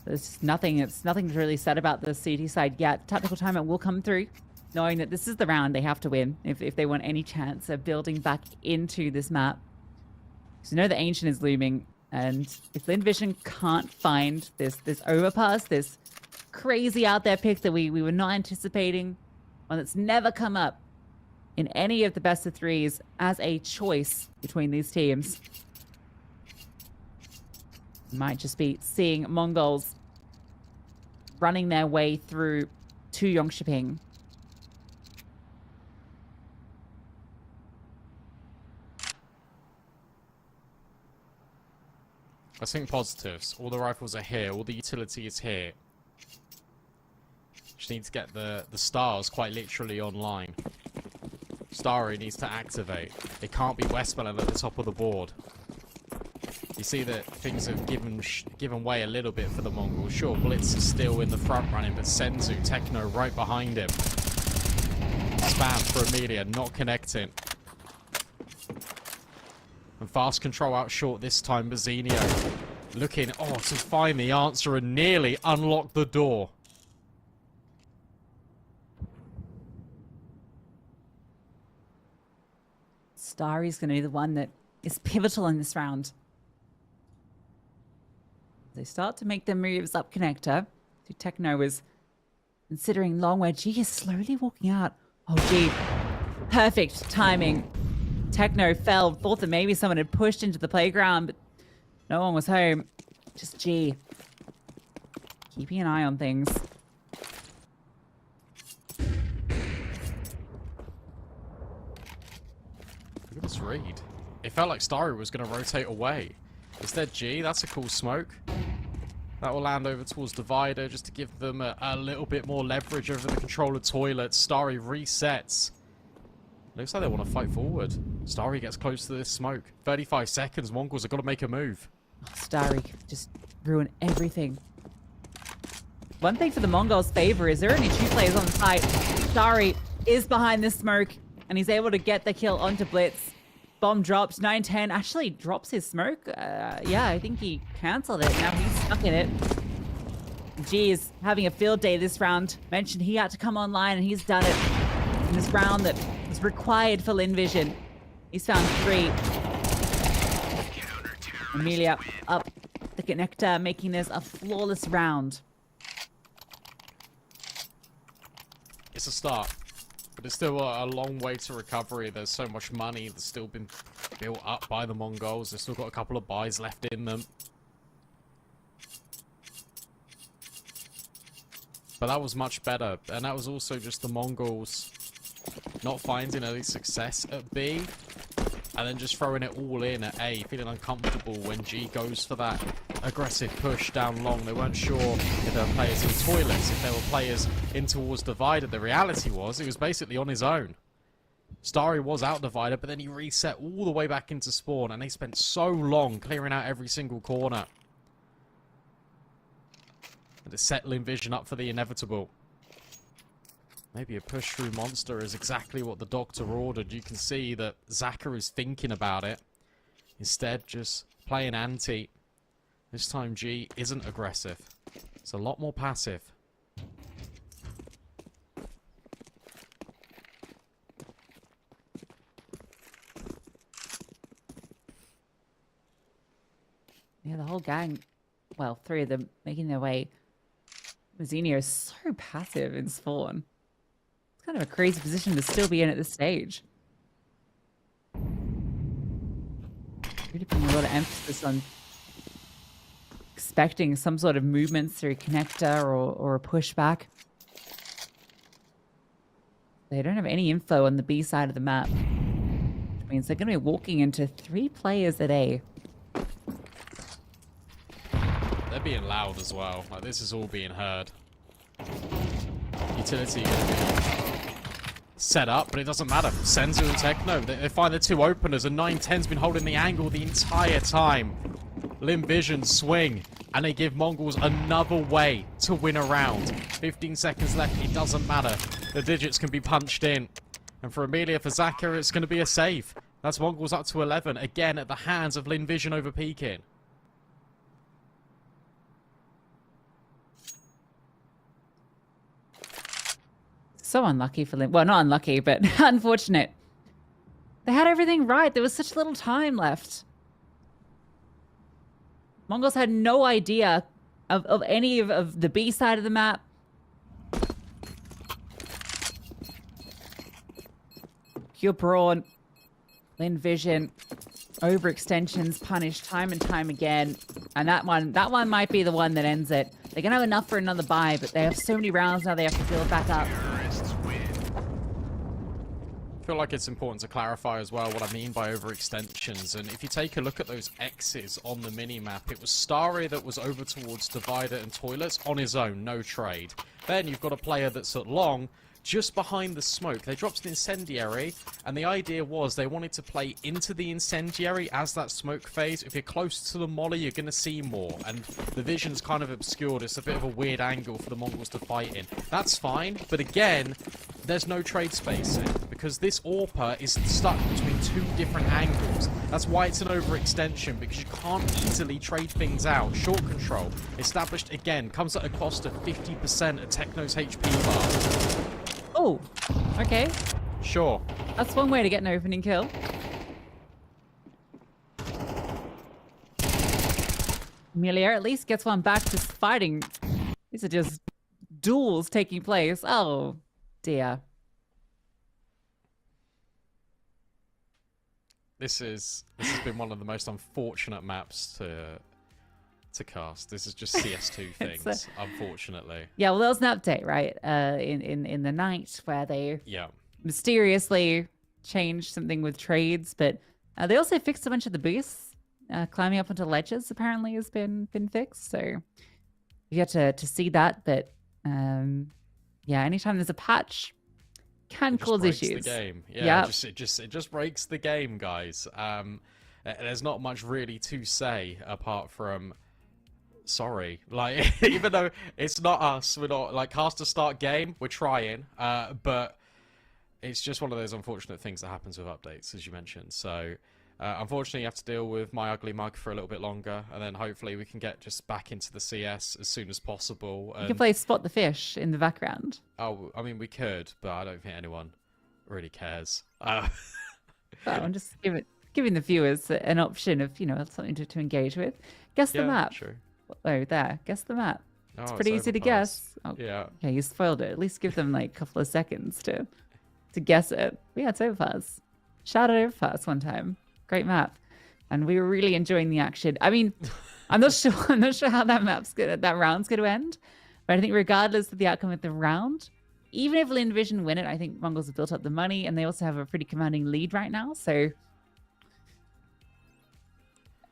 There's nothing, it's nothing really said about the CT side yet. Tactical timeout will come through, knowing that this is the round they have to win if they want any chance of building back into this map. So you know the Ancient is looming, And if Lynn Vision can't find this overpass, this crazy out there pick that we were not anticipating, one that's never come up in any of the best of threes as a choice between these teams, might just be seeing MongolZ running their way through to Jönköping. I think positives. All the rifles are here. All the utility is here. Just need to get the stars quite literally online. Starry needs to activate. It can't be Westmoreland at the top of the board. You see that things have given way a little bit for the Mongols. Sure, Blitz is still in the front running, but Senzu, Techno right behind him. Spam for Amelia, not connecting. And fast control out short this time, Bazzinio looking, to find the answer and nearly unlock the door. Starry's going to be the one that is pivotal in this round. They start to make their moves up connector. Techno is considering long where G is slowly walking out. Oh, G. Perfect timing. Techno fell, thought that maybe someone had pushed into the playground, but no one was home. Just G. Keeping an eye on things. Look at this read. It felt like Starry was going to rotate away. Instead, G, that's a cool smoke. That will land over towards Divider just to give them a little bit more leverage over the controller toilet. Starry resets. Looks like they want to fight forward. Starry gets close to this smoke. 35 seconds. Mongols have got to make a move. Oh, Starry just ruined everything. One thing for the Mongols' favor is there are only 2 players on the site. Starry is behind this smoke, and he's able to get the kill onto Blitz. Bomb drops. 9-10 actually drops his smoke. Yeah, I think he cancelled it. Now he's stuck in it. G is having a field day this round. Mentioned he had to come online, and he's done it in this round that was required for Lynn Vision. He's found 3. Amelia up the connector, making this a flawless round. It's a start. But it's still a long way to recovery. There's so much money that's still been built up by the Mongols. They've still got a couple of buys left in them. But that was much better. And that was also just the Mongols not finding any success at B. And then just throwing it all in at A. Feeling uncomfortable when G goes for that aggressive push down long. They weren't sure if there were players in toilets, if there were players in towards Divider. The reality was, it was basically on his own. Starry was out Divider, but then he reset all the way back into spawn, and they spent so long clearing out every single corner. And to set Lynn Vision up for the inevitable. Maybe a push through monster is exactly what the doctor ordered. You can see that Zaka is thinking about it. Instead, just playing anti. This time G isn't aggressive. It's a lot more passive. Yeah, the whole gang, well, 3 of them making their way. Mazzinio is so passive in spawn. It's kind of a crazy position to still be in at this stage. Really putting a lot of emphasis on expecting some sort of movements through connector or a pushback. They don't have any info on the B side of the map, which means they're going to be walking into 3 players at A. They're being loud as well. Like, this is all being heard. Utility going to be set up, but it doesn't matter. Senzu and Techno, they find the 2 openers, and 9-10's been holding the angle the entire time. Lynn Vision swing, and they give Mongols another way to win a round. 15 seconds left, it doesn't matter. The digits can be punched in. And for Amelia, for Zaka, it's going to be a save. That's Mongols up to 11, again at the hands of Lynn Vision over Pekin. So unlucky for Lynn. Well, not unlucky, but unfortunate. They had everything right. There was such little time left. Mongols had no idea of any of the B side of the map. Pure brawn, Lynn vision, overextensions punished time and time again, and that one might be the one that ends it. They're gonna have enough for another buy, but they have so many rounds now they have to build back up. I feel like it's important to clarify as well what I mean by overextensions, and if you take a look at those X's on the mini-map, it was Starry that was over towards Divider and Toilets on his own, no trade. Then you've got a player that's at long, just behind the smoke. They dropped an incendiary, and the idea was they wanted to play into the incendiary as that smoke phase. If you're close to the molly, you're going to see more, and the vision's kind of obscured. It's a bit of a weird angle for the Mongols to fight in. That's fine, but again, there's no trade spacing, because this AWPer is stuck between two different angles. That's why it's an overextension, because you can't easily trade things out. Short control, established again, comes at a cost of 50% of Techno's HP bar. Oh, okay. Sure. That's one way to get an opening kill. Amelia at least gets one back to fighting. These are just duels taking place. Oh, dear. This has been one of the most unfortunate maps to cast. This is just CS2 things, unfortunately. Yeah, well, there was an update, right? In the night where they mysteriously changed something with trades, but they also fixed a bunch of the boosts. Climbing up onto ledges apparently has been fixed, so you get to see that. But yeah, anytime there's a patch, can cause issues. The game, yeah. It just breaks the game, guys. There's not much really to say apart from sorry. Like, even though it's not us, we're not like cast to start game. We're trying, but it's just one of those unfortunate things that happens with updates, as you mentioned. So. Unfortunately, you have to deal with my ugly mug for a little bit longer, and then hopefully we can get just back into the CS as soon as possible. And... You can play Spot the Fish in the background. Oh, I mean, we could, but I don't think anyone really cares. Well, I'm just giving the viewers an option of, you know, something to engage with. Guess the map. True. Oh, there. Guess the map. Oh, it's pretty easy to guess. Oh, yeah. Yeah, you spoiled it. At least give them like a couple of seconds to guess it. Yeah, it's Overpass. Shout out Overpass one time. Great map, and we were really enjoying the action. I mean, I'm not sure how that round's going to end, but I think regardless of the outcome of the round, even if Lynn Vision win it, I think Mongols have built up the money, and they also have a pretty commanding lead right now. So,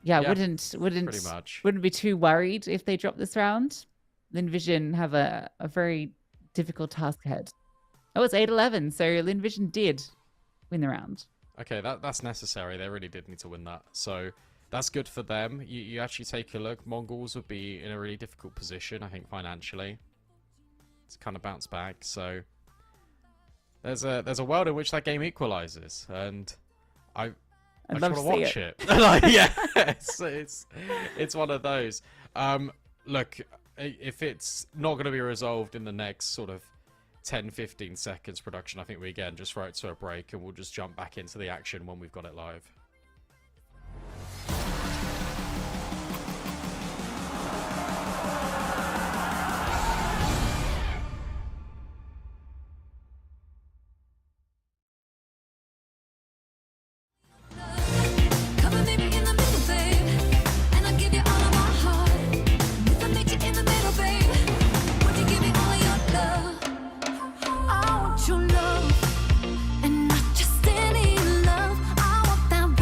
yeah, wouldn't be too worried if they drop this round. Lynn Vision have a very difficult task ahead. Oh, it's 8-11, so Lynn Vision did win the round. Okay, that's necessary. They really did need to win that. So that's good for them. You actually take a look. Mongols would be in a really difficult position, I think, financially. It's kind of bounce back. So there's a world in which that game equalizes, and I just want to watch it. Like, yeah, it's one of those. Look, if it's not going to be resolved in the next sort of 10-15 seconds production, I think we again just throw it to a break and we'll just jump back into the action when we've got it live. Come and meet me in the middle, babe, and I'll give you all of my heart. If I meet you in the middle, babe, would you give me all your love? I want your love, and not just any love. I want that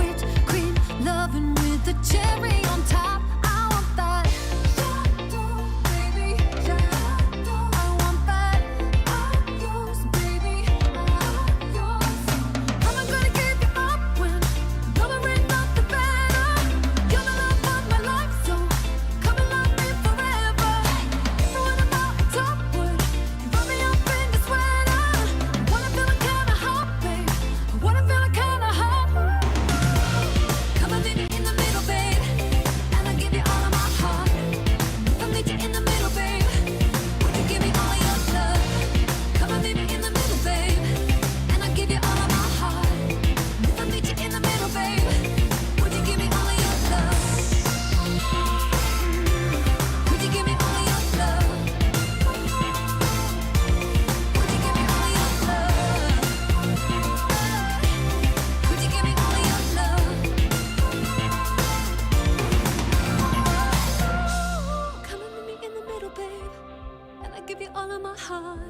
give you all of my heart.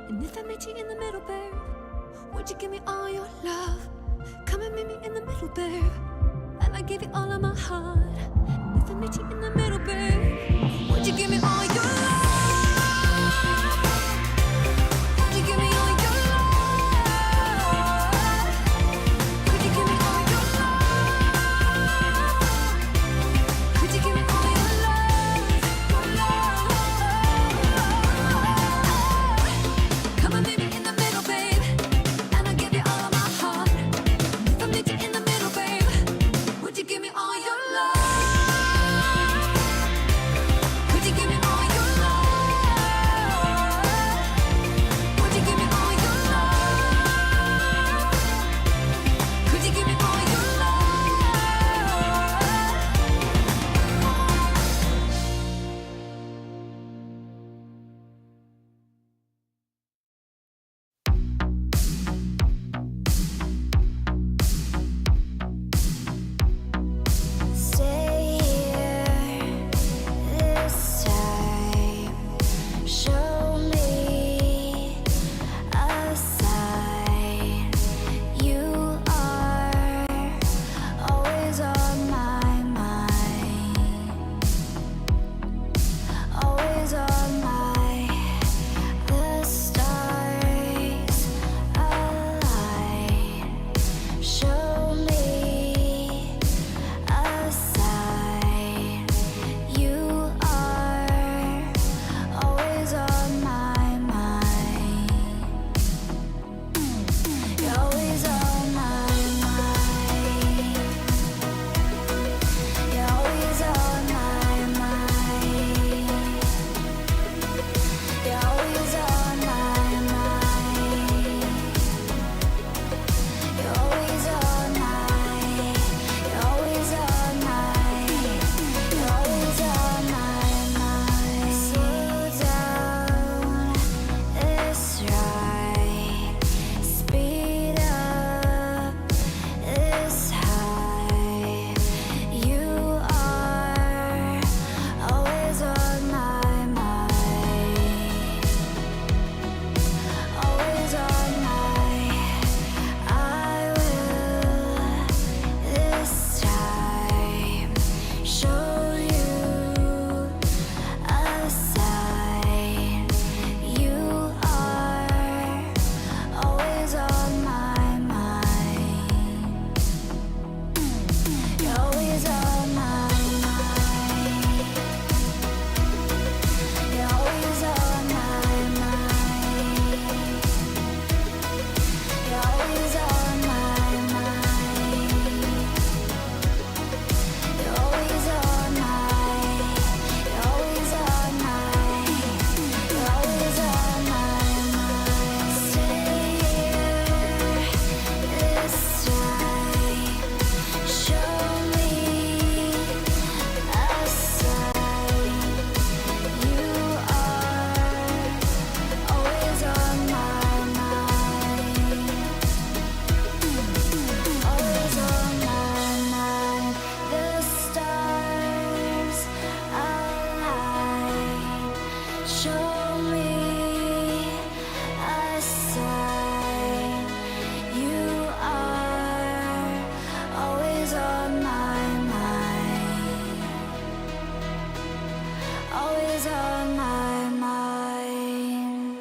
And if I met you in the middle, babe, would you give me all your love? Come and meet me in the middle, babe, and I give you all of my heart. And if I met you in the middle, babe, would you give me all your love? Would you give me all your love? Would you give me all your love? Would you give me all your love? Your love. Come and meet me in the middle, babe, and I'll give you all of my heart. If I meet you in the middle, babe, would you give me all your love? Would you give me all your love? Would you give me all your love? Could you give me all your love? Stay here this time. Show me a sign. You are always on my mind. Always on my. The stars align. Show me a sign. You are always on my mind. You're always on my mind. You're always on my mind. You're always on my mind. You're always on my. You're always on my. You're always on my mind. Slow down this ride. Speed up this high. You are always on my mind. Always on my. I will this time show you a sign. You are always on my mind. You're always on my mind. You're always on my mind. You're always on my mind. You're always on my. You're always on my. You're always on my mind. Stay here this time. Show me a sign. You are always on my mind. Always on my mind. The stars align. Show me a sign. You are always on my mind. Always on my mind.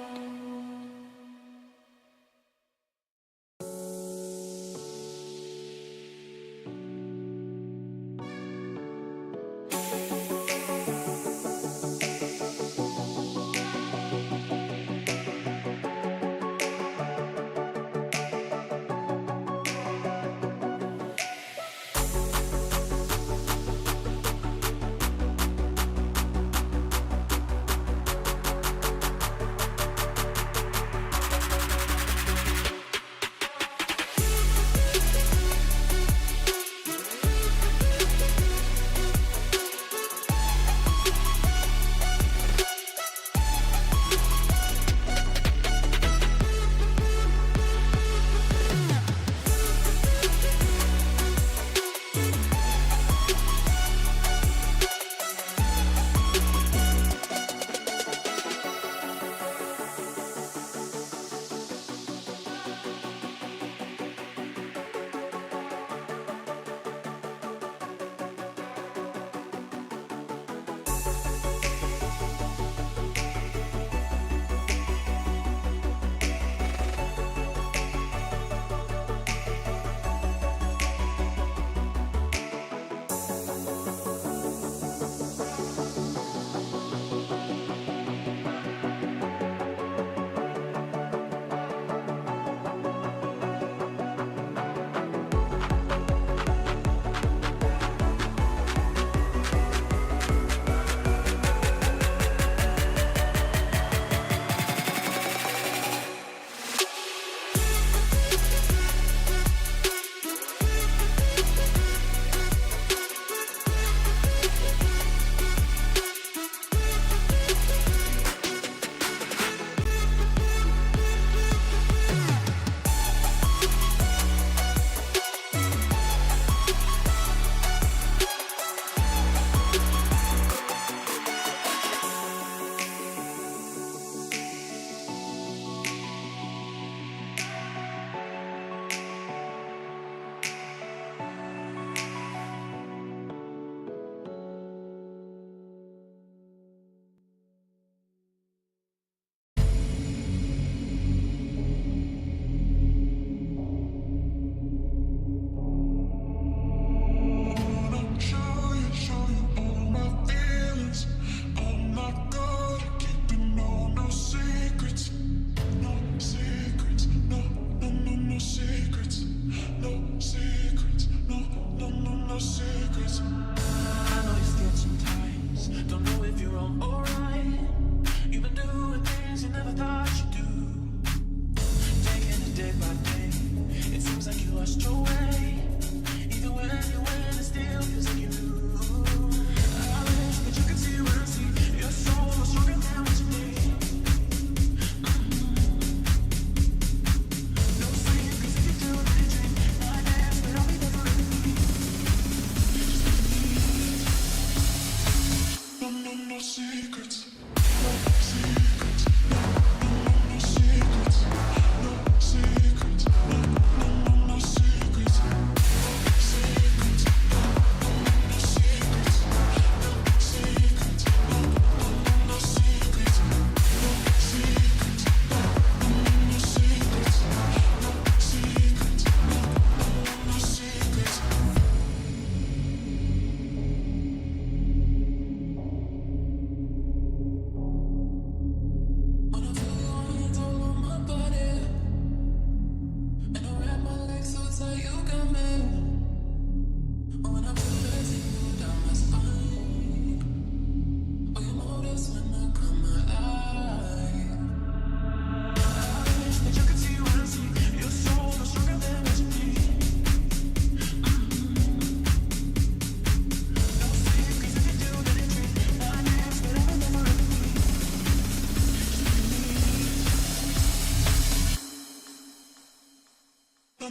No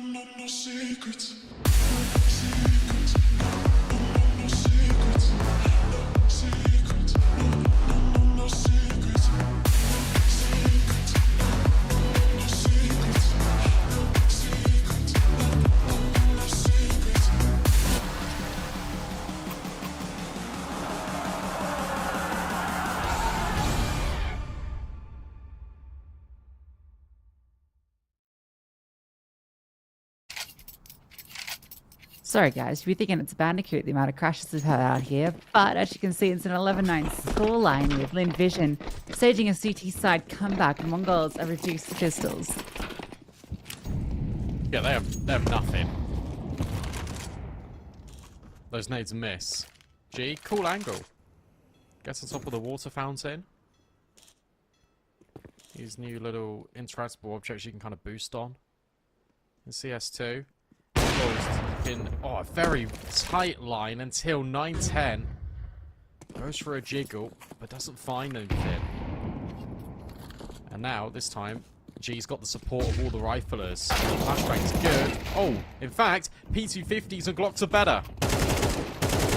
secrets. Secrets. No secrets. Secrets. No secrets. Secrets. No secrets. Secrets. No secrets. Sorry guys, if you're thinking it's a Bandicoot, the amount of crashes we've had out here, but as you can see, it's an 11-9 scoreline with Lynn Vision staging a CT side comeback, and MongolZ are reduced to pistols. Yeah, they have nothing. Those nades miss. G, cool angle. Gets on top of the water fountain. These new little interactable objects you can kind of boost on. In CS2. In a very tight line until 9-10. Goes for a jiggle, but doesn't find anything. And now, this time, G's got the support of all the riflers. Flashbang's good. Oh, in fact, P250s and Glocks are better.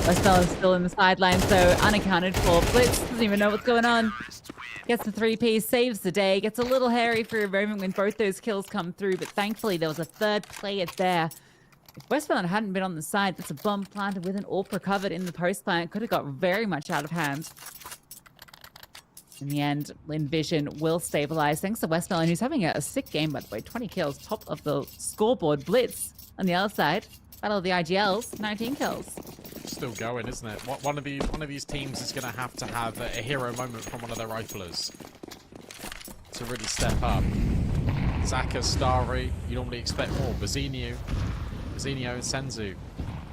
Westbell is still in the sideline, so unaccounted for. Blitz doesn't even know what's going on. Gets the 3P, saves the day. Gets a little hairy for a moment when both those kills come through, but thankfully there was a third player there. If Westbound hadn't been on the side, that's a bomb planted with an AWP recovered in the post plant. Could have got very much out of hand. In the end, Lynn Vision will stabilize thanks to Westbound, who's having a sick game, by the way. 20 kills, top of the scoreboard. Blitz on the other side. Battle of the IGLs, 19 kills. Still going, isn't it? One of these teams is going to have a hero moment from one of their riflers to really step up. Zaka, Starry, you normally expect more. Bazinho and Senzu.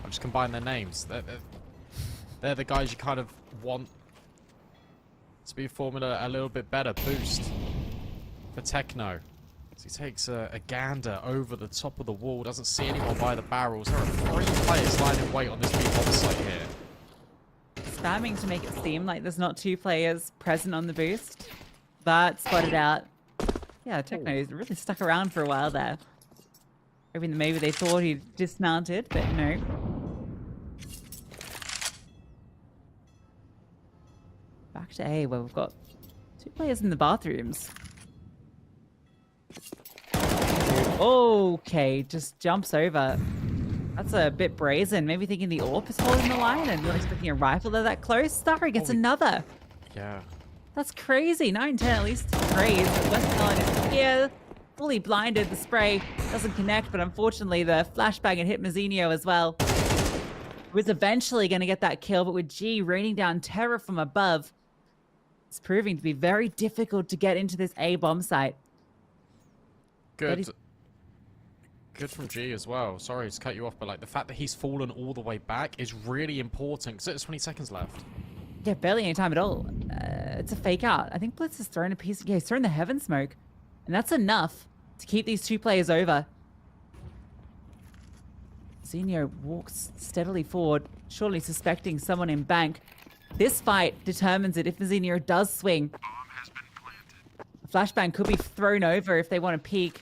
I've just combined their names. They're the guys you kind of want to be forming a little bit better boost for Techno. So he takes a gander over the top of the wall, doesn't see anyone by the barrels. There are 3 players lying in wait on this big bomb site here. Spamming to make it seem like there's not 2 players present on the boost, but spotted out. Yeah, Techno's really stuck around for a while there. Hoping that maybe they thought he dismounted, but no. Back to A, where we've got 2 players in the bathrooms. Okay, just jumps over. That's a bit brazen. Maybe thinking the AWP is holding the line and not expecting a rifle there that close. Starry gets another. Yeah. That's crazy. 9-10 at least praise. But Westbound is here. Fully blinded. The spray doesn't connect, but unfortunately the flashbang had hit Mazzinho as well. Was eventually going to get that kill, but with G raining down terror from above, it's proving to be very difficult to get into this A bomb site. Good. Good from G as well. Sorry to cut you off, but like the fact that he's fallen all the way back is really important because there's 20 seconds left. Yeah, barely any time at all. It's a fake out. I think Blitz has thrown a piece. Yeah, he's thrown the heaven smoke, and that's enough to keep these 2 players over. Zinho walks steadily forward, surely suspecting someone in bank. This fight determines it if Zinho does swing. Bomb has been planted. A flashbang could be thrown over if they want to peek.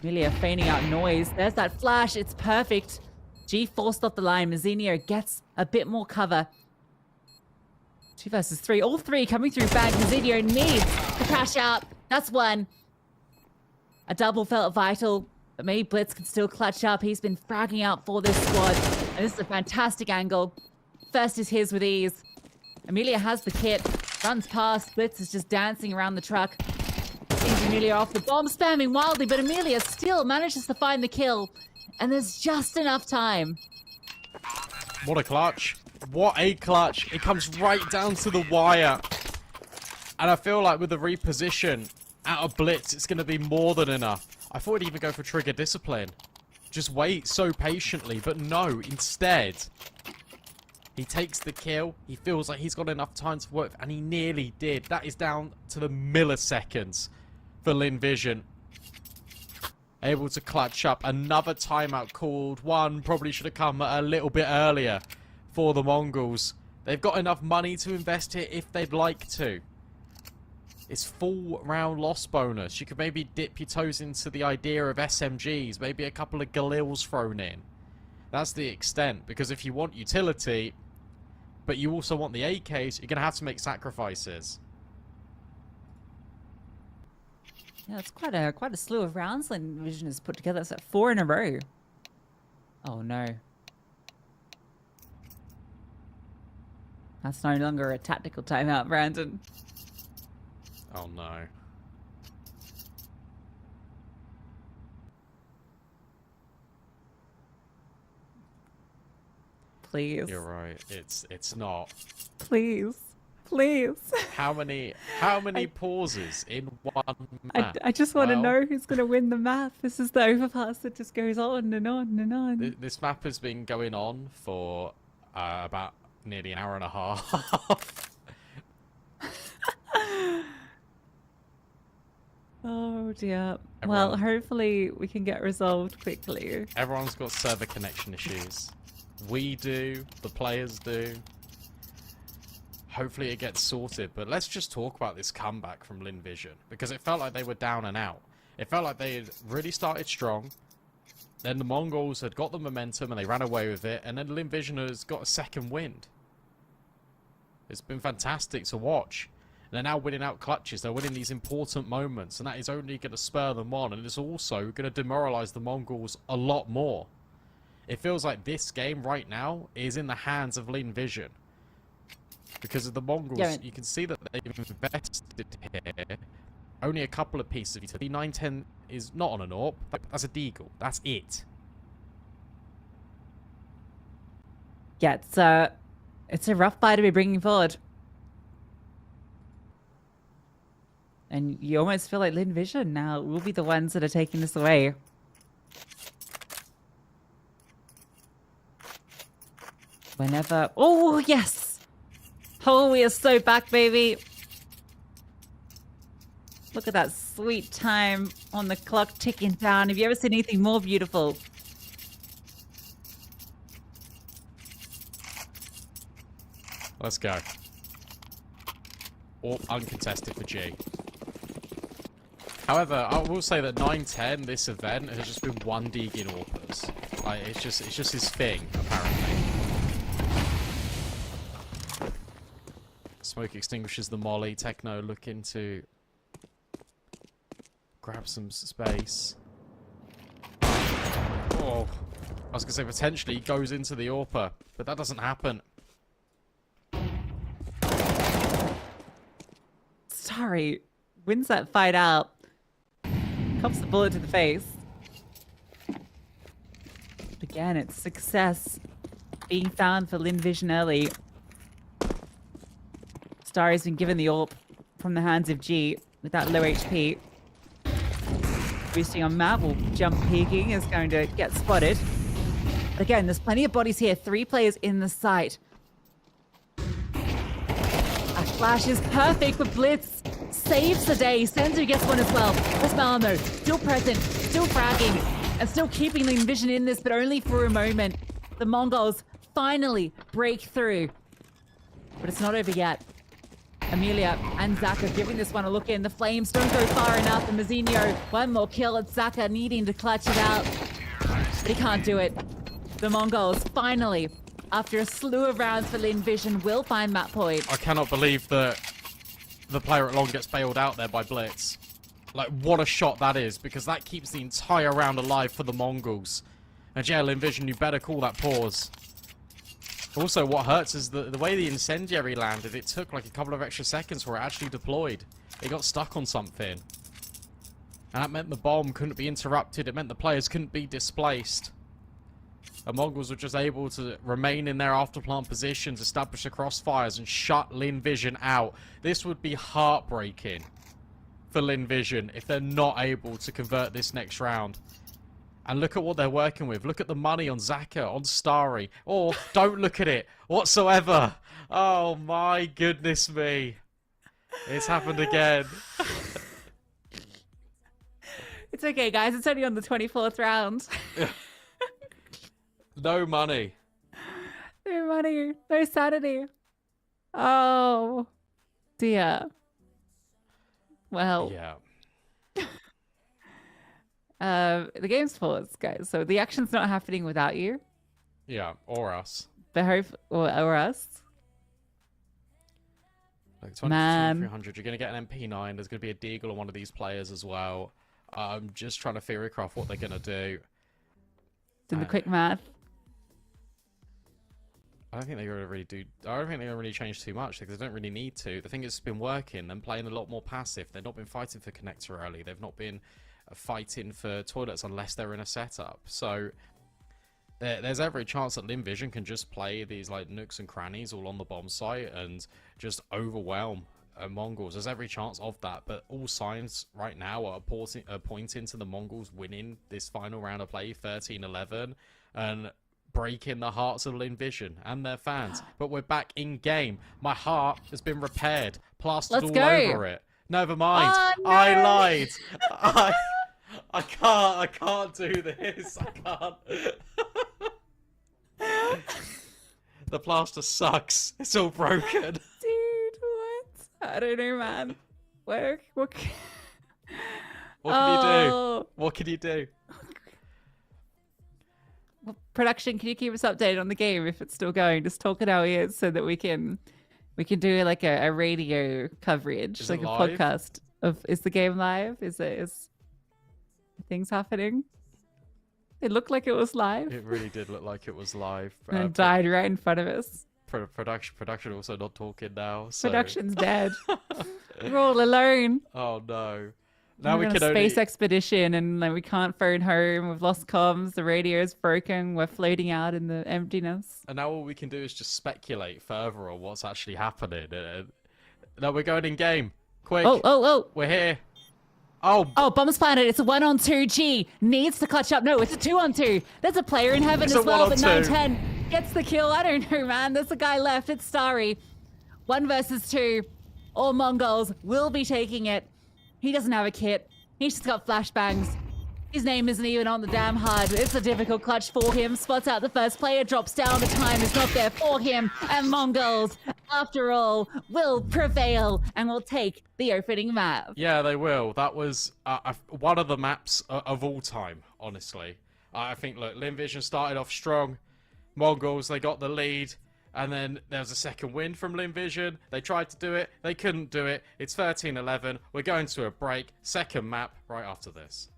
Amelia feigning out noise. There's that flash. It's perfect. G forced off the line. Mazzinho gets a bit more cover. 2 versus 3. All 3 coming through bank. Mazzinho needs to cash out. That's 1. A double felt vital, but maybe Blitz can still clutch up. He's been fragging out for this squad, and this is a fantastic angle. First is his with ease. Amelia has the kit, runs past. Blitz is just dancing around the truck. Sees Amelia off the bomb, spamming wildly, but Amelia still manages to find the kill, and there's just enough time. What a clutch. What a clutch. It comes right down to the wire. And I feel like with the reposition out of Blitz, it's going to be more than enough. I thought he'd even go for trigger discipline. Just wait so patiently, but no, instead, he takes the kill. He feels like he's got enough time to work, and he nearly did. That is down to the milliseconds for Lynn Vision. Able to clutch up. Another timeout called. One probably should have come a little bit earlier for the Mongols. They've got enough money to invest here if they'd like to. It's full round loss bonus. You could maybe dip your toes into the idea of SMGs, maybe a couple of Galils thrown in. That's the extent, because if you want utility, but you also want the AKs, you're going to have to make sacrifices. Yeah, it's quite a slew of rounds Lynn Vision has put together. It's like 4 in a row. Oh no. That's no longer a tactical timeout, Brandon. Oh no. Please. You're right. It's not. Please. Please. How many pauses in one map? I just want to Well, know who's going to win the map. This is the overpass that just goes on and on and on. This map has been going on for about nearly an hour and a half. Oh dear. Everyone- Well, hopefully we can get resolved quickly. Everyone's got server connection issues. We do, the players do. Hopefully it gets sorted, but let's just talk about this comeback from Lynn Vision, because it felt like they were down and out. It felt like they had really started strong, then the Mongols had got the momentum and they ran away with it, and then Lynn Vision has got a second wind. It's been fantastic to watch. They're now winning out clutches, they're winning these important moments, and that is only going to spur them on, and it's also going to demoralize the Mongols a lot more. It feels like this game right now is in the hands of Lynn Vision. Because of the Mongols, Yeah. you can see that they've invested here. Only a couple of pieces of utility. 910 is not on an AWP. That's a deagle. That's it. Yeah, it's a rough fight to be bringing forward. And you almost feel like Lynn Vision now will be the ones that are taking this away. Whenever... Oh, yes! Oh, we are so back, baby. Look at that sweet time on the clock ticking down. Have you ever seen anything more beautiful? Let's go. Or uncontested for G. However, I will say that 910, this event, has just been one dig in AWPers. Like, it's just his thing, apparently. Smoke extinguishes the molly. Techno looking to grab some space. Oh, I was going to say potentially he goes into the AWPer, but that doesn't happen. Sorry, wins that fight out. Cops the bullet to the face. But again, it's success being found for Lynn Vision early. Starry's been given the AWP from the hands of G with that low HP. Boosting on Marvel, jump peeking is going to get spotted. Again, there's plenty of bodies here. 3 players in the site. A flash is perfect, but Blitz saves the day. Senzu gets one as well. There's Malamo, still present, still fragging, and still keeping Lynn Vision in this, but only for a moment. The Mongols finally break through. But it's not over yet. Amelia and Zaka giving this one a look in. The flames don't go far enough, and Mazzinho, one more kill. It's Zaka needing to clutch it out, but he can't do it. The Mongols finally, after a slew of rounds for Lynn Vision, will find that point. I cannot believe that the player at long gets bailed out there by Blitz. Like, what a shot that is, because that keeps the entire round alive for the Mongols. And yeah, Lynn Vision, you better call that pause. Also, what hurts is the way the incendiary landed, it took like a couple of extra seconds for it actually deployed. It got stuck on something. And that meant the bomb couldn't be interrupted, it meant the players couldn't be displaced. The Mongols were just able to remain in their afterplant positions, establish the crossfires, and shut Lynn Vision out. This would be heartbreaking for Lynn Vision if they're not able to convert this next round. And look at what they're working with. Look at the money on Zaka, on Starry. Or don't look at it whatsoever. Oh my goodness me. It's happened again. It's okay, guys. It's only on the 24th round. No money. No money. No sanity. Oh, dear. Well, Yeah. the game's paused, guys. So the action's not happening without you. Yeah, or us. But or us. Like 22, Man. 300. You're going to get an MP9. There's going to be a deagle on one of these players as well. I'm just trying to theorycraft what they're going to do. In the quick math. I don't think they're going to really do. I don't think they're going to really change too much because they don't really need to. The thing is, it's been working. Them playing a lot more passive. They've not been fighting for connector early. They've not been fighting for toilets unless they're in a setup. So there's every chance that Lynn Vision can just play these like nooks and crannies all on the bomb site and just overwhelm Mongols. There's every chance of that, but all signs right now are pointing to the Mongols winning this final round of play 13-11 and breaking the hearts of Lynn Vision and their fans. But we're back in game. My heart has been repaired, plastered all over it. Never mind. Oh, no. I lied. I can't do this. I can't. The plaster sucks. It's all broken. Dude, what? I don't know, man. What can What can you do? What can you do? Production, can you keep us updated on the game if it's still going? Just talk in our ears so that we can do like a radio coverage, Is like it a live? podcast of is the game live? Is things happening? It looked like it was live. It really did look like it was live. And it died right in front of us. Production also not talking now. So. Production's dead. We're all alone. Oh no. Now We're we on can a only. space expedition and like we can't phone home. We've lost comms. The radio's broken. We're floating out in the emptiness. And now all we can do is just speculate further on what's actually happening. Now we're going in game. Quick. Oh. We're here. Oh. Bombs Planet, it's a 1-on-2 G. Needs to clutch up. No, it's a 2-on-2. There's a player in heaven It's as a well, but 1-on-2. 9-10 gets the kill. I don't know, man. There's a guy left. It's Starry. 1 versus 2. All Mongols will be taking it. He doesn't have a kit. He's just got flashbangs. His name isn't even on the damn HUD. It's a difficult clutch for him. Spots out the first player, drops down. The time is not there for him. And Mongols, after all, will prevail and will take the opening map. Yeah, they will. That was one of the maps of all time, honestly. I think, look, Lynn Vision started off strong. Mongols, they got the lead. And then there was a second win from Lynn Vision. They tried to do it. They couldn't do it. It's 13-11. We're going to a break. Second map right after this.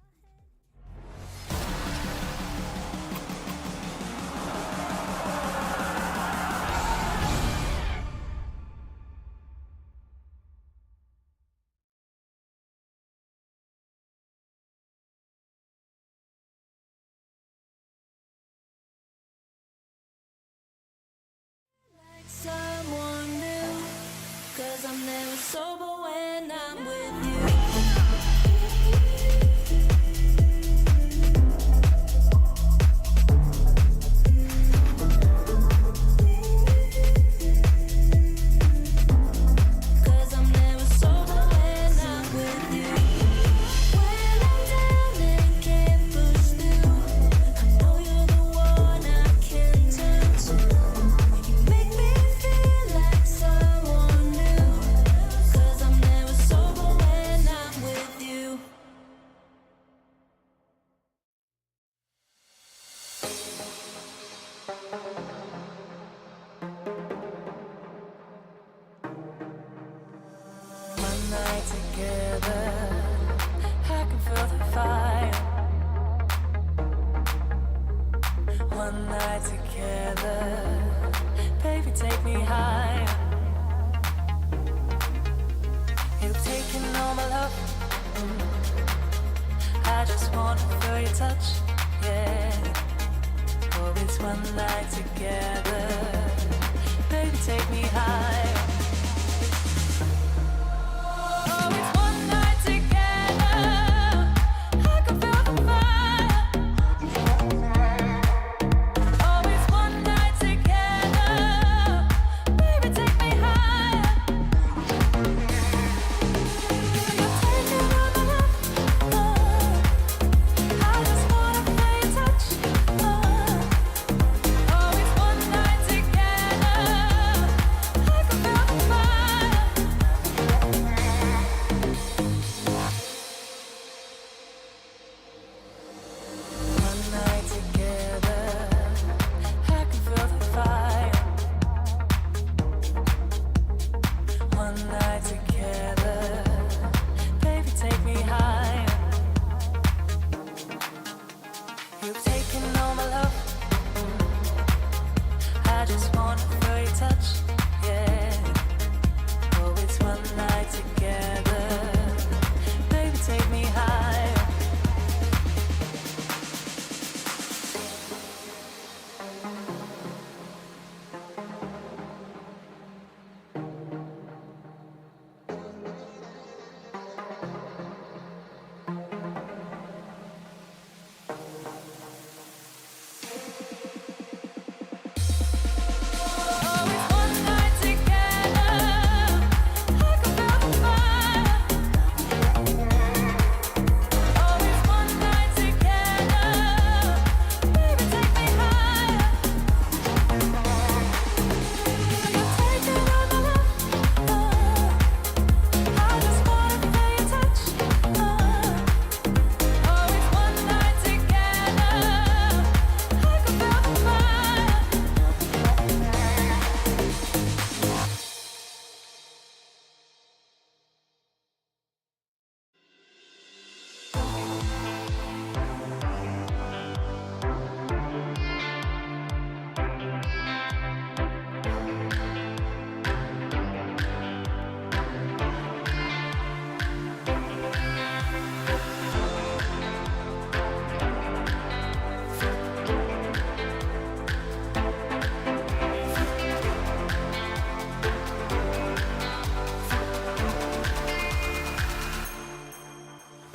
Someone new, 'cause I'm never sober when I'm with you. Cause I'm never sober when I'm with you. When I'm down and can't push through, I know you're the one I can turn to. You make me feel like someone new. Cause I'm never sober when I'm with you. One night together, I can feel the fire. One night together, baby, take me higher. You've taken all my love. I just want to feel your touch, yeah. Oh, it's one night together, baby, take me higher. Oh, it's one night together. I can feel the fire. Oh, it's one night together. Baby, take me higher. You're taking all my love. I just wanna feel your touch. Oh, it's one night together. I can feel the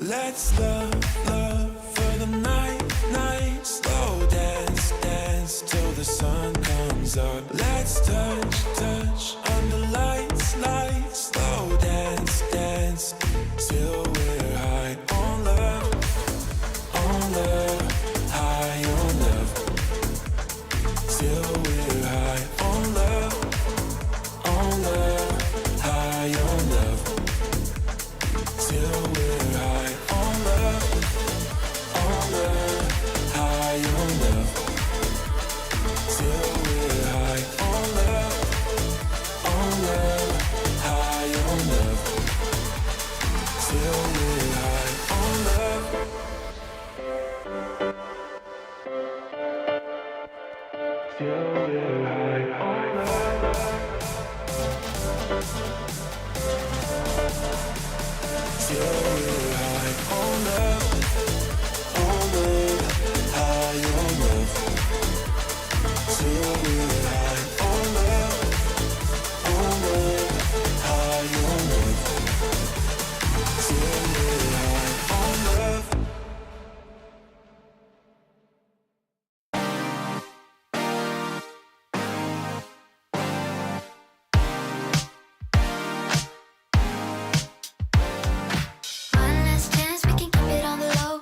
Let's love for the night, night. Slow dance, dance till the sun comes up. Let's touch under lights, lights. Slow dance, dance till we're high on love, high on love. Till we're high on love, high on love. Till we're high on love, high on love. Till we're high on love, high on love. Till we're high on love. Till we're high on love. Till we're high on love, high on love. Till we're high on love, high on love. Till we're high on love. One last chance, we can keep it on the low.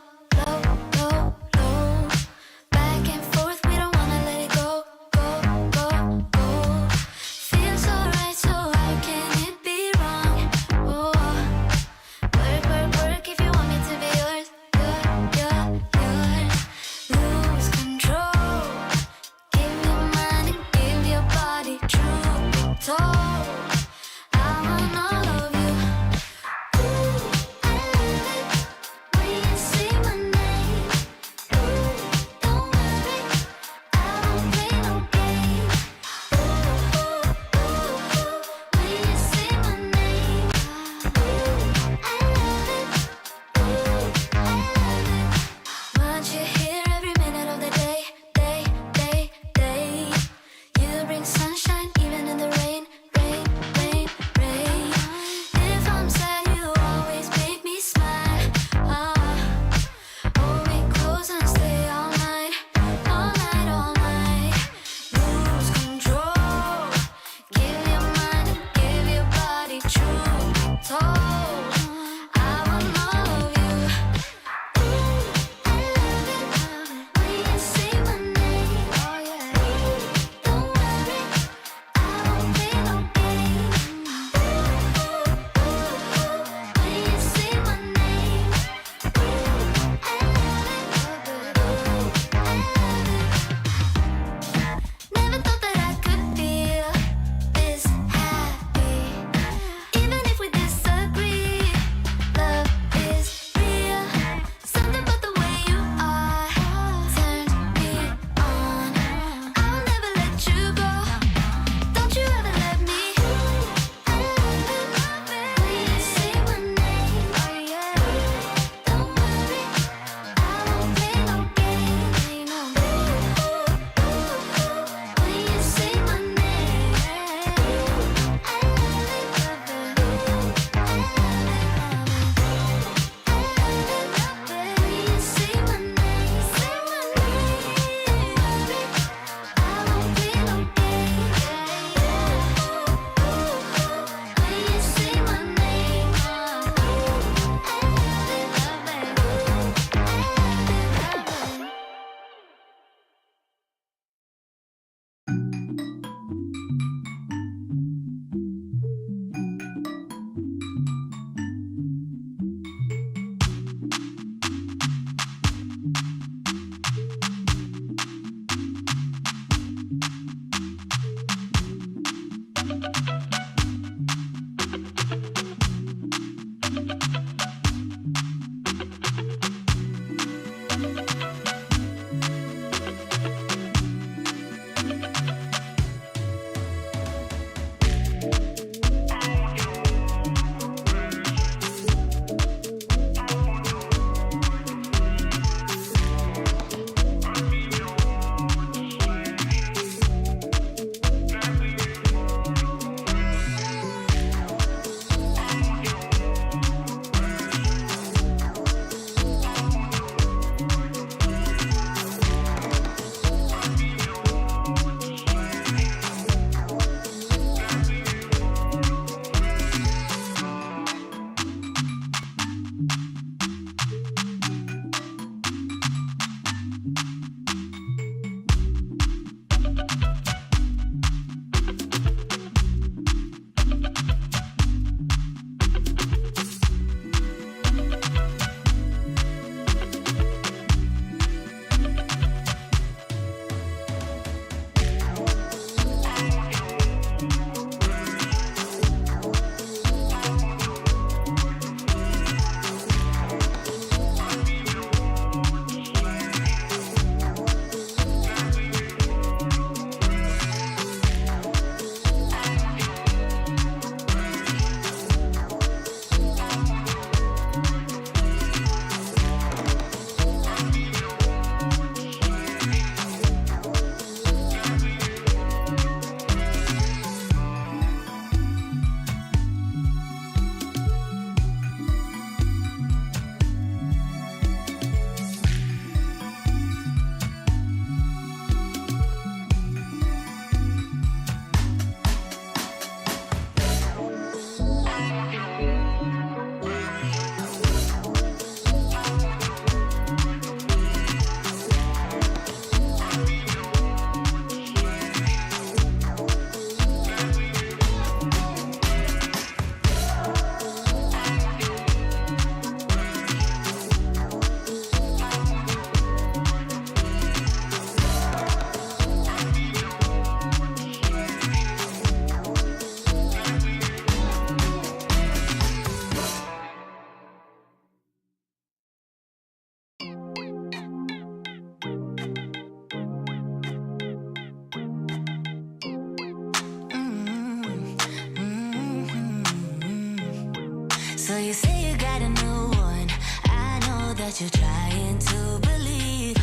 So you say you got a new one. I know that you're trying to believe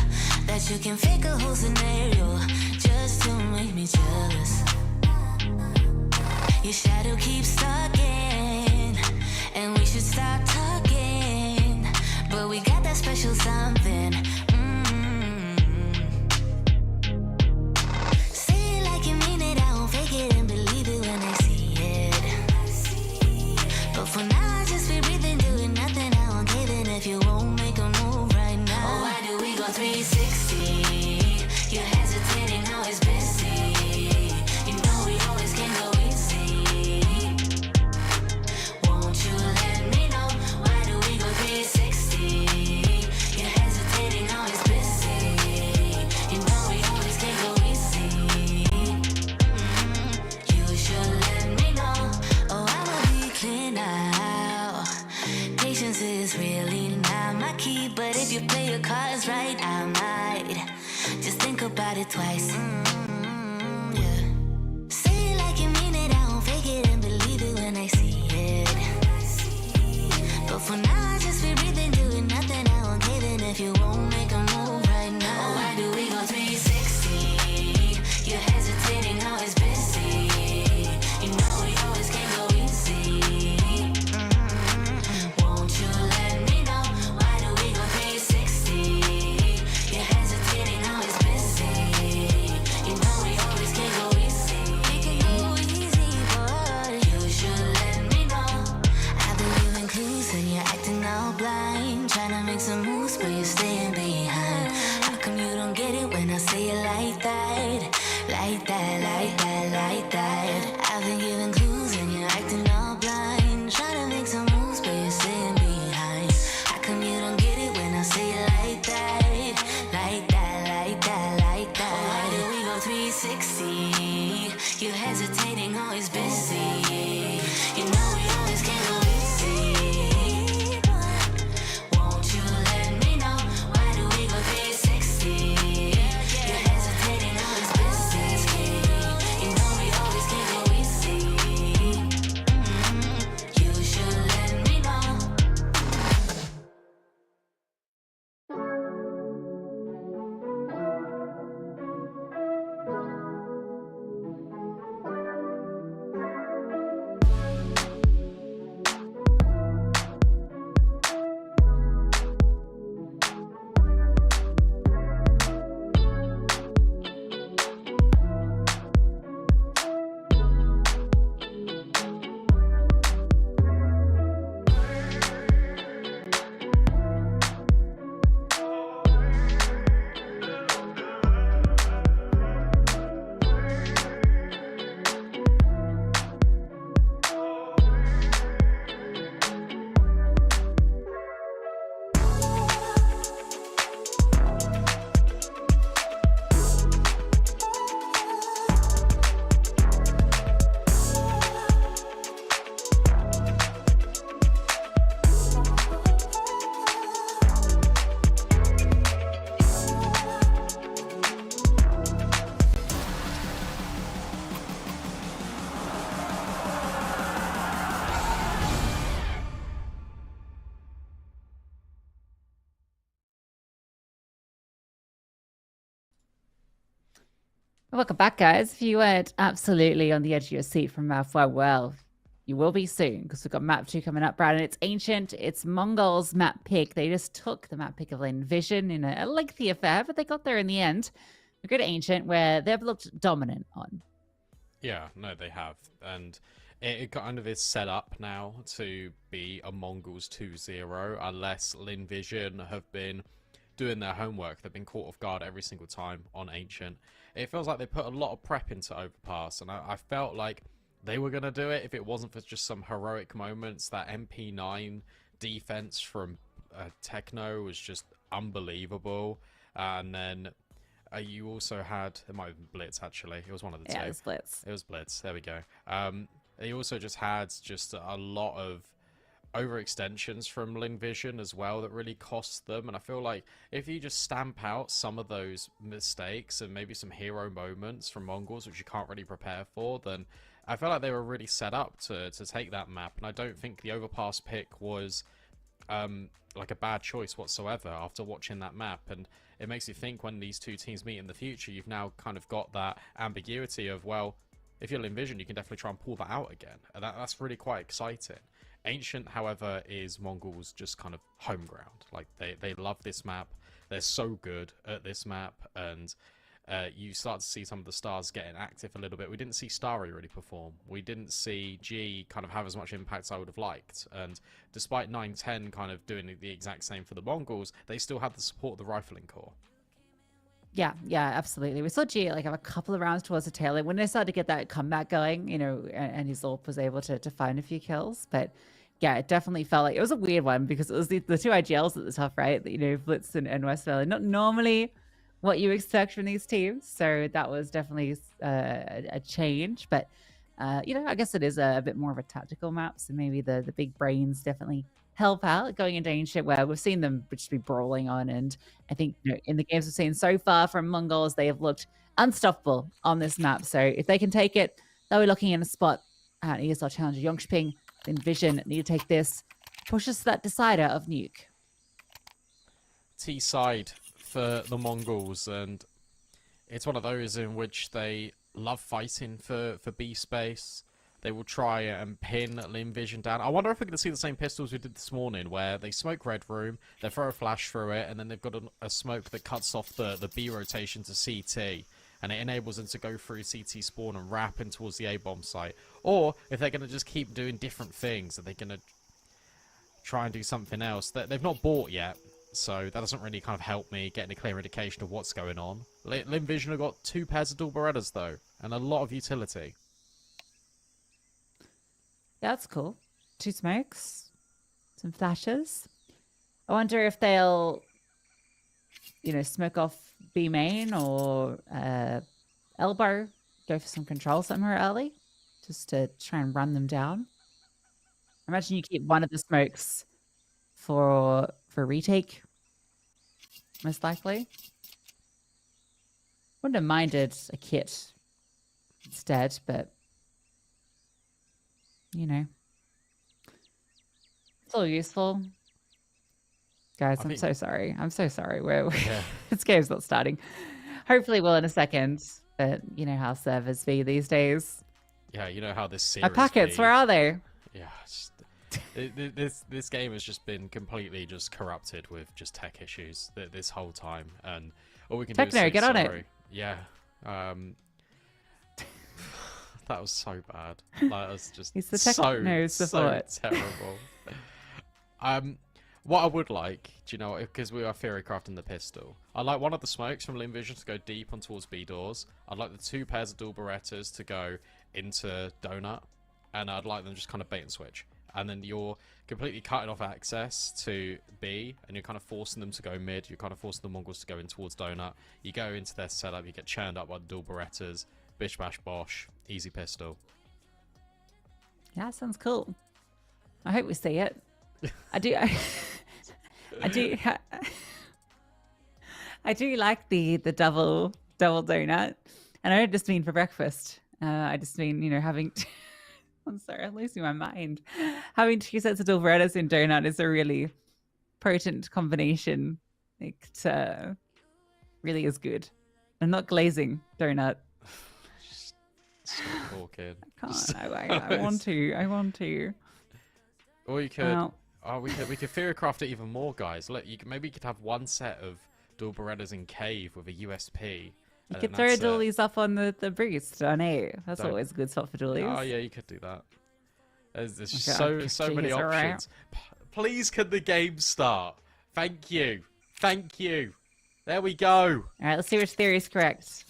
that you can fake a whole scenario just to make me jealous. Your shadow keeps stalking, and we should stop talking. But we got that special something. Say it like you mean it, I won't fake it and believe it when I see it. But for now, I just be breathing, doing nothing. I won't cave in if you won't make a move right now. Oh, why do we go 360? You're hesitating, how it's busy. You know we always can go easy. Won't you let me know? Why do we go 360? You're hesitating, how it's busy. You know we always can go easy. You should let me know. Oh, I'ma be clear now. Patience is really not my key, but if you play your cards right, I might just think about it twice. Yeah. Say it like you mean it, I won't fake it and believe it when I see it. But for now, I just be breathing, doing nothing. I won't cave in if you won't make a move right now. Oh, why do we go 360? You're hesitating, how it's busy. You know we always can go easy. Won't you let me know? Why do we go 360? You're hesitating, how it's busy. You know we always can go easy. We can go easy, but you should let me know. I've been giving clues and you're acting all blind, trying to make some moves, but you're staying behind. How come you don't get it when I say it like that? Like that, like that, like that. I've been giving clues and you're acting all blind, trying to make some moves, but you're staying behind. How come you don't get it when I say it like that? Like that, like that, like that. Oh, why do we go 360? You're hesitating, always busy. You know we always can go easy. Won't you let me know? Why do we go 360? You're hesitating, always busy. You know we always can go easy. You should let me know. Welcome back, guys. If you weren't absolutely on the edge of your seat from map 1, well, you will be soon, because we've got map 2 coming up, Brad, and it's Ancient. It's MongolZ map pick. They just took the map pick of Lynn Vision in a lengthy affair, but they got there in the end. We go to Ancient, where they've looked dominant on. Yeah, no, they have. And it kind of is set up now to be a MongolZ 2-0, unless Lynn Vision have been doing their homework. They've been caught off guard every single time on Ancient. It feels like they put a lot of prep into Overpass, and I felt like they were going to do it if it wasn't for just some heroic moments. That MP9 defense from Techno was just unbelievable. And then you also had, it might have been Blitz actually, it was one of the two. Yeah, it was Blitz. It was Blitz, there we go. They also just had just a lot of overextensions from Lynn Vision as well that really cost them. And I feel like if you just stamp out some of those mistakes and maybe some hero moments from MongolZ, which you can't really prepare for, then I felt like they were really set up to take that map, and I don't think the overpass pick was like a bad choice whatsoever after watching that map. And it makes you think when these two teams meet in the future, you've now kind of got that ambiguity of, well, if you're Lynn Vision, you can definitely try and pull that out again, and that's really quite exciting. Ancient, however, is MongolZ just kind of home ground. Like, they love this map, they're so good at this map, and you start to see some of the stars getting active a little bit. We didn't see Starry really perform. We didn't see G kind of have as much impact as I would have liked. And despite 9-10 kind of doing the exact same for the MongolZ, they still had the support of the Rifling Corps. Yeah, absolutely. We saw G like have a couple of rounds towards the tail end when they started to get that comeback going, you know, and his AWP was able to find a few kills. But yeah, it definitely felt like it was a weird one because it was the two IGLs at the top, right? You know, Blitz and West Valley. Not normally what you expect from these teams. So that was definitely a change. But, you know, I guess it is a bit more of a tactical map. So maybe the big brains definitely help out going into Ancient, where we've seen them just be brawling on. And I think, you know, in the games we've seen so far from MongolZ, they have looked unstoppable on this map. So if they can take it, they'll be looking in a spot at ESL Challenger Jönköping. Then Vision need to take this, push us to that decider of Nuke. T side for the MongolZ, and it's one of those in which they love fighting for B space. They will try and pin Lynn Vision down. I wonder if we're going to see the same pistols we did this morning, where they smoke Red Room, they throw a flash through it, and then they've got a smoke that cuts off the B rotation to CT, and it enables them to go through CT spawn and wrap in towards the A-bomb site. Or if they're going to just keep doing different things, are they going to try and do something else? They've not bought yet, so that doesn't really kind of help me get a clear indication of what's going on. Lynn Vision have got 2 pairs of dual Berettas, though, and a lot of utility. Yeah, that's cool. 2 smokes, some flashes. I wonder if they'll, you know, smoke off B main or elbow, go for some control somewhere early, just to try and run them down. I imagine you keep one of the smokes for retake, most likely. Wouldn't have minded a kit instead, but you know, it's all useful. Guys, I'm so sorry. I'm so sorry. Yeah. This game's not starting. Hopefully we'll in a second, but you know how servers be these days. Yeah, you know how this series My packets, be. where are they? Yeah, this game has just been completely just corrupted with just tech issues this whole time, and all we can do is say get on sorry. it. Yeah, that was so bad. That was just He's the so support. terrible. What I would like, do you know, because we are theory crafting the pistol, I'd like one of the smokes from Lynn Vision to go deep on towards B doors. I'd like the 2 pairs of dual Berettas to go into Donut, and I'd like them just kind of bait and switch. And then you're completely cutting off access to B, and you're kind of forcing them to go mid. You're kind of forcing the MongolZ to go in towards Donut. You go into their setup, you get churned up by the dual Berettas, bish bash bosh, easy pistol. Yeah, sounds cool. I hope we see it. I do like the double donut, and I don't just mean for breakfast. I just mean, you know, having. I'm sorry, I'm losing my mind. Having 2 sets of dual Berettas in donut is a really potent combination. It really is good. I'm not glazing donut. Stop talking. I can't. I want to. I want to. Or you could. Well, we could theory craft it even more, guys. Look, maybe you could have 1 set of dual Berettas in cave with a USP. you could throw dualies up on the boost on A. That's Don't- always a good spot for dualies. Oh yeah, you could do that. There's just Okay, so many jeez, all right. options. Please, can the game start? Thank you. Thank you. There we go. All right, let's see which theory is correct.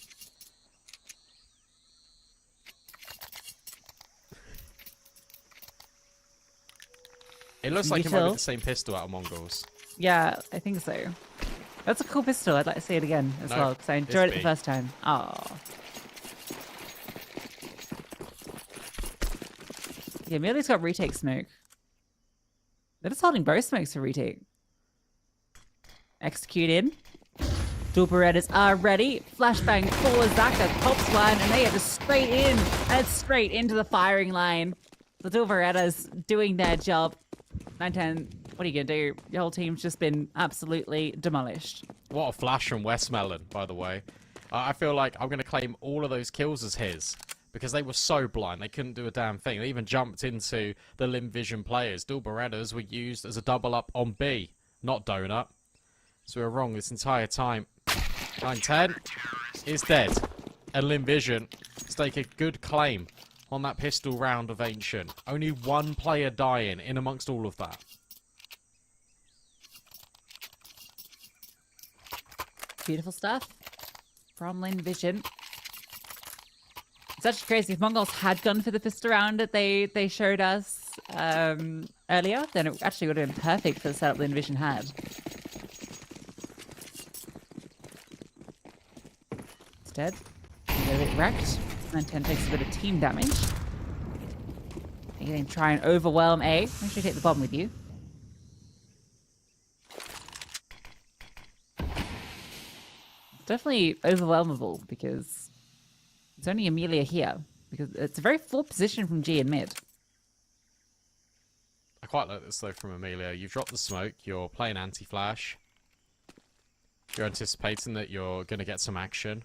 It looks like it might be Util. the same pistol out of MongolZ. Yeah, I think so. That's a cool pistol. I'd like to see it again as No, well, because I it's enjoyed it the B. first time. Oh. Yeah, Mealy's got retake smoke. They're just holding both smokes for retake. Execute in. Dual Berettas are ready. Flashbang for Zaka, pops one, and they are just straight in. And it's straight into the firing line. The Dual Berettas doing their job. 910, what are you going to do? Your whole team's just been absolutely demolished. What a flash from Westmelon, by the way. I feel like I'm going to claim all of those kills as his. Because they were so blind, they couldn't do a damn thing. They even jumped into the Lynn Vision players. Dual Berettas were used as a double up on B, not Donut. So we were wrong this entire time. 910 is dead. And Lynn Vision stake a good claim on that pistol round of Ancient. Only one player dying in amongst all of that. Beautiful stuff from Lynn Vision. It's actually crazy. If MongolZ had gone for the fist around that they showed us earlier, then it actually would have been perfect for the setup Lynn Vision had. It's dead. You get a bit wrecked. 910 takes a bit of team damage. You're going to try and overwhelm A. Make sure you take the bomb with you. It's definitely overwhelmable because it's only Amelia here. Because it's a very full position from G and mid. I quite like this though from Amelia. You've dropped the smoke, you're playing anti-flash. You're anticipating that you're going to get some action.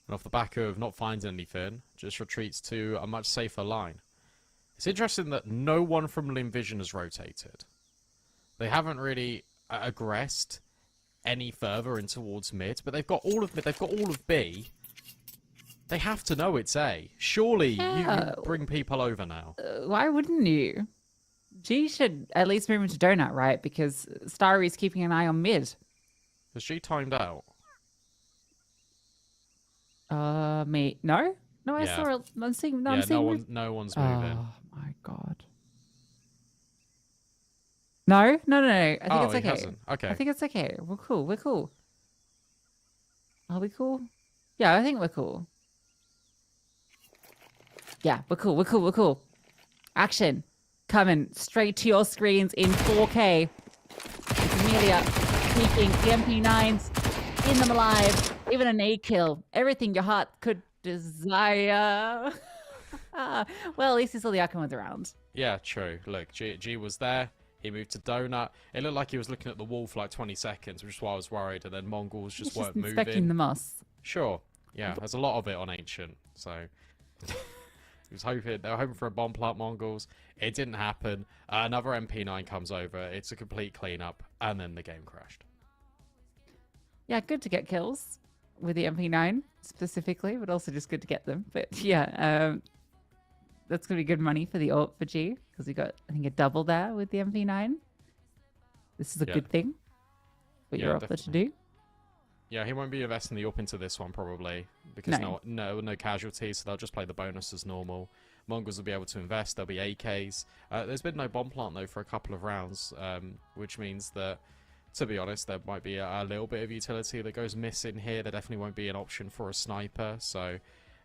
And off the back of not finding anything, just retreats to a much safer line. It's interesting that no one from Lynn Vision has rotated. They haven't really aggressed any further in towards mid, but they've got all of mid, they've got all of B. They have to know it's A. Surely you bring people over now. Why wouldn't you? G should at least move into Donut, right? Because Starry's keeping an eye on mid. Has she timed out? Me? No? No, I Yeah. saw it. I'm seeing, no, Yeah, I'm seeing no one's moving. Oh my god. No? No. I think Oh, it's he okay. hasn't. Okay. I think it's okay. We're cool. We're cool. Are we cool? Yeah, I think we're cool. Yeah, we're cool. We're cool. We're cool. Action. Coming straight to your screens in 4K. It's Amelia peeking the MP9s in them alive. Even an A kill. Everything your heart could desire. Well, at least he saw the outcome of the round. Yeah, true. Look, G was there. He moved to Donut. It looked like he was looking at the wall for like 20 seconds, which is why I was worried. And then MongolZ just He's weren't inspecting moving. the moss. Sure. Yeah, there's a lot of it on Ancient. So he was hoping they were hoping for a bomb plant MongolZ. It didn't happen. Another MP9 comes over. It's a complete cleanup, and then the game crashed. Yeah, good to get kills with the MP9 specifically, but also just good to get them. But yeah, that's going to be good money for the ult for G because we got, I think, a double there with the MP9. This is a good thing for your offer to do. Yeah, he won't be investing the up into this one probably because no casualties, so they'll just play the bonus as normal. MongolZ will be able to invest. There'll be AKs. There's been no bomb plant though for a couple of rounds, which means that, to be honest, there might be a little bit of utility that goes missing here. There definitely won't be an option for a sniper, so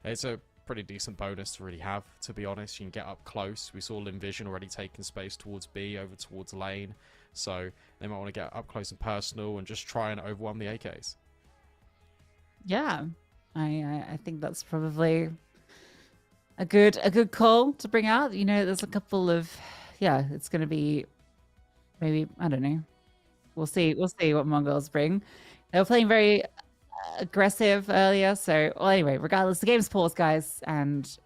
it's a pretty decent bonus to really have, to be honest. You can get up close. We saw Lynn Vision already taking space towards B, over towards lane, so they might want to get up close and personal and just try and overwhelm the AKs. Yeah, I think that's probably a good call to bring out. You know, there's a couple of, it's going to be maybe, I don't know. We'll see what MongolZ bring. They were playing very aggressive earlier, so well, anyway, regardless, the game's paused, guys, and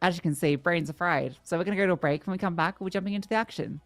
as you can see, brains are fried. So we're gonna go to a break. When we come back, we'll be jumping into the action.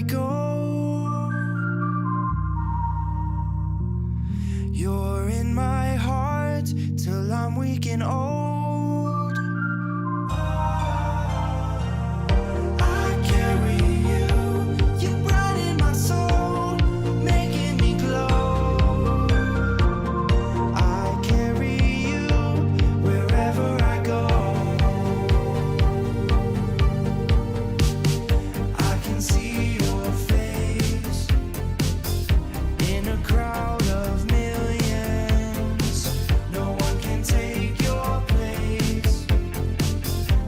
go, you're in my heart till I'm weak and old. I carry you, you brighten my soul, making me glow. I carry you wherever I go. I can see your face in a crowd of millions. No one can take your place.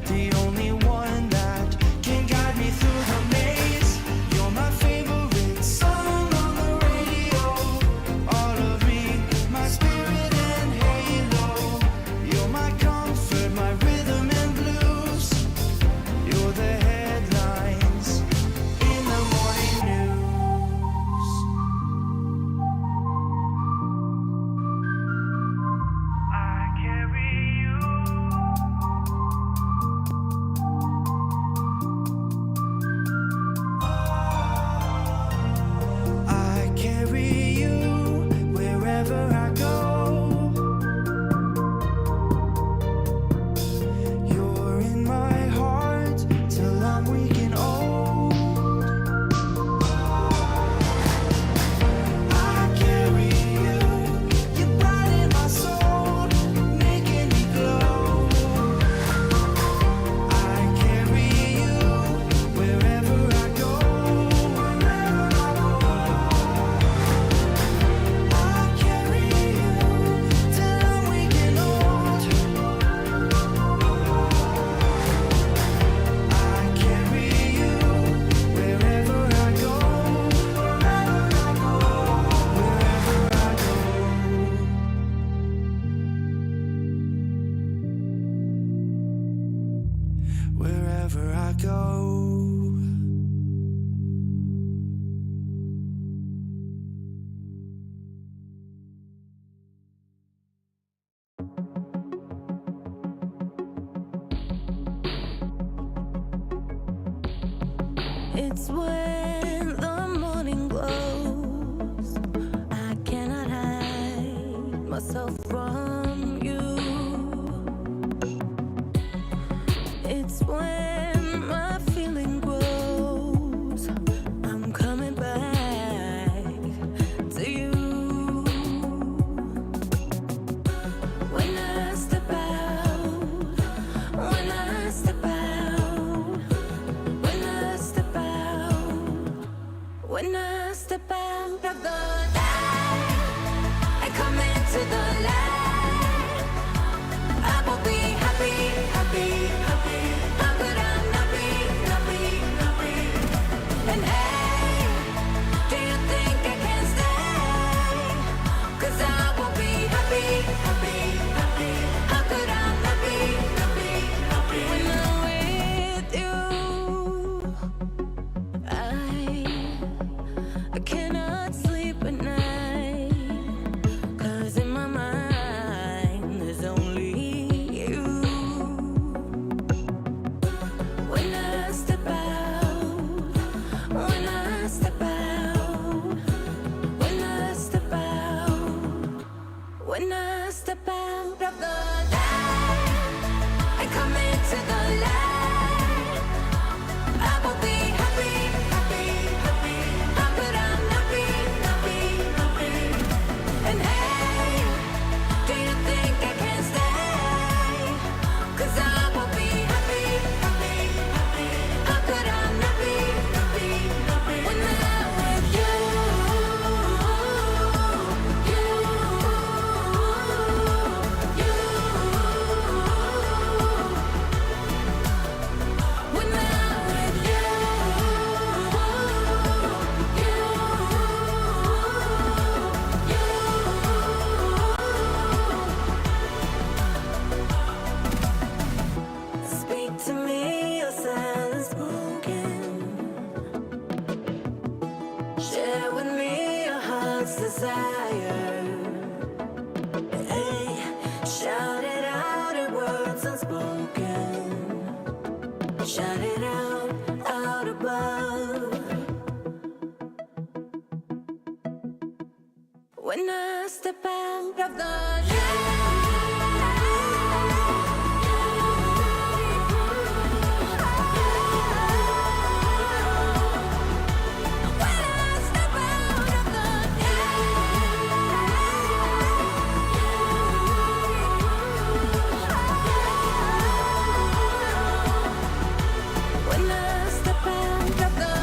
The only one that can guide me through the maze. You're my favorite song on the radio. All of me, my spirit and halo. You're my comfort, my rhythm and blues. You're the headlines in the morning news. I carry you. I carry you wherever I go. You're in my heart till I'm weak and old. I carry you, you brighten my soul, making me glow. I carry you wherever I go. I carry you till I'm weak and old. I carry you wherever I go. Wherever I go. It's when the morning glows. I cannot hide myself from you. It's when my feeling grows. I'm coming back to you. When I step out, when I step out, when I step out, when I step out of the light, I come into the light. I will be happy, happy, happy. How could I not be, not be, not be? And hey, do you think I can stay? 'Cause I will be happy, happy, happy. How could I not be, not be, not be? When I'm with you, I cannot sleep at night. 'Cause in my mind there's only you. When I step out, when I step out, when I step out, when I step out of the light, I come into the light. I will be happy, happy, happy. How could I not be, not be, not be? And hey, do you think I can stay? 'Cause I will be happy, happy, happy. How could I not be, not be, not be? When I'm with you, you, you. When I'm with you, speak to me, your silence spoken. Share with me your heart's desire. Hey, shout it out in words unspoken. Shout it out above. When I step out of the When I step out of the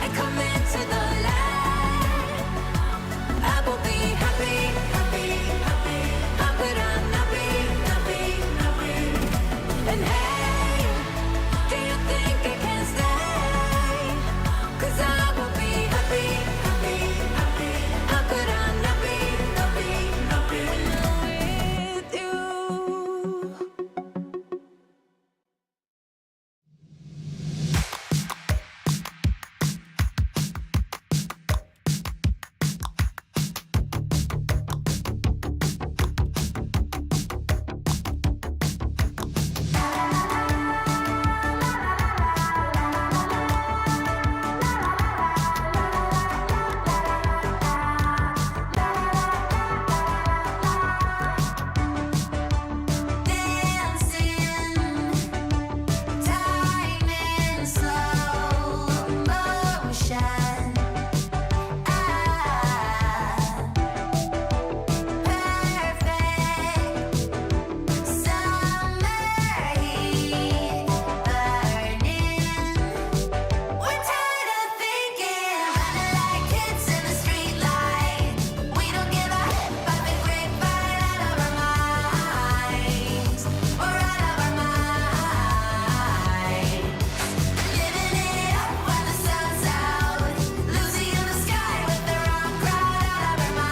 and come into the light, I will be happy, happy, happy. How could I not be, not be, not be? And hey, do you think I can stay? 'Cause I will be happy, happy, happy. How could I not be, not be, not be? When I'm with you. Dancing, time in slow motion. Perfect summer heat burning. We're tired of thinking, running like kids in the streetlight. We don't give a but the grapevine out of our minds. We're out of our minds. Living it up when the sun's out. Losing in the sky with the wrong crowd. Out of our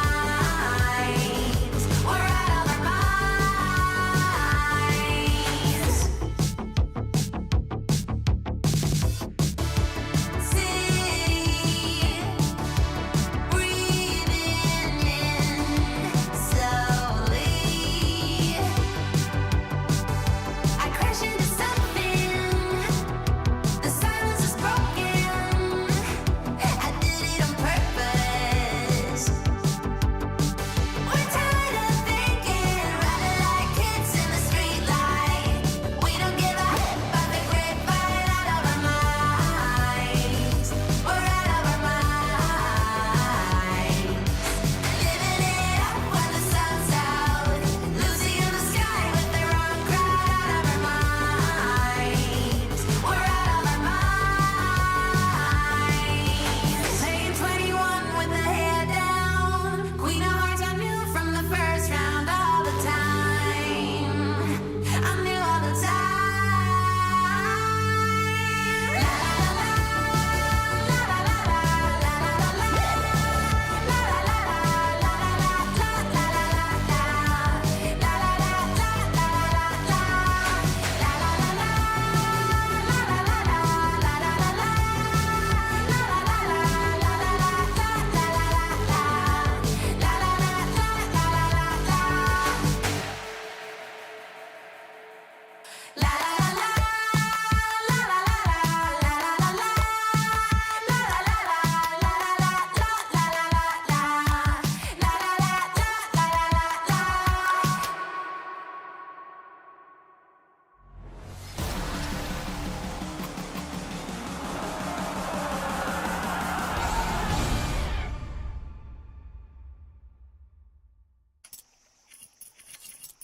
minds. We're out of our minds. City, breathing in slowly. I crash into something. The silence is broken. I did it on purpose. We're tired of thinking, running like kids in the streetlight. We don't give a but the grapevine out of our minds. We're out of our minds. Living it up when the sun's out. Losing in the sky with the wrong crowd. Out of our minds. We're out of our minds. Playing 21 with the hair down. Queen of Hearts, I knew from the first round all the time. I knew all the time. La la la la la la la la la la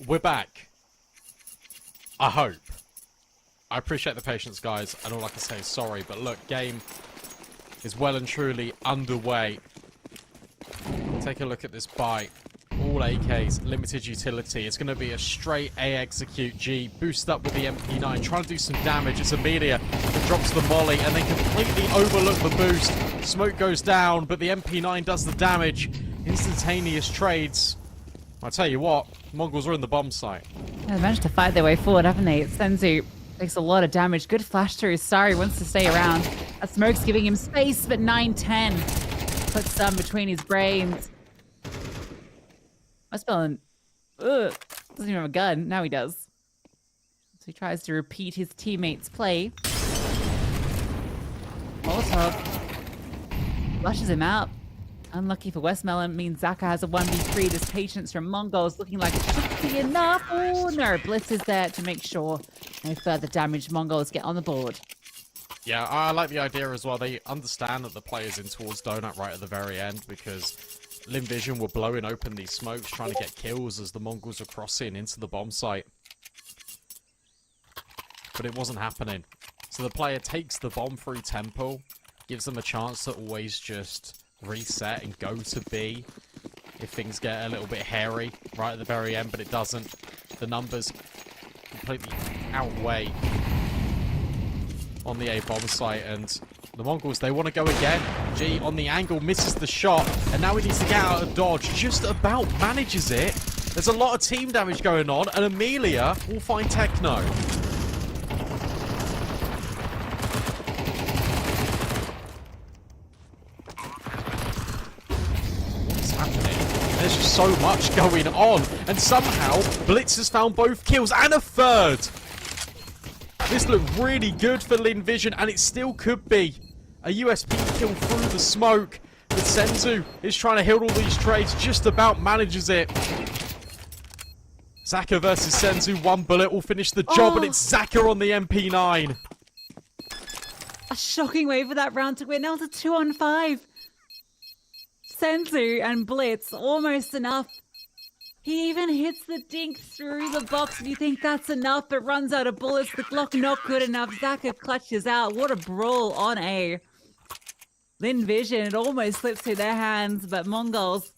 We're back. I hope. I appreciate the patience, guys. And all I can say is sorry. But look, game is well and truly underway. Take a look at this bike. All AKs, limited utility. It's going to be a straight A execute G. Boost up with the MP9. Trying to do some damage. It's Amelia that drops the molly and then completely overlook the boost. Smoke goes down, but the MP9 does the damage. Instantaneous trades. I'll tell you what, Mongols are in the bomb site. They've managed to fight their way forward, haven't they? Senzu takes a lot of damage. Good flash through. Sari wants to stay around. A smoke's giving him space, but 9-10 puts some between his brains. Must be doesn't even have a gun. Now he does. So he tries to repeat his teammates' play. Molotov flushes him out. Unlucky for Westmelon means Zaka has a 1v3. This patience from MongolZ looking like it should be enough. Oh no, Blitz is there to make sure no further damage. MongolZ get on the board. Yeah, I like the idea as well. They understand that the player's in towards Donut right at the very end because Lynn Vision were blowing open these smokes, trying to get kills as the MongolZ are crossing into the bomb site. But it wasn't happening. So the player takes the bomb through Temple, gives them a chance to always just reset and go to B if things get a little bit hairy right at the very end, but it doesn't. The numbers completely outweigh on the A bomb site, and the MongolZ, they want to go again. G on the angle, misses the shot, and now he needs to get out of dodge. Just about manages it. There's a lot of team damage going on, and Amelia will find Techno. What's happening? There's just so much going on, and somehow Blitz has found both kills and a third. This looked really good for Lynn Vision, and it still could be a USP kill through the smoke. But Senzu is trying to heal all these trades, just about manages it. Zaka versus Senzu, one bullet will finish the job, and it's Zaka on the MP9. A shocking way for that round to win. Now it's a 2-on-5. Senzu and Blitz, almost enough. He even hits the dink through the box, and you think that's enough, but runs out of bullets. The Glock not good enough. Zaka clutches out. What a brawl on A. Lynn Vision, it almost slips through their hands, but MongolZ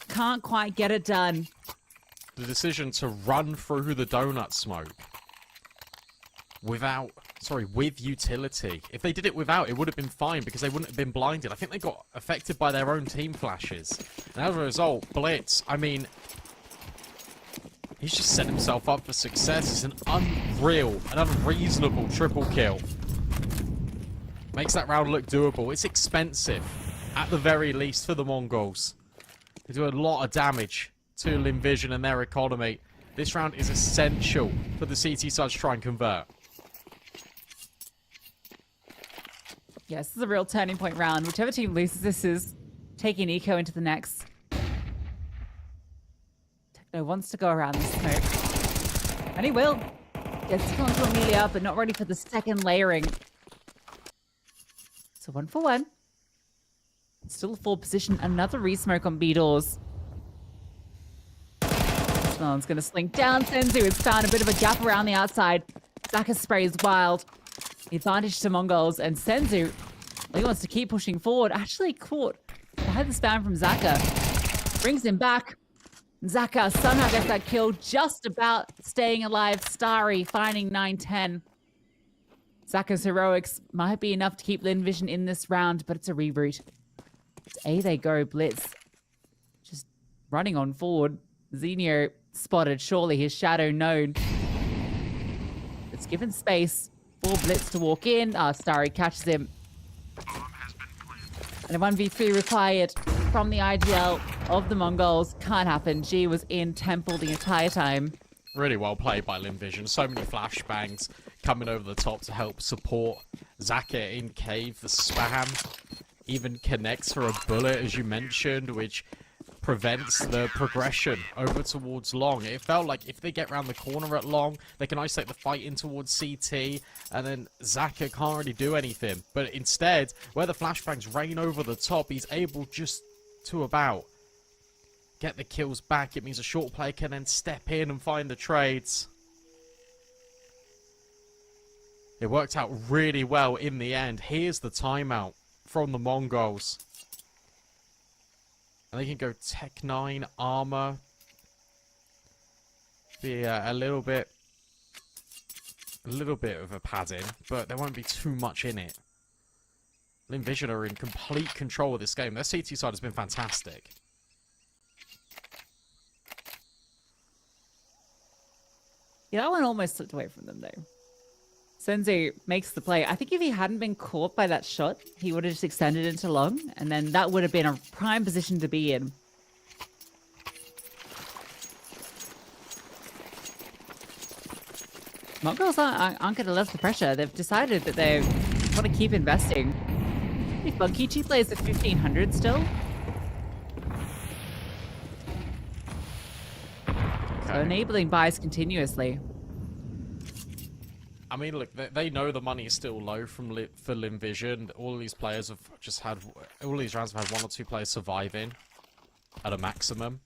can't quite get it done. The decision to run through the donut smoke with utility. If they did it without, it would have been fine because they wouldn't have been blinded. I think they got affected by their own team flashes. And as a result, Blitz, I mean, he's just set himself up for success. It's an unreasonable triple kill. Makes that round look doable. It's expensive, at the very least, for the MongolZ. They do a lot of damage to Lynn Vision and their economy. This round is essential for the CT side to try and convert. Yes, this is a real turning point round. Whichever team loses this is taking Eco into the next. Techno wants to go around the smoke. And he will. Gets onto Amelia, but not ready for the second layering. So 1 for 1. Still a full position. Another re-smoke on B doors. Someone's going to slink down. Senzu has found a bit of a gap around the outside. Zaka sprays wild. The advantage to MongolZ, and Senzu, he wants to keep pushing forward. Actually caught behind the spam from Zaka. Brings him back. Zaka somehow gets that kill, just about staying alive. Starry finding 9-10. Zaka's heroics might be enough to keep Lynn Vision in this round, but it's a reroute. It's A they go, Blitz. Just running on forward. Xenio spotted, surely his shadow known. It's given space for Blitz to walk in. Starry catches him. And a 1v3 required from the IGL of the MongolZ. Can't happen. G was in Temple the entire time. Really well played by Lynn Vision. So many flashbangs coming over the top to help support Zaka in cave. The spam even connects for a bullet, as you mentioned, which prevents the progression over towards long. It felt like if they get around the corner at long, they can isolate the fight in towards CT, and then Zaka can't really do anything. But instead, where the flashbangs rain over the top, he's able just to about get the kills back. It means a short player can then step in and find the trades. It worked out really well in the end. Here's the timeout from the MongolZ. And they can go Tech 9, Armor. Be a little bit of a padding, but there won't be too much in it. Lynn Vision are in complete control of this game. Their CT side has been fantastic. Yeah, that one almost slipped away from them, though. Senzu makes the play. I think if he hadn't been caught by that shot, he would have just extended into long, and then that would have been a prime position to be in. MongolZ aren't going to lift the pressure. They've decided that they want to keep investing. Hey, Funkichi plays at 1500 still. So enabling buys continuously. I mean, look, they know the money is still low for Lynn Vision. All of these players have just had, all of these rounds have had 1 or 2 players surviving at a maximum.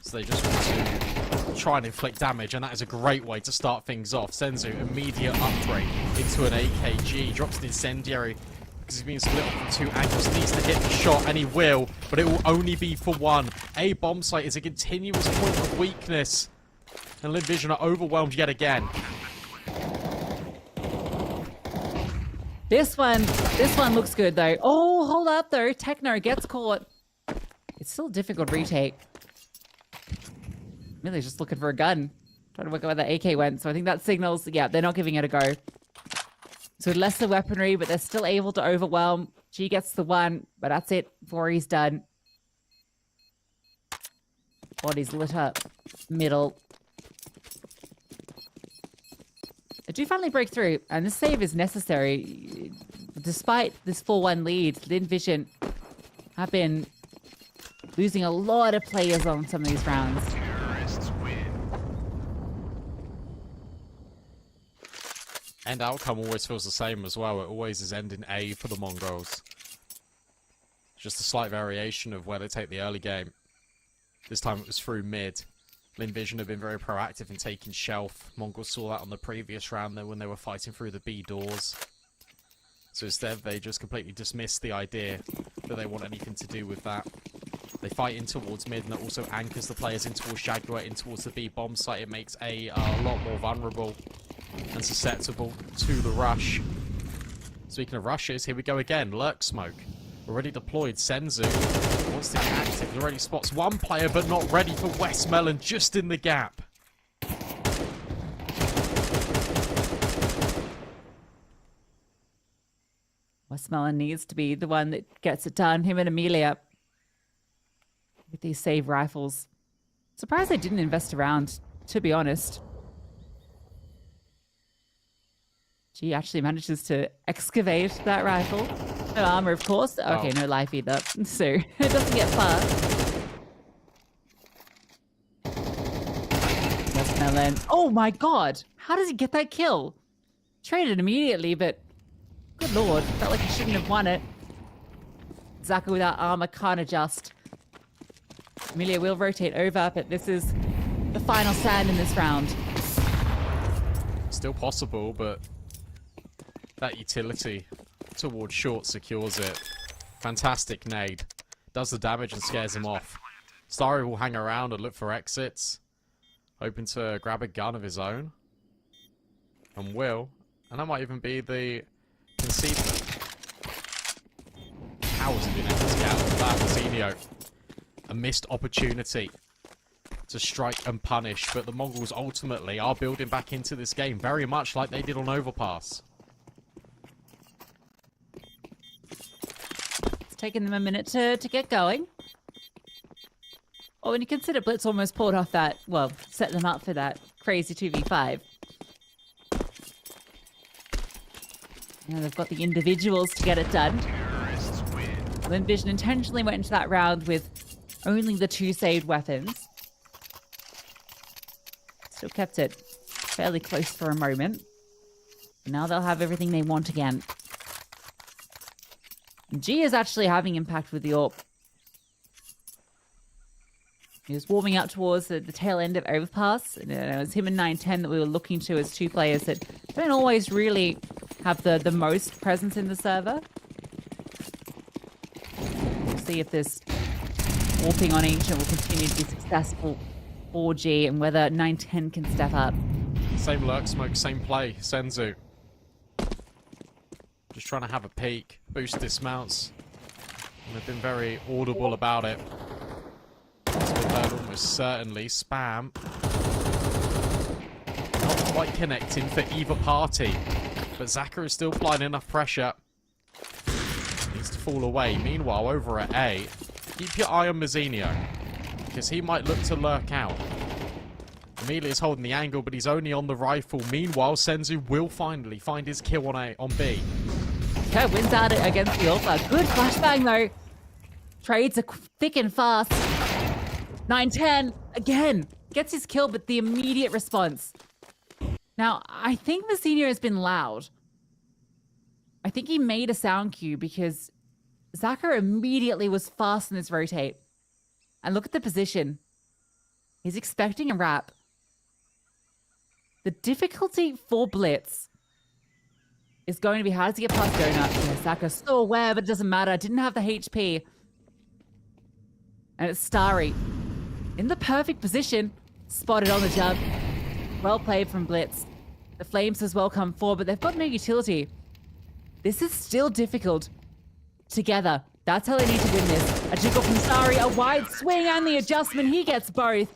So they just want to try and inflict damage, and that is a great way to start things off. Senzu, immediate upgrade into an AKG, drops an incendiary because he's being split up from 2 angles, needs to hit the shot, and he will, but it will only be for 1. A bomb site is a continuous point of weakness, and Lynn Vision are overwhelmed yet again. This one looks good though. Oh, hold up though. Techno gets caught. It's still a difficult retake. Really just looking for a gun. Trying to work out where the AK went. So I think that signals, yeah, they're not giving it a go. So lesser weaponry, but they're still able to overwhelm. G gets the 1, but that's it. 4 he's done. Body's lit up. Middle. They do finally break through, and this save is necessary. Despite this 4-1 lead, Lynn Vision have been losing a lot of players on some of these rounds. Terrorists win. End outcome always feels the same as well. It always is ending A for the Mongols. Just a slight variation of where they take the early game. This time it was through mid. Lynn Vision have been very proactive in taking shelf. Mongols saw that on the previous round there when they were fighting through the B doors. So instead they just completely dismissed the idea that they want anything to do with that. They fight in towards mid, and that also anchors the players in towards Jaguar, in towards the B bomb site. It makes A a lot more vulnerable and susceptible to the rush. Speaking of rushes, here we go again. Lurk Smoke. Already deployed. Senzu wants to be active. Already spots 1 player, but not ready for Westmelon, just in the gap. Westmelon needs to be the one that gets it done. Him and Amelia with these save rifles. Surprised they didn't invest around, to be honest. She actually manages to excavate that rifle. No armor, of course. Okay, no life either. So it doesn't get far. Westmelon. Oh my god! How does he get that kill? Traded immediately, but good lord, felt like he shouldn't have won it. Zaka without armor can't adjust. Amelia will rotate over, but this is the final stand in this round. Still possible, but that utility towards short secures it. Fantastic nade. Does the damage and scares him off. Starry will hang around and look for exits. Hoping to grab a gun of his own. And will. And that might even be the concede. How has he been able to get out of that? Zenio. A missed opportunity to strike and punish. But the Mongols ultimately are building back into this game. Very much like they did on Overpass. It's taken them a minute to get going. Oh, when you consider Blitz almost pulled off that, well, set them up for that crazy 2v5. Now they've got the individuals to get it done. Lynn Vision intentionally went into that round with only the 2 saved weapons. Still kept it fairly close for a moment. Now they'll have everything they want again. G is actually having impact with the AWP. He was warming up towards the tail end of Overpass. And it was him and 910 that we were looking to as 2 players that don't always really have the most presence in the server. We'll see if this warping on Ancient will continue to be successful for G and whether 910 can step up. Same lurk smoke, same play. Senzu. Just trying to have a peek. Boost dismounts. And they've been very audible about it. As we've heard almost certainly. Spam. Not quite connecting for either party. But Zaka is still applying enough pressure. Needs to fall away. Meanwhile, over at A, keep your eye on Mazzinho. Because he might look to lurk out. Amelia's holding the angle, but he's only on the rifle. Meanwhile, Senzu will finally find his kill on B. Zaka wins out against the Alpha. Good flashbang though. Trades are thick and fast. 9-10 again gets his kill, but the immediate response. Now, I think Messinio has been loud. I think he made a sound cue because Zaka immediately was fast in this rotate. And look at the position. He's expecting a wrap. The difficulty for Blitz is going to be how does he get past Donut? Yeah, Zaka's so aware, but it doesn't matter. Didn't have the HP. And it's Starry in the perfect position. Spotted on the jump. Well played from Blitz. The Flames as well come forward, but they've got no utility. This is still difficult. Together. That's how they need to win this. A jiggle from Starry, a wide swing, and the adjustment. He gets both.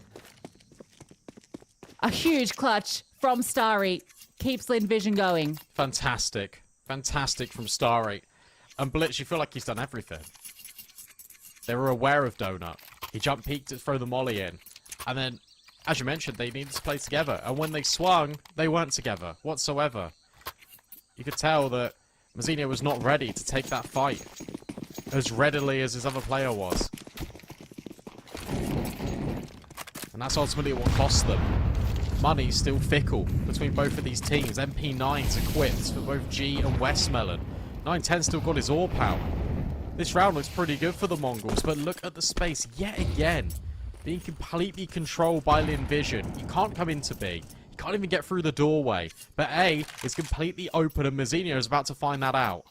A huge clutch from Starry. Keeps Lynn Vision going. Fantastic. Fantastic from Starry. And Blitz, you feel like he's done everything. They were aware of Donut. He jump peeked to throw the molly in. And then, as you mentioned, they needed to play together. And when they swung, they weren't together whatsoever. You could tell that Messinio was not ready to take that fight as readily as his other player was. And that's ultimately what cost them. Money's still fickle between both of these teams. MP9's equipped for both G and Westmelon. 910 still got his AWP out. This round looks pretty good for the Mongols, but look at the space yet again. Being completely controlled by Lynn Vision. You can't come into B. You can't even get through the doorway. But A is completely open and Messinio is about to find that out.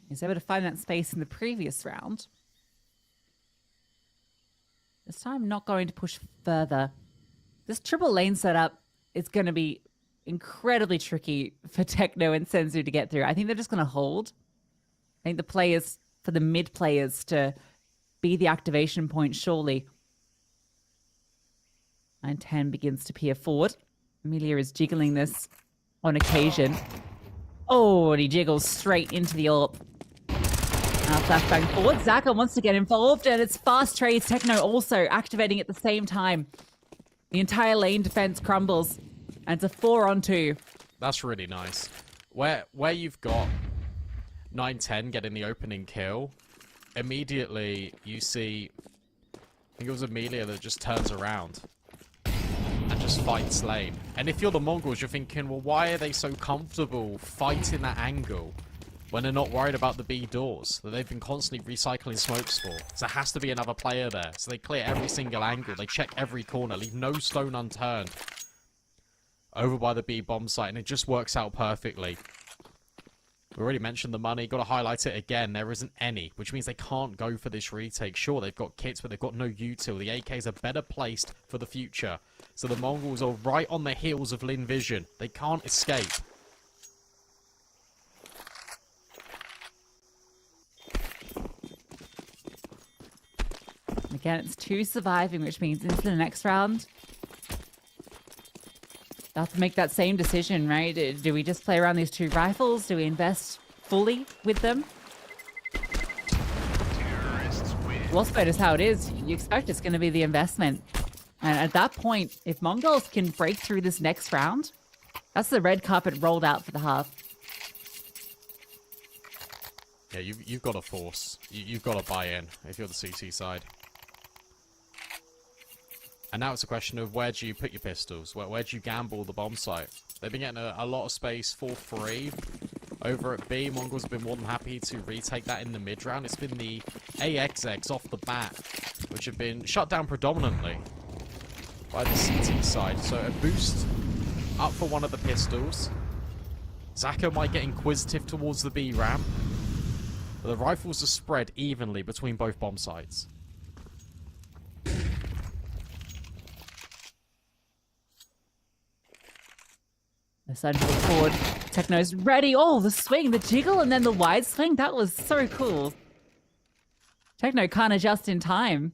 He's able to find that space in the previous round. This time, not going to push further. This triple lane setup is going to be incredibly tricky for Techno and Senzu to get through. I think they're just going to hold. I think the players, for the mid players to be the activation point, surely. 9-10 begins to peer forward. Amelia is jiggling this on occasion. Oh, and he jiggles straight into the AWP. Now flashbang forward. Zaka wants to get involved, and it's fast trades. Techno also activating at the same time. The entire lane defense crumbles, and it's a 4-on-2. That's really nice. Where you've got 9-10 getting the opening kill, immediately you see, I think it was Amelia that just turns around and just fights lane. And if you're the Mongols, you're thinking, well, why are they so comfortable fighting that angle when they're not worried about the B doors that they've been constantly recycling smokes for? So there has to be another player there. So they clear every single angle. They check every corner, leave no stone unturned over by the B bomb site, and it just works out perfectly. We already mentioned the money. Got to highlight it again. There isn't any, which means they can't go for this retake. Sure, they've got kits, but they've got no util. The AKs are better placed for the future. So the Mongols are right on the heels of Lynn Vision. They can't escape. Again, it's 2 surviving, which means into the next round. They'll have to make that same decision, right? Do we just play around these 2 rifles? Do we invest fully with them? Wallspade is how it is. You expect it's going to be the investment. And at that point, if Mongols can break through this next round, that's the red carpet rolled out for the half. Yeah, you've got to force. You've got to buy in if you're the CT side. And now it's a question of where do you put your pistols? Where do you gamble the bomb site? They've been getting a lot of space for free over at B. Mongols have been more than happy to retake that in the mid round. It's been the AXX off the bat, which have been shut down predominantly by the CT side. So a boost up for one of the pistols. Zaka might get inquisitive towards the B ramp. But the rifles are spread evenly between both bomb sites. The side forward. Techno's ready. Oh, the swing, the jiggle, and then the wide swing. That was so cool. Techno can't adjust in time.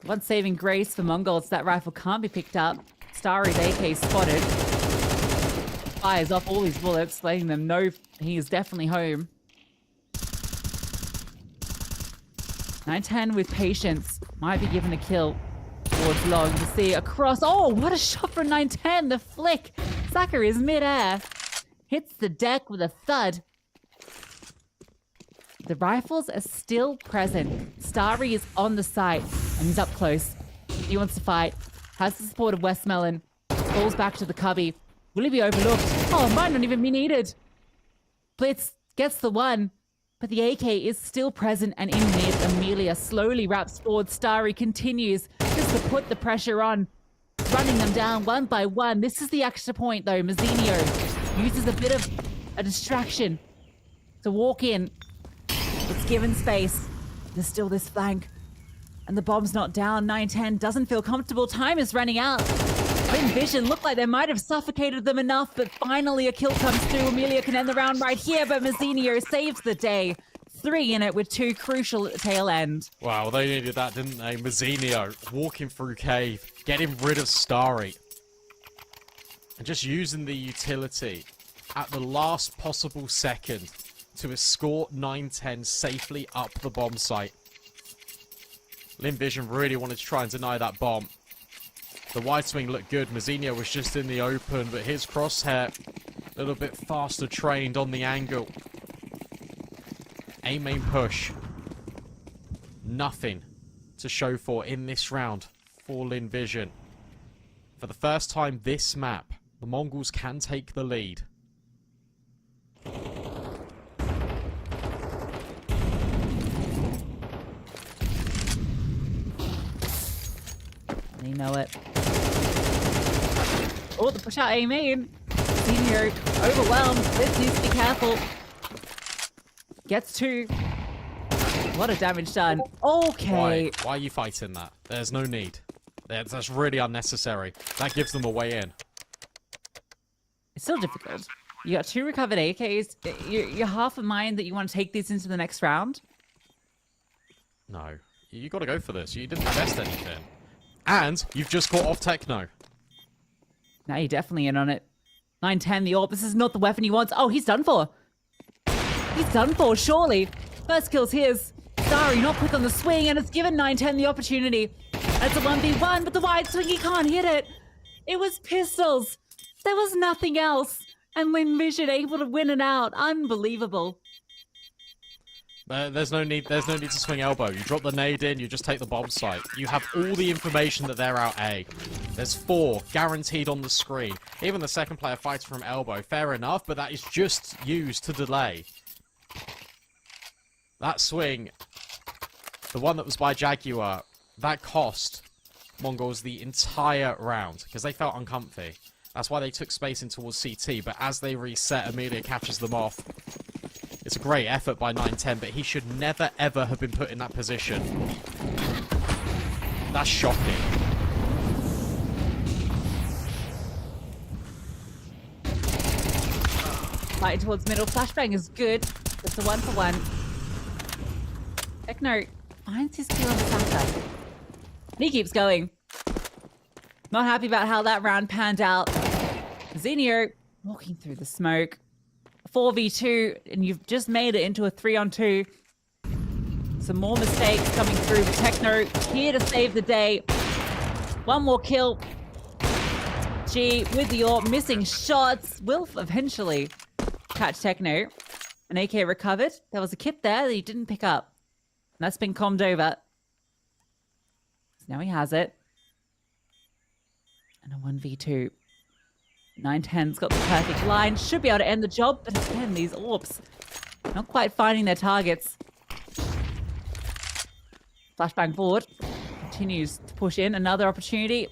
One saving grace for Mongols. That rifle can't be picked up. Starry's AK spotted. Fires off all his bullets, letting them know he is definitely home. 9-10 with patience. Might be given a kill. towards long to see across. Oh, what a shot from 910. The flick. Zachary is midair. Hits the deck with a thud. The rifles are still present. Starry is on the site and he's up close. He wants to fight. Has the support of Westmelon. Falls back to the cubby. Will he be overlooked? Oh, might not even be needed. Blitz gets the one, but the AK is still present and in mid. Amelia slowly wraps forward. Starry continues just to put the pressure on, running them down one by one. This is the extra point though. Mazzinho uses a bit of a distraction to walk in. It's given space. There's still this flank. And the bomb's not down. 910 doesn't feel comfortable. Time is running out. Lynn Vision looked like they might have suffocated them enough, but finally a kill comes through. Amelia can end the round right here, but Mazzinho saves the day. 3 in it with 2 crucial at the tail end. Wow, they needed that, didn't they? Mazzinho walking through cave, getting rid of Starry. And just using the utility at the last possible second to escort 910 safely up the bomb site. Lynn Vision really wanted to try and deny that bomb. The wide swing looked good. Mazzinho was just in the open, but his crosshair a little bit faster trained on the angle. A main push. Nothing to show for in this round for Lynn Vision. For the first time this map, the Mongols can take the lead. They know it. Oh, the push out A main. Senior overwhelmed. This needs to be careful. Gets 2. What a damage done. Okay. Why are you fighting that? There's no need. That's really unnecessary. That gives them a way in. It's still difficult. You got 2 recovered AKs. You're half a mind that you want to take these into the next round. No. You got to go for this. You didn't invest anything. And you've just caught off Techno. Now you're definitely in on it. 910, the AWP. This is not the weapon he wants. Oh, he's done for. He's done for, surely. First kill's his. Starry not quick on the swing, and it's given 910 the opportunity. That's a 1v1, but the wide swing, he can't hit it. It was pistols. There was nothing else. And Lynn Vision able to win it out. Unbelievable. There's no need to swing elbow. You drop the nade in, you just take the bomb site. You have all the information that they're out A. There's 4 guaranteed on the screen. Even the second player fights from elbow. Fair enough, but that is just used to delay. That swing, the one that was by Jaguar, that cost MongolZ the entire round because they felt uncomfy. That's why they took space in towards CT, but as they reset, Amelia catches them off. It's a great effort by 910, but he should never ever have been put in that position. That's shocking. Fighting towards middle. Flashbang is good. It's a 1-for-1. Techno finds his kill on the Santa. And he keeps going. Not happy about how that round panned out. Zenio walking through the smoke. 4v2, and you've just made it into a 3-on-2. Some more mistakes coming through. But Techno here to save the day. One more kill. G with the AWP, missing shots. Will eventually catch Techno. An AK recovered. There was a kit there that he didn't pick up. And that's been commed over. So now he has it. And a 1v2. 910's got the perfect line. Should be able to end the job, but again, these AWPs not quite finding their targets. Flashbang forward. Continues to push in. Another opportunity.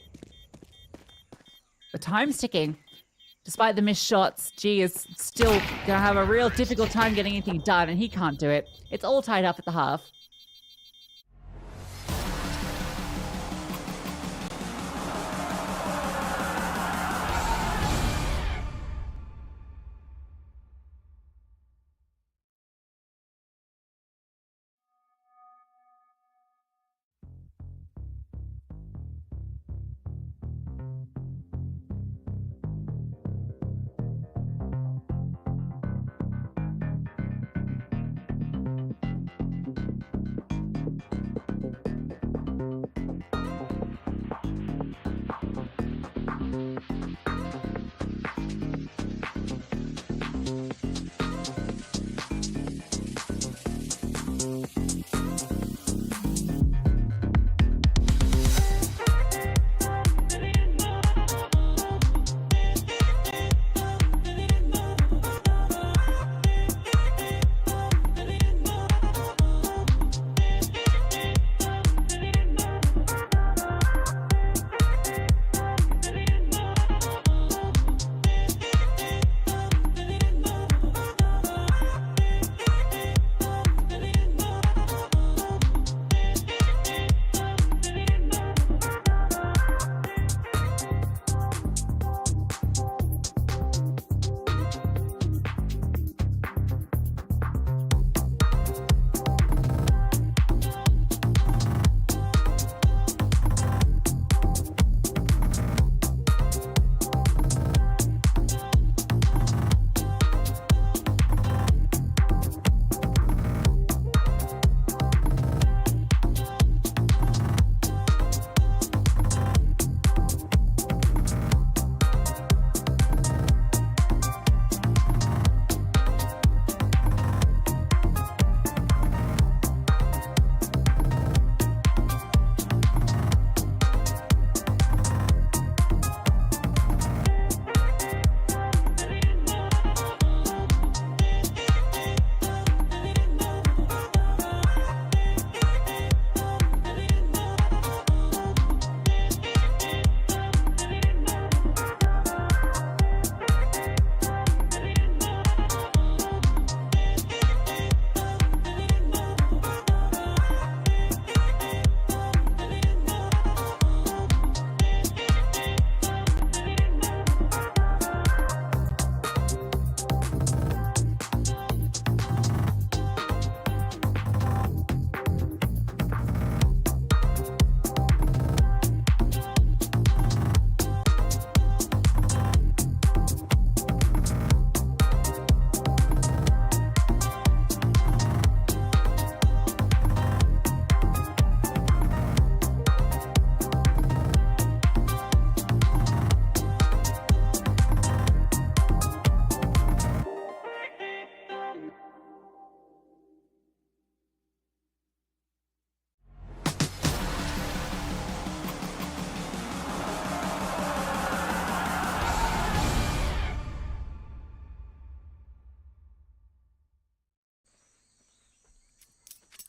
The time's ticking. Despite the missed shots, G is still going to have a real difficult time getting anything done, and he can't do it. It's all tied up at the half.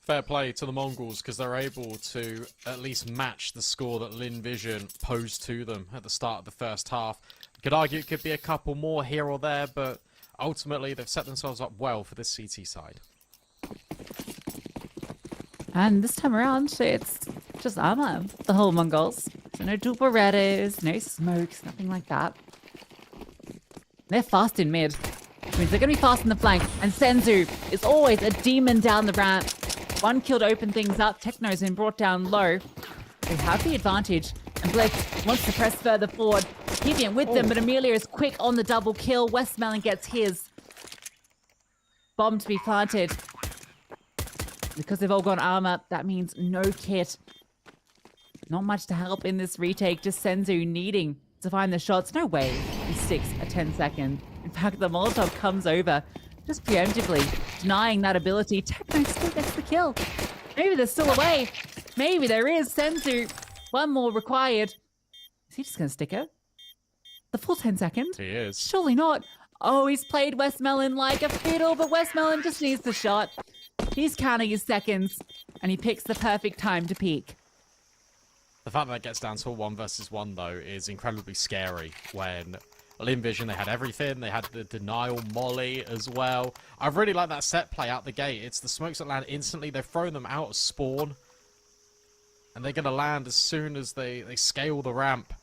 Fair play to the Mongols because they're able to at least match the score that Lynn Vision posed to them at the start of the first half. You could argue it could be a couple more here or there, but ultimately they've set themselves up well for this CT side. And this time around, it's just armor, the whole Mongols. So no dual Berettas, no smokes, nothing like that. They're fast in mid, which means they're going to be fast in the flank. And Senzu is always a demon down the ramp. One kill to open things up. Techno's been brought down low. They have the advantage. And Blake wants to press further forward, keeping it with them, but Amelia is quick on the double kill. Westmelon gets his. Bomb to be planted. Because they've all gone armor, that means no kit. Not much to help in this retake, just Senzu needing to find the shots. No way he sticks a 10-second. In fact, the Molotov comes over just preemptively, denying that ability. Techno still gets the kill. Maybe there's still a way. Maybe there is. Senzu, one more required. Is he just going to stick it? The full 10 seconds? He is. Surely not. Oh, he's played Westmelon like a fiddle, but Westmelon just needs the shot. He's counting his seconds, and he picks the perfect time to peak. The fact that it gets down to a 1 versus 1, though, is incredibly scary when Lynn Vision, they had everything. They had the denial molly as well. I really like that set play out the gate. It's the smokes that land instantly. They've thrown them out of spawn. And they're going to land as soon as they scale the ramp.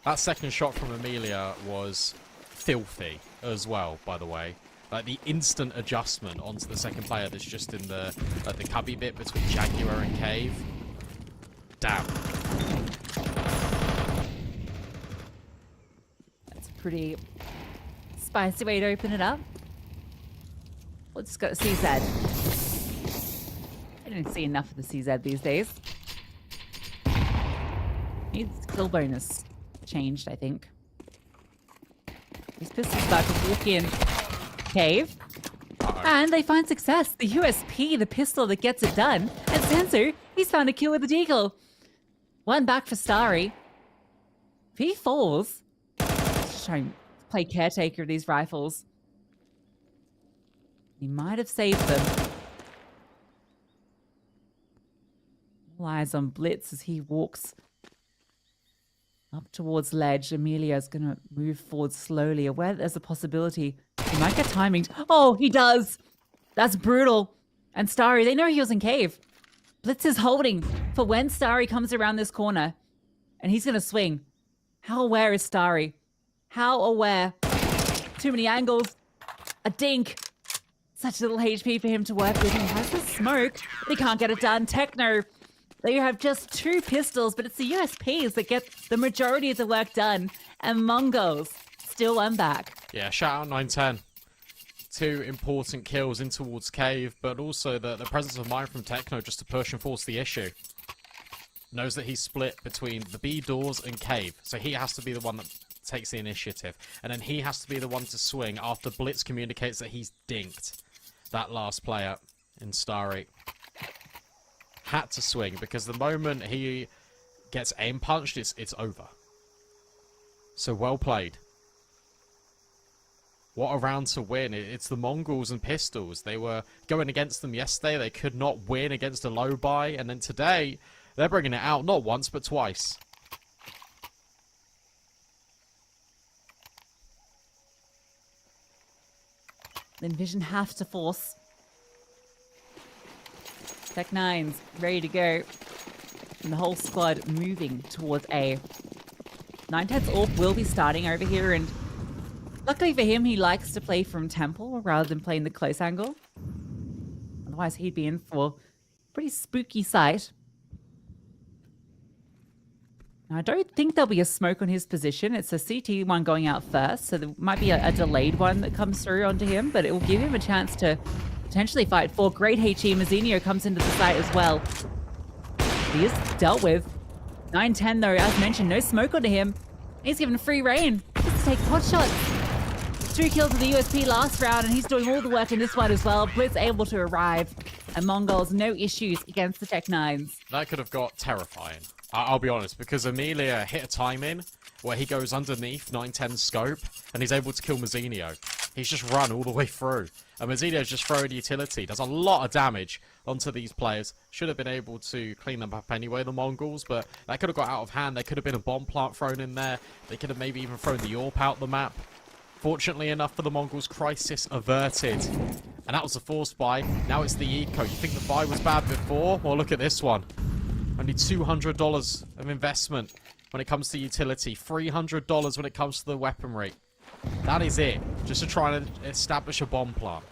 That second shot from Amelia was filthy as well, by the way. Like the instant adjustment onto the second player that's just in the cubby bit between Jaguar and Cave. Damn. That's a pretty spicy way to open it up. We'll just go to CZ. I don't see enough of the CZ these days. Needs kill bonus. changed, I think. These pistols about to walk in cave. And they find success. The USP, the pistol that gets it done. And Sensu, he's found a kill with the deagle. One back for Starry. If he falls, just try and play caretaker of these rifles. He might have saved them. All eyes on Blitz as he walks up towards ledge. Amelia's going to move forward slowly, aware that there's a possibility he might get timinged. Oh, he does. That's brutal. And Starry, they know he was in cave. Blitz is holding for when Starry comes around this corner. And he's going to swing. How aware is Starry? How aware? Too many angles. A dink. Such little HP for him to work with. He has the smoke, but he can't get it done. Techno. They have just 2 pistols, but it's the USPs that get the majority of the work done. And MongolZ still one back. Yeah, shout out 910. 2 important kills in towards cave, but also the presence of mind from Techno just to push and force the issue. Knows that he's split between the B doors and cave, so he has to be the one that takes the initiative. And then he has to be the one to swing after Blitz communicates that he's dinked that last player in Starry. Had to swing, because the moment he gets aim punched, it's over. So well played. What a round to win. It's the MongolZ and Pistols. They were going against them yesterday. They could not win against a low buy. And then today, they're bringing it out not once, but twice. Then Vision have to force. Tech 9's ready to go. And the whole squad moving towards A. 910's AWP will be starting over here, and luckily for him, he likes to play from Temple rather than playing the close angle. Otherwise, he'd be in for a pretty spooky sight. Now, I don't think there'll be a smoke on his position. It's a CT one going out first, so there might be a delayed one that comes through onto him, but it will give him a chance to potentially fight for. Great HE. Mazzinho comes into the site as well. He is dealt with. 910 though, as mentioned, no smoke onto him. He's given free reign. Just to take pot shots. 2 kills with the USP last round, and he's doing all the work in this one as well. Blitz able to arrive, and MongolZ no issues against the Tech 9s. That could have got terrifying. I'll be honest, because Amelia hit a time in where he goes underneath 910's scope, and he's able to kill Mazzinho. He's just run all the way through. And Mazzinho's just throwing utility. Does a lot of damage onto these players. Should have been able to clean them up anyway, the MongolZ, but that could have got out of hand. There could have been a bomb plant thrown in there. They could have maybe even thrown the AWP out the map. Fortunately enough for the MongolZ, crisis averted. And that was a forced buy. Now it's the eco. You think the buy was bad before? Well, look at this one. Only $200 of investment when it comes to utility. $300 when it comes to the weaponry. That is it. Just to try and establish a bomb plant.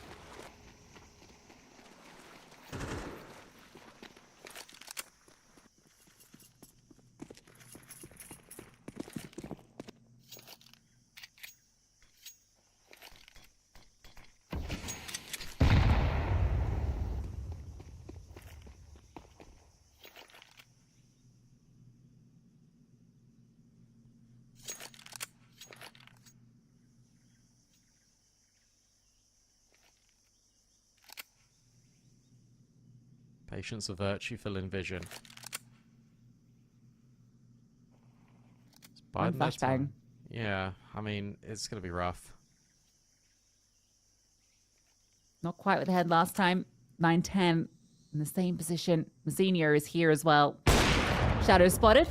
Patience a virtue for Lynn Vision. One flashbang. Yeah, I mean, it's going to be rough. Not quite with the head last time. 910 in the same position. Mazzinho is here as well. Shadow spotted.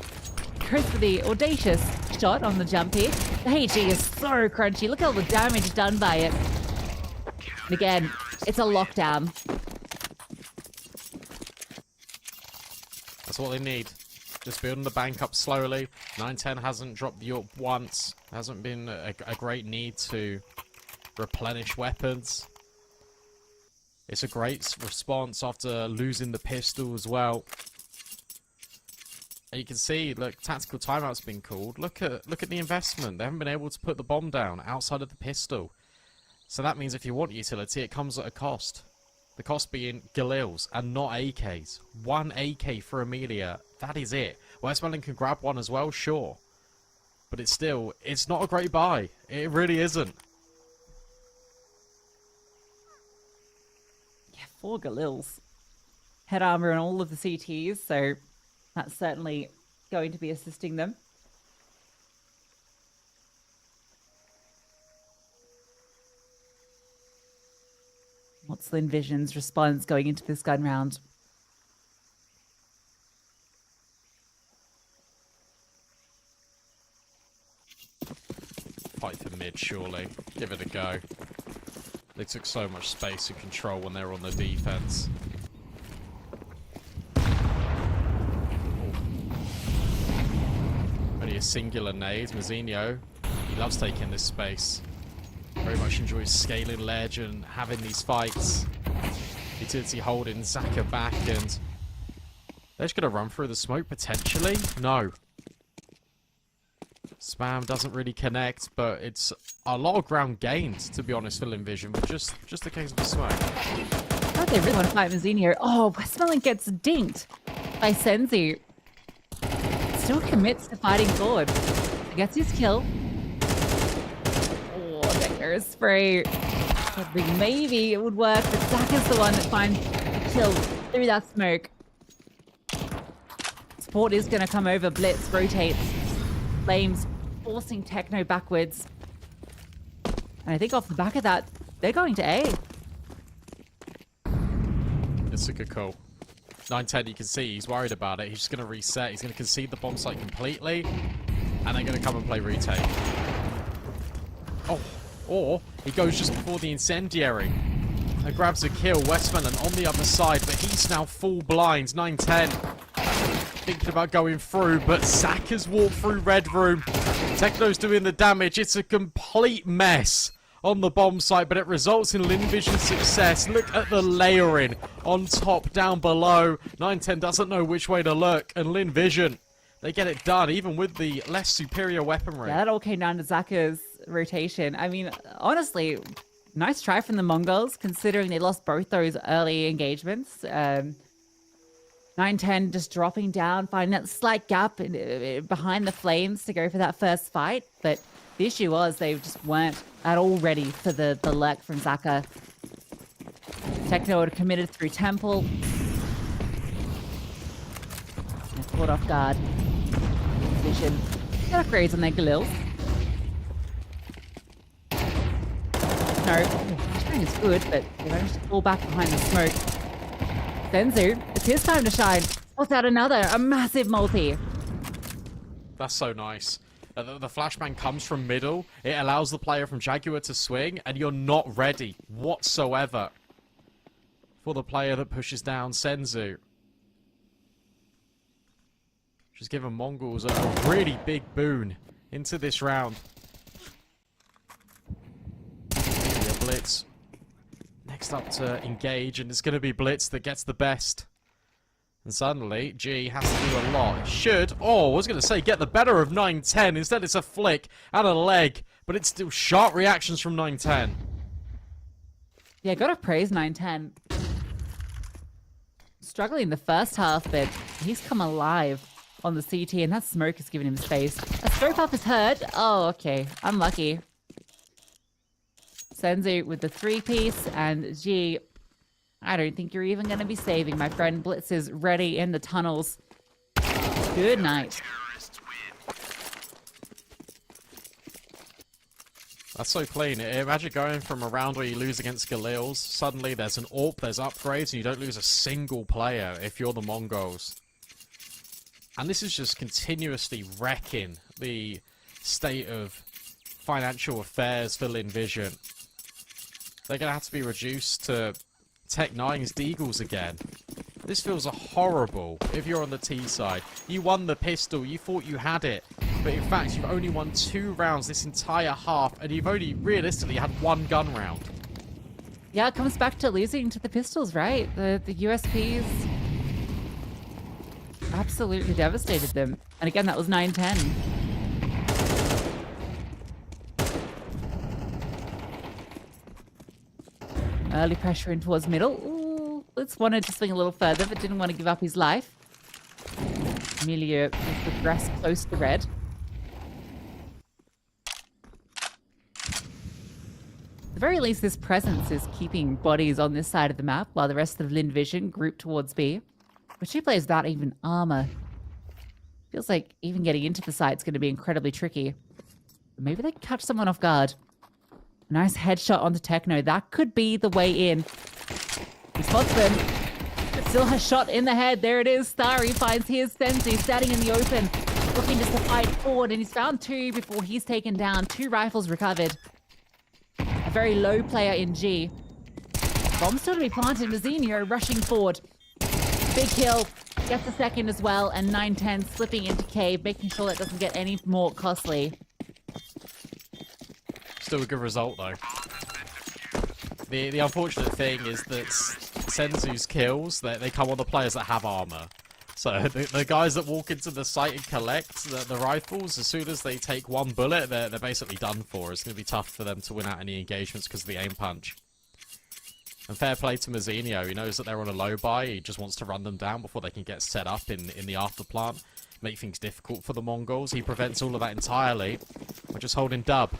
Goes for the audacious shot on the jump here. The HE is so crunchy. Look at all the damage done by it. And again, it's a lockdown. That's what they need. Just building the bank up slowly. 910 hasn't dropped the AWP once. Hasn't been a great need to replenish weapons. It's a great response after losing the pistol as well. And you can see, look, tactical timeout's been called. Look at the investment. They haven't been able to put the bomb down outside of the pistol. So that means if you want utility, it comes at a cost. The cost being Galils and not AKs. 1 AK for Amelia. That is it. Westmoreland can grab one as well, sure. but it's not a great buy. It really isn't. Yeah, 4 Galils. Head armor on all of the CTs, so that's certainly going to be assisting them. What's Lynn Vision's response going into this gun round? Fight for mid, surely. Give it a go. They took so much space and control when they were on the defense. Only a singular nade. Mazzinho, he loves taking this space. Very much enjoys scaling ledge and having these fights. Utility holding Zaka back, and they're just going to run through the smoke potentially. No. Spam doesn't really connect, but it's a lot of ground gained, to be honest, for Lynn Vision, but just a case of the smoke. Oh, they really want to fight Mazzinho. Oh, Westmoreland gets dinked by Senzu. Still commits to fighting forward. Gets his kill. Oh, there is spray. Maybe it would work, but Zach is the one that finds the kill through that smoke. Sport is going to come over. Blitz rotates. Flames forcing Techno backwards. And I think off the back of that, they're going to A. It's a good call. 910, you can see he's worried about it. He's just going to reset. He's going to concede the bomb site completely. And they're going to come and play retake. Oh, or he goes just before the incendiary. And grabs a kill. Westmoreland on the other side, but he's now full blind. 910 thinking about going through, but Zach has walked through Red Room. Techno's doing the damage. It's a complete mess on the bomb site, but it results in Lynn Vision's success. Look at the layering on top, down below. 910 doesn't know which way to look, and Lynn Vision, they get it done, even with the less superior weaponry. Yeah, that all came down to Zaka's rotation. I mean, honestly, nice try from the Mongols, considering they lost both those early engagements. 910 just dropping down, finding that slight gap behind the flames to go for that first fight. But the issue was they just weren't at all ready for the lurk from Zaka. Techno had committed through Temple. And caught off guard. Vision. Got upgrades on their Galils. No, Shine is good, but they managed to fall back behind the smoke. Senzu, it's his time to shine. What's out another? A massive multi. That's so nice. The flashbang comes from middle. It allows the player from Jaguar to swing, and you're not ready whatsoever for the player that pushes down Senzu. Just giving MongolZ a really big boon into this round. Blitz. Next up to engage, and it's going to be Blitz that gets the best. And suddenly, G has to do a lot. Should, I was going to say, get the better of 910. Instead, it's a flick and a leg. But it's still sharp reactions from 910. Yeah, gotta praise 910. Struggling the first half, but he's come alive on the CT, and that smoke has given him space. A stroke up is heard. Oh, okay. Unlucky. Senzu with the 3-piece, and G, I don't think you're even going to be saving, my friend. Blitz is ready in the tunnels. Good night. That's so clean. Imagine going from a round where you lose against Galils, suddenly there's an AWP, there's upgrades, and you don't lose a single player if you're the Mongols. And this is just continuously wrecking the state of financial affairs for Lynn Vision. They're going to have to be reduced to Tech 9's Deagles again. This feels horrible if you're on the T side. You won the pistol, you thought you had it. But in fact, you've only won 2 rounds this entire half, and you've only realistically had 1 gun round. Yeah, it comes back to losing to the pistols, right? The USPs absolutely devastated them. And again, that was 910. Early pressure in towards middle. Ooh, Blitz wanted to swing a little further, but didn't want to give up his life. Amelia with the breast close to red. very least, this presence is keeping bodies on this side of the map while the rest of Lynn Vision group towards B. But 2 players without even armor. Feels like even getting into the site is going to be incredibly tricky. Maybe they can catch someone off guard. Nice headshot onto Techno. That could be the way in. He spots them. But still has shot in the head. There it is. Starry finds his Senzu standing in the open, looking just to fight forward. And he's found 2 before he's taken down. 2 rifles recovered. A very low player in G. Bomb still to be planted. Mazinho rushing forward. Big kill. Gets a second as well. And 9-10 slipping into cave, making sure that doesn't get any more costly. Still a good result, though. The unfortunate thing is that Senzu's kills, they come on the players that have armor. So the guys that walk into the site and collect the rifles, as soon as they take 1 bullet, they're basically done for. It's going to be tough for them to win out any engagements because of the aim punch. And fair play to Mazinho. He knows that they're on a low buy. He just wants to run them down before they can get set up in the after plant. Make things difficult for the Mongols. He prevents all of that entirely by just holding dub.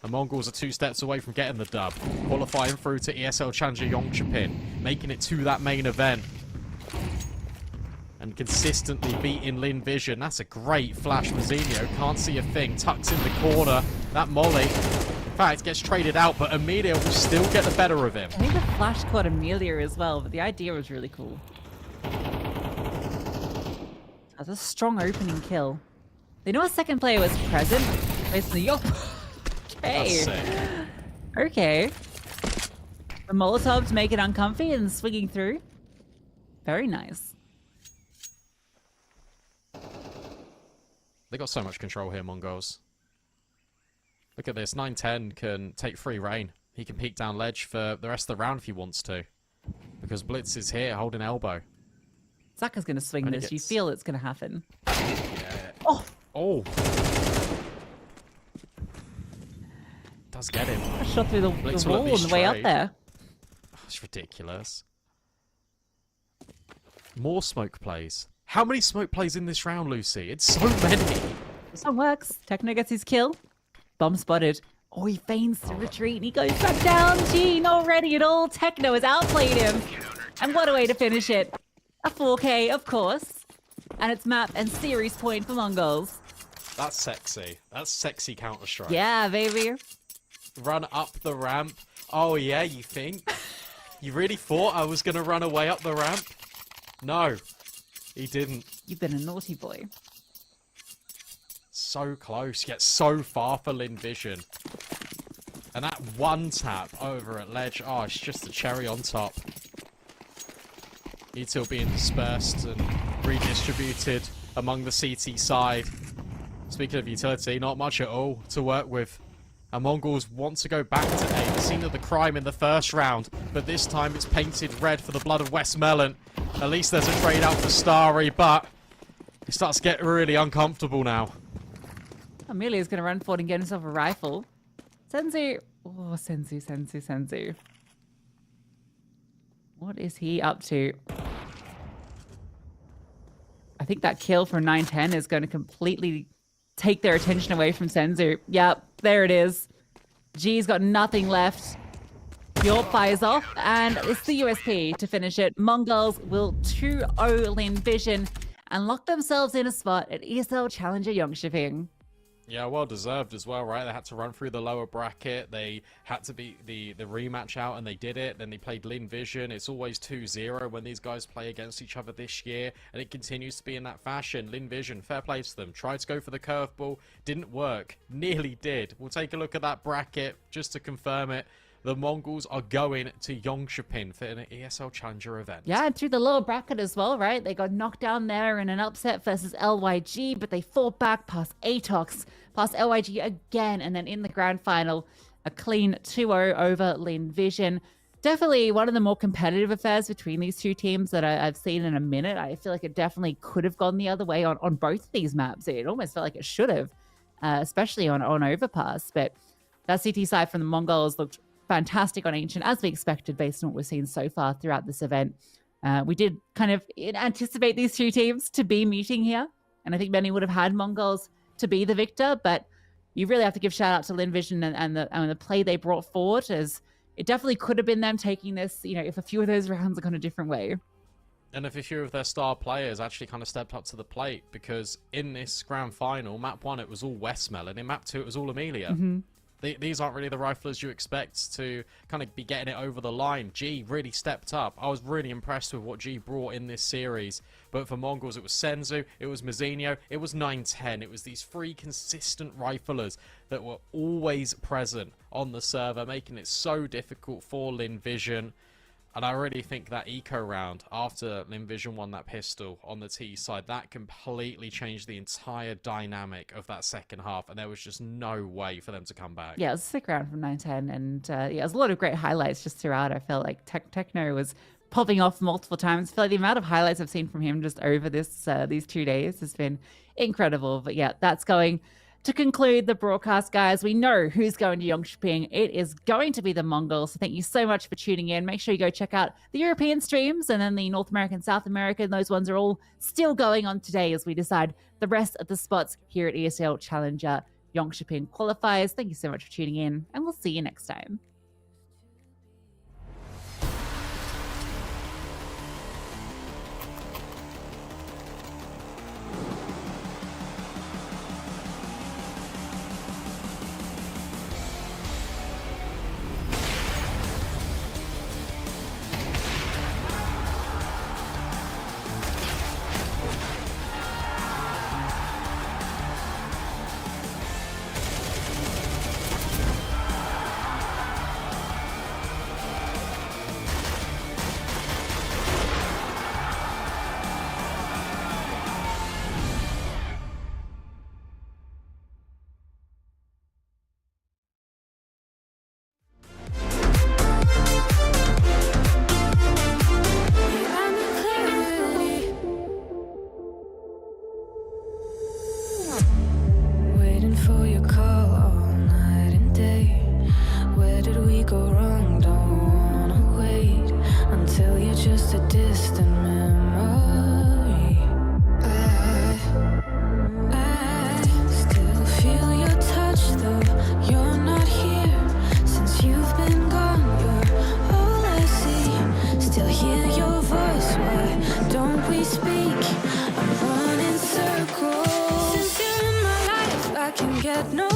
The Mongols are 2 steps away from getting the dub, qualifying through to ESL Challenger Jönköping, making it to that main event, and consistently beating Lynn Vision. That's a great flash. Mazinho can't see a thing, tucks in the corner. That molly, in fact, gets traded out, but Amelia will still get the better of him. I think the flash caught Amelia as well, but the idea was really cool. That's a strong opening kill. They know a second player was present. Basically, yup. Okay. Okay. The Molotovs make it uncomfy and swinging through. Very nice. They got so much control here, Mongols. Look at this. 9-10 can take free reign. He can peek down ledge for the rest of the round if he wants to. Because Blitz is here holding elbow. Zaka's going to swing And this. You feel it's going to happen. Yeah. Oh! Oh! Does get him. A shot through the Blitz will wall at on least the way up trade. there. Oh, it's ridiculous. More smoke plays. How many smoke plays in this round, Lucy? It's so many. This one works. Techno gets his kill. Bomb spotted. Oh, he feigns to retreat and he goes back down. Gee, not ready at all. Techno has outplayed him. And what a way to finish it. A 4K, of course. And it's map and series point for Mongols. That's sexy. That's sexy Counter-Strike. Yeah, baby. Run up the ramp. Oh, yeah, you think? You really thought I was going to run away up the ramp? No, he didn't. You've been a naughty boy. So close, yet so far for Lynn Vision. And that one tap over at ledge, oh, it's just the cherry on top. Etil being dispersed and redistributed among the CT side. Speaking of utility, not much at all to work with. And Mongols want to go back to A, the scene of the crime in the first round, but this time it's painted red for the blood of Westmelon. At least there's a trade out for Starry, but it starts to get really uncomfortable now. Amelia's going to run forward and get himself a rifle. Senzu. Oh, Senzu. What is he up to? I think that kill for 9-10 is going to completely take their attention away from Senzu. Yep, there it is. G's got nothing left. York fires off, and it's the USP to finish it. Mongols will 2-0 Lynn Vision and lock themselves in a spot at ESL Challenger Jönköping. Yeah, well deserved as well, right? They had to run through the lower bracket. They had to beat the rematch out, and they did it. Then they played Lynn Vision. It's always 2-0 when these guys play against each other this year, and it continues to be in that fashion. Lynn Vision, fair play to them. Tried to go for the curveball, didn't work. Nearly did. We'll take a look at that bracket just to confirm it. The Mongols are going to Jönköping for an ESL Challenger event. Yeah, and through the lower bracket as well, right? They got knocked down there in an upset versus LYG, but they fought back past Atox, past LYG again, and then in the grand final, a clean 2-0 over Lynn Vision. Definitely one of the more competitive affairs between these two teams that I've seen in a minute. I feel like it definitely could have gone the other way on both of these maps. It almost felt like it should have, especially on Overpass. But that CT side from the Mongols looked fantastic on Ancient, as we expected based on what we've seen so far throughout this event. We did kind of anticipate these two teams to be meeting here, and I think many would have had Mongols to be the victor, but you really have to give shout out to Lynn Vision and the play they brought forward, as it definitely could have been them taking this, if a few of those rounds had gone a different way. And if a few of their star players actually kind of stepped up to the plate, because in this grand final, map 1, it was all Westmel, and in map 2, it was all Amelia. These aren't really the riflers you expect to kind of be getting it over the line. G really stepped up. I was really impressed with what G brought in this series. But for Mongols, it was Senzu, it was Mazinho, it was 910. It was these 3 consistent riflers that were always present on the server, making it so difficult for Lynn Vision. And I really think that eco round, after Lynn Vision won that pistol on the T side, that completely changed the entire dynamic of that second half, and there was just no way for them to come back. Yeah, it was a sick round from 910, and it was a lot of great highlights just throughout. I felt like Techno was popping off multiple times. I feel like the amount of highlights I've seen from him just over these 2 days has been incredible. But yeah, that's going to conclude the broadcast, guys. We know who's going to Jönköping. It is going to be the Mongols. So thank you so much for tuning in. Make sure you go check out the European streams and then the North American, South American. Those ones are all still going on today as we decide the rest of the spots here at ESL Challenger Jönköping qualifiers. Thank you so much for tuning in, and we'll see you next time. Waiting for your call all night and day. Where did we go wrong? Don't wanna wait until you're just a distant memory. I still feel your touch though you're not here. Since you've been gone, you're all I see. Still hear your voice, why don't we speak? I'm running circles. Since you're in my life, I can get no